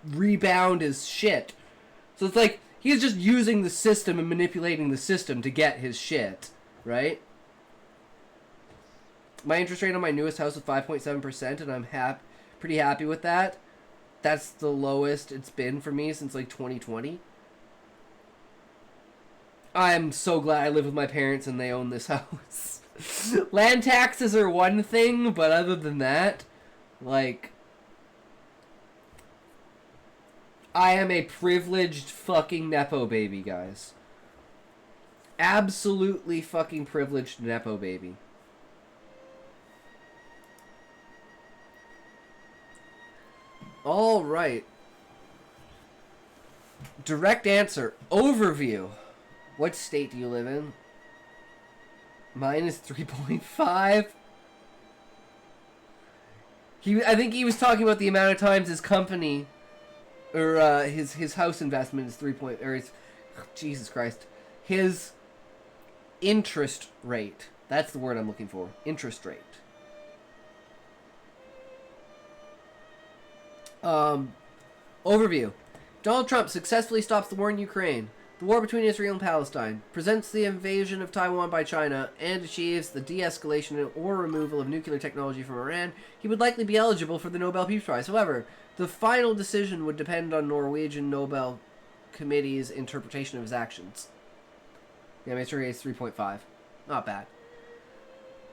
rebound his shit. So it's like, he's just using the system and manipulating the system to get his shit, right? My interest rate on my newest house is 5.7%, and I'm pretty happy with that. That's the lowest it's been for me since, like, 2020. I'm so glad I live with my parents and they own this house. Land taxes are one thing, but other than that, like, I am a privileged fucking Nepo baby, guys. Absolutely fucking privileged Nepo baby. All right. Direct answer. Overview. What state do you live in? Mine is 3.5. I think he was talking about the amount of times his company, or his house investment is 3 point, or his, Jesus Christ, his interest rate. That's the word I'm looking for. Interest rate. Overview. Donald Trump successfully stops the war in Ukraine, the war between Israel and Palestine, presents the invasion of Taiwan by China, and achieves the de-escalation or removal of nuclear technology from Iran. He would likely be eligible for the Nobel Peace Prize. However, the final decision would depend on Norwegian Nobel Committee's interpretation of his actions. Yeah, my rate is 3.5. Not bad.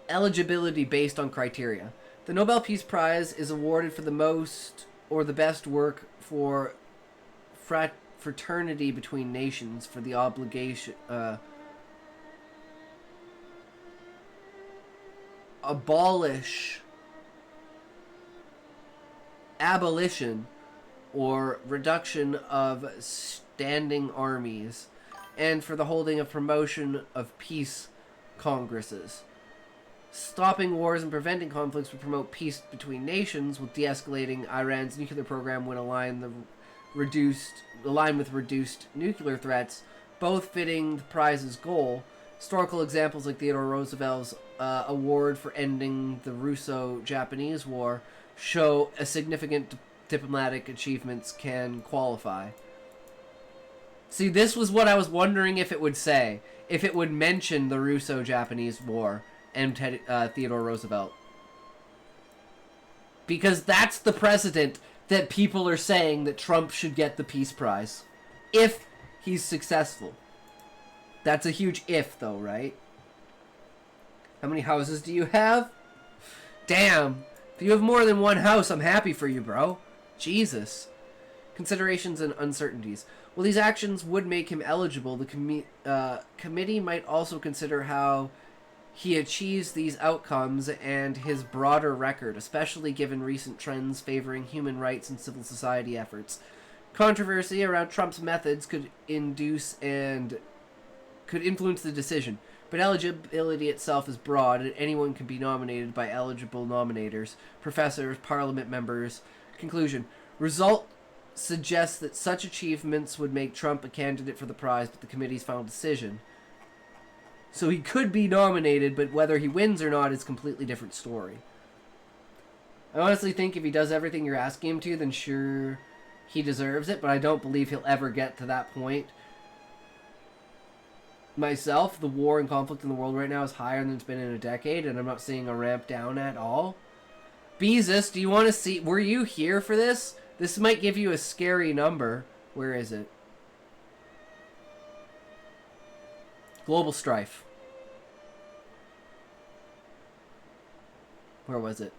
Eligibility based on criteria. The Nobel Peace Prize is awarded for the most or the best work for fraternity between nations for the obligation abolition or reduction of standing armies, and for the holding of promotion of peace congresses. Stopping wars and preventing conflicts would promote peace between nations, with de-escalating Iran's nuclear program would align with reduced nuclear threats, both fitting the prize's goal. Historical examples like Theodore Roosevelt's award for ending the Russo-Japanese War show a significant diplomatic achievements can qualify. See, this was what I was wondering if it would say. If it would mention the Russo-Japanese War and Theodore Roosevelt. Because that's the precedent that people are saying that Trump should get the Peace Prize. If he's successful. That's a huge if, though, right? How many houses do you have? Damn. If you have more than one house, I'm happy for you, bro. Jesus. Considerations and uncertainties. Well, these actions would make him eligible. The committee might also consider how he achieves these outcomes and his broader record, especially given recent trends favoring human rights and civil society efforts. Controversy around Trump's methods could influence the decision, but eligibility itself is broad, and anyone can be nominated by eligible nominators, professors, parliament members. Conclusion. Result suggests that such achievements would make Trump a candidate for the prize, but the committee's final decision. So he could be nominated, but whether he wins or not is a completely different story. I honestly think if he does everything you're asking him to, then sure, he deserves it, but I don't believe he'll ever get to that point. Myself, the war and conflict in the world right now is higher than it's been in a decade, and I'm not seeing a ramp down at all. Beezus, do you want to see... Were you here for this? This might give you a scary number. Where is it? Global strife. Where was it?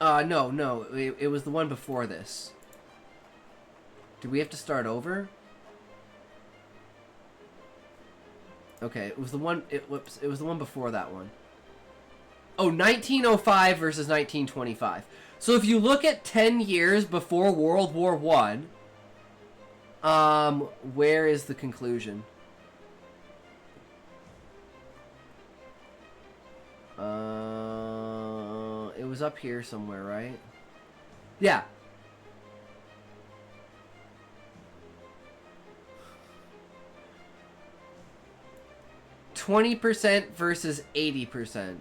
No. It was the one before this. Do we have to start over? Okay, it was the one... Whoops, it was the one before that one. Oh, 1905 versus 1925. So if you look at 10 years before World War I... where is the conclusion? It was up here somewhere, right? Yeah. %20 versus 80%.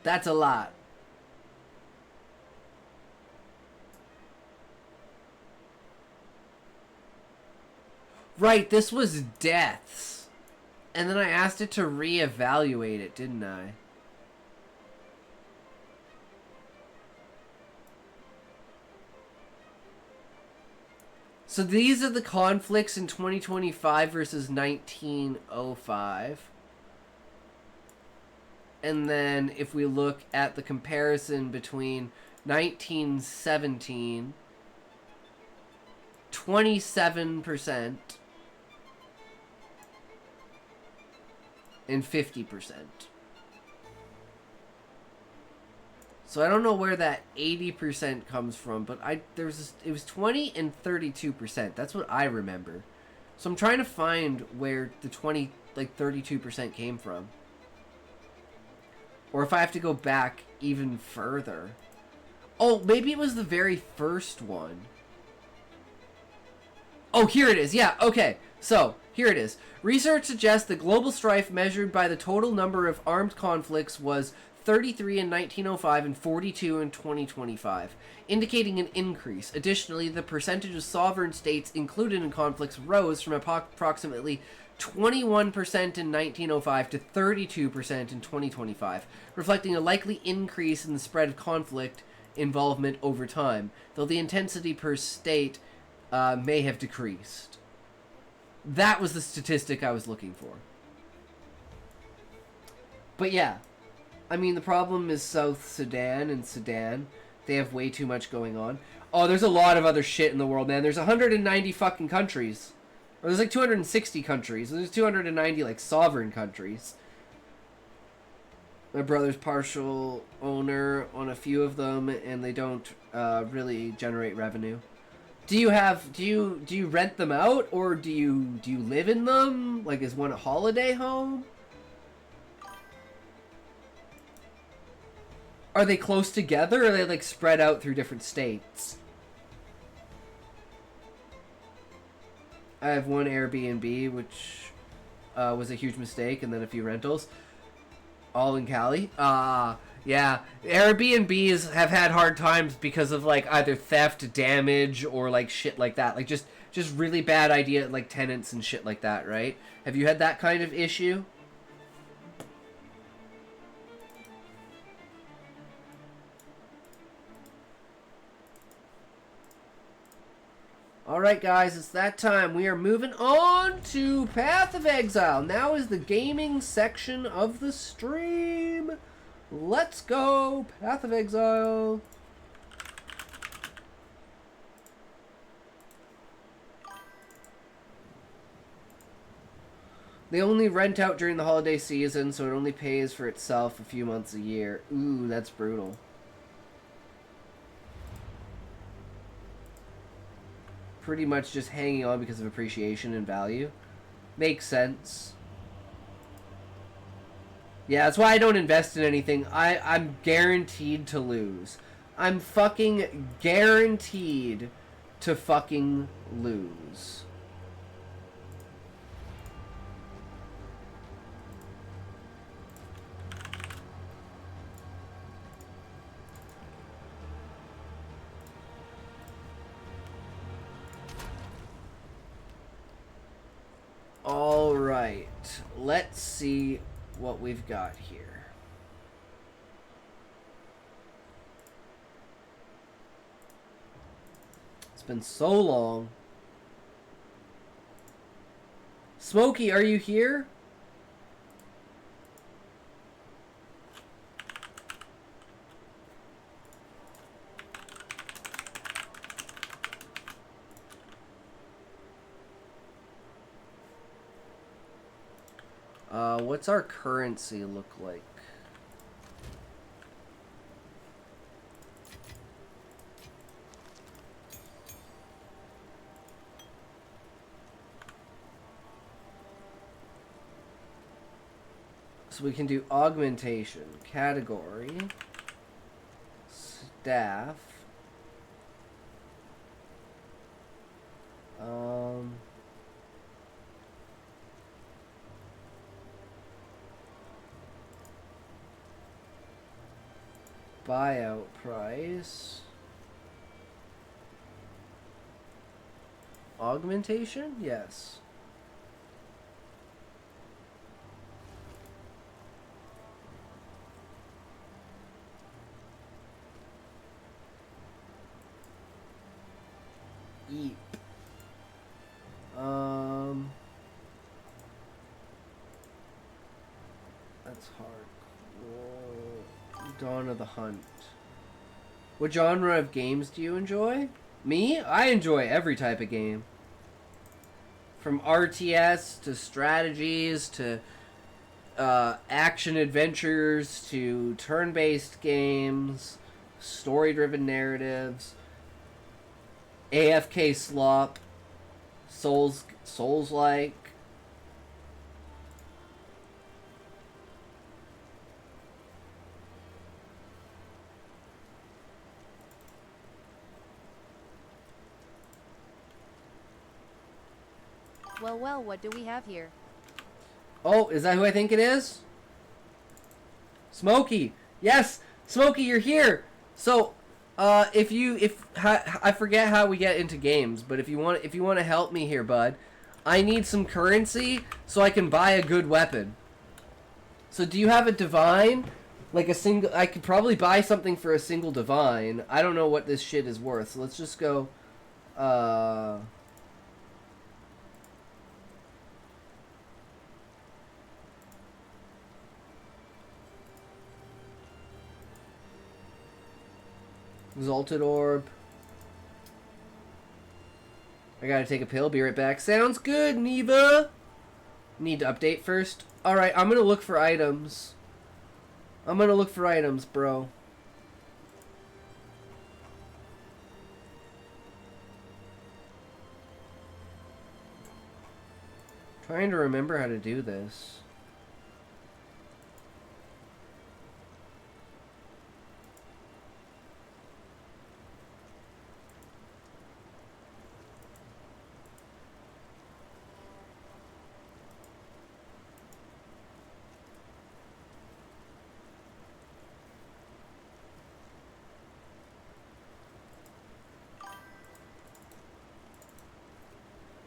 That's a lot. Right, this was deaths. And then I asked it to reevaluate it, didn't I? So these are the conflicts in 2025 versus 1905. And then if we look at the comparison between 1917, 27%, and 50%. So I don't know where that 80% comes from, but it was 20 and 32%. That's what I remember. So I'm trying to find where the 32% came from. Or if I have to go back even further. Oh, maybe it was the very first one. Oh, here it is. Yeah, okay. So, here it is. Research suggests the global strife measured by the total number of armed conflicts was 33 in 1905 and 42 in 2025, indicating an increase. Additionally, the percentage of sovereign states included in conflicts rose from approximately 21% in 1905 to 32% in 2025, reflecting a likely increase in the spread of conflict involvement over time, though the intensity per state may have decreased. That was the statistic I was looking for. But yeah, I mean, the problem is South Sudan and Sudan. They have way too much going on. Oh, there's a lot of other shit in the world, man. There's 190 fucking countries. Or there's like 260 countries. There's 290 like sovereign countries. My brother's partial owner on a few of them, and they don't really generate revenue. Do you rent them out, or do you live in them? Like, is one a holiday home? Are they close together, or are they like spread out through different states? I have one Airbnb, which was a huge mistake, and then a few rentals. All in Cali. Yeah. Airbnbs have had hard times because of, like, either theft, damage, or, like, shit like that. Like, just really bad idea, like, tenants and shit like that, right? Have you had that kind of issue? Alright guys, it's that time. We are moving on to Path of Exile. Now is the gaming section of the stream. Let's go! Path of Exile. They only rent out during the holiday season, so it only pays for itself a few months a year. Ooh, that's brutal. Pretty much just hanging on because of appreciation and value. Makes sense. Yeah, that's why I don't invest in anything. I'm guaranteed to lose. I'm fucking guaranteed to fucking lose. All right, let's see what we've got here. It's been so long. Smokey, are you here? What's our currency look like? So we can do augmentation, category, staff, buyout price, augmentation, yes. Eep. That's hard. Dawn of the Hunt. What genre of games do you enjoy? Me? I enjoy every type of game. From RTS to strategies to action adventures to turn-based games, story-driven narratives, AFK slop, Souls-like.
Well, what do we have here?
Oh, is that who I think it is? Smokey. Yes, Smokey, you're here. So, I forget how we get into games, but if you want to help me here, bud, I need some currency so I can buy a good weapon. So, do you have a divine? Like a single, I could probably buy something for a single divine. I don't know what this shit is worth. So let's just go, Exalted Orb. I gotta take a pill, be right back. Sounds good, Neva! Need to update first. Alright, I'm gonna look for items. Bro. Trying to remember how to do this.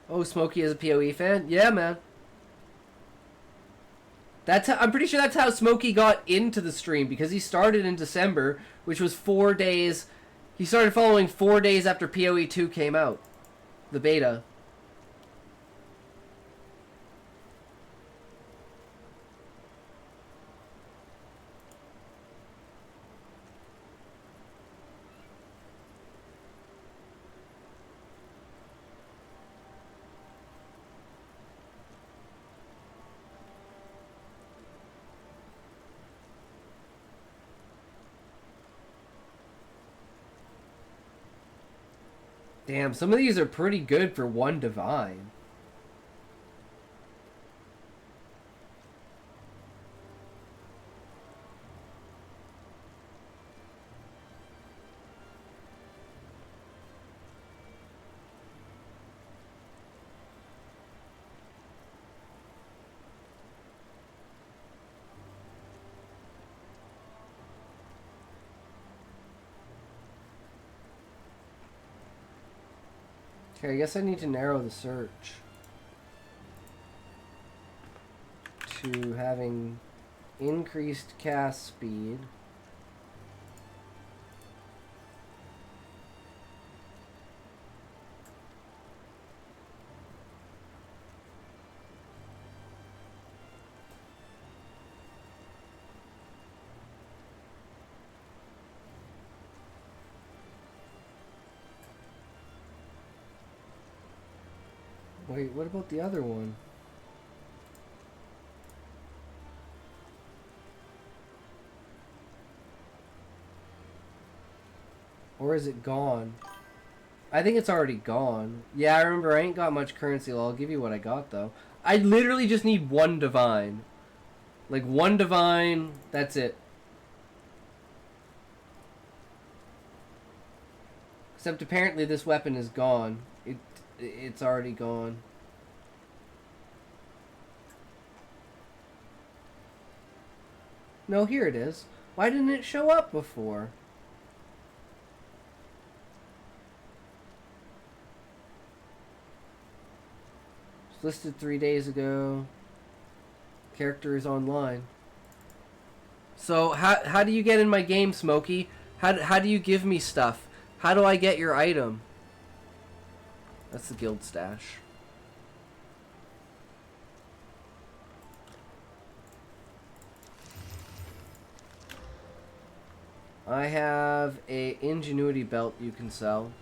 Oh, Smokey is a PoE fan? Yeah, man. I'm pretty sure that's how Smokey got into the stream, because he started in December, which was 4 days. He started following 4 days after PoE 2 came out. The beta. Damn, some of these are pretty good for one divine. Okay, I guess I need to narrow the search to having increased cast speed. Wait, what about the other one? Or is it gone? I think it's already gone. Yeah, I remember I ain't got much currency. Well, I'll give you what I got, though. I literally just need one divine. Like, one divine, that's it. Except apparently this weapon is gone. It's already gone. No, here it is. Why didn't it show up before? It's listed 3 days ago. Character is online. So how do you get in my game, Smokey? How do you give me stuff? How do I get your item? That's the guild stash. I have a ingenuity belt you can sell.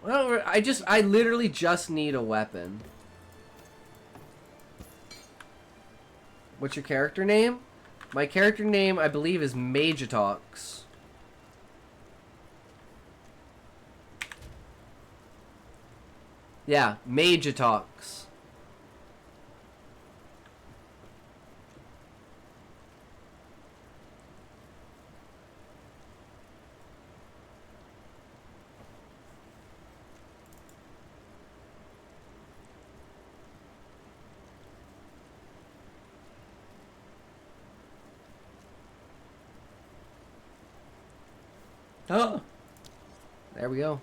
Well, I literally just need a weapon. What's your character name? My character name, I believe, is Magitox. Yeah, Magitox. Oh, there we go.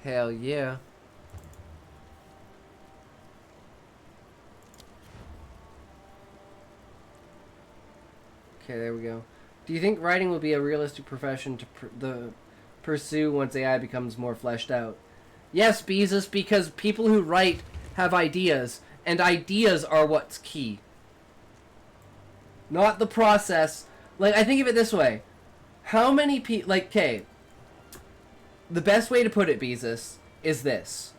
Hell yeah. Okay, there we go. Do you think writing will be a realistic profession to pursue once AI becomes more fleshed out? Yes, Beezus, because people who write have ideas, and ideas are what's key. Not the process. Like, I think of it this way. How many people... Like, okay. The best way to put it, Beezus, is this.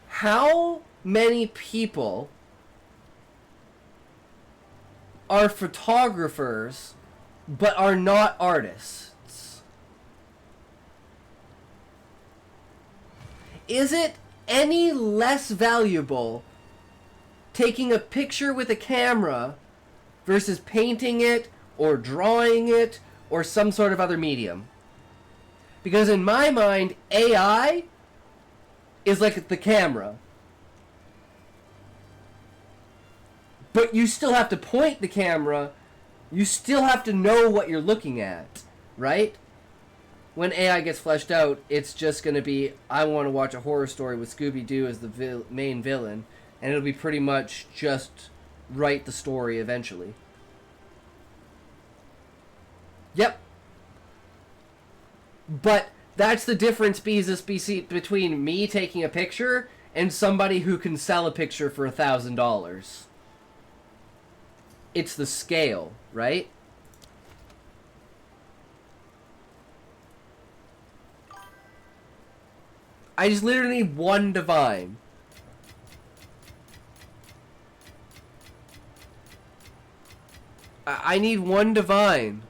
How many people are photographers but are not artists? Is it any less valuable taking a picture with a camera versus painting it or drawing it or some sort of other medium? Because in my mind, AI is like the camera. But you still have to point the camera. You still have to know what you're looking at, right? When AI gets fleshed out, it's just going to be, I want to watch a horror story with Scooby-Doo as the main villain. And it'll be pretty much just write the story eventually. Yep. But that's the difference, Beezus, between me taking a picture and somebody who can sell a picture for $1,000. It's the scale, right? I just literally need one divine. I need one divine.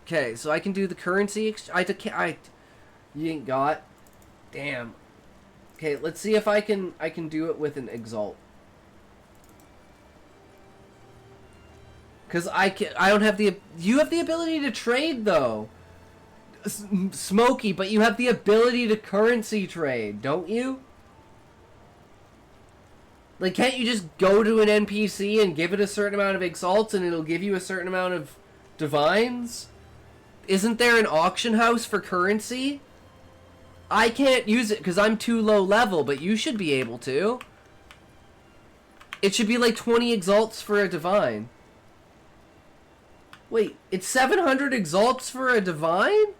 Okay, so I can do the currency you ain't got. Damn. Okay, let's see if I can do it with an exalt. Cause I don't have the... You have the ability to trade though. Smokey, but you have the ability to currency trade, don't you? Like, can't you just go to an NPC and give it a certain amount of exalts and it'll give you a certain amount of divines? Isn't there an auction house for currency? I can't use it because I'm too low level, but you should be able to. It should be like 20 exalts for a divine. Wait, it's 700 exalts for a divine?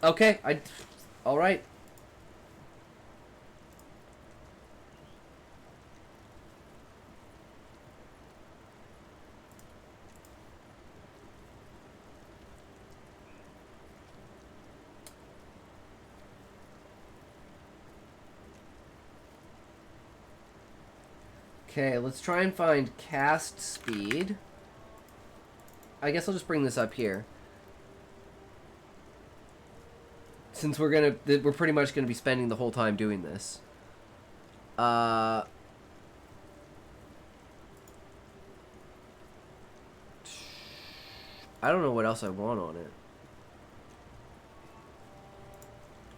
Okay, alright. Okay, let's try and find cast speed. I guess I'll just bring this up here. Since we're pretty much gonna be spending the whole time doing this. I don't know what else I want on it.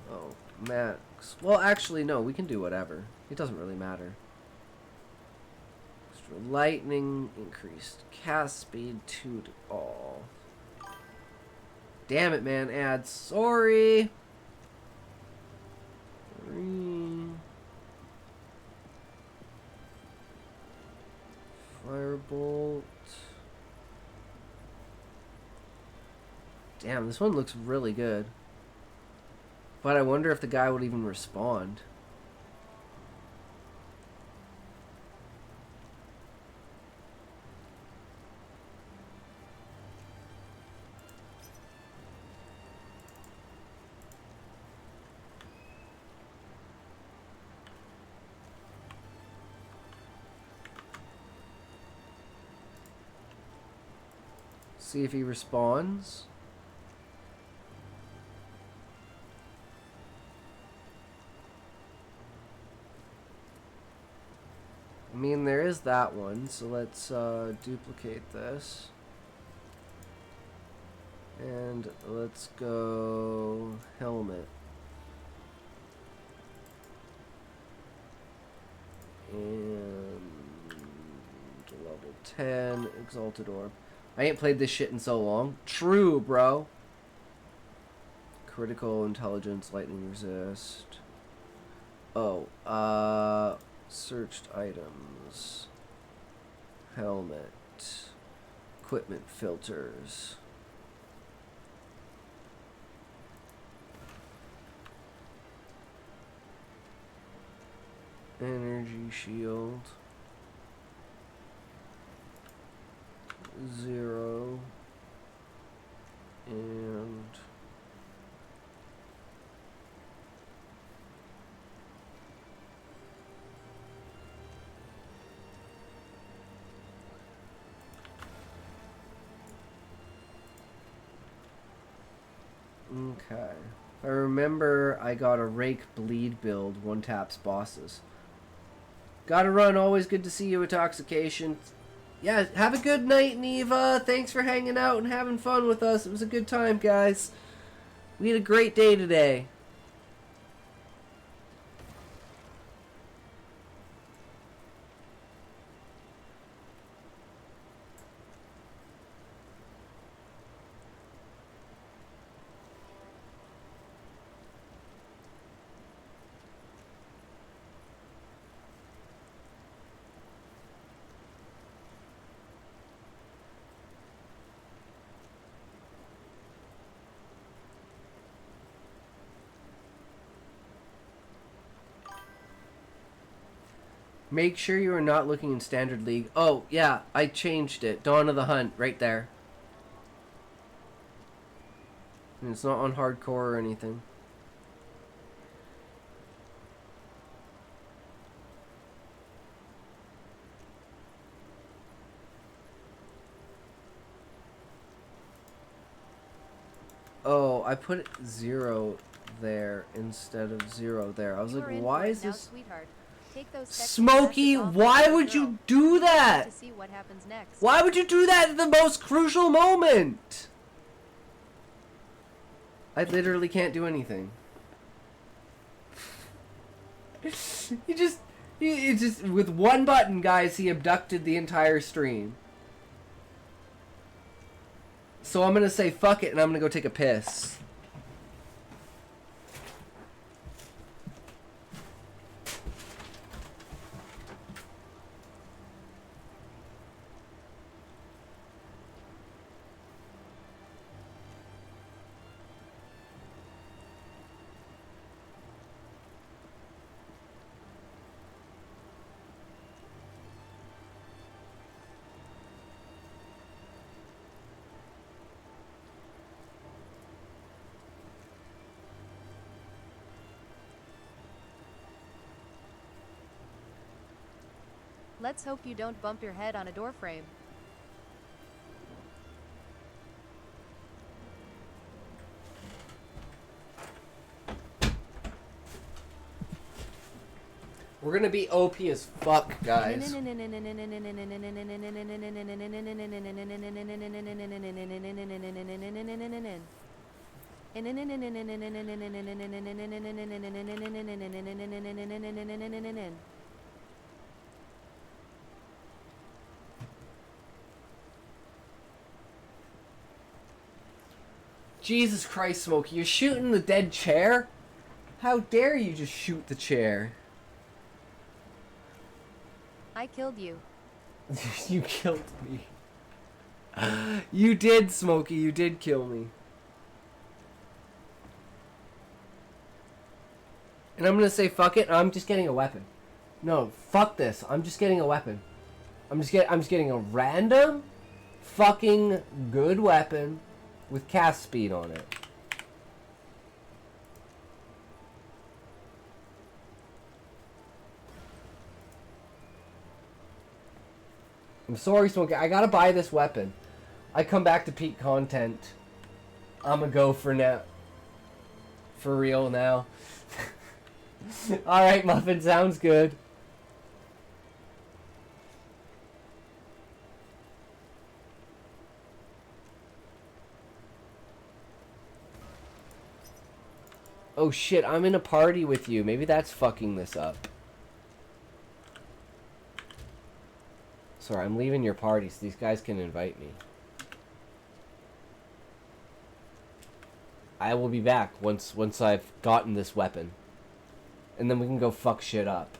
Oh, max. Well, actually, no, we can do whatever. It doesn't really matter. Extra lightning, increased cast speed 2 to all. Damn it, man, ads. Sorry. 3. Firebolt. Damn, this one looks really good. But I wonder if the guy would even respond. See if he responds. I mean, there is that one, so let's duplicate this. And let's go helmet. And level 10, Exalted Orb. I ain't played this shit in so long. True, bro. Critical Intelligence, Lightning Resist. Oh, searched items. Helmet. Equipment filters. Energy shield. 0. And okay. I remember I got a Rake Bleed build, one taps bosses. Gotta run, always good to see you, Intoxication. Yeah, have a good night, Neva. Thanks for hanging out and having fun with us. It was a good time, guys. We had a great day today. Make sure you are not looking in Standard League. Oh, yeah, I changed it. Dawn of the Hunt, right there. And it's not on hardcore or anything. Oh, I put 0 there instead of 0 there. I was like, why is this...
Sweetheart. Take those
Smokey, why would you do that?
To see what happens next.
Why would you do that at the most crucial moment? I literally can't do anything. He just with one button, guys, he abducted the entire stream. So I'm gonna say fuck it and I'm gonna go take a piss.
Let's hope you don't bump your head on a door frame.
We're gonna be OP as fuck, guys. Jesus Christ, Smokey, you're shooting the dead chair? How dare you just shoot the chair?
I killed you.
You killed me. You did, Smokey, you did kill me. And I'm gonna say fuck it. I'm just getting a weapon. No, fuck this. I'm just getting a weapon. I'm just getting a random fucking good weapon with cast speed on it. I'm sorry, Smoke. I gotta buy this weapon. I come back to peak content. I'ma go for now. For real now. Alright, Muffin, sounds good. Oh shit, I'm in a party with you. Maybe that's fucking this up. Sorry, I'm leaving your party so these guys can invite me. I will be back once I've gotten this weapon. And then we can go fuck shit up.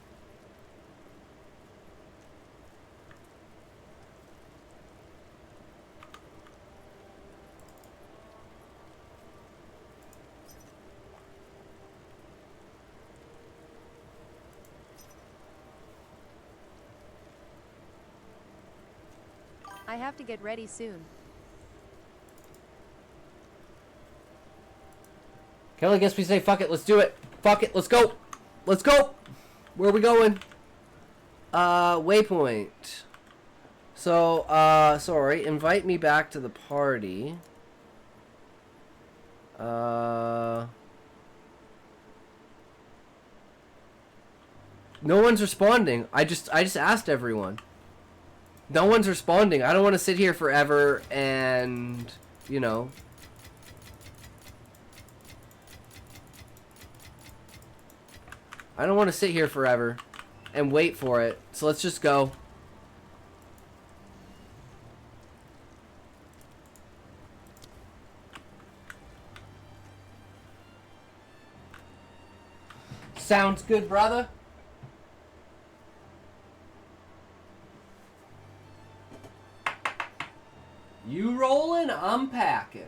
I have to get ready soon.
Kelly, I guess we say fuck it, let's do it. Fuck it, let's go. Let's go. Where are we going? Waypoint. So, sorry, invite me back to the party. No one's responding. I just asked everyone. No one's responding. I don't want to sit here forever and, you know. I don't want to sit here forever and wait for it. So let's just go. Sounds good, brother. You rolling? I'm packing.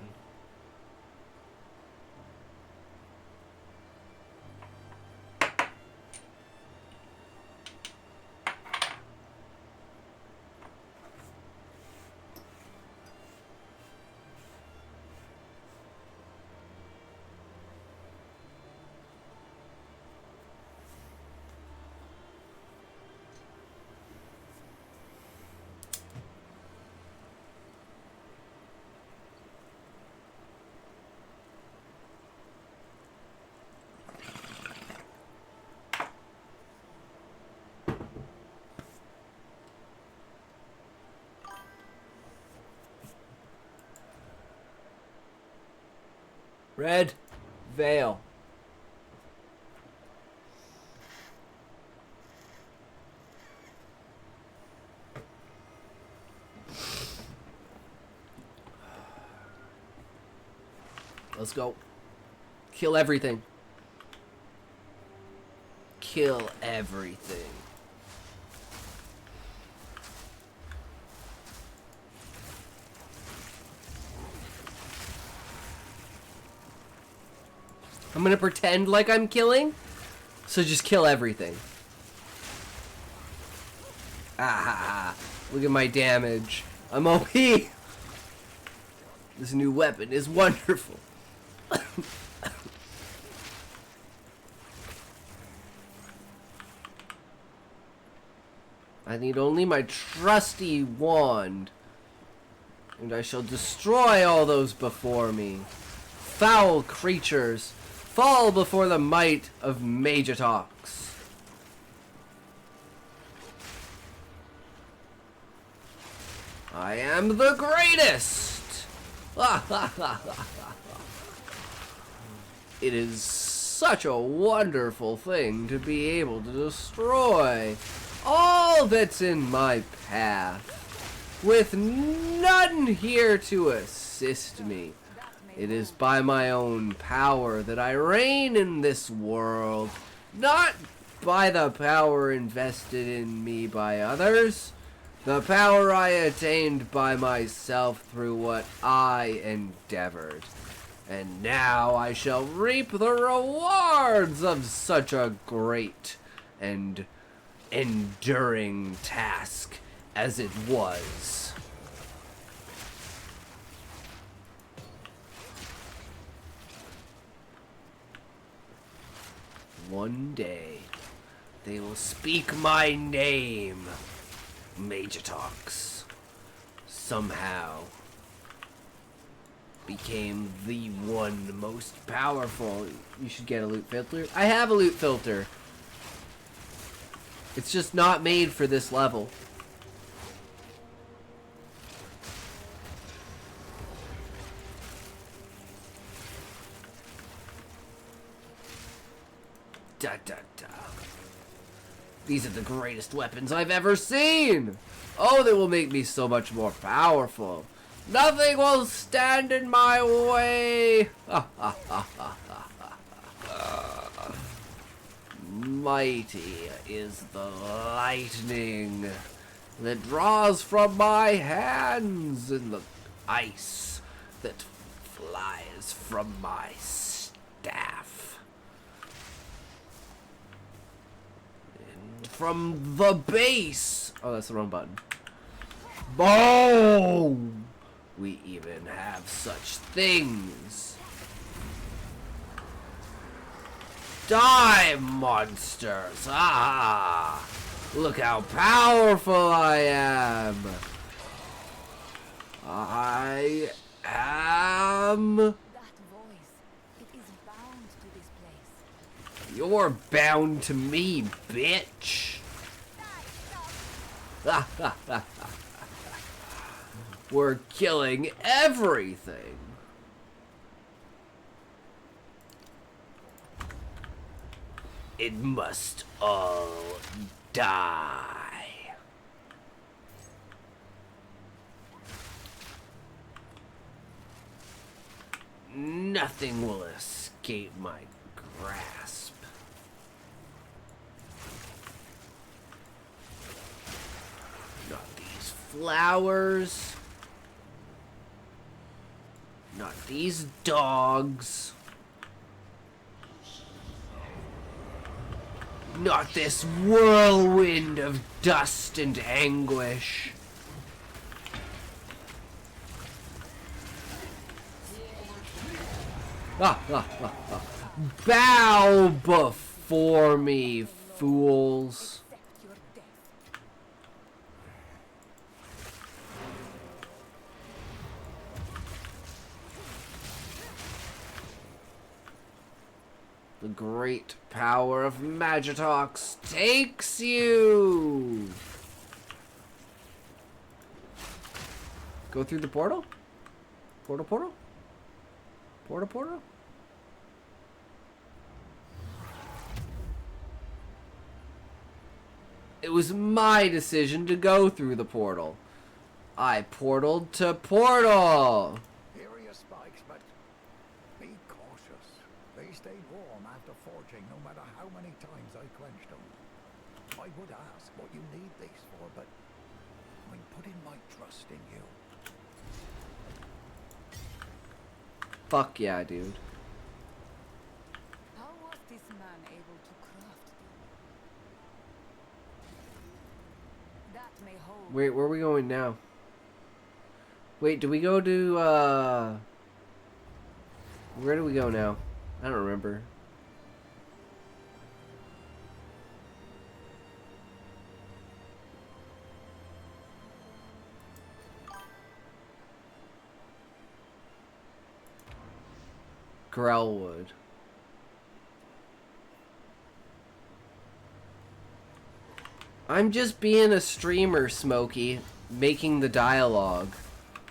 Red Veil. Let's go. Kill everything. Kill everything. I'm gonna pretend like I'm killing, so just kill everything. Ah, look at my damage. I'm OP. This new weapon is wonderful. I need only my trusty wand, and I shall destroy all those before me. Foul creatures, fall before the might of Magitox. I am the greatest! It is such a wonderful thing to be able to destroy all that's in my path, with none here to assist me. It is by my own power that I reign in this world, not by the power invested in me by others, the power I attained by myself through what I endeavored. And now I shall reap the rewards of such a great and enduring task as it was. One day, they will speak my name, Magitox. Somehow became the one most powerful. You should get a loot filter. I have a loot filter. It's just not made for this level. Da da da. These are the greatest weapons I've ever seen! Oh, they will make me so much more powerful. Nothing will stand in my way! Mighty is the lightning that draws from my hands, and the ice that flies from my staff. And from the base... Oh, that's the wrong button. Boom! We even have such things. Die, monsters! Ah! Look how powerful I am! I am...
That voice, it is bound to this place.
You're bound to me, bitch! We're killing everything! It must all die. Nothing will escape my grasp. Not these flowers. Not these dogs. Not this whirlwind of dust and anguish. Bow before me, fools. The great power of Magitox takes you! Go through the portal? Portal, portal? Portal, portal? It was my decision to go through the portal. I portaled to portal!
Here are your spikes, but be cautious. They stay warm after forging, no matter how many times I quenched them. I would ask what you need these for, but I'm putting my trust in you.
Fuck yeah, dude.
How was this man able to craft them? That may hold.
Wait, where are we going now? Wait, do we go to, where do we go now? I don't remember. Grellwood. I'm just being a streamer, Smokey, making the dialogue.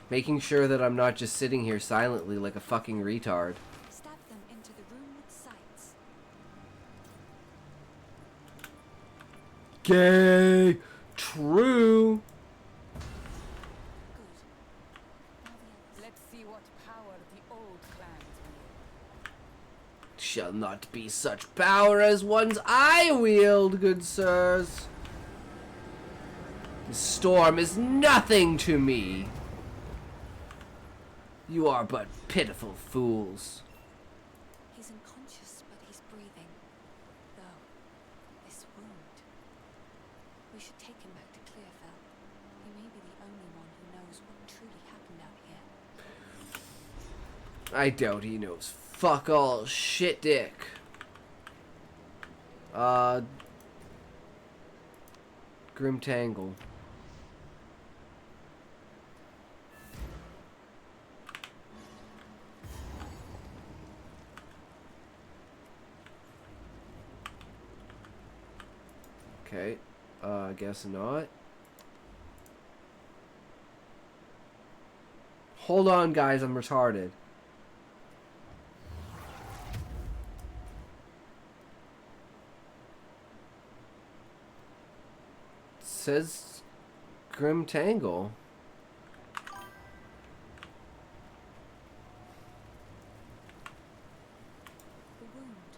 Making sure that I'm not just sitting here silently like a fucking retard.
Stab them into the room with sights.
Gay! True!
Good. Let's see what power the old clans wield.
Shall not be such power as ones I wield, good sirs. The storm is nothing to me. You are but pitiful fools.
He's unconscious, but he's breathing. Though, this wound. We should take him back to Clearfell. He may be the only one who knows what truly happened out here.
I doubt he knows fuck all shit dick. Grim Tangle. Okay, I guess not. Hold on, guys, I'm retarded. It says Grim Tangle.
The wound.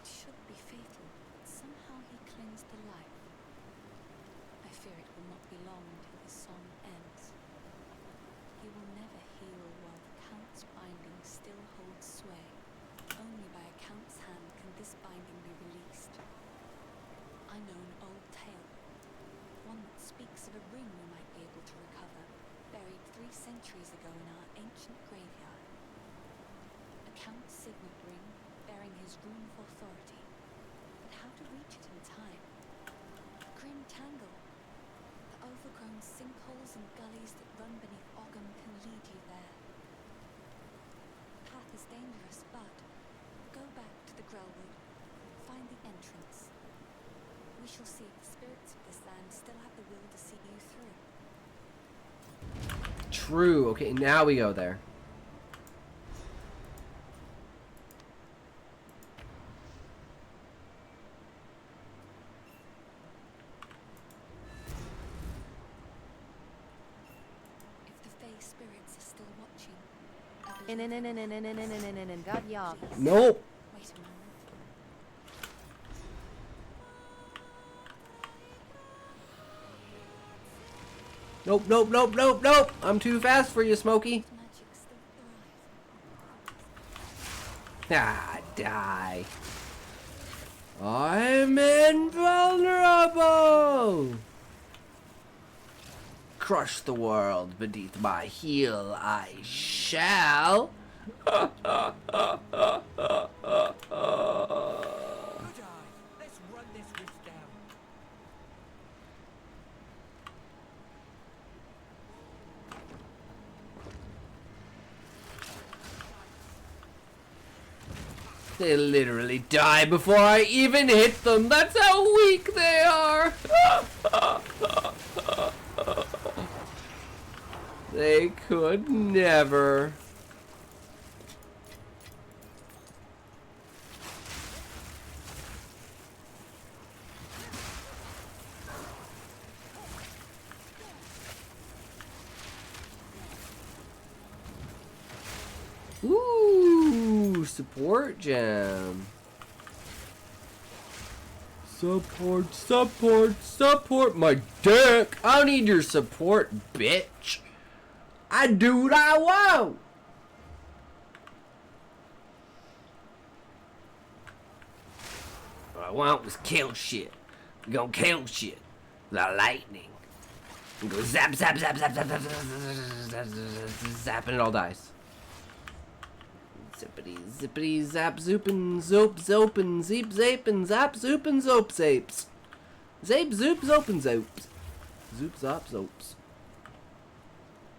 It should be fatal, but somehow he clings to life. I fear it will not be long until his song ends. He will never heal while the Count's binding still holds sway. Only by a Count's hand can this binding be released. I know an old tale, one that speaks of a ring we might be able to recover, buried 3 centuries ago in our ancient graveyard. A Count's signet ring, bearing his rune of authority. But how to reach it in time? Grim Tangle. The overgrown sinkholes and gullies that run beneath Ogham can lead you there. The path is dangerous, but go back to the Grellwood, find the entrance. We shall see if the spirits of this land still have the will to see you through.
True. Okay, now we go there.
If the Fey spirits are still watching,
God yeah.
Nope.
wait a moment.
Nope, nope, nope, nope, nope. I'm too fast for you, Smokey.
Magic still thrive.
Ah, die. I'm invulnerable. Crush the world beneath my heel, I shall.
Good eye. Let's run this rift down.
They literally die before I even hit them. That's how weak they are. They could never. Ooh, support gem. Support, support, support my dick. I don't need your support, bitch. I do what I want. What I want was kill shit. We gonna kill shit. The lightning. We go zap, zap, zap, zap, zap, zap, zap, zap, zap, zap, and it all dies. Zippity, zippity, zap, zoopin, zoop, zopin, zeep, zapin, zap, zoopin, zope, zapes. Zape, zoop, zopin, zopes. Zoop, zop, zopes.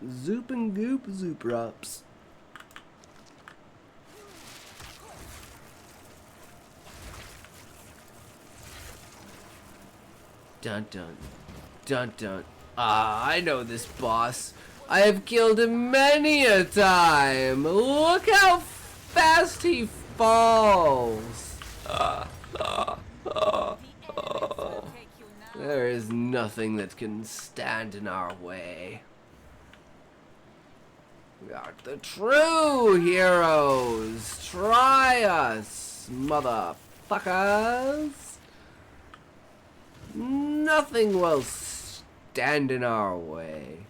Zoop and goop, zoop, rops. Dun dun. Dun dun. Ah, I know this boss. I have killed him many a time. Look how fast he falls. There is nothing that can stand in our way. We are the true heroes. Try us, motherfuckers. Nothing will stand in our way.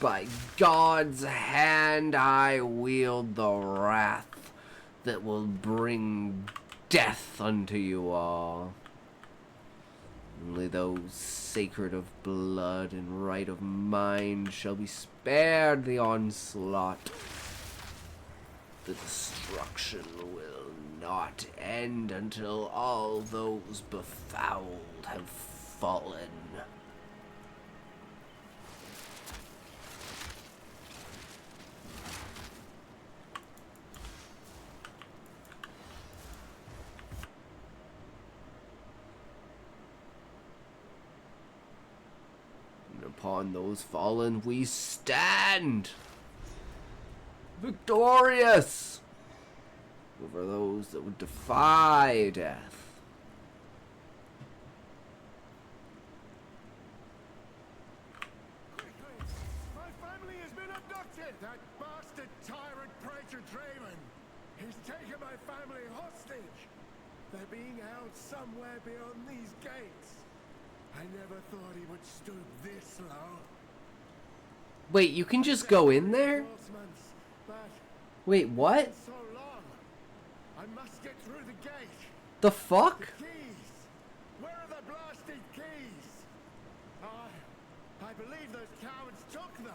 By God's hand I wield the wrath that will bring death unto you all. Only those sacred of blood and right of mind shall be spared the onslaught. The destruction will not end until all those befouled have fallen. And upon those fallen we stand, victorious over those that would defy death.
My family has been abducted! That bastard tyrant Praetor Draven! He's taken my family hostage! They're being held somewhere beyond these gates. I never thought he would stoop this low.
Wait, you can just go in there? Wait, what?
So long. I must get through the gate.
The fuck?
The keys! Where are the blasted keys? I believe those cowards took them.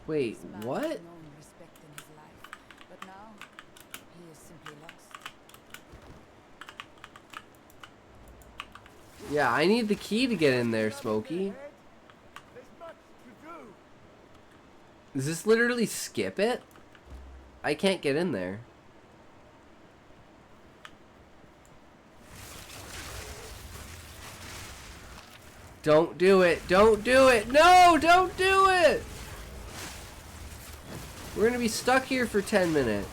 Wait, what?
Known respect in his life, but now he is simply lost.
Yeah, I need the key to get in there, Smokey.
There's much to do.
Does this literally skip it? I can't get in there. Don't do it. Don't do it. No, don't do it. We're gonna be stuck here for 10 minutes.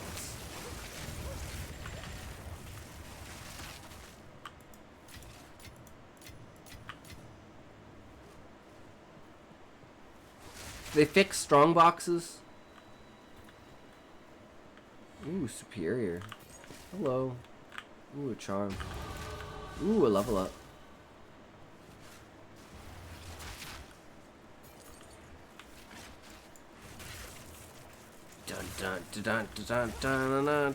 They fix strong boxes. Ooh, superior. Hello. Ooh, a charm. Ooh, a level up. Dun dun dun dun dun dun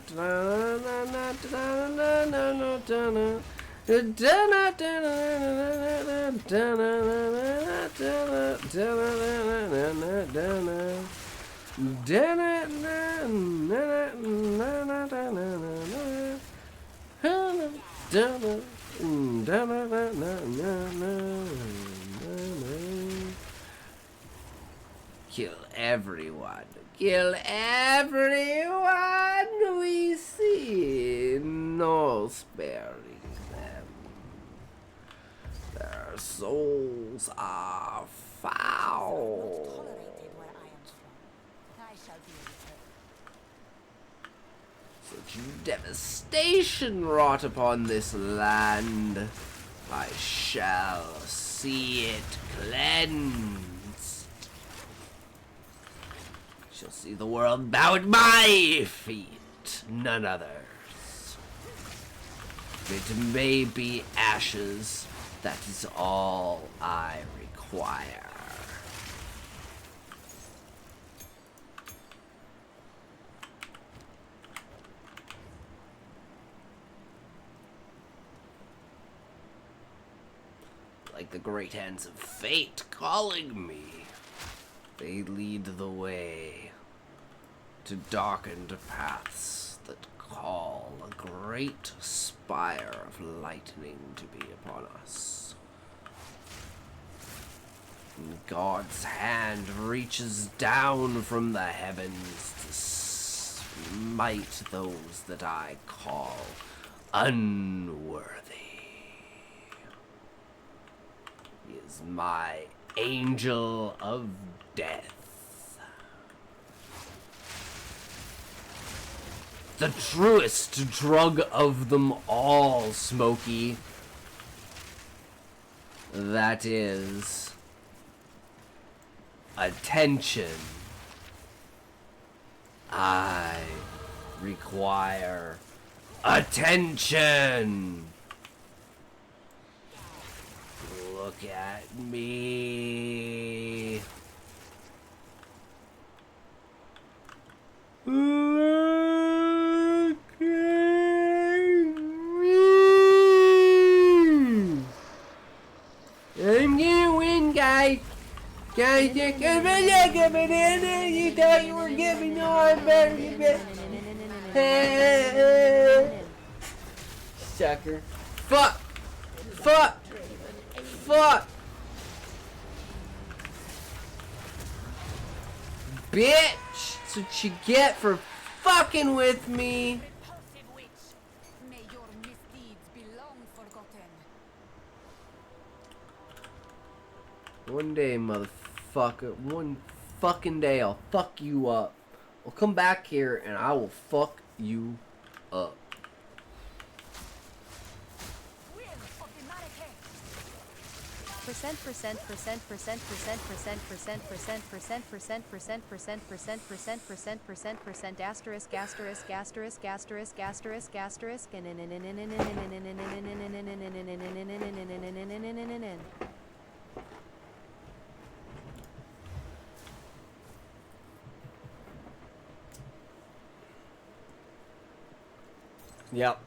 Kill everyone. Kill everyone we see. No sparing them. Their souls are foul. Such devastation wrought upon this land. I shall see it cleansed. Shall see the world bow at my feet, none others. It may be ashes, that is all I require. Like the great hands of fate calling me, they lead the way to darkened paths that call a great spire of lightning to be upon us. And God's hand reaches down from the heavens to smite those that I call unworthy. He is my angel of death. The truest drug of them all, Smokey. That is attention. I require attention.
Look at me. Look at me. I'm gonna win, guys. Guys, you thought you were giving no I'm better. Sucker. Fuck. Fuck. Fuck. Bitch. That's what you get for fucking with me.
Repulsive witch, may your misdeeds be long forgotten.
One day, motherfucker. One fucking day, I'll fuck you up. I'll come back here and I will fuck you up. Yep.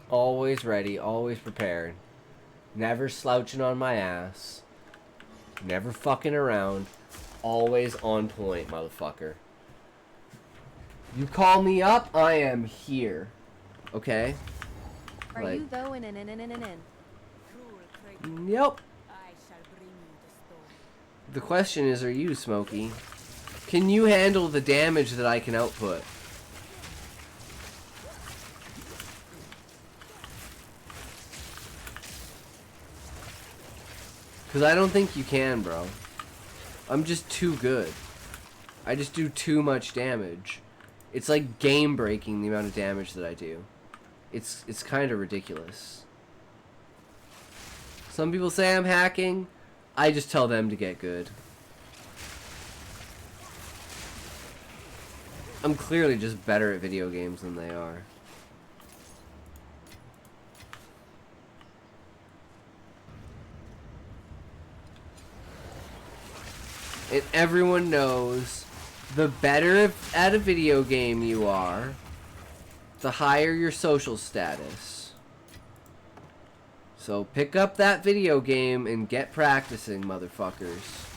Always ready, always prepared. Never slouching on my ass. Never fucking around. Always on point, motherfucker. You call me up, I am here. Okay?
Are
Like,
you though in?
Yep.
I shall bring you the story.
The question is, are you, Smokey? Can you handle the damage that I can output? Because I don't think you can, bro. I'm just too good. I just do too much damage. It's like game breaking the amount of damage that I do. It's kind of ridiculous. Some people say I'm hacking. I just tell them to get good. I'm clearly just better at video games than they are. And everyone knows the better at a video game you are, the higher your social status. So pick up that video game and get practicing, motherfuckers.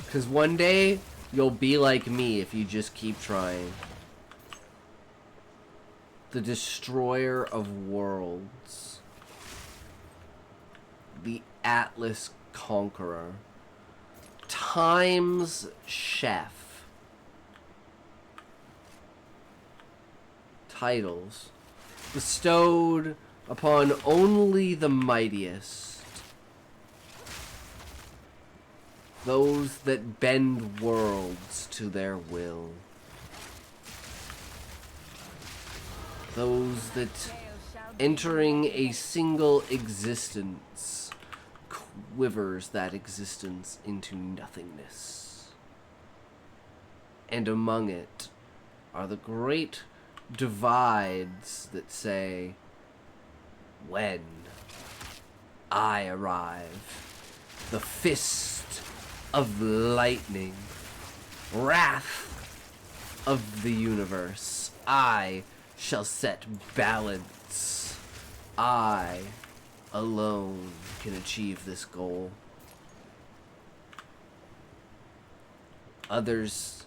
Because one day, you'll be like me if you just keep trying. The destroyer of worlds. The Atlas Conqueror. Time's chef. Titles bestowed upon only the mightiest. Those that bend worlds to their will. Those that, entering a single existence, quivers that existence into nothingness. And among it are the great divides that say, when I arrive, the fist of lightning, wrath of the universe, I shall set balance. I alone can achieve this goal. Others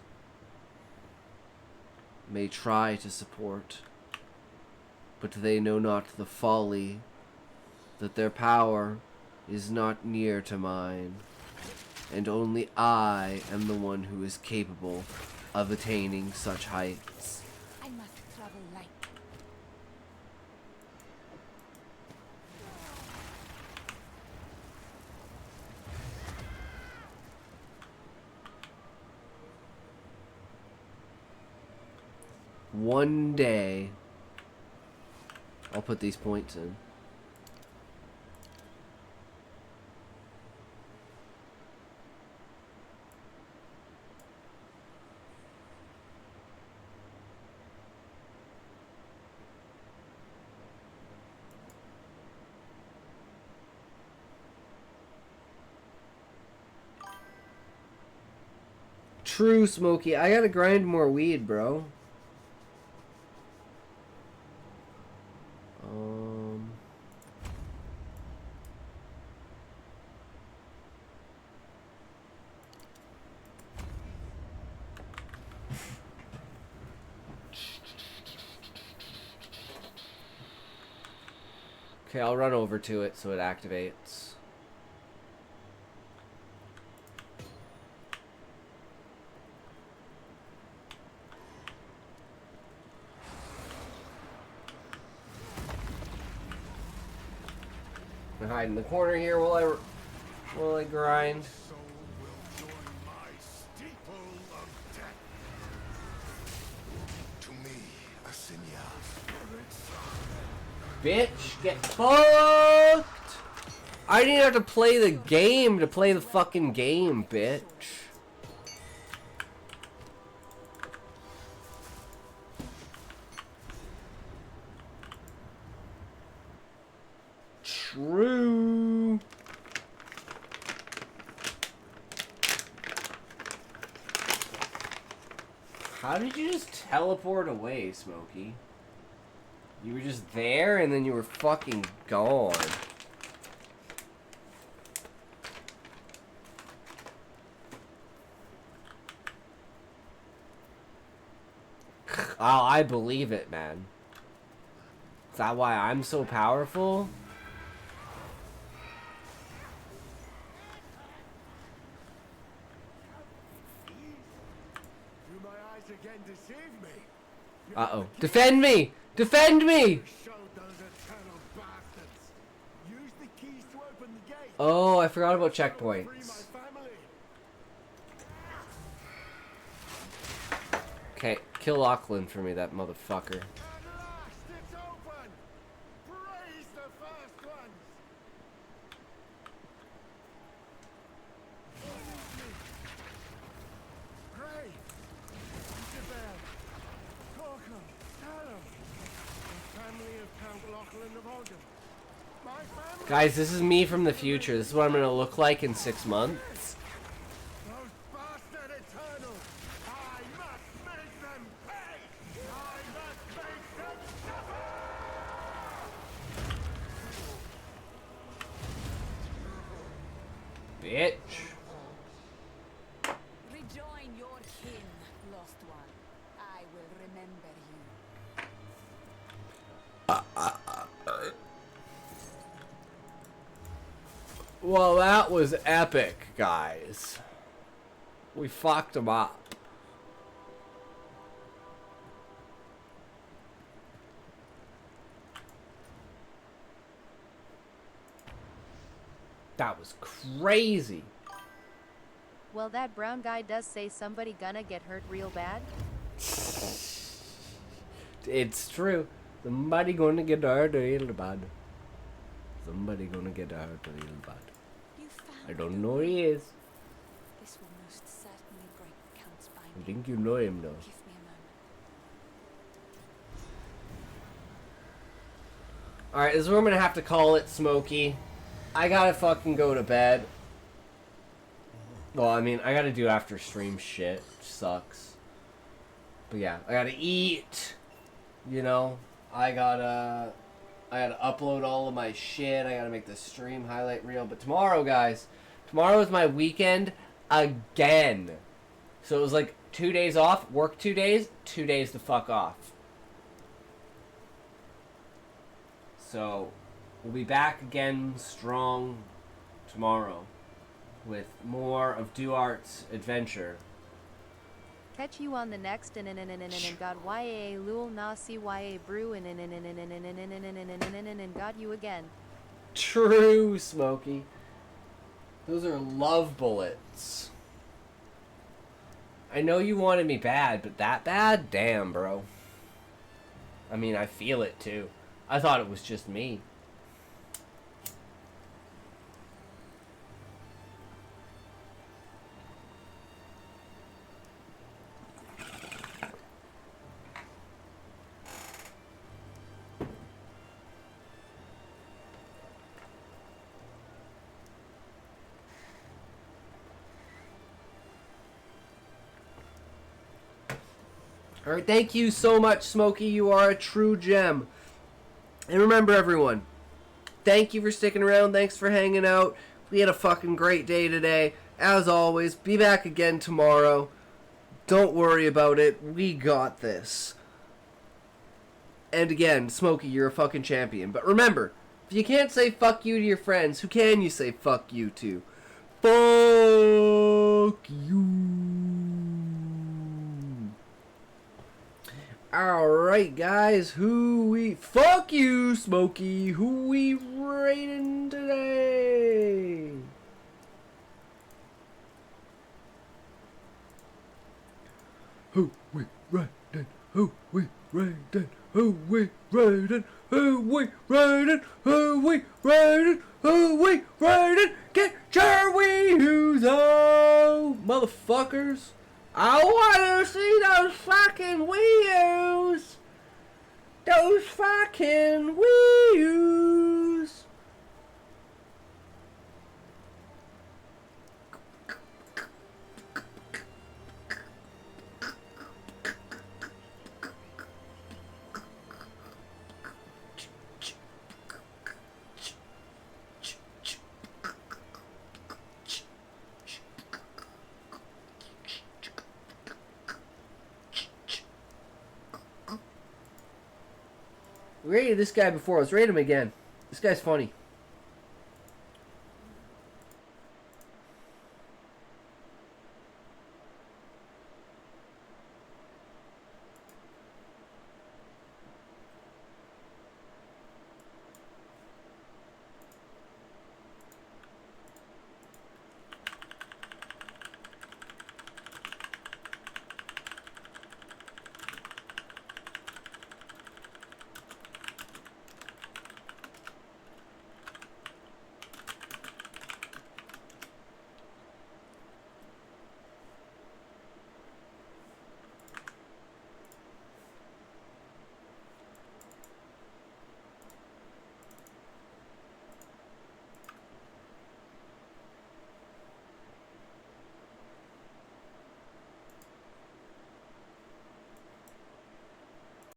may try to support, but they know not the folly that their power is not near to mine, and only I am the one who is capable of attaining such heights.
I must travel light.
One day, I'll put these points in.
True, Smokey. I gotta grind more weed, bro. Okay, I'll run over to it so it activates. I'm hide in the corner here while I grind. Bitch, get fucked! I didn't have to play the game to play the fucking game, bitch. True. How did you just teleport away, Smokey? You were just there and then you were fucking gone. Oh, I believe it, man. Is that why I'm so powerful?
Do my eyes again deceive me?
Uh-oh. Defend me! Defend me!
Show those eternal bastards. Use the keys to open the gate.
Oh, I forgot about checkpoints. Okay, kill Auckland for me, that motherfucker.
It's open. Praise the first ones. Pray. Isabel. Corco. Callum. The family of Count Lachlan of Oldham. My family.
Guys, this is me from the future. This is what I'm gonna look like in 6 months.
Those bastard eternals. I must make them pay. I must make them suffer.
Bitch.
Rejoin your kin, lost one. I will remember you.
Well, that was epic, guys. We fucked them up. That was crazy.
Well, that brown guy does say somebody gonna get hurt real bad.
It's true. Somebody gonna get hurt real bad. Somebody gonna get hurt real bad. I don't know who he is.
This will most certainly break Count's
I
binding.
think you know him though.
Give me a moment.
Alright, this is where I'm gonna have to call it, Smokey. I gotta fucking go to bed. Well, I mean, I gotta do after stream shit, which sucks. But yeah, I gotta eat. You know, I gotta upload all of my shit. I gotta make the stream highlight reel. But tomorrow, guys, tomorrow is my weekend again. So it was like 2 days off, work 2 days, 2 days to fuck off. So we'll be back again strong tomorrow with more of Duart's adventure.
Catch you on the next and God YA Lul Na CYA Brew and got you again.
True, Smokey. Those are love bullets. I know you wanted me bad, but that bad? Damn, bro. I mean, I feel it too. I thought it was just me. Alright, thank you so much, Smokey. You are a true gem. And remember, everyone, thank you for sticking around. Thanks for hanging out. We had a fucking great day today. As always, be back again tomorrow. Don't worry about it. We got this. And again, Smokey, you're a fucking champion. But remember, if you can't say fuck you to your friends, who can you say fuck you to? Fuck you. Alright, guys. Fuck you, Smokey. Who we rating today? Who we rating? Who we rating? Who we rating? Who we rating? Who we rating? Who we rating? Get your wheels out, motherfuckers! I wanna see those fucking wheels! Those fucking wheels! We rated this guy before. Let's rate him again. This guy's funny.